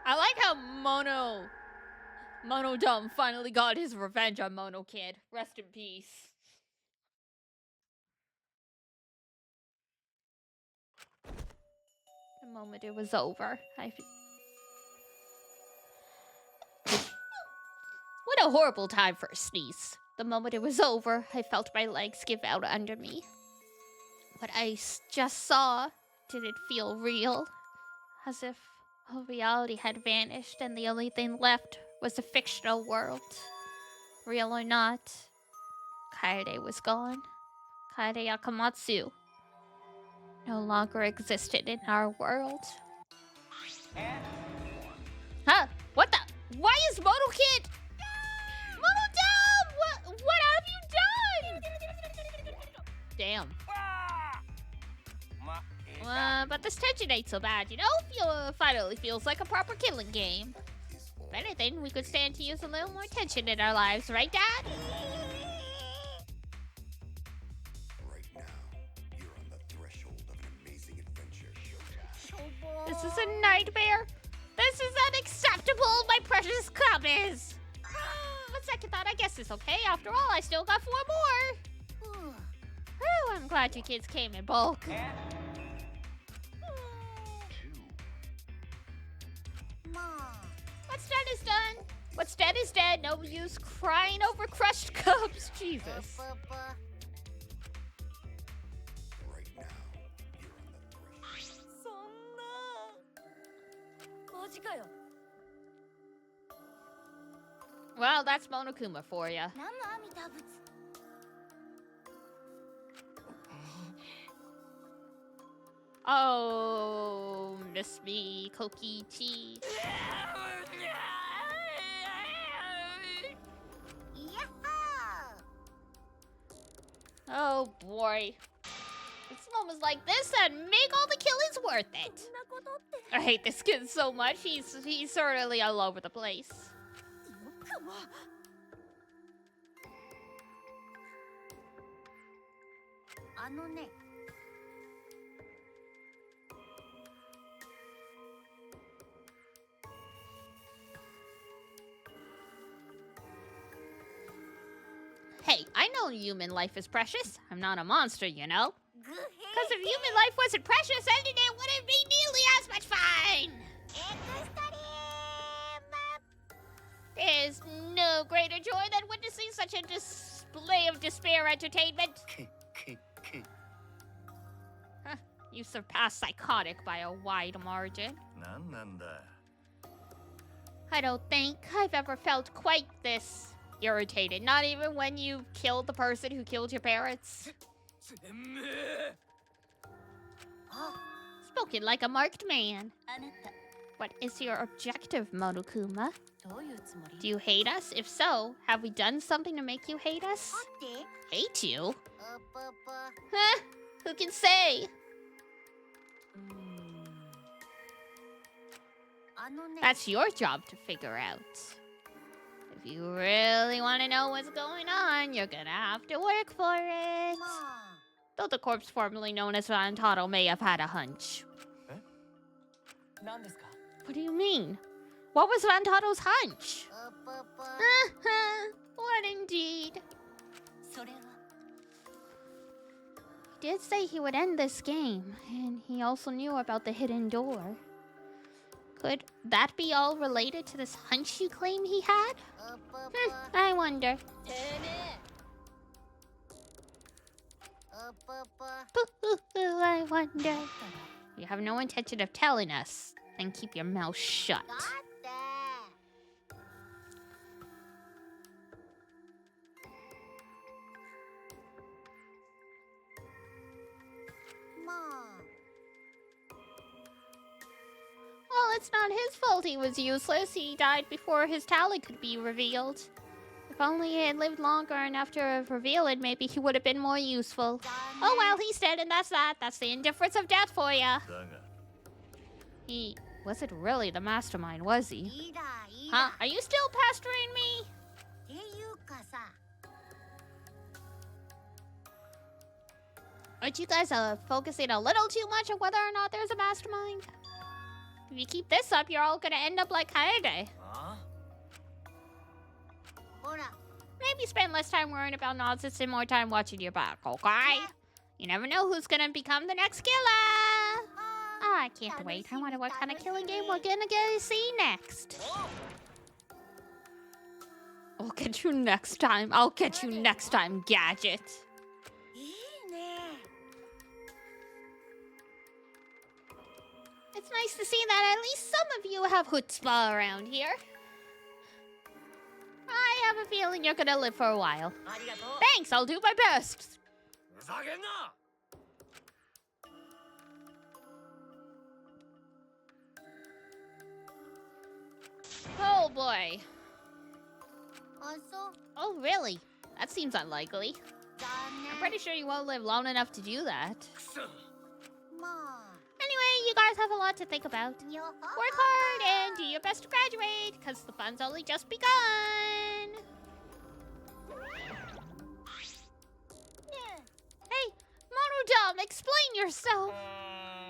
I like how Mono Dumb finally got his revenge on Mono Kid. Rest in peace. The moment it was over, What a horrible time for a sneeze. The moment it was over, I felt my legs give out under me. What I just saw didn't feel real. As if all reality had vanished and the only thing left was a fictional world. Real or not, Kaede was gone. Kaede Akamatsu no longer existed in our world. Huh? What the? Why is Mono Kid? Mono Dumb! What have you done? Damn. But this tension ain't so bad, you know? Finally feels like a proper killing game. If anything, we could stand to use a little more tension in our lives, right, Dad? Right now, you're on the threshold of an amazing adventure. This is a nightmare. This is unacceptable, my precious cubbies. But second thought, I guess it's okay. After all, I still got 4 more. Whew, I'm glad you kids came in bulk. What's done is done. What's dead is dead. No use crying over crushed cubs. Jesus. Right now, you're on the threshold. Well, that's Monokuma for ya. Oh, miss me, Kokichi. Oh boy. It's moments like this that make all the killings worth it. I hate this kid so much. He's certainly all over the place. Hey, I know human life is precious. I'm not a monster, you know. Because if human life wasn't precious, ending it wouldn't be nearly as much fun. There's no greater joy than witnessing such a display of despair entertainment. Huh, you surpass psychotic by a wide margin. I don't think I've ever felt quite this irritated. Not even when you killed the person who killed your parents. Spoken like a marked man. What is your objective, Monokuma? Do you hate us? If so, have we done something to make you hate us? Hate you? Huh? Who can say? That's your job to figure out. If you really want to know what's going on, you're gonna have to work for it. Though the corpse formerly known as Vantaro may have had a hunch. What do you mean? What was Vantaro's hunch? What indeed? He did say he would end this game, and he also knew about the hidden door. Could that be all related to this hunch you claim he had? I wonder. I wonder. You have no intention of telling us, then keep your mouth shut. Well, it's not his fault he was useless. He died before his talent could be revealed. If only he had lived longer enough to reveal it, maybe he would have been more useful. Oh well, he's dead and that's that. That's the indifference of death for ya. He wasn't really the mastermind, was he? いいだいい Huh? だ Are you still pastoring me? っていうかさ Aren't you guys focusing a little too much on whether or not there's a mastermind? If you keep this up, you're all gonna end up like Kaede. ほら Maybe spend less time worrying about nonsense and more time watching your back, okay? You never know who's gonna become the next killer. Oh, I can't wait. I wonder what kind of killing game we're gonna get to see next. I'll get you next time. I'll get you next time, Gadget. いいね It's nice to see that at least some of you have chutzpah around here. I have a feeling you're gonna live for a while. Thanks, I'll do my best. ふざけんな Oh boy. あそう Oh really? That seems unlikely. 残 I'm 念 pretty sure you won't live long enough to do that. くそ ま Anyway, you guys have a lot to think about. あよ Work hard and do your best to graduate, because the fun's only just begun. Hey, Monodome, explain yourself.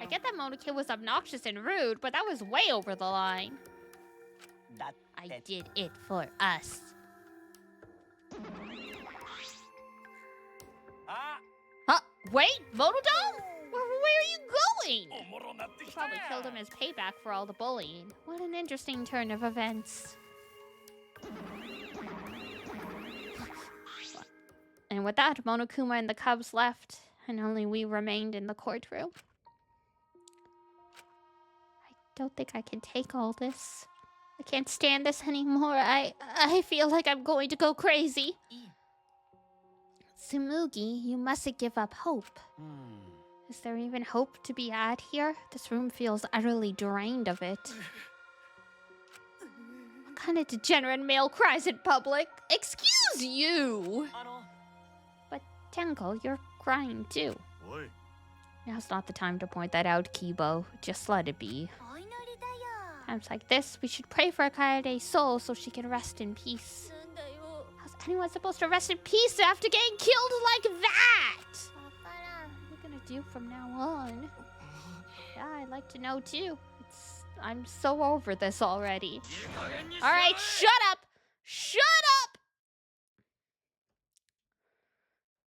I get that Monokid was obnoxious and rude, but that was way over the line. I did it for us. あ Huh? Wait, Monodome? Where are you going? おもろなってきた Probably killed him as payback for all the bullying. What an interesting turn of events. And with that, Monokuma and the Cubs left, and only we remained in the courtroom. I don't think I can take all this. I can't stand this anymore. I feel like I'm going to go crazy. Tsumugi, you mustn't give up hope. Is there even hope to be had here? This room feels utterly drained of it. What kind of degenerate male cries in public? Excuse you! あの But Tenko, you're crying too. おい Now's not the time to point that out, Kibo. Just let it be. お祈りだよ Times like this, we should pray for Kaede's soul so she can rest in peace. なんだよ How's anyone supposed to rest in peace after getting killed like that? わからん What are you gonna do from now on? Yeah, I'd like to know too. I'm so over this already. いい加減にし Alright, shut up! Shut up!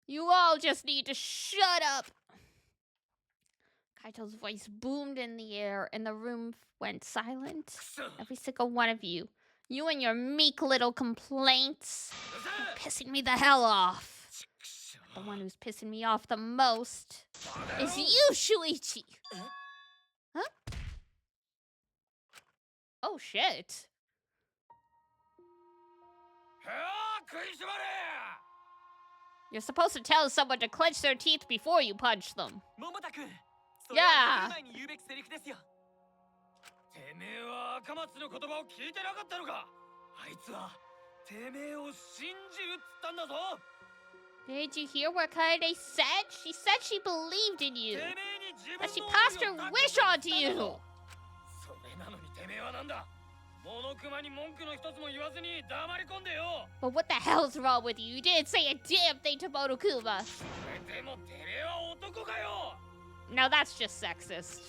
You all just need to shut up! Kaito's voice boomed in the air and the room went silent. くそ Every single one of you. You and your meek little complaints. うぜ You're pissing me the hell off. ちくしょ The one who's pissing me off the most バカ野 is 郎 you, Shuichi! Huh? Oh shit. へあ食いしばれ You're supposed to tell someone to clench their teeth before you punch them. 桃太くんそれは来る前に言うべきセリフですよてめえは赤松の言葉を聞いてなかったのかあいつはてめえを信じるっつったんだぞ Did you hear what Kaede said? She said she believed in て you. めえに自 That she 分の passed 思 her いを託 wish した onto んだ you. ぞそれなのにてめえはなんだモノクマに文句の一つも言わずに黙り込んでよ But what the hell's wrong with you? You didn't say a damn thing to Monokuma. それでもてめえは男かよ Now that's just sexist.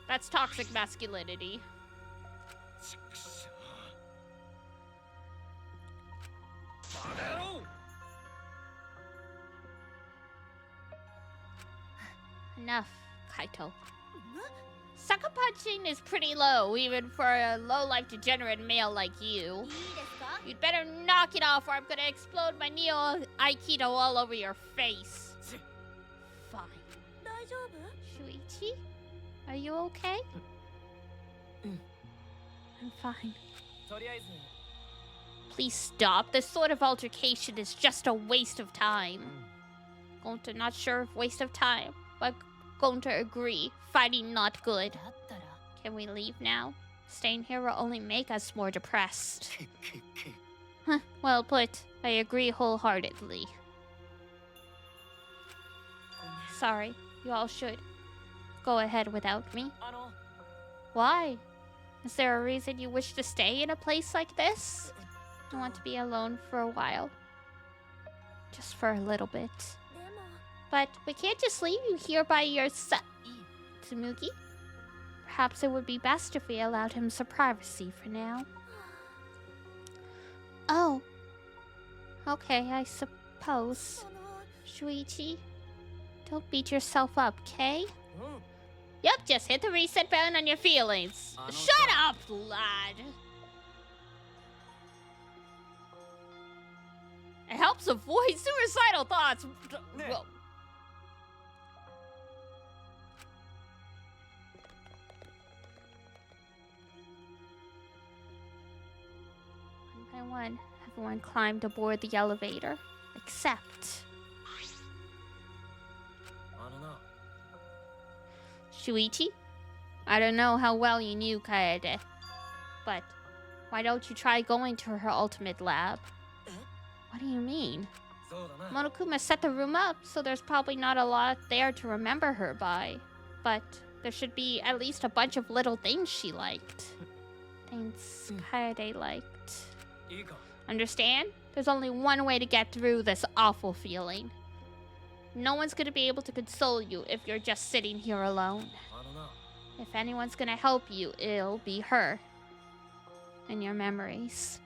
That's toxic masculinity. ちくしょうバカ野郎 Enough, Kaito. Sucker punching is pretty low, even for a low-life degenerate male like you. いいですか You'd better knock it off or I'm gonna explode my Neo Aikido all over your face. Fine. 大丈夫 Shuichi? Are you okay? I'm fine. とりあえず Please stop. This sort of altercation is just a waste of time. Gonta not sure if waste of time, but Gonta agree. Fighting not good. だったら Can we leave now? Staying here will only make us more depressed. Huh, well put. I agree wholeheartedly. Sorry, you all should. go ahead without me. Why? Is there a reason you wish to stay in a place like this? I want to be alone for a while. Just for a little bit. But we can't just leave you here by yourself, Tsumugi. Perhaps it would be best if we allowed him some privacy for now. Oh. Okay, I suppose. Shuichi, don't beat yourself up, okay? Yep, just hit the reset button on your feelings. Shut up, lad! It helps avoid suicidal thoughts. Whoa. One by one, everyone climbed aboard the elevator, except Shuichi. I don't know how well you knew Kaede, but why don't you try going to her ultimate lab? What do you mean? Monokuma set the room up, so there's probably not a lot there to remember her by. But there should be at least a bunch of little things she liked. Things Kaede liked. Understand? There's only one way to get through this awful feeling. No one's gonna be able to console you if you're just sitting here alone. If anyone's gonna help you, it'll be her. And your memories.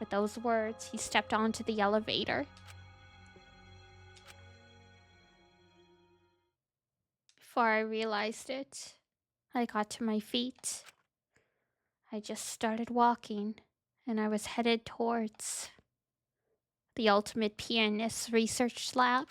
With those words, he stepped onto the elevator. Before I realized it, I got to my feet. I just started walking, and I was headed towards the ultimate pianist research lab.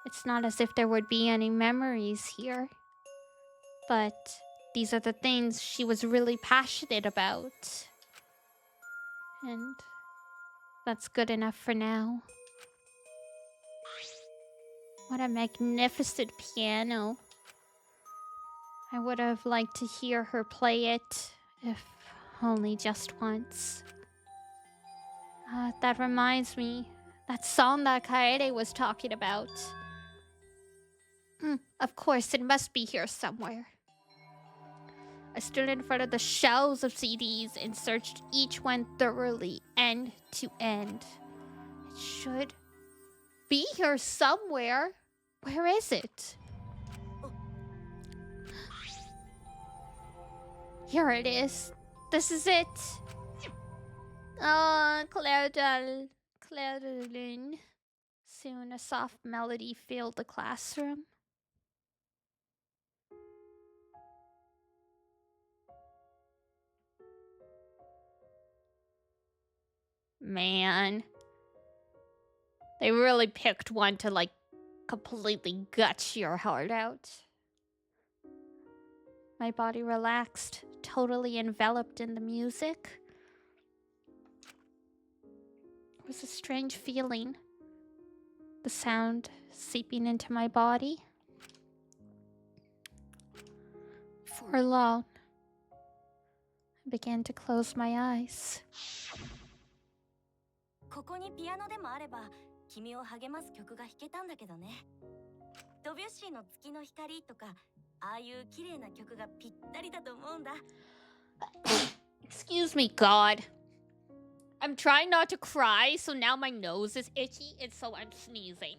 It's not as if there would be any memories here, but these are the things she was really passionate about. And that's good enough for now. What a magnificent piano. I would have liked to hear her play it, if only just once. That reminds me, that song that Kaede was talking about. Of course, it must be here somewhere. I stood in front of the shelves of CDs and searched each one thoroughly, end to end. It should be here somewhere. Where is it? Here it is. This is it. Oh, Claudine. Soon a soft melody filled the classroom. Man. They really picked one to, like, completely gut your heart out. My body relaxed, totally enveloped in the music. It was a strange feeling. The sound seeping into my body. For long, I began to close my eyes. ここにピアノでもあれば君を励ます曲が弾けたんだけどね。ドビュッシーの月の光とかああいう綺麗な曲がぴったりだと思うんだ。Excuse me, God. I'm trying not to cry, so now my nose is itchy, and so I'm sneezing.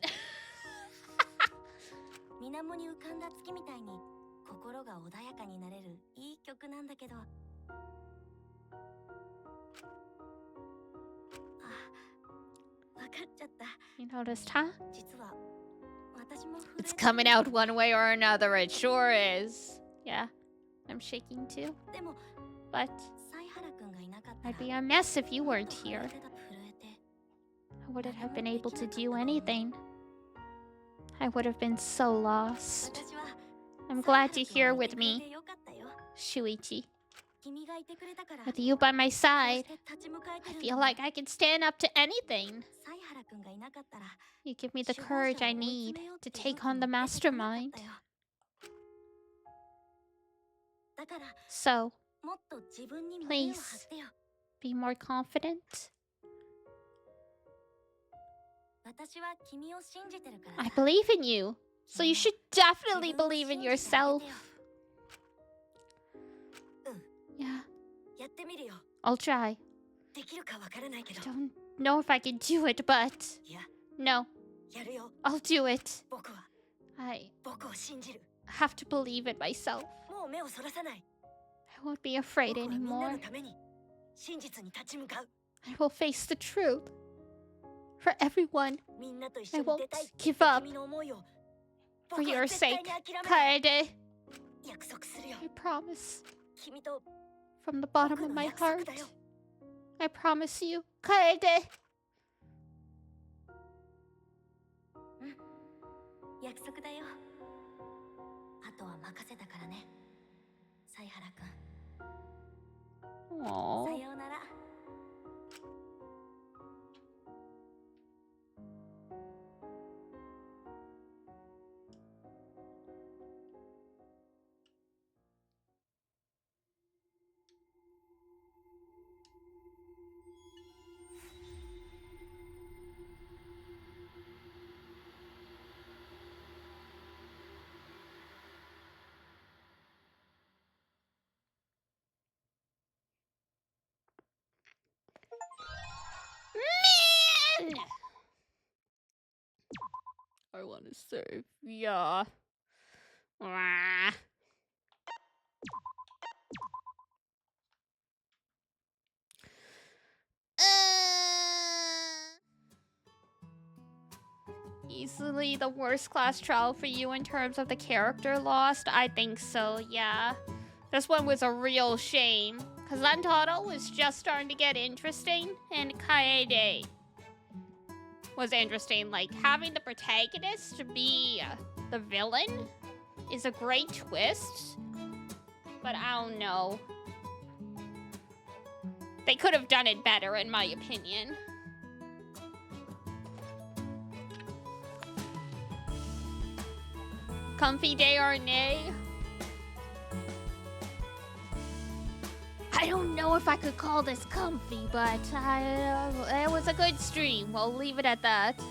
水面に浮かんだ月みたいに心が穏やかになれるいい曲なんだけど。You noticed, huh? 実は私も It's coming out one way or another, it sure is. Yeah, I'm shaking too. But I'd be a mess if you weren't here. I wouldn't have been able to do anything. I would have been so lost. I'm glad you're here with me, Shuichi. With you by my side, I feel like I can stand up to anything. You give me the courage I need to take on the mastermind. So, please be more confident. I believe in you, so you should definitely believe in yourself. Yeah. I'll try. I don't know if I can do it, but no. I'll do it. I have to believe in myself. I won't be afraid anymore. I will face the truth. For everyone, I won't give up. For your sake, Kaede. I promise. From the bottom of my heart. I promise you, Kaede. 約束だよ。あとは任せたからね。犀原くん。さようなら。Man! I want to serve. Yeah. Wah. Easily the worst class trial for you in terms of the character lost? I think so, yeah. This one was a real shame. Because Rantaro was just starting to get interesting, and Kaede was interesting. Like, having the protagonist be the villain is a great twist. But I don't know. They could have done it better, in my opinion. Comfy day or nay? I don't know if I could call this comfy, but it was a good stream. We'll leave it at that.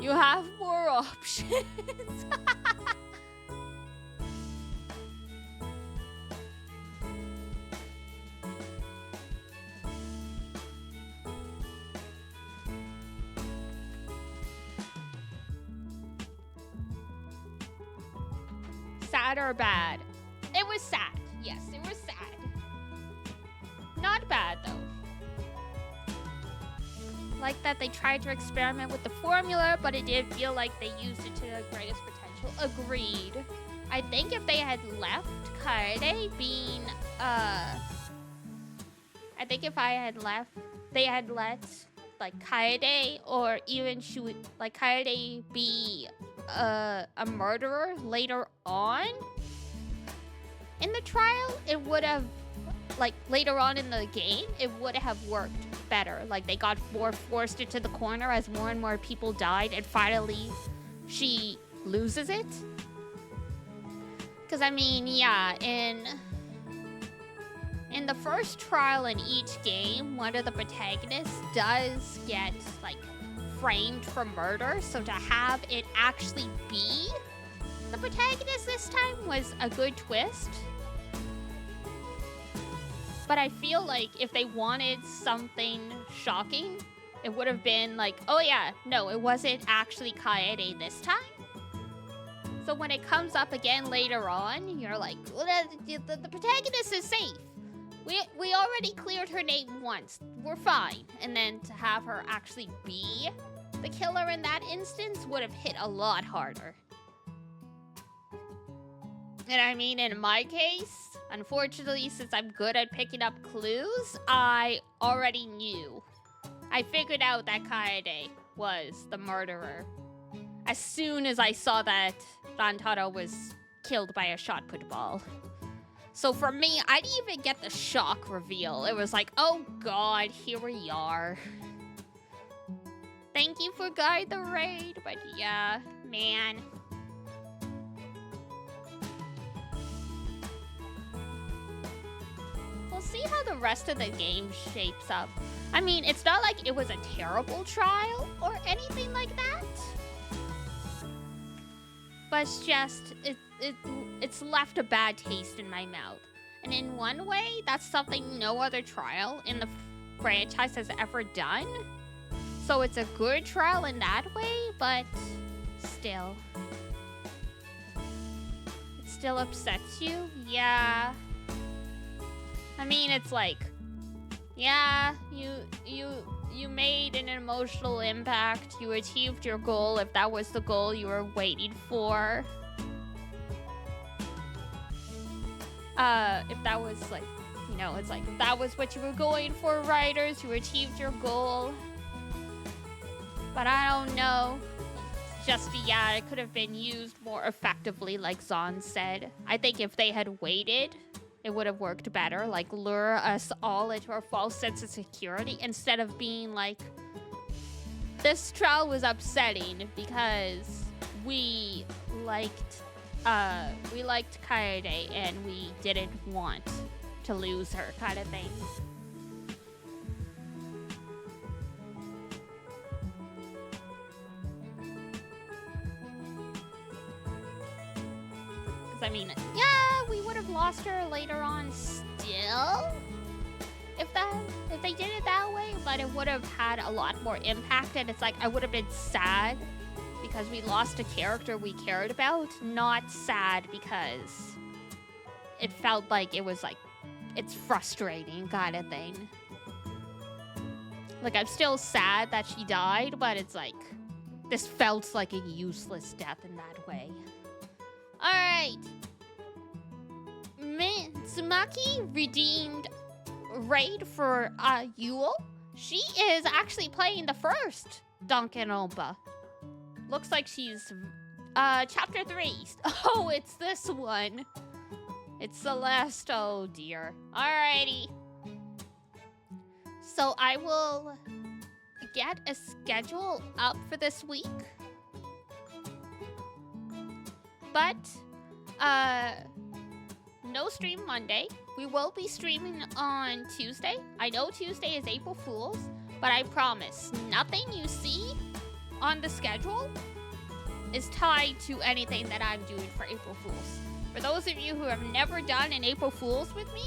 You have more options. Sad or bad? It was sad. Yes, it was sad. Not bad, though. Like that they tried to experiment with the formula, but it did feel like they used it to the greatest potential. Agreed. I think if they had left Kaede being, I think if they had let, like, Kaede or even like, Kaede be a murderer later on in the trial, it would have, like, later on in the game, it would have worked better. Like, they got more forced into the corner as more and more people died, and finally she loses it. Because, I mean, yeah, in the first trial in each game, one of the protagonists does get, like, framed for murder, so to have it actually be the protagonist this time was a good twist. But I feel like if they wanted something shocking, it would have been like, oh yeah, no, it wasn't actually Kaede this time. So when it comes up again later on, you're like, well, the protagonist is safe. We already cleared her name once. We're fine. And then to have her actually be the killer in that instance would have hit a lot harder. And I mean, in my case, unfortunately, since I'm good at picking up clues, I already knew. I figured out that Kaede was the murderer as soon as I saw that Rantaro was killed by a shot put ball. So for me, I didn't even get the shock reveal. It was like, oh god, here we are. Thank you for guide the raid, but yeah, Man. We'll see how the rest of the game shapes up. I mean, it's not like it was a terrible trial or anything like that. But it's just, it's left a bad taste in my mouth. And in one way, that's something no other trial in the franchise has ever done. So it's a good trial in that way, but still. It still upsets you? Yeah. I mean, it's like, yeah, you made an emotional impact. You achieved your goal if that was the goal you were waiting for. If that was like, you know, it's like, if that was what you were going for, writers, you achieved your goal. But I don't know. Just, yeah, it could have been used more effectively, like Zahn said. I think if they had waited, it would have worked better. Like, lure us all into a false sense of security instead of being like, this trial was upsetting because we liked Kaede and we didn't want to lose her, kind of thing. I mean, yeah, we would have lost her later on still if they did it that way, but it would have had a lot more impact, and it's like I would have been sad because we lost a character we cared about, not sad because it felt like it was like it's frustrating kind of thing. Like, I'm still sad that she died, but it's like this felt like a useless death in that way. Alright. Tsumaki redeemed raid for Yule. She is actually playing the first Danganronpa. Looks like she's chapter 3. Oh, it's this one. It's Celeste. Oh dear. Alrighty. So I will get a schedule up for this week. But no stream Monday. We will be streaming on Tuesday. I know Tuesday is April Fool's, but I promise nothing you see on the schedule is tied to anything that I'm doing for April Fool's. For those of you who have never done an April Fool's with me,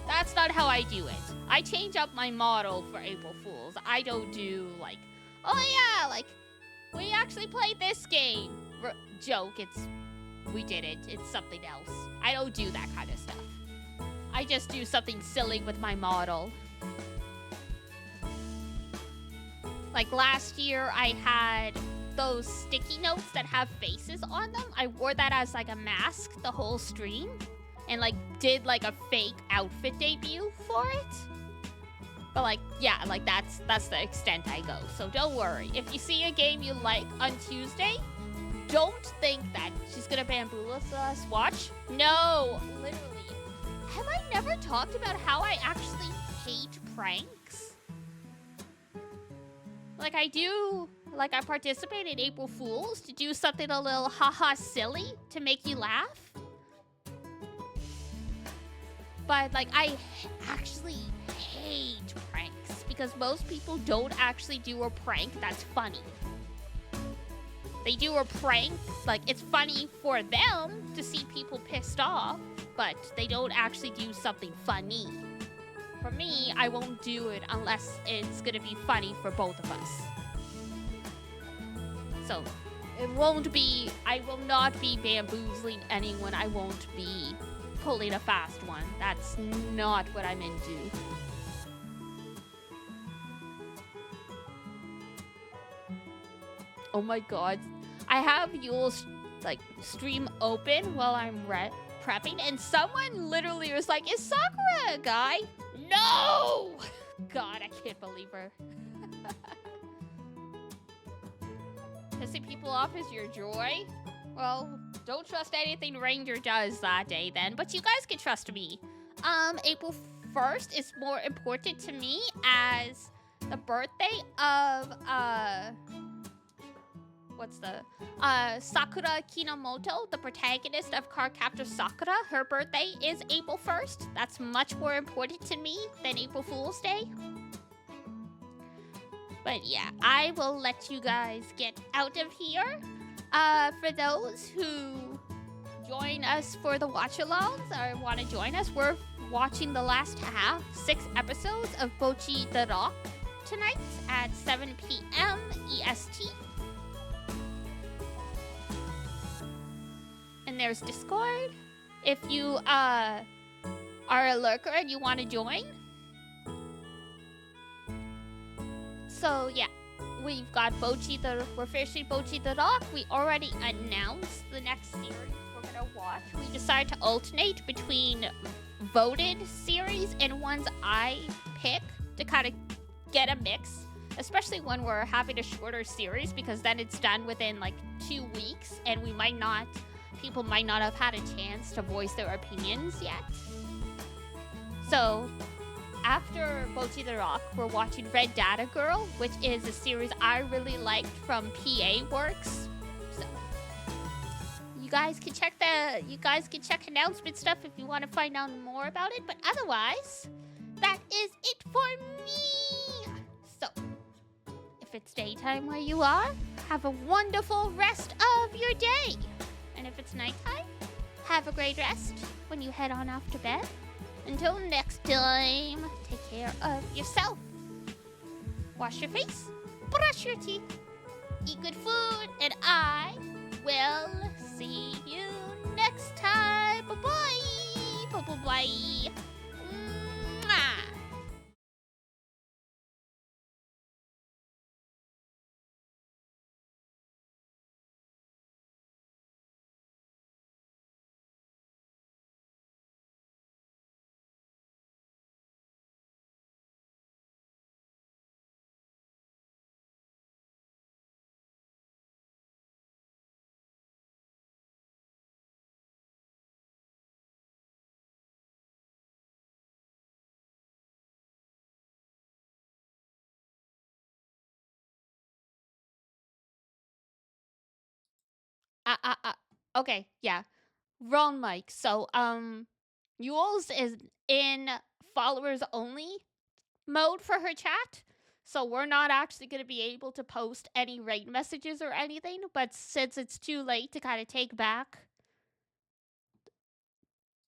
that's not how I do it. I change up my model for April Fool's. I don't do like, oh yeah, like we actually played this game. Joke, we did it. It's something else. I don't do that kind of stuff. I just do something silly with my model. Like last year, I had those sticky notes that have faces on them. I wore that as like a mask the whole stream and like did like a fake outfit debut for it. But like, yeah, like that's the extent I go. So don't worry. If you see a game you like on Tuesday, don't think that she's gonna bamboozle us. Watch. No, literally. Have I never talked about how I actually hate pranks? Like I do, like I participate in April Fool's to do something a little haha silly to make you laugh. But like I actually hate pranks because most people don't actually do a prank that's funny. They do a prank, like it's funny for them to see people pissed off, but they don't actually do something funny. For me, I won't do it unless it's gonna be funny for both of us. So, it won't be, I will not be bamboozling anyone. I won't be pulling a fast one. That's not what I'm into. Oh my god. I have Yule's like stream open while I'm prepping, and someone literally was like, is Sakura a guy? No! God, I can't believe her. Pissing people off is your joy? Well, don't trust anything Ranger does that day then, but you guys can trust me. April 1st is more important to me as the birthday of, what's the Sakura Kinomoto, the protagonist of Cardcaptor Sakura, her birthday is April 1st. That's much more important to me than April Fool's Day. But yeah, I will let you guys get out of here. For those who join us for the watch-alongs or want to join us, we're watching the last 6 episodes of Bocchi the Rock tonight at 7 p.m. EST. And there's Discord if you are a lurker and you want to join. So yeah, we've got we're finishing Bocchi the Rock. We already announced the next series we're gonna watch. We decided to alternate between voted series and ones I pick to kind of get a mix, especially when we're having a shorter series, because then it's done within like 2 weeks and people might not have had a chance to voice their opinions yet. So after Bocchi the Rock, we're watching Red Data Girl, which is a series I really liked from PA Works. So you guys can check announcement stuff if you want to find out more about it. But otherwise, that is it for me. So if it's daytime where you are, have a wonderful rest of your day. And if it's nighttime, have a great rest when you head on off to bed. Until next time, take care of yourself. Wash your face, brush your teeth, eat good food, and I will see you next time. Bye-bye. Bye-bye. Mwah. Okay, yeah. Wrong mic. So, Yules is in followers only mode for her chat. So we're not actually going to be able to post any raid messages or anything. But since it's too late to kind of take back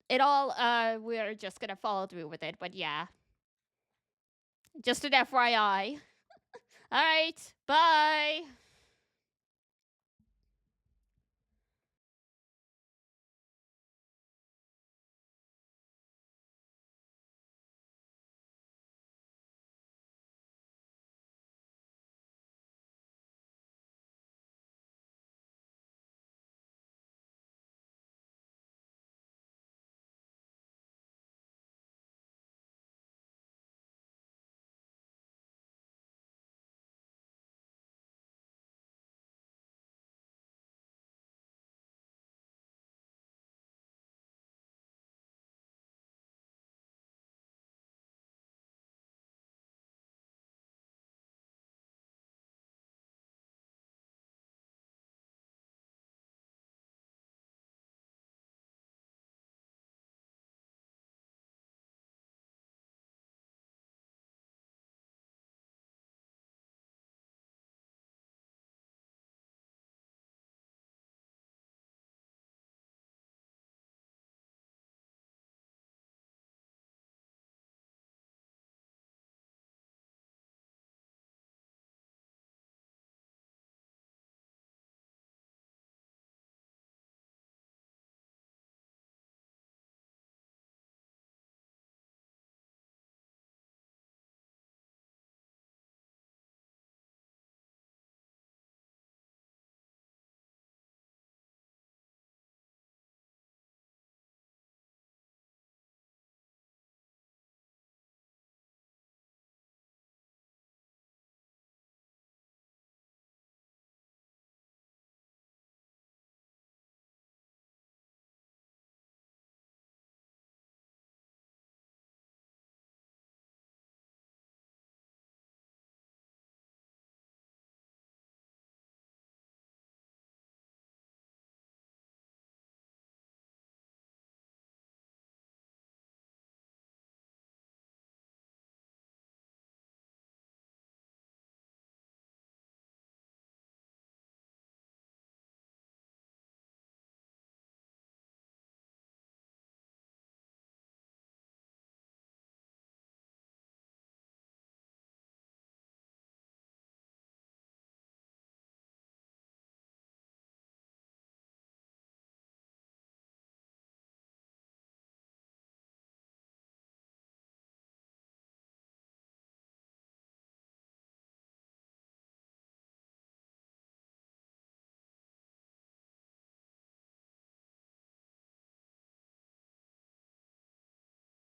it all, we're just going to follow through with it. But yeah, just an FYI. All right, bye.